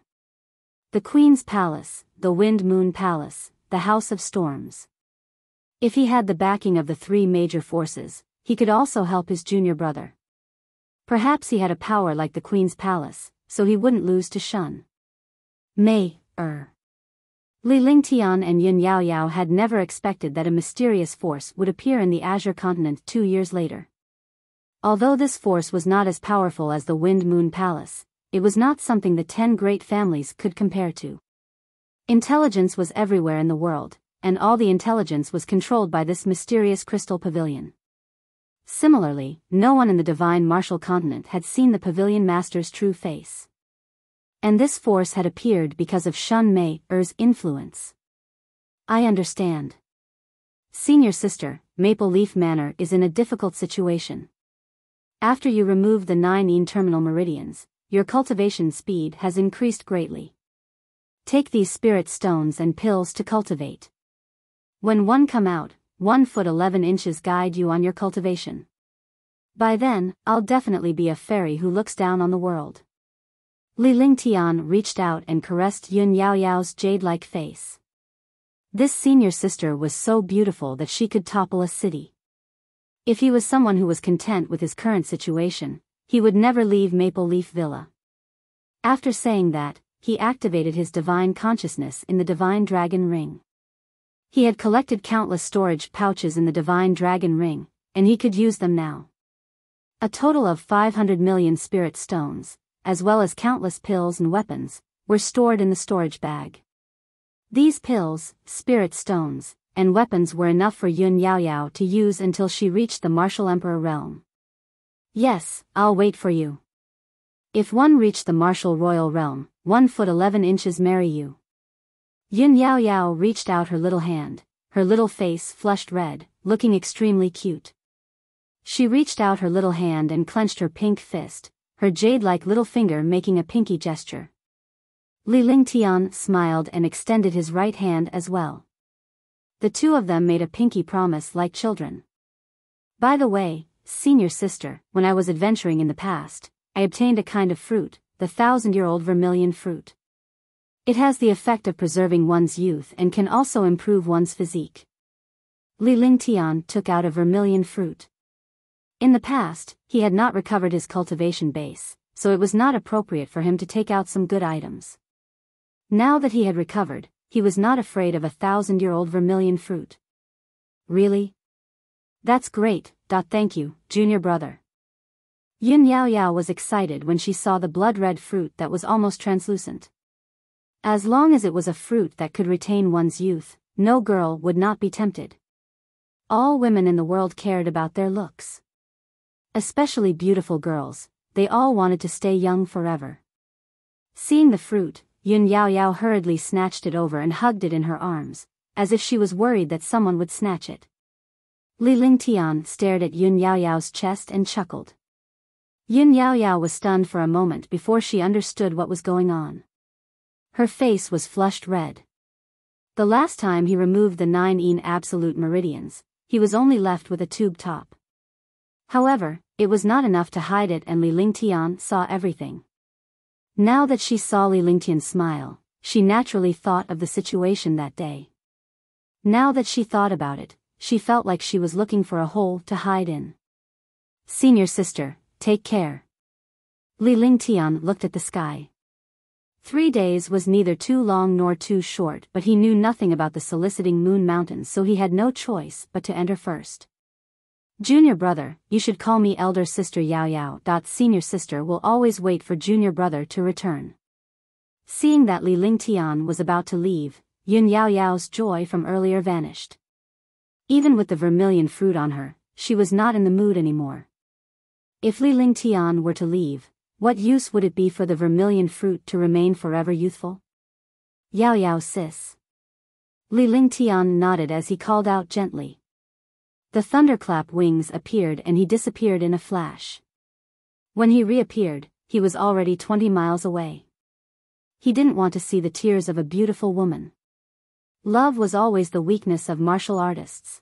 Speaker 1: The Queen's Palace, the Wind Moon Palace, the House of Storms. If he had the backing of the 3 major forces, he could also help his junior brother. Perhaps he had a power like the Queen's Palace, so he wouldn't lose to Shun Mei. Li Lingtian and Yun Yao Yao had never expected that a mysterious force would appear in the Azure Continent 2 years later. Although this force was not as powerful as the Wind Moon Palace, it was not something the 10 great families could compare to. Intelligence was everywhere in the world, and all the intelligence was controlled by this mysterious crystal pavilion. Similarly, no one in the divine martial continent had seen the pavilion master's true face. And this force had appeared because of Shun Mei-er's influence. I understand. Senior sister, Maple Leaf Manor is in a difficult situation. After you remove the 9 terminal meridians, your cultivation speed has increased greatly. Take these spirit stones and pills to cultivate. When one come out, 1 foot 11 inches guide you on your cultivation. By then, I'll definitely be a fairy who looks down on the world. Li Lingtian reached out and caressed Yun Yaoyao's jade-like face. This senior sister was so beautiful that she could topple a city. If he was someone who was content with his current situation, he would never leave Maple Leaf Villa. After saying that, he activated his divine consciousness in the Divine Dragon Ring. He had collected countless storage pouches in the Divine Dragon Ring, and he could use them now. A total of 500 million spirit stones, as well as countless pills and weapons, were stored in the storage bag. These pills, spirit stones, and weapons were enough for Yun Yaoyao to use until she reached the Martial Emperor realm. Yes, I'll wait for you. If one reached the Martial Royal realm, 1 foot 11 inches marry you. Yun Yaoyao reached out her little hand, her little face flushed red, looking extremely cute. She reached out her little hand and clenched her pink fist, her jade-like little finger making a pinky gesture. Li Lingtian smiled and extended his right hand as well. The two of them made a pinky promise like children. By the way, senior sister, when I was adventuring in the past, I obtained a kind of fruit, the 1,000-year-old vermilion fruit. It has the effect of preserving one's youth and can also improve one's physique. Li Lingtian took out a vermilion fruit. In the past, he had not recovered his cultivation base, so it was not appropriate for him to take out some good items. Now that he had recovered, he was not afraid of a 1,000-year-old vermilion fruit. Really? That's great, thank you, junior brother. Yun Yaoyao was excited when she saw the blood-red fruit that was almost translucent. As long as it was a fruit that could retain one's youth, no girl would not be tempted. All women in the world cared about their looks. Especially beautiful girls, they all wanted to stay young forever. Seeing the fruit, Yun Yaoyao hurriedly snatched it over and hugged it in her arms, as if she was worried that someone would snatch it. Li Lingtian stared at Yun Yaoyao's chest and chuckled. Yun Yaoyao was stunned for a moment before she understood what was going on. Her face was flushed red. The last time he removed the 9 absolute meridians, he was only left with a tube top. However, it was not enough to hide it, and Li Lingtian saw everything. Now that she saw Li Lingtian smile, she naturally thought of the situation that day. Now that she thought about it, she felt like she was looking for a hole to hide in. Senior sister, take care. Li Lingtian looked at the sky. 3 days was neither too long nor too short, but he knew nothing about the soliciting moon mountains, so he had no choice but to enter first. Junior brother, you should call me elder sister Yaoyao. Senior sister will always wait for junior brother to return. Seeing that Li Lingtian was about to leave, Yun Yaoyao's joy from earlier vanished. Even with the vermilion fruit on her, she was not in the mood anymore. If Li Lingtian were to leave, what use would it be for the vermilion fruit to remain forever youthful? Yaoyao sis. Li Lingtian nodded as he called out gently. The thunderclap wings appeared and he disappeared in a flash. When he reappeared, he was already 20 miles away. He didn't want to see the tears of a beautiful woman. Love was always the weakness of martial artists.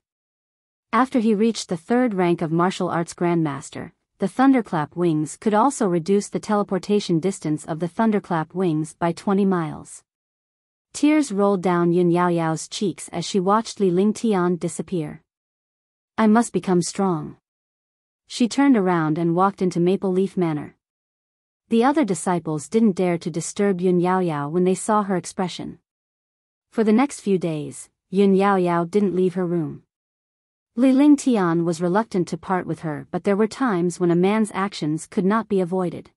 Speaker 1: After he reached the 3rd rank of martial arts grandmaster, the thunderclap wings could also reduce the teleportation distance of the thunderclap wings by 20 miles. Tears rolled down Yun Yaoyao's cheeks as she watched Li Lingtian disappear. I must become strong. She turned around and walked into Maple Leaf Manor. The other disciples didn't dare to disturb Yun Yaoyao when they saw her expression. For the next few days, Yun Yaoyao didn't leave her room. Li Lingtian was reluctant to part with her, but there were times when a man's actions could not be avoided.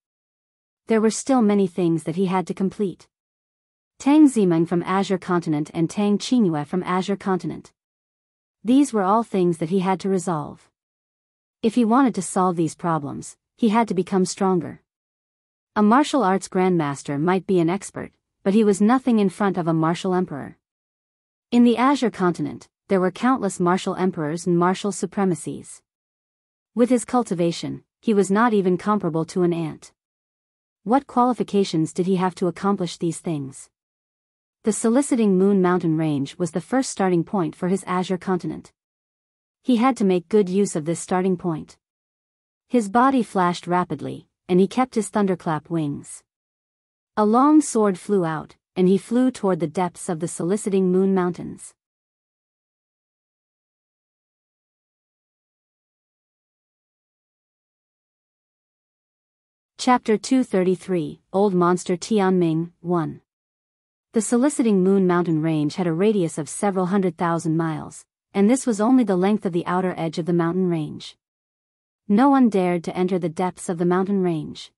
Speaker 1: There were still many things that he had to complete. Tang Zimeng from Azure Continent and Tang Qingyue from Azure Continent. These were all things that he had to resolve. If he wanted to solve these problems, he had to become stronger. A martial arts grandmaster might be an expert, but he was nothing in front of a martial emperor. In the Azure Continent, there were countless martial emperors and martial supremacies. With his cultivation, he was not even comparable to an ant. What qualifications did he have to accomplish these things? The soliciting Moon Mountain Range was the first starting point for his Azure Continent. He had to make good use of this starting point. His body flashed rapidly, and he kept his thunderclap wings. A long sword flew out, and he flew toward the depths of the soliciting Moon Mountains. Chapter 233, Old Monster Tianming, 1. The soliciting Moon Mountain Range had a radius of several 100,000 miles, and this was only the length of the outer edge of the mountain range. No one dared to enter the depths of the mountain range.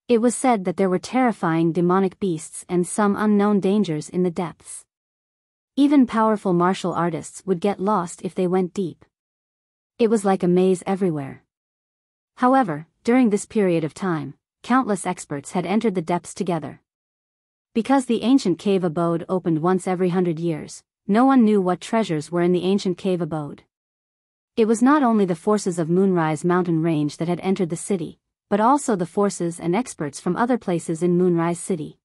Speaker 1: It was said that there were terrifying demonic beasts and some unknown dangers in the depths. Even powerful martial artists would get lost if they went deep. It was like a maze everywhere. However, during this period of time, countless experts had entered the depths together. Because the ancient cave abode opened once every 100 years, no one knew what treasures were in the ancient cave abode. It was not only the forces of Moonrise Mountain Range that had entered the city, but also the forces and experts from other places in Moonrise City.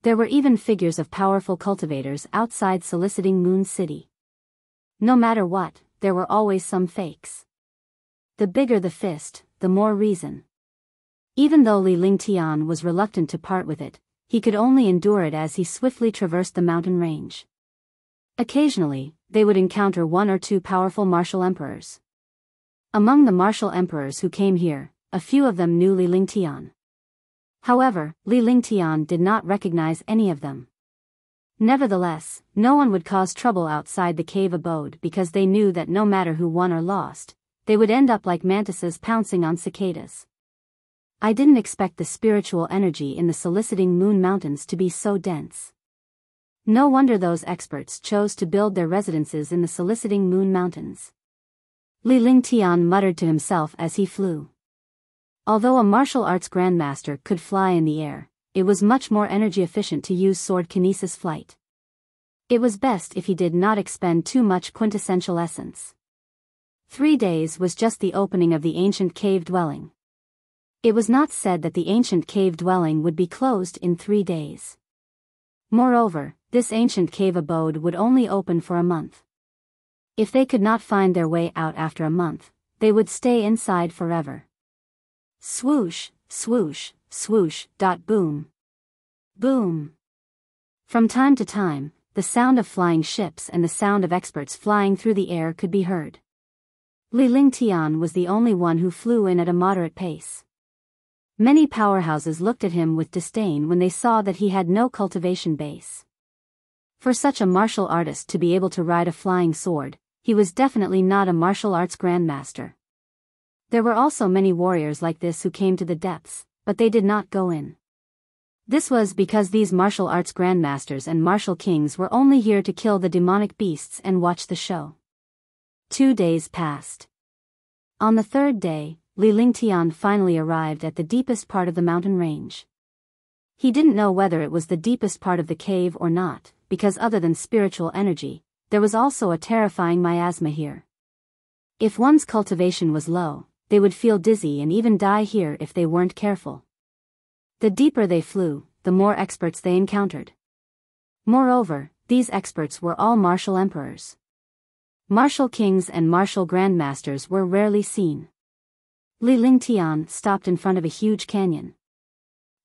Speaker 1: There were even figures of powerful cultivators outside soliciting Moon City. No matter what, there were always some fakes. The bigger the fist, the more reason. Even though Li Lingtian was reluctant to part with it, he could only endure it as he swiftly traversed the mountain range. Occasionally, they would encounter one or two powerful martial emperors. Among the martial emperors who came here, a few of them knew Li Lingtian. However, Li Lingtian did not recognize any of them. Nevertheless, no one would cause trouble outside the cave abode because they knew that no matter who won or lost, they would end up like mantises pouncing on cicadas. I didn't expect the spiritual energy in the soliciting Moon Mountains to be so dense. No wonder those experts chose to build their residences in the soliciting Moon Mountains. Li Lingtian muttered to himself as he flew. Although a martial arts grandmaster could fly in the air, it was much more energy efficient to use sword kinesis flight. It was best if he did not expend too much quintessential essence. 3 days was just the opening of the ancient cave dwelling. It was not said that the ancient cave dwelling would be closed in 3 days. Moreover, this ancient cave abode would only open for a month. If they could not find their way out after a month, they would stay inside forever. Swoosh, swoosh, swoosh. Boom. Boom. From time to time, the sound of flying ships and the sound of experts flying through the air could be heard. Li Lingtian was the only one who flew in at a moderate pace. Many powerhouses looked at him with disdain when they saw that he had no cultivation base. For such a martial artist to be able to ride a flying sword, he was definitely not a martial arts grandmaster. There were also many warriors like this who came to the depths, but they did not go in. This was because these martial arts grandmasters and martial kings were only here to kill the demonic beasts and watch the show. 2 days passed. On the 3rd day, Li Lingtian finally arrived at the deepest part of the mountain range. He didn't know whether it was the deepest part of the cave or not, because other than spiritual energy, there was also a terrifying miasma here. If one's cultivation was low, they would feel dizzy and even die here if they weren't careful. The deeper they flew, the more experts they encountered. Moreover, these experts were all martial emperors. Martial kings and martial grandmasters were rarely seen. Li Lingtian stopped in front of a huge canyon.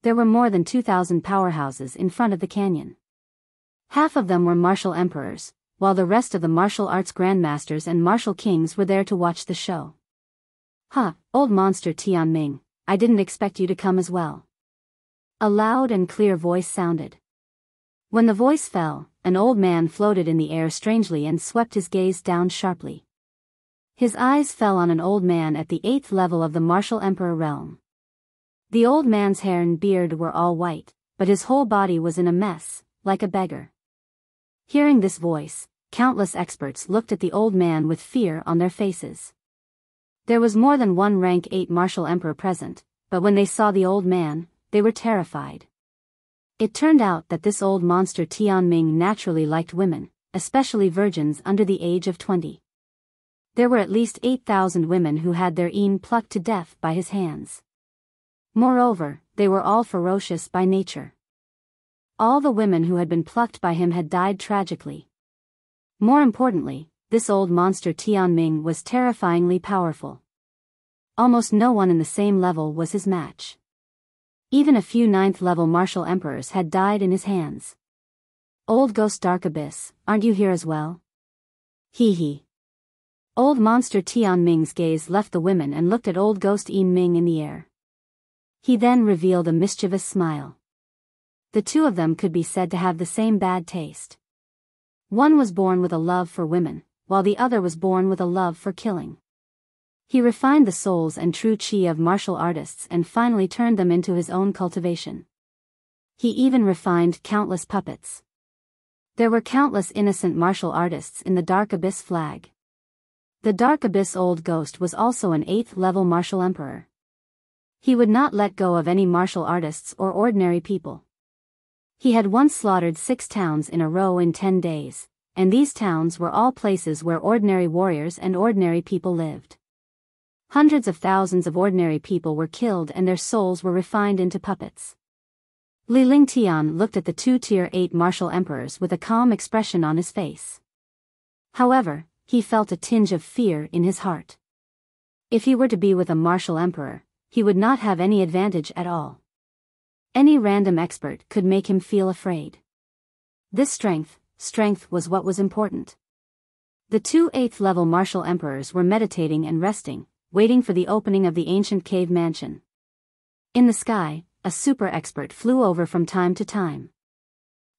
Speaker 1: There were more than 2,000 powerhouses in front of the canyon. Half of them were martial emperors, while the rest of the martial arts grandmasters and martial kings were there to watch the show. Old monster Tianming, I didn't expect you to come as well. A loud and clear voice sounded. When the voice fell, an old man floated in the air strangely and swept his gaze down sharply. His eyes fell on an old man at the 8th level of the martial emperor realm. The old man's hair and beard were all white, but his whole body was in a mess, like a beggar. Hearing this voice, countless experts looked at the old man with fear on their faces. There was more than one rank 8 martial emperor present, but when they saw the old man, they were terrified. It turned out that this old monster Tianming naturally liked women, especially virgins under the age of 20. There were at least 8,000 women who had their een plucked to death by his hands. Moreover, they were all ferocious by nature. All the women who had been plucked by him had died tragically. More importantly, this old monster Tianming was terrifyingly powerful. Almost no one in the same level was his match. Even a few 9th-level martial emperors had died in his hands. Old Ghost Dark Abyss, aren't you here as well? Hee hee. Old monster Tianming's gaze left the women and looked at old Ghost Yin Ming in the air. He then revealed a mischievous smile. The two of them could be said to have the same bad taste. One was born with a love for women, while the other was born with a love for killing. He refined the souls and true chi of martial artists and finally turned them into his own cultivation. He even refined countless puppets. There were countless innocent martial artists in the Dark Abyss flag. The Dark Abyss Old Ghost was also an 8th-level martial emperor. He would not let go of any martial artists or ordinary people. He had once slaughtered 6 towns in a row in 10 days, and these towns were all places where ordinary warriors and ordinary people lived. Hundreds of thousands of ordinary people were killed and their souls were refined into puppets. Li Lingtian looked at the 2 Tier 8 martial emperors with a calm expression on his face. However, he felt a tinge of fear in his heart. If he were to be with a martial emperor, he would not have any advantage at all. Any random expert could make him feel afraid. This strength was what was important. The 2 8th-level martial emperors were meditating and resting, waiting for the opening of the ancient cave mansion. In the sky, a super expert flew over from time to time.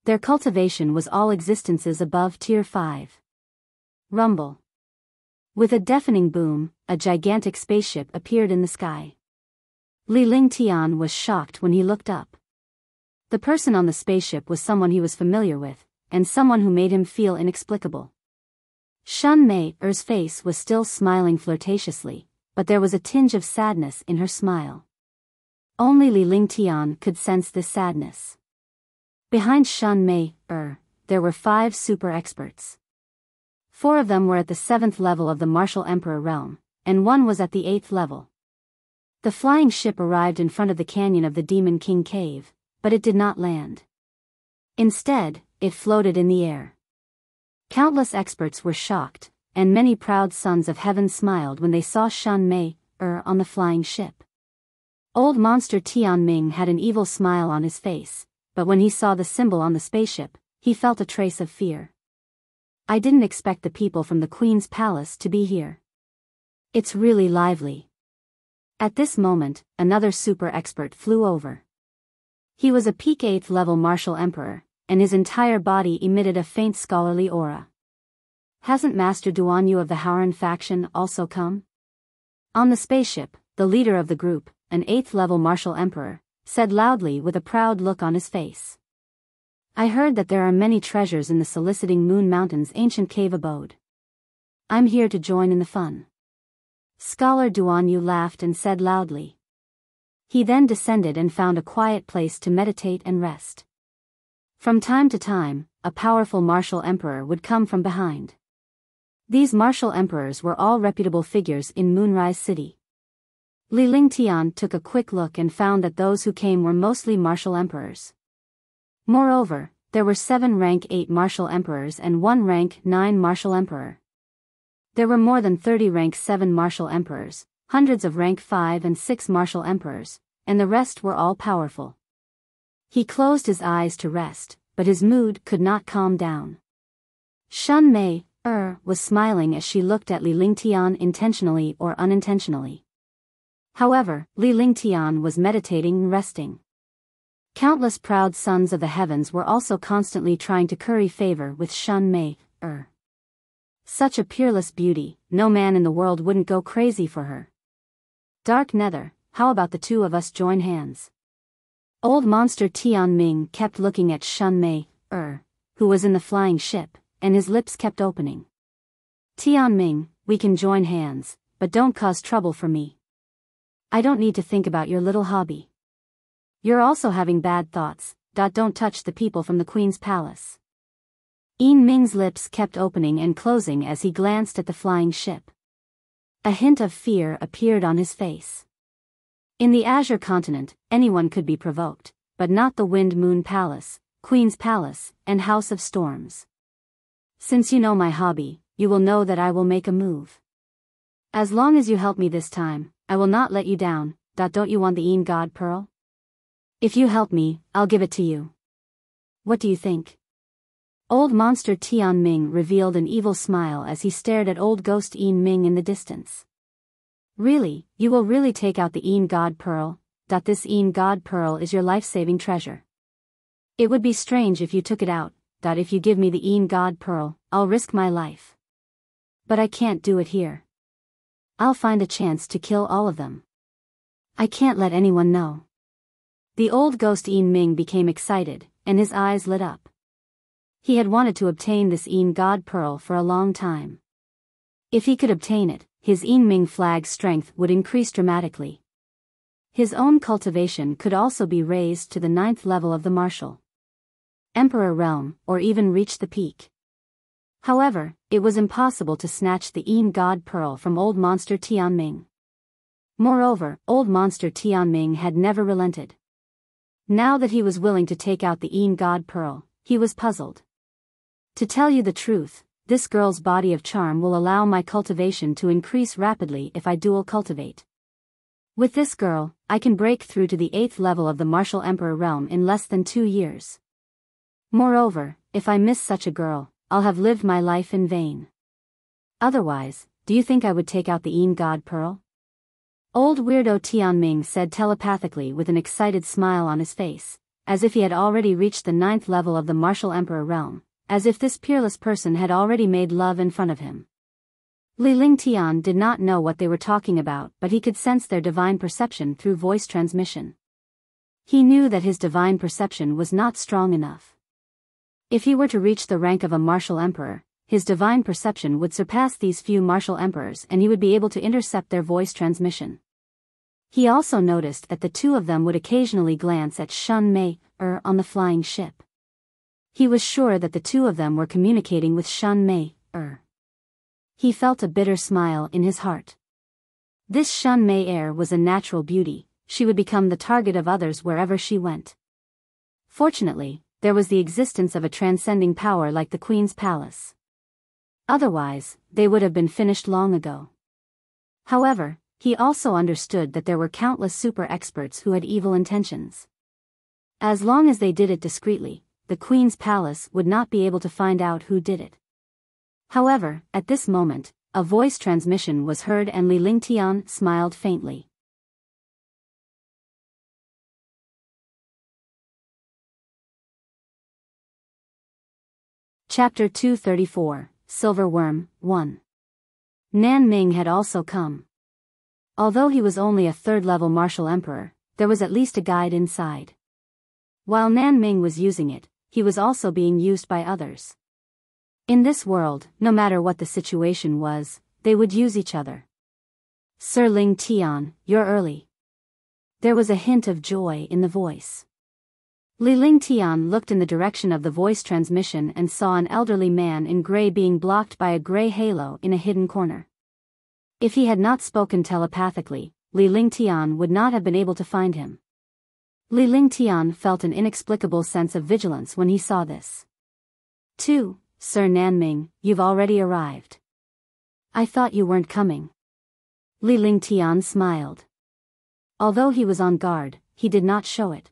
Speaker 1: Their cultivation was all existences above Tier 5. Rumble. With a deafening boom, a gigantic spaceship appeared in the sky. Li Lingtian was shocked when he looked up. The person on the spaceship was someone he was familiar with, and someone who made him feel inexplicable. Shun Mei-er's face was still smiling flirtatiously, but there was a tinge of sadness in her smile. Only Li Lingtian could sense this sadness. Behind Shun Mei-er, there were 5 super experts. 4 of them were at the 7th level of the Martial Emperor realm, and 1 was at the 8th level. The flying ship arrived in front of the canyon of the Demon King Cave, but it did not land. Instead, it floated in the air. Countless experts were shocked, and many proud sons of heaven smiled when they saw Shun Mei-er on the flying ship. Old monster Tianming had an evil smile on his face, but when he saw the symbol on the spaceship, he felt a trace of fear. I didn't expect the people from the Queen's palace to be here. It's really lively. At this moment, another super expert flew over. He was a peak 8th-level martial emperor, and his entire body emitted a faint scholarly aura. Hasn't Master Duanyu of the Howran faction also come? On the spaceship, the leader of the group, an 8th-level martial emperor, said loudly with a proud look on his face. I heard that there are many treasures in the Soliciting Moon Mountain's ancient cave abode. I'm here to join in the fun. Scholar Duanyu laughed and said loudly. He then descended and found a quiet place to meditate and rest. From time to time, a powerful martial emperor would come from behind. These martial emperors were all reputable figures in Moonrise City. Li Lingtian took a quick look and found that those who came were mostly martial emperors. Moreover, there were 7 rank 8 martial emperors and 1 rank 9 martial emperor. There were more than 30 rank 7 martial emperors, hundreds of rank 5 and 6 martial emperors, and the rest were all powerful. He closed his eyes to rest, but his mood could not calm down. Shun Mei-er was smiling as she looked at Li Lingtian intentionally or unintentionally. However, Li Lingtian was meditating and resting. Countless proud sons of the heavens were also constantly trying to curry favor with Shun Mei-er. Such a peerless beauty, no man in the world wouldn't go crazy for her. Dark Nether, how about the 2 of us join hands? Old monster Tianming kept looking at Shun Mei, who was in the flying ship, and his lips kept opening. Tianming, we can join hands, but don't cause trouble for me. I don't need to think about your little hobby. You're also having bad thoughts. Don't touch the people from the Queen's palace. Yin Ming's lips kept opening and closing as he glanced at the flying ship. A hint of fear appeared on his face. In the Azure Continent, anyone could be provoked, but not the Wind Moon Palace, Queen's Palace, and House of Storms. Since you know my hobby, you will know that I will make a move. As long as you help me this time, I will not let you down. Don't you want the Yin God Pearl? If you help me, I'll give it to you. What do you think? Old monster Tianming revealed an evil smile as he stared at old ghost Yin Ming in the distance. Really, you will really take out the Yin God Pearl? This Yin God Pearl is your life-saving treasure. It would be strange if you took it out. If you give me the Yin God Pearl, I'll risk my life. But I can't do it here. I'll find a chance to kill all of them. I can't let anyone know. The old ghost Yin Ming became excited, and his eyes lit up. He had wanted to obtain this Yin God Pearl for a long time. If he could obtain it, his Yin Ming flag's strength would increase dramatically. His own cultivation could also be raised to the 9th level of the martial Emperor realm, or even reach the peak. However, it was impossible to snatch the Yin God Pearl from old monster Tianming. Moreover, old monster Tianming had never relented. Now that he was willing to take out the Yin God Pearl, he was puzzled. To tell you the truth, this girl's body of charm will allow my cultivation to increase rapidly if I dual cultivate. With this girl, I can break through to the 8th level of the martial Emperor realm in less than 2 years. Moreover, if I miss such a girl, I'll have lived my life in vain. Otherwise, do you think I would take out the Yin God Pearl? Old weirdo Tianming said telepathically with an excited smile on his face, as if he had already reached the 9th level of the martial Emperor realm, as if this peerless person had already made love in front of him. Li Lingtian did not know what they were talking about, but he could sense their divine perception through voice transmission. He knew that his divine perception was not strong enough. If he were to reach the rank of a martial emperor, his divine perception would surpass these few martial emperors and he would be able to intercept their voice transmission. He also noticed that the two of them would occasionally glance at Shun Mei, on the flying ship. He was sure that the two of them were communicating with Shun Mei, He felt a bitter smile in his heart. This Shun Mei was a natural beauty. She would become the target of others wherever she went. Fortunately, there was the existence of a transcending power like the Queen's palace. Otherwise, they would have been finished long ago. However, he also understood that there were countless super experts who had evil intentions. As long as they did it discreetly, the Queen's palace would not be able to find out who did it. However, at this moment, a voice transmission was heard and Li Lingtian smiled faintly. Chapter 234, Silver Worm, 1. Nan Ming had also come. Although he was only a 3rd-level martial emperor, there was at least a guide inside. While Nan Ming was using it, he was also being used by others. In this world, no matter what the situation was, they would use each other. Sir Ling Tian, you're early. There was a hint of joy in the voice. Li Lingtian looked in the direction of the voice transmission and saw an elderly man in gray being blocked by a gray halo in a hidden corner. If he had not spoken telepathically, Li Lingtian would not have been able to find him. Li Lingtian felt an inexplicable sense of vigilance when he saw this. 2. Sir Nanming, you've already arrived. I thought you weren't coming. Li Lingtian smiled. Although he was on guard, he did not show it.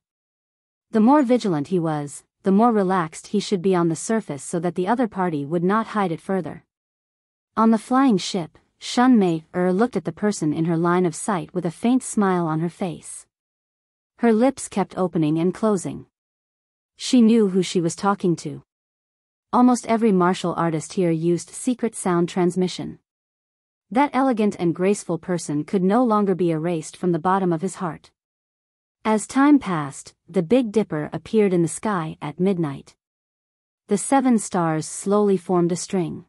Speaker 1: The more vigilant he was, the more relaxed he should be on the surface so that the other party would not hide it further. On the flying ship, Shun Mei looked at the person in her line of sight with a faint smile on her face. Her lips kept opening and closing. She knew who she was talking to. Almost every martial artist here used secret sound transmission. That elegant and graceful person could no longer be erased from the bottom of his heart. As time passed, the Big Dipper appeared in the sky at midnight. The 7 stars slowly formed a string.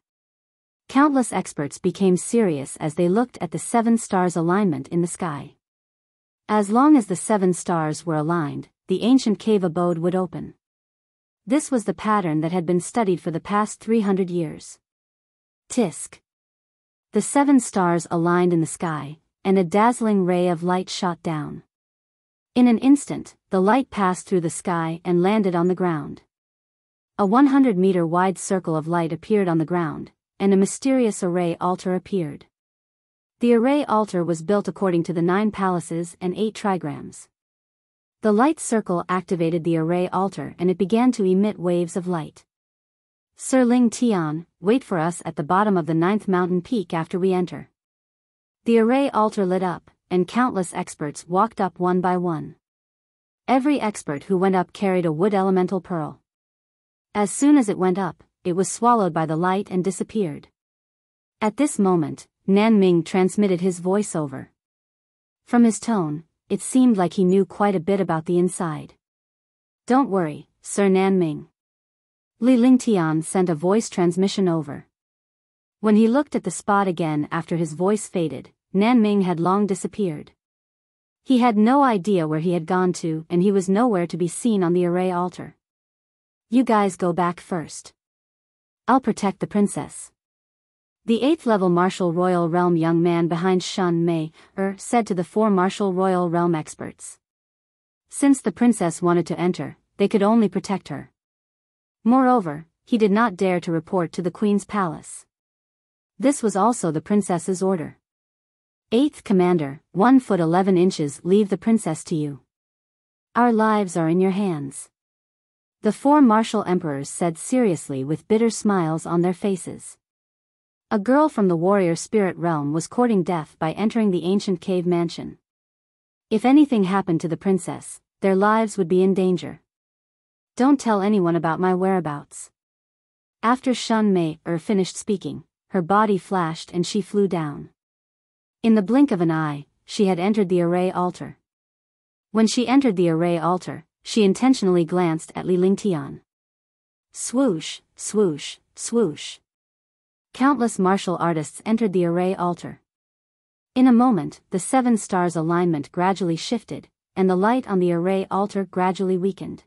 Speaker 1: Countless experts became serious as they looked at the 7 stars' alignment in the sky. As long as the 7 stars were aligned, the ancient cave abode would open. This was the pattern that had been studied for the past 300 years. Tisk. The 7 stars aligned in the sky, and a dazzling ray of light shot down. In an instant, the light passed through the sky and landed on the ground. A 100-meter wide circle of light appeared on the ground, and a mysterious array altar appeared. The array altar was built according to the 9 palaces and 8 trigrams. The light circle activated the array altar and it began to emit waves of light. Sir Ling Tian, wait for us at the bottom of the 9th mountain peak after we enter. The array altar lit up, and countless experts walked up one by one. Every expert who went up carried a wood elemental pearl. As soon as it went up, it was swallowed by the light and disappeared. At this moment, Nan Ming transmitted his voice over. From his tone, it seemed like he knew quite a bit about the inside. Don't worry, Sir Nan Ming. Li Lingtian sent a voice transmission over. When he looked at the spot again after his voice faded, Nan Ming had long disappeared. He had no idea where he had gone to and he was nowhere to be seen on the array altar. You guys go back first. I'll protect the princess. The 8th level Martial Royal Realm young man behind Shun Mei said to the 4 Martial Royal Realm experts. Since the princess wanted to enter, they could only protect her. Moreover, he did not dare to report to the queen's palace. This was also the princess's order. 8th Commander, 1 foot 11 inches, leave the princess to you. Our lives are in your hands. The 4 martial emperors said seriously with bitter smiles on their faces. A girl from the warrior spirit realm was courting death by entering the ancient cave mansion. If anything happened to the princess, their lives would be in danger. Don't tell anyone about my whereabouts. After Shun Mei finished speaking, her body flashed and she flew down. In the blink of an eye, she had entered the array altar. When she entered the array altar, she intentionally glanced at Li Lingtian. Swoosh, swoosh, swoosh. Countless martial artists entered the array altar. In a moment, the 7 stars' alignment gradually shifted, and the light on the array altar gradually weakened.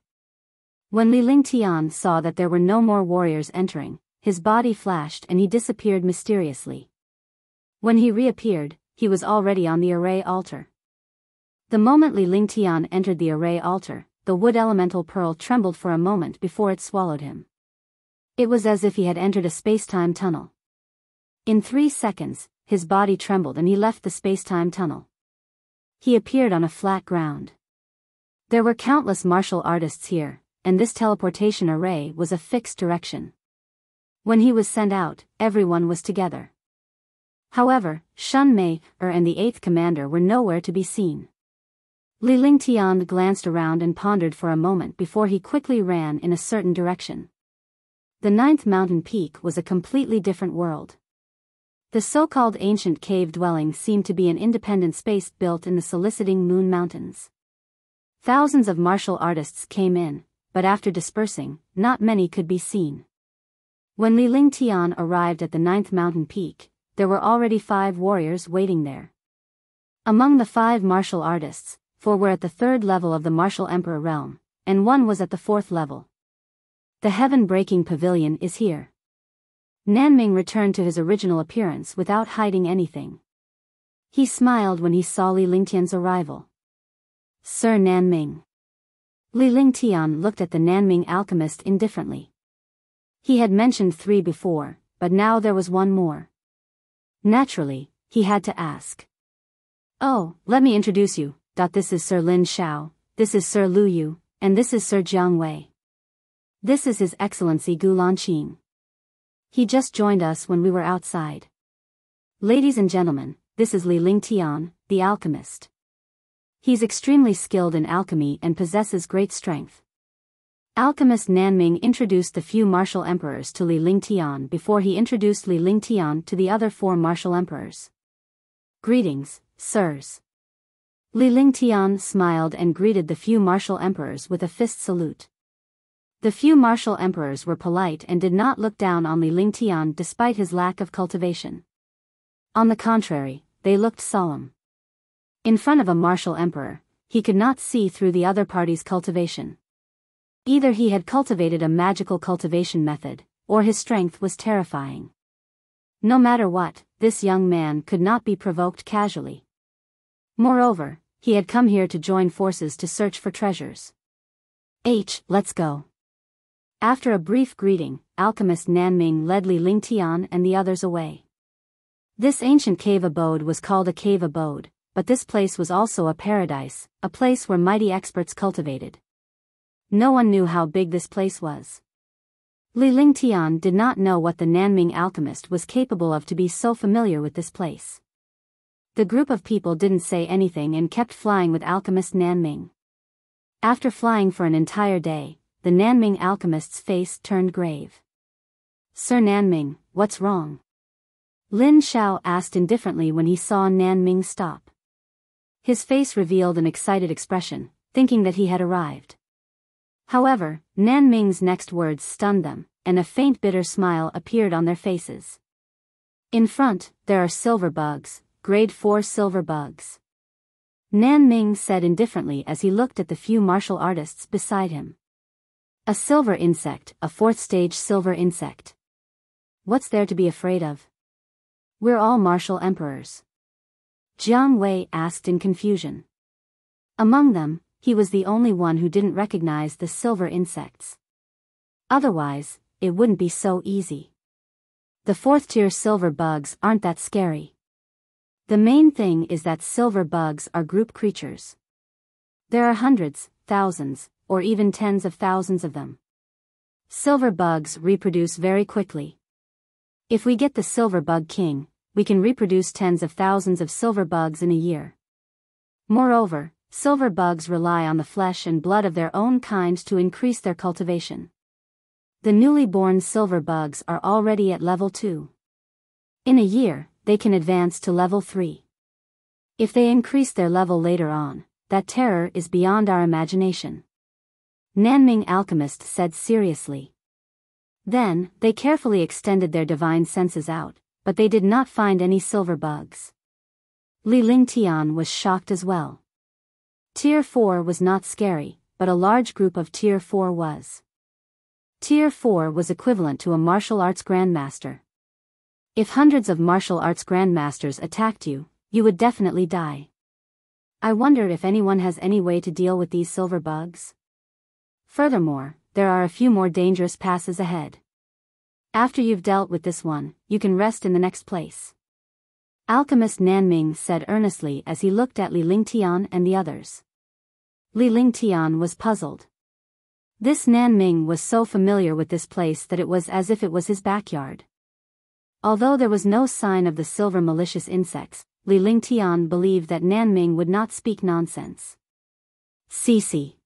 Speaker 1: When Li Lingtian saw that there were no more warriors entering, his body flashed and he disappeared mysteriously. When he reappeared, he was already on the array altar. The moment Li Lingtian entered the array altar, the wood elemental pearl trembled for a moment before it swallowed him. It was as if he had entered a space-time tunnel. In 3 seconds, his body trembled and he left the space-time tunnel. He appeared on a flat ground. There were countless martial artists here, and this teleportation array was a fixed direction. When he was sent out, everyone was together. However, Shun Mei and the 8th commander were nowhere to be seen. Li Lingtian glanced around and pondered for a moment before he quickly ran in a certain direction. The 9th mountain peak was a completely different world. The so-called ancient cave dwelling seemed to be an independent space built in the soliciting Moon Mountains. Thousands of martial artists came in, but after dispersing, not many could be seen. When Li Lingtian arrived at the 9th mountain peak, there were already 5 warriors waiting there. Among the 5 martial artists, 4 were at the 3rd level of the martial emperor realm, and 1 was at the 4th level. The heaven-breaking pavilion is here. Nanming returned to his original appearance without hiding anything. He smiled when he saw Li Lingtian's arrival. Sir Nanming. Li Lingtian looked at the Nanming alchemist indifferently. He had mentioned 3 before, but now there was 1 more. Naturally, he had to ask. Oh, let me introduce you. This is Sir Lin Xiao, this is Sir Lu Yu, and this is Sir Jiang Wei. This is His Excellency Gu Lanqing. He just joined us when we were outside. Ladies and gentlemen, this is Li Lingtian, the alchemist. He's extremely skilled in alchemy and possesses great strength. Alchemist Nanming introduced the few martial emperors to Li Lingtian before he introduced Li Lingtian to the other 4 martial emperors. Greetings, sirs. Li Lingtian smiled and greeted the few martial emperors with a fist salute. The few martial emperors were polite and did not look down on Li Lingtian despite his lack of cultivation. On the contrary, they looked solemn. In front of a martial emperor, he could not see through the other party's cultivation. Either he had cultivated a magical cultivation method, or his strength was terrifying. No matter what, this young man could not be provoked casually. Moreover, he had come here to join forces to search for treasures. Let's go. After a brief greeting, alchemist Nanming led Li Lingtian and the others away. This ancient cave abode was called a cave abode, but this place was also a paradise, a place where mighty experts cultivated. No one knew how big this place was. Li Lingtian did not know what the Nanming alchemist was capable of to be so familiar with this place. The group of people didn't say anything and kept flying with alchemist Nanming. After flying for an entire day, the Nanming alchemist's face turned grave. "Sir Nanming, what's wrong?" Lin Xiao asked indifferently when he saw Nanming stop. His face revealed an excited expression, thinking that he had arrived. However, Nanming's next words stunned them, and a faint bitter smile appeared on their faces. "In front, there are silver bugs, grade 4 silver bugs," Nanming said indifferently as he looked at the few martial artists beside him. "A silver insect, a 4th stage silver insect. What's there to be afraid of? We're all martial emperors." Jiang Wei asked in confusion. Among them, he was the only one who didn't recognize the silver insects. Otherwise, it wouldn't be so easy. The 4th-tier silver bugs aren't that scary. The main thing is that silver bugs are group creatures. There are hundreds, thousands, or even tens of thousands of them. Silver bugs reproduce very quickly. If we get the silver bug king, we can reproduce tens of thousands of silver bugs in a year. Moreover, silver bugs rely on the flesh and blood of their own kind to increase their cultivation. The newly born silver bugs are already at level 2. In a year, they can advance to level 3. If they increase their level later on, that terror is beyond our imagination," Nanming alchemist said seriously. Then, they carefully extended their divine senses out, but they did not find any silver bugs. Li Lingtian was shocked as well. Tier 4 was not scary, but a large group of Tier 4 was. Tier 4 was equivalent to a martial arts grandmaster. If hundreds of martial arts grandmasters attacked you, you would definitely die. I wonder if anyone has any way to deal with these silver bugs. Furthermore, there are a few more dangerous passes ahead. After you've dealt with this one, you can rest in the next place," alchemist Nanming said earnestly as he looked at Li Lingtian and the others. Li Lingtian was puzzled. This Nanming was so familiar with this place that it was as if it was his backyard. Although there was no sign of the silver malicious insects, Li Lingtian believed that Nanming would not speak nonsense. "Cece."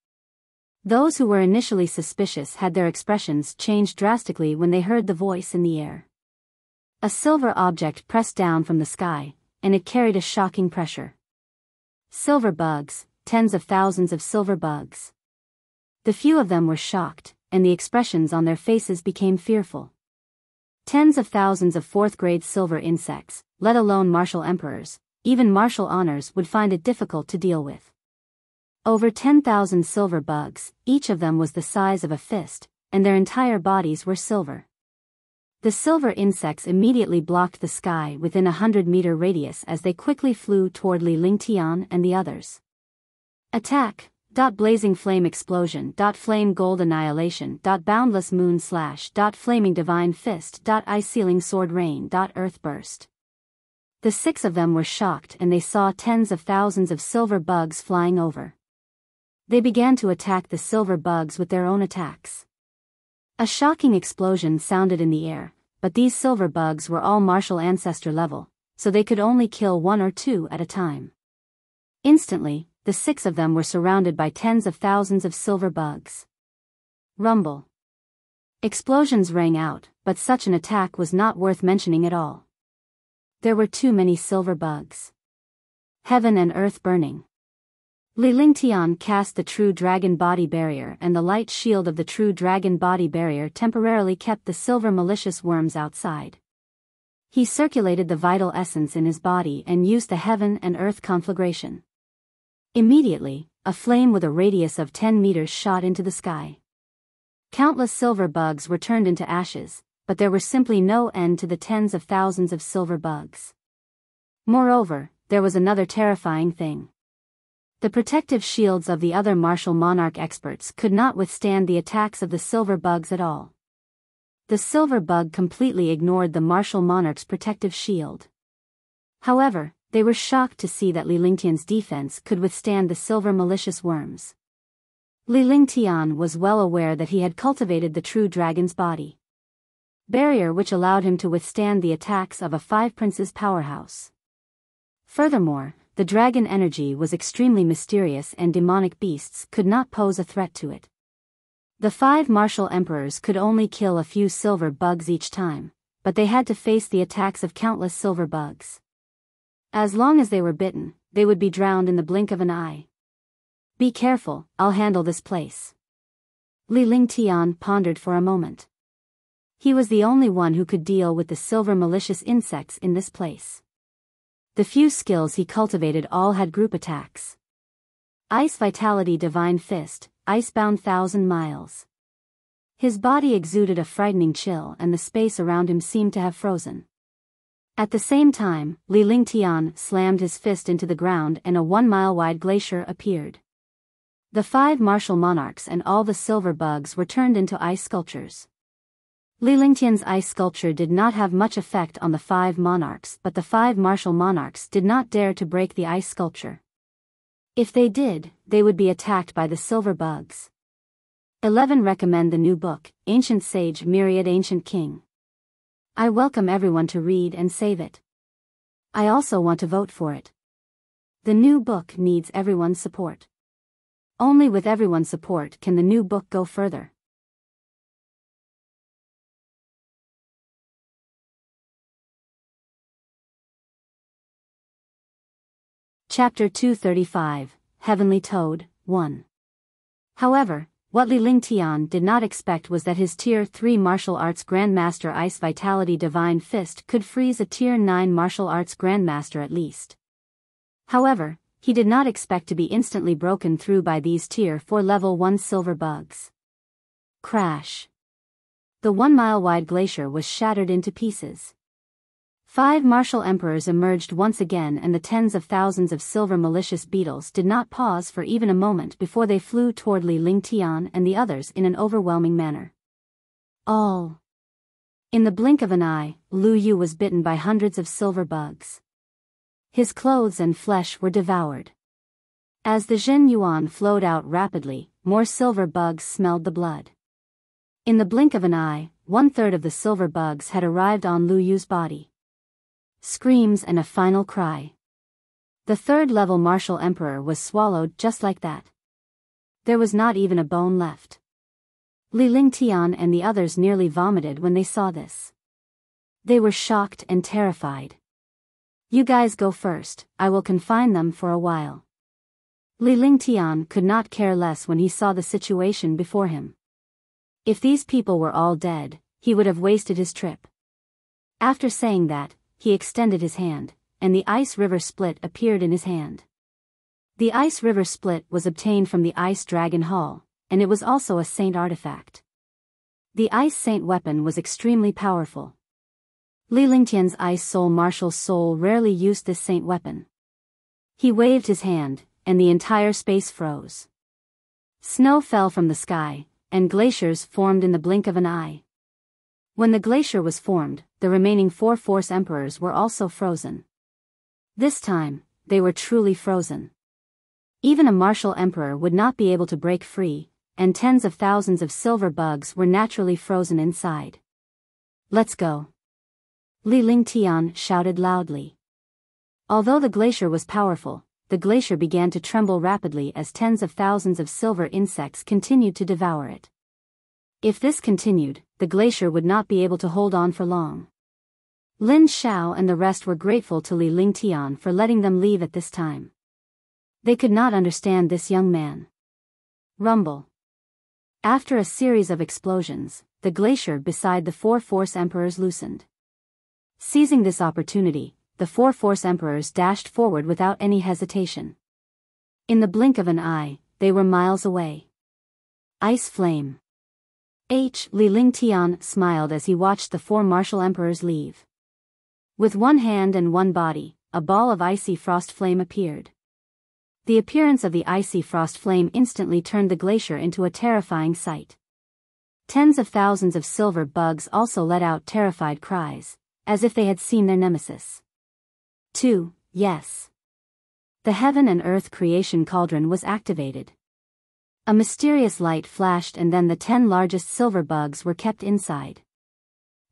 Speaker 1: Those who were initially suspicious had their expressions changed drastically when they heard the voice in the air. A silver object pressed down from the sky, and it carried a shocking pressure. Silver bugs, tens of thousands of silver bugs. The few of them were shocked, and the expressions on their faces became fearful. Tens of thousands of 4th-grade silver insects, let alone martial emperors, even martial honors would find it difficult to deal with. Over 10,000 silver bugs, each of them was the size of a fist, and their entire bodies were silver. The silver insects immediately blocked the sky within a 100-meter radius as they quickly flew toward Li Lingtian and the others. "Attack! Blazing flame explosion. Flame gold annihilation. Boundless moon slash. Flaming divine fist. Ice sealing sword rain. Earth burst." The 6 of them were shocked and they saw tens of thousands of silver bugs flying over. They began to attack the silver bugs with their own attacks. A shocking explosion sounded in the air, but these silver bugs were all martial ancestor level, so they could only kill 1 or 2 at a time. Instantly, the 6 of them were surrounded by tens of thousands of silver bugs. Rumble. Explosions rang out, but such an attack was not worth mentioning at all. There were too many silver bugs. Heaven and earth burning. Li Lingtian cast the true dragon body barrier, and the light shield of the true dragon body barrier temporarily kept the silver malicious worms outside. He circulated the vital essence in his body and used the heaven and earth conflagration. Immediately, a flame with a radius of 10 meters shot into the sky. Countless silver bugs were turned into ashes, but there were simply no end to the tens of thousands of silver bugs. Moreover, there was another terrifying thing. The protective shields of the other martial monarch experts could not withstand the attacks of the silver bugs at all. The silver bug completely ignored the martial monarch's protective shield. However, they were shocked to see that Li Lingtian's defense could withstand the silver malicious worms. Li Lingtian was well aware that he had cultivated the true dragon's body barrier, which allowed him to withstand the attacks of a five princes powerhouse. Furthermore, the dragon energy was extremely mysterious and demonic beasts could not pose a threat to it. The five martial emperors could only kill a few silver bugs each time, but they had to face the attacks of countless silver bugs. As long as they were bitten, they would be drowned in the blink of an eye. Be careful, I'll handle this place. Li Lingtian pondered for a moment. He was the only one who could deal with the silver malicious insects in this place. The few skills he cultivated all had group attacks. Ice Vitality Divine Fist, Icebound 1,000 miles. His body exuded a frightening chill and the space around him seemed to have frozen. At the same time, Li Lingtian slammed his fist into the ground and a 1-mile-wide glacier appeared. The five martial monarchs and all the silver bugs were turned into ice sculptures. Li Lingtian's ice sculpture did not have much effect on the five monarchs, but the five martial monarchs did not dare to break the ice sculpture. If they did, they would be attacked by the silver bugs. 11. Recommend the new book, Ancient Sage Myriad Ancient King. I welcome everyone to read and save it. I also want to vote for it. The new book needs everyone's support. Only with everyone's support can the new book go further. Chapter 235, Heavenly Toad, 1. However, what Li Lingtian did not expect was that his Tier 3 Martial Arts Grandmaster Ice Vitality Divine Fist could freeze a Tier 9 Martial Arts Grandmaster at least. However, he did not expect to be instantly broken through by these Tier 4 Level 1 silver bugs. Crash. The 1-mile-wide glacier was shattered into pieces. Five martial emperors emerged once again, and the tens of thousands of silver malicious beetles did not pause for even a moment before they flew toward Li Lingtian and the others in an overwhelming manner. All. In the blink of an eye, Lu Yu was bitten by hundreds of silver bugs. His clothes and flesh were devoured. As the Zhen Yuan flowed out rapidly, more silver bugs smelled the blood. In the blink of an eye, 1/3 of the silver bugs had arrived on Lu Yu's body. Screams and a final cry. The third-level martial emperor was swallowed just like that. There was not even a bone left. Li Lingtian and the others nearly vomited when they saw this. They were shocked and terrified. You guys go first, I will confine them for a while. Li Lingtian could not care less when he saw the situation before him. If these people were all dead, he would have wasted his trip. After saying that, he extended his hand, and the ice river split appeared in his hand. The ice river split was obtained from the Ice Dragon Hall, and it was also a saint artifact. The ice saint weapon was extremely powerful. Li Lingtian's ice soul martial soul rarely used this saint weapon. He waved his hand, and the entire space froze. Snow fell from the sky, and glaciers formed in the blink of an eye. When the glacier was formed, the remaining 4 Force Emperors were also frozen. This time, they were truly frozen. Even a martial emperor would not be able to break free, and tens of thousands of silver bugs were naturally frozen inside. Let's go. Li Lingtian shouted loudly. Although the glacier was powerful, the glacier began to tremble rapidly as tens of thousands of silver insects continued to devour it. If this continued, the glacier would not be able to hold on for long. Lin Xiao and the rest were grateful to Li Lingtian for letting them leave at this time. They could not understand this young man. Rumble. After a series of explosions, the glacier beside the four Force Emperors loosened. Seizing this opportunity, the four Force Emperors dashed forward without any hesitation. In the blink of an eye, they were miles away. Ice flame. Li Lingtian smiled as he watched the four martial emperors leave. With one hand and one body, a ball of icy frost flame appeared. The appearance of the icy frost flame instantly turned the glacier into a terrifying sight. Tens of thousands of silver bugs also let out terrified cries, as if they had seen their nemesis. 2. Yes. The heaven and earth creation cauldron was activated. A mysterious light flashed and then the 10 largest silver bugs were kept inside.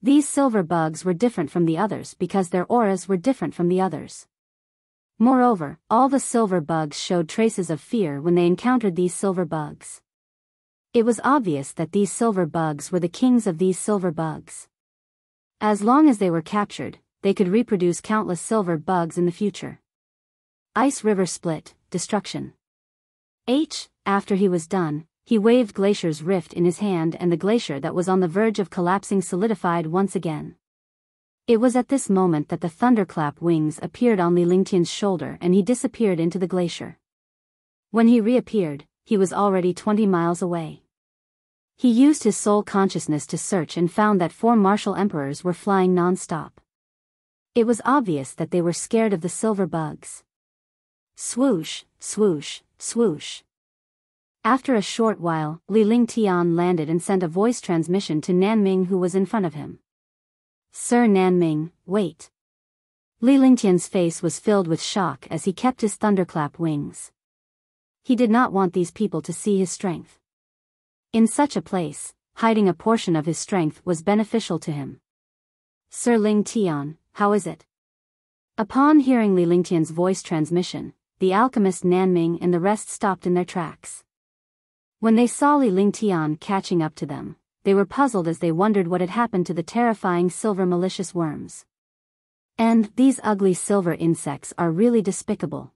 Speaker 1: These silver bugs were different from the others because their auras were different from the others. Moreover, all the silver bugs showed traces of fear when they encountered these silver bugs. It was obvious that these silver bugs were the kings of these silver bugs. As long as they were captured, they could reproduce countless silver bugs in the future. Ice river split, destruction. After he was done, he waved Glacier's rift in his hand and the glacier that was on the verge of collapsing solidified once again. It was at this moment that the thunderclap wings appeared on Li Lingtian's shoulder and he disappeared into the glacier. When he reappeared, he was already 20 miles away. He used his soul consciousness to search and found that 4 martial emperors were flying non-stop. It was obvious that they were scared of the silver bugs. Swoosh, swoosh, swoosh. After a short while, Li Lingtian landed and sent a voice transmission to Nanming who was in front of him. Sir Nanming, wait. Li Lingtian's face was filled with shock as he kept his thunderclap wings. He did not want these people to see his strength. In such a place, hiding a portion of his strength was beneficial to him. Sir Lingtian, how is it? Upon hearing Li Lingtian's voice transmission, the alchemist Nanming and the rest stopped in their tracks. When they saw Li Lingtian catching up to them, they were puzzled as they wondered what had happened to the terrifying silver malicious worms. And these ugly silver insects are really despicable.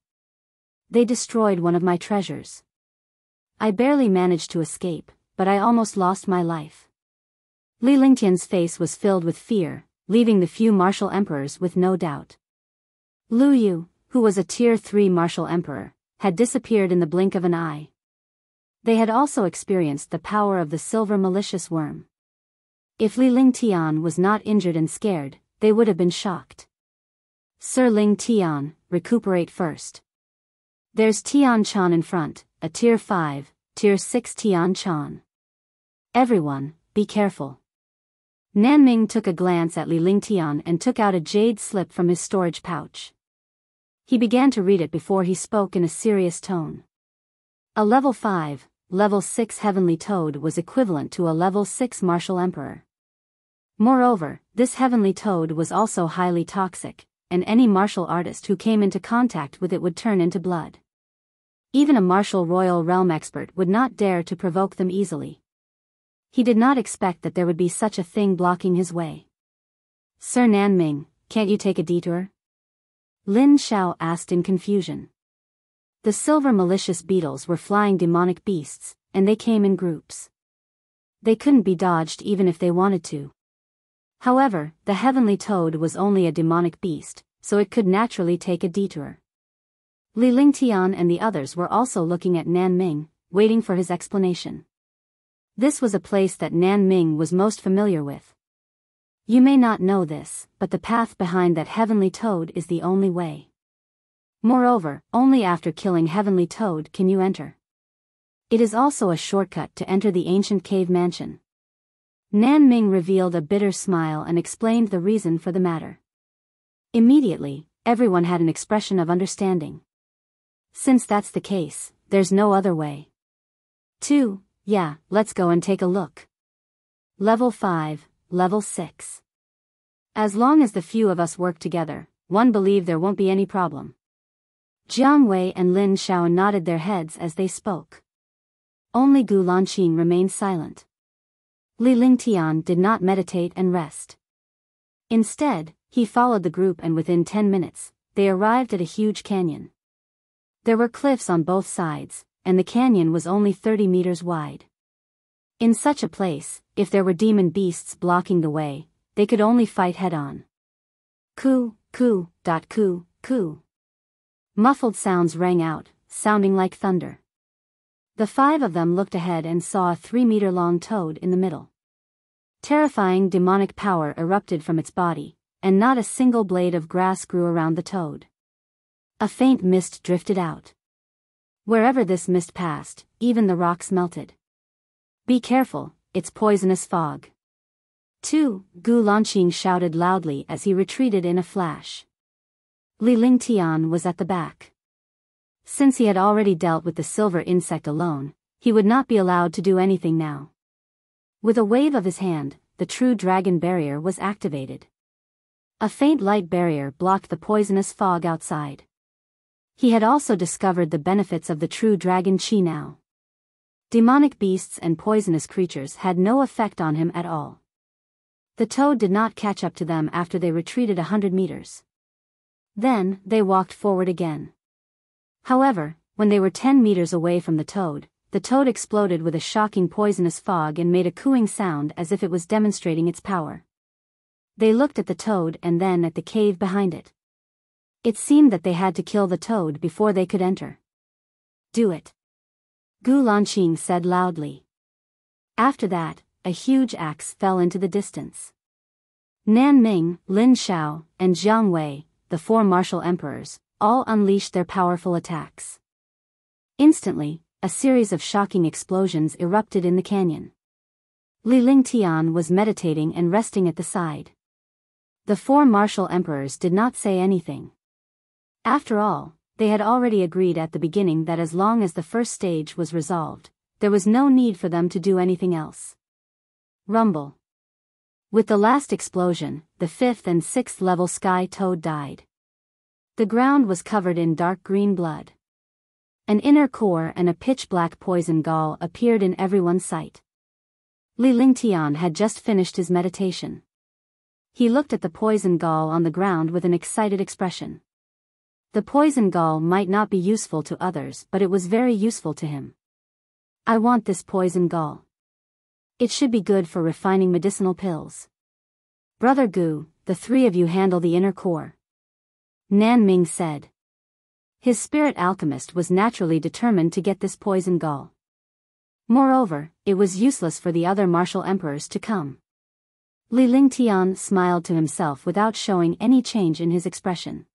Speaker 1: They destroyed one of my treasures. I barely managed to escape, but I almost lost my life. Li Lingtian's face was filled with fear, leaving the few martial emperors with no doubt. Lu Yu, who was a Tier 3 martial emperor, had disappeared in the blink of an eye. They had also experienced the power of the silver malicious worm. If Li Lingtian was not injured and scared, they would have been shocked. Sir Lingtian, recuperate first. There's Tian Chan in front, a Tier 5, Tier 6 Tian Chan. Everyone, be careful. Nanming took a glance at Li Lingtian and took out a jade slip from his storage pouch. He began to read it before he spoke in a serious tone. A level 5, level 6 heavenly toad was equivalent to a level 6 martial emperor. Moreover, this heavenly toad was also highly toxic, and any martial artist who came into contact with it would turn into blood. Even a martial royal realm expert would not dare to provoke them easily. He did not expect that there would be such a thing blocking his way. Sir Nanming, can't you take a detour? Lin Xiao asked in confusion. The silver malicious beetles were flying demonic beasts, and they came in groups. They couldn't be dodged even if they wanted to. However, the heavenly toad was only a demonic beast, so it could naturally take a detour. Li Lingtian and the others were also looking at Nanming, waiting for his explanation. This was a place that Nanming was most familiar with. You may not know this, but the path behind that heavenly toad is the only way. Moreover, only after killing Heavenly Toad can you enter. It is also a shortcut to enter the ancient cave mansion. Nanming revealed a bitter smile and explained the reason for the matter. Immediately, everyone had an expression of understanding. Since that's the case, there's no other way. 2. Yeah, let's go and take a look. Level 5, Level 6. As long as the few of us work together, one believe there won't be any problem. Jiang Wei and Lin Xiao nodded their heads as they spoke. Only Gu Lanqin remained silent. Li Lingtian did not meditate and rest. Instead, he followed the group and within 10 minutes, they arrived at a huge canyon. There were cliffs on both sides, and the canyon was only 30 meters wide. In such a place, if there were demon beasts blocking the way, they could only fight head-on. Coo, coo, coo, coo. Muffled sounds rang out, sounding like thunder. The 5 of them looked ahead and saw a 3-meter-long toad in the middle. Terrifying demonic power erupted from its body, and not a single blade of grass grew around the toad. A faint mist drifted out. Wherever this mist passed, even the rocks melted. Be careful, it's poisonous fog. 2, Gu Lanqing shouted loudly as he retreated in a flash. Li Lingtian was at the back. Since he had already dealt with the silver insect alone, he would not be allowed to do anything now. With a wave of his hand, the true dragon barrier was activated. A faint light barrier blocked the poisonous fog outside. He had also discovered the benefits of the true dragon chi now. Demonic beasts and poisonous creatures had no effect on him at all. The toad did not catch up to them after they retreated 100 meters. Then, they walked forward again. However, when they were 10 meters away from the toad exploded with a shocking poisonous fog and made a cooing sound as if it was demonstrating its power. They looked at the toad and then at the cave behind it. It seemed that they had to kill the toad before they could enter. Do it. Gu Lanqing said loudly. After that, a huge axe fell into the distance. Nan Ming, Lin Xiao, and Jiang Wei, the 4 martial emperors, all unleashed their powerful attacks. Instantly, a series of shocking explosions erupted in the canyon. Li Lingtian was meditating and resting at the side. The 4 martial emperors did not say anything. After all, they had already agreed at the beginning that as long as the first stage was resolved, there was no need for them to do anything else. Rumble. With the last explosion, the 5th and 6th level sky toad died. The ground was covered in dark green blood. An inner core and a pitch-black poison gall appeared in everyone's sight. Li Lingtian had just finished his meditation. He looked at the poison gall on the ground with an excited expression. The poison gall might not be useful to others, but it was very useful to him. I want this poison gall. It should be good for refining medicinal pills. Brother Gu, the 3 of you handle the inner core. Nan Ming said. His spirit alchemist was naturally determined to get this poison gall. Moreover, it was useless for the other martial emperors to come. Li Lingtian smiled to himself without showing any change in his expression.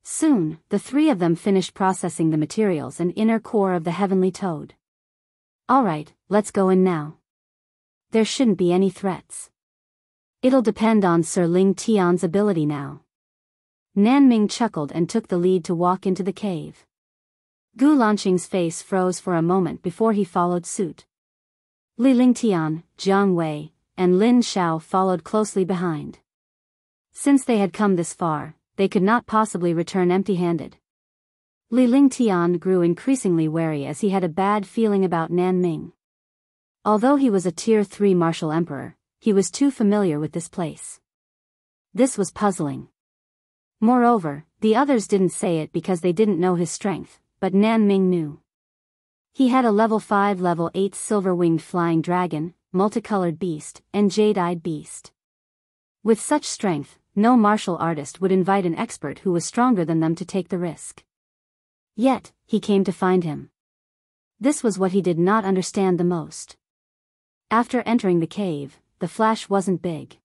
Speaker 1: Soon, the 3 of them finished processing the materials and inner core of the heavenly toad. Alright, let's go in now. There shouldn't be any threats. It'll depend on Sir Ling Tian's ability now. Nan Ming chuckled and took the lead to walk into the cave. Gu Lanqing's face froze for a moment before he followed suit. Li Lingtian, Jiang Wei, and Lin Xiao followed closely behind. Since they had come this far, they could not possibly return empty-handed. Li Lingtian grew increasingly wary as he had a bad feeling about Nan Ming. Although he was a Tier 3 martial emperor, he was too familiar with this place. This was puzzling. Moreover, the others didn't say it because they didn't know his strength, but Nan Ming knew. He had a level 5 level 8 silver-winged flying dragon, multicolored beast, and jade-eyed beast. With such strength, no martial artist would invite an expert who was stronger than them to take the risk. Yet, he came to find him. This was what he did not understand the most. After entering the cave, the flash wasn't big.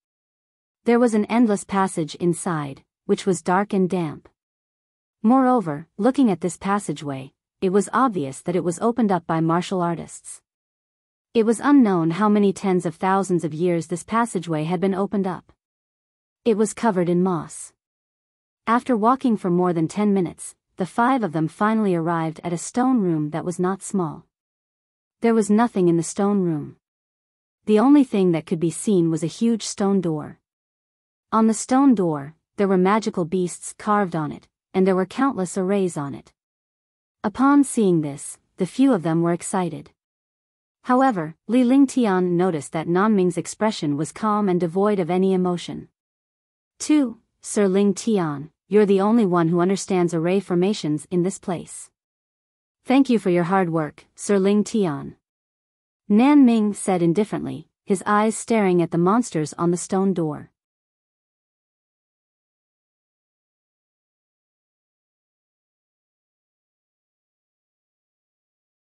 Speaker 1: There was an endless passage inside, which was dark and damp. Moreover, looking at this passageway, it was obvious that it was opened up by martial artists. It was unknown how many tens of thousands of years this passageway had been opened up. It was covered in moss. After walking for more than 10 minutes, the 5 of them finally arrived at a stone room that was not small. There was nothing in the stone room. The only thing that could be seen was a huge stone door. On the stone door, there were magical beasts carved on it, and there were countless arrays on it. Upon seeing this, the few of them were excited. However, Li Lingtian noticed that Nan Ming's expression was calm and devoid of any emotion. 2. Sir Ling Tian, you're the only one who understands array formations in this place. Thank you for your hard work, Sir Ling Tian. Nan Ming said indifferently, his eyes staring at the monsters on the stone door.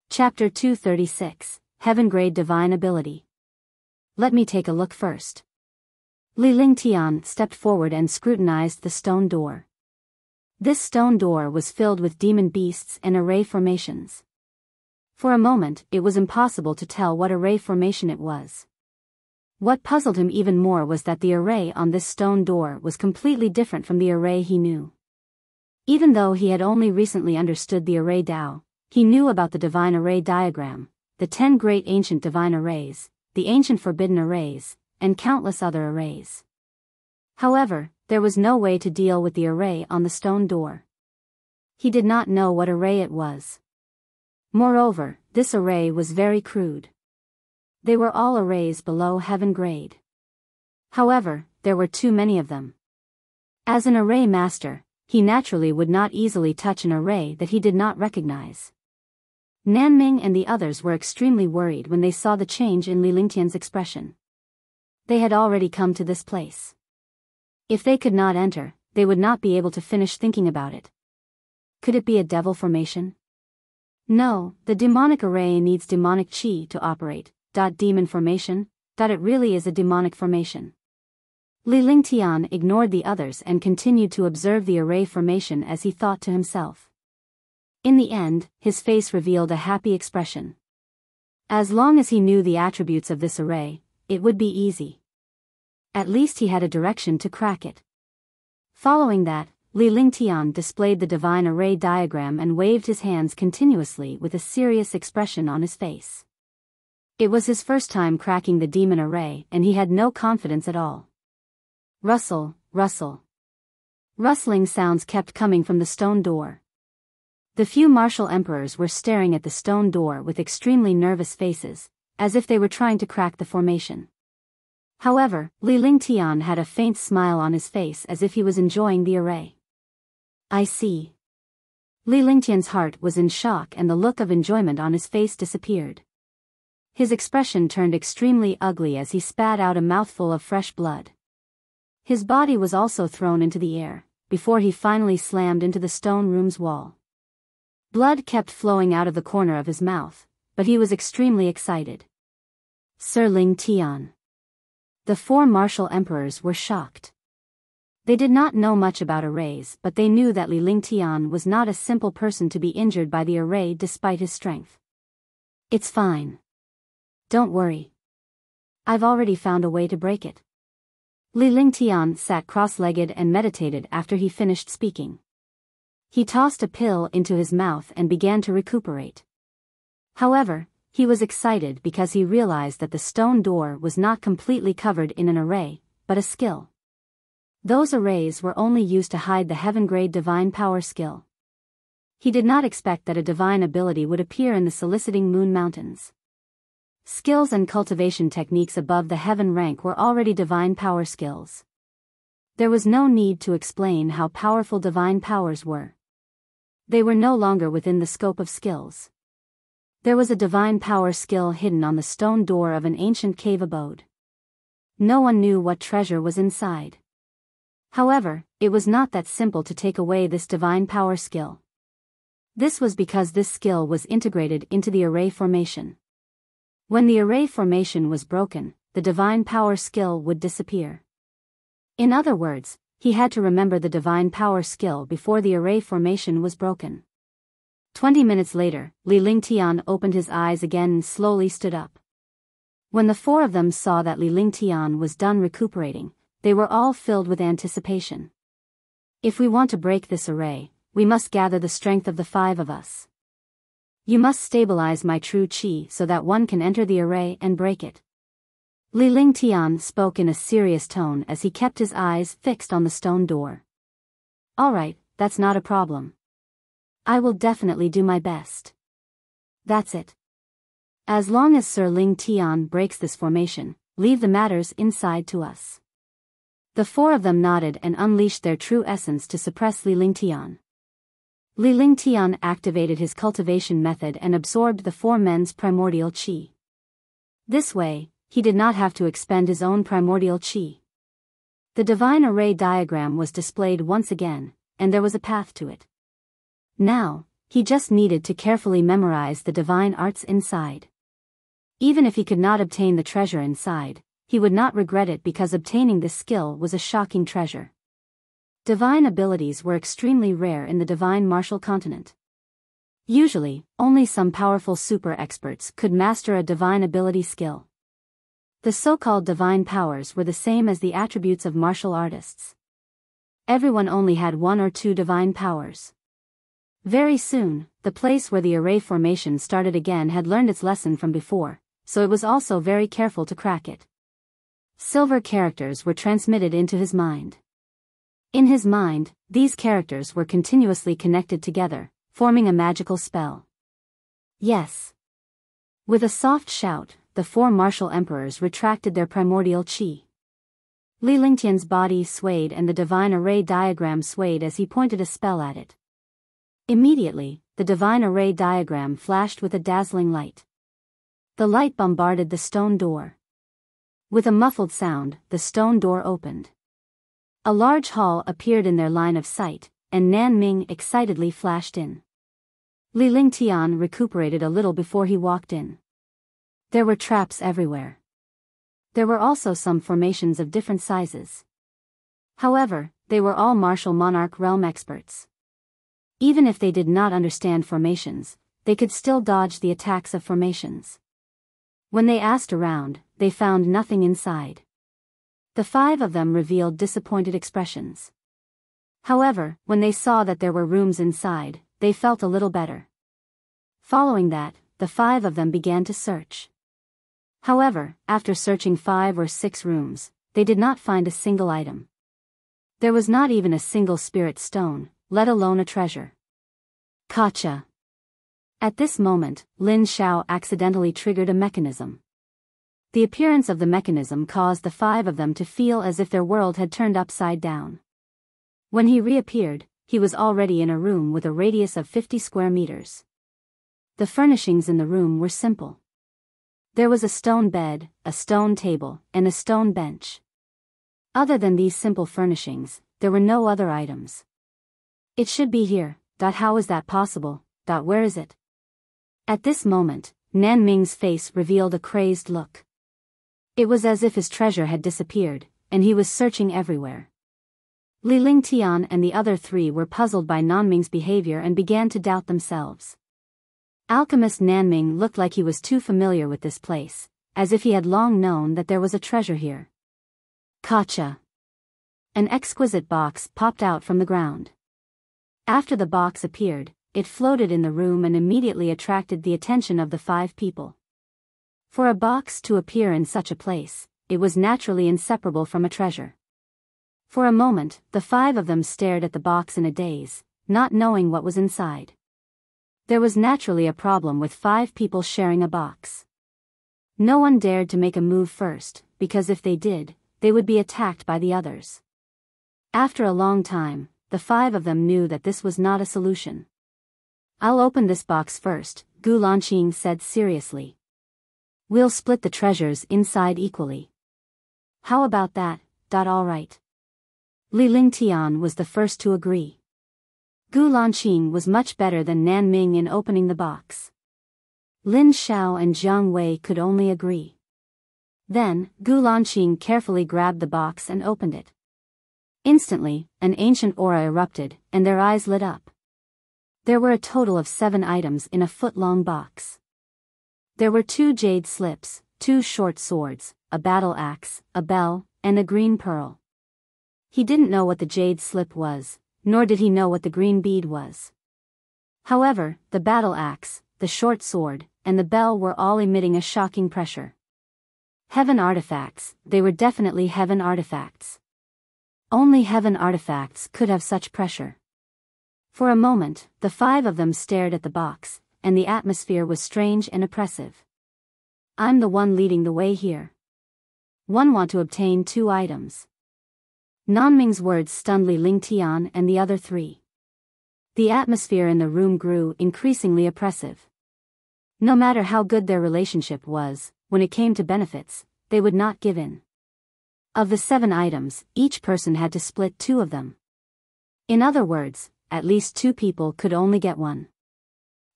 Speaker 1: Chapter 236, Heaven-Grade Divine Ability. Let me take a look first. Li Lingtian stepped forward and scrutinized the stone door. This stone door was filled with demon beasts and array formations. For a moment, it was impossible to tell what array formation it was. What puzzled him even more was that the array on this stone door was completely different from the array he knew. Even though he had only recently understood the array Tao, he knew about the divine array diagram, the 10 great ancient divine arrays, the ancient forbidden arrays, and countless other arrays. However, there was no way to deal with the array on the stone door. He did not know what array it was. Moreover, this array was very crude. They were all arrays below heaven grade. However, there were too many of them. As an array master, he naturally would not easily touch an array that he did not recognize. Nanming and the others were extremely worried when they saw the change in Li Lingtian's expression. They had already come to this place. If they could not enter, they would not be able to finish thinking about it. Could it be a devil formation? No, the demonic array needs demonic chi to operate. Demon formation? It really is a demonic formation. Li Lingtian ignored the others and continued to observe the array formation as he thought to himself. In the end, his face revealed a happy expression. As long as he knew the attributes of this array, it would be easy. At least he had a direction to crack it. Following that, Li Lingtian displayed the divine array diagram and waved his hands continuously with a serious expression on his face. It was his first time cracking the demon array and he had no confidence at all. Rustle, rustle. Rustling sounds kept coming from the stone door. The few martial emperors were staring at the stone door with extremely nervous faces, as if they were trying to crack the formation. However, Li Lingtian had a faint smile on his face as if he was enjoying the array. I see. Li Lingtian's heart was in shock and the look of enjoyment on his face disappeared. His expression turned extremely ugly as he spat out a mouthful of fresh blood. His body was also thrown into the air, before he finally slammed into the stone room's wall. Blood kept flowing out of the corner of his mouth, but he was extremely excited. Sir Ling Tian. The 4 martial emperors were shocked. They did not know much about arrays, but they knew that Li Lingtian was not a simple person to be injured by the array despite his strength. It's fine. Don't worry. I've already found a way to break it. Li Lingtian sat cross-legged and meditated after he finished speaking. He tossed a pill into his mouth and began to recuperate. However, he was excited because he realized that the stone door was not completely covered in an array, but a skill. Those arrays were only used to hide the heaven-grade divine power skill. He did not expect that a divine ability would appear in the soliciting moon mountains. Skills and cultivation techniques above the heaven rank were already divine power skills. There was no need to explain how powerful divine powers were. They were no longer within the scope of skills. There was a divine power skill hidden on the stone door of an ancient cave abode. No one knew what treasure was inside. However, it was not that simple to take away this divine power skill. This was because this skill was integrated into the array formation. When the array formation was broken, the divine power skill would disappear. In other words, he had to remember the divine power skill before the array formation was broken. 20 minutes later, Li Lingtian opened his eyes again and slowly stood up. When the 4 of them saw that Li Lingtian was done recuperating, they were all filled with anticipation. If we want to break this array, we must gather the strength of the 5 of us. You must stabilize my true chi so that one can enter the array and break it. Li Lingtian spoke in a serious tone as he kept his eyes fixed on the stone door. All right, that's not a problem. I will definitely do my best. That's it. As long as Sir Ling Tian breaks this formation, leave the matters inside to us. The 4 of them nodded and unleashed their true essence to suppress Li Lingtian. Li Lingtian activated his cultivation method and absorbed the four men's primordial qi. This way, he did not have to expend his own primordial qi. The divine array diagram was displayed once again, and there was a path to it. Now, he just needed to carefully memorize the divine arts inside. Even if he could not obtain the treasure inside, he would not regret it because obtaining this skill was a shocking treasure. Divine abilities were extremely rare in the divine martial continent. Usually, only some powerful super experts could master a divine ability skill. The so-called divine powers were the same as the attributes of martial artists. Everyone only had one or two divine powers. Very soon, the place where the array formation started again had learned its lesson from before, so it was also very careful to crack it. Silver characters were transmitted into his mind. In his mind, these characters were continuously connected together, forming a magical spell. Yes. With a soft shout, the four martial emperors retracted their primordial qi. Li Lingtian's body swayed and the divine array diagram swayed as he pointed a spell at it. Immediately, the divine array diagram flashed with a dazzling light. The light bombarded the stone door. With a muffled sound, the stone door opened. A large hall appeared in their line of sight, and Nan Ming excitedly flashed in. Li Lingtian recuperated a little before he walked in. There were traps everywhere. There were also some formations of different sizes. However, they were all martial monarch realm experts. Even if they did not understand formations, they could still dodge the attacks of formations. When they asked around, they found nothing inside. The five of them revealed disappointed expressions. However, when they saw that there were rooms inside, they felt a little better. Following that, the five of them began to search. However, after searching 5 or 6 rooms, they did not find a single item. There was not even a single spirit stone, let alone a treasure. Gotcha. At this moment, Lin Xiao accidentally triggered a mechanism. The appearance of the mechanism caused the 5 of them to feel as if their world had turned upside down. When he reappeared, he was already in a room with a radius of 50 square meters. The furnishings in the room were simple. There was a stone bed, a stone table, and a stone bench. Other than these simple furnishings, there were no other items. It should be here. How is that possible? Where is it? At this moment, Nan Ming's face revealed a crazed look. It was as if his treasure had disappeared, and he was searching everywhere. Li Lingtian and the other 3 were puzzled by Nan Ming's behavior and began to doubt themselves. Alchemist Nan Ming looked like he was too familiar with this place, as if he had long known that there was a treasure here. Gotcha. An exquisite box popped out from the ground. After the box appeared, it floated in the room and immediately attracted the attention of the 5 people. For a box to appear in such a place, it was naturally inseparable from a treasure. For a moment, the 5 of them stared at the box in a daze, not knowing what was inside. There was naturally a problem with 5 people sharing a box. No one dared to make a move first, because if they did, they would be attacked by the others. After a long time, the 5 of them knew that this was not a solution. "I'll open this box first," Gu Lanqing said seriously. "We'll split the treasures inside equally." "How about that? All right." Li Lingtian was the first to agree. Gu Lanqing was much better than Nan Ming in opening the box. Lin Xiao and Jiang Wei could only agree. Then, Gu Lanqing carefully grabbed the box and opened it. Instantly, an ancient aura erupted, and their eyes lit up. There were a total of 7 items in a foot-long box. There were 2 jade slips, 2 short swords, a battle axe, a bell, and a green pearl. He didn't know what the jade slip was, nor did he know what the green bead was. However, the battle axe, the short sword, and the bell were all emitting a shocking pressure. Heaven artifacts, they were definitely heaven artifacts. Only heaven artifacts could have such pressure. For a moment, the 5 of them stared at the box, and the atmosphere was strange and oppressive. "I'm the one leading the way here. One want to obtain 2 items." Nan Ming's words stunned Li Lingtian and the other 3. The atmosphere in the room grew increasingly oppressive. No matter how good their relationship was, when it came to benefits, they would not give in. Of the 7 items, each person had to split 2 of them. In other words, at least 2 people could only get one.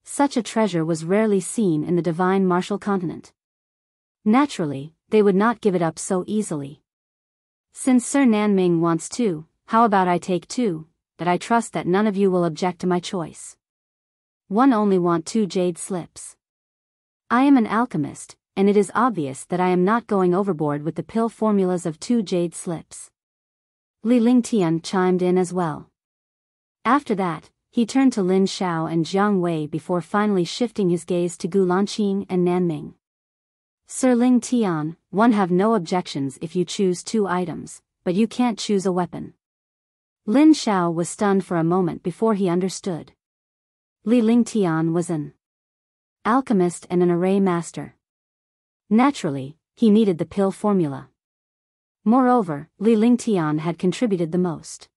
Speaker 1: Such a treasure was rarely seen in the divine martial continent. Naturally, they would not give it up so easily. Since Sir Nanming wants 2, how about I take 2, that I trust that none of you will object to my choice. One only want 2 jade slips. I am an alchemist, and it is obvious that I am not going overboard with the pill formulas of 2 jade slips. Li Lingtian chimed in as well. After that, he turned to Lin Xiao and Jiang Wei before finally shifting his gaze to Gu Lanqing and Nanming. Sir Ling Tian, one have no objections if you choose 2 items, but you can't choose a weapon. Lin Xiao was stunned for a moment before he understood. Li Lingtian was an alchemist and an array master. Naturally, he needed the pill formula. Moreover, Li Lingtian had contributed the most.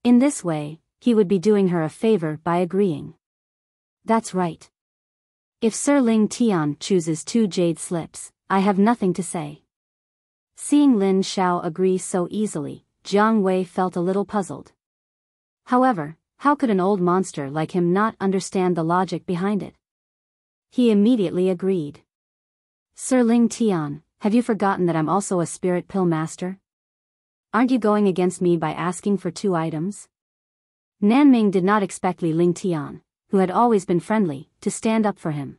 Speaker 1: In this way, he would be doing her a favor by agreeing. That's right. If Sir Ling Tian chooses 2 jade slips, I have nothing to say. Seeing Lin Xiao agree so easily, Jiang Wei felt a little puzzled. However, how could an old monster like him not understand the logic behind it? He immediately agreed. Sir Ling Tian, have you forgotten that I'm also a spirit pill master? Aren't you going against me by asking for 2 items? Nanming did not expect Li Lingtian, who had always been friendly, to stand up for him.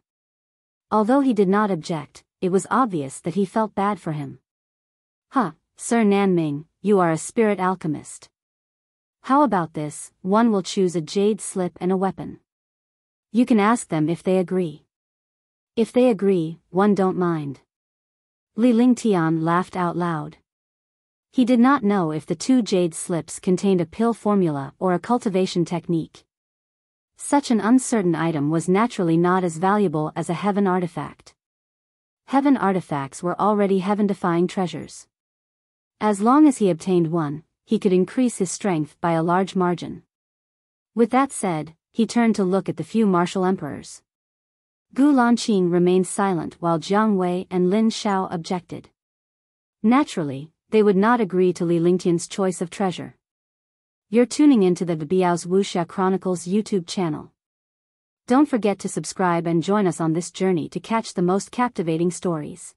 Speaker 1: Although he did not object, it was obvious that he felt bad for him. Sir Nanming, you are a spirit alchemist. How about this, one will choose a jade slip and a weapon. You can ask them if they agree. If they agree, one don't mind. Li Lingtian laughed out loud. He did not know if the 2 jade slips contained a pill formula or a cultivation technique. Such an uncertain item was naturally not as valuable as a heaven artifact. Heaven artifacts were already heaven-defying treasures. As long as he obtained one, he could increase his strength by a large margin. With that said, he turned to look at the few martial emperors. Gu Lanqing remained silent while Jiang Wei and Lin Xiao objected. Naturally, they would not agree to Li Lingtian's choice of treasure. You're tuning into the Biyao's Wuxia Chronicles YouTube channel. Don't forget to subscribe and join us on this journey to catch the most captivating stories.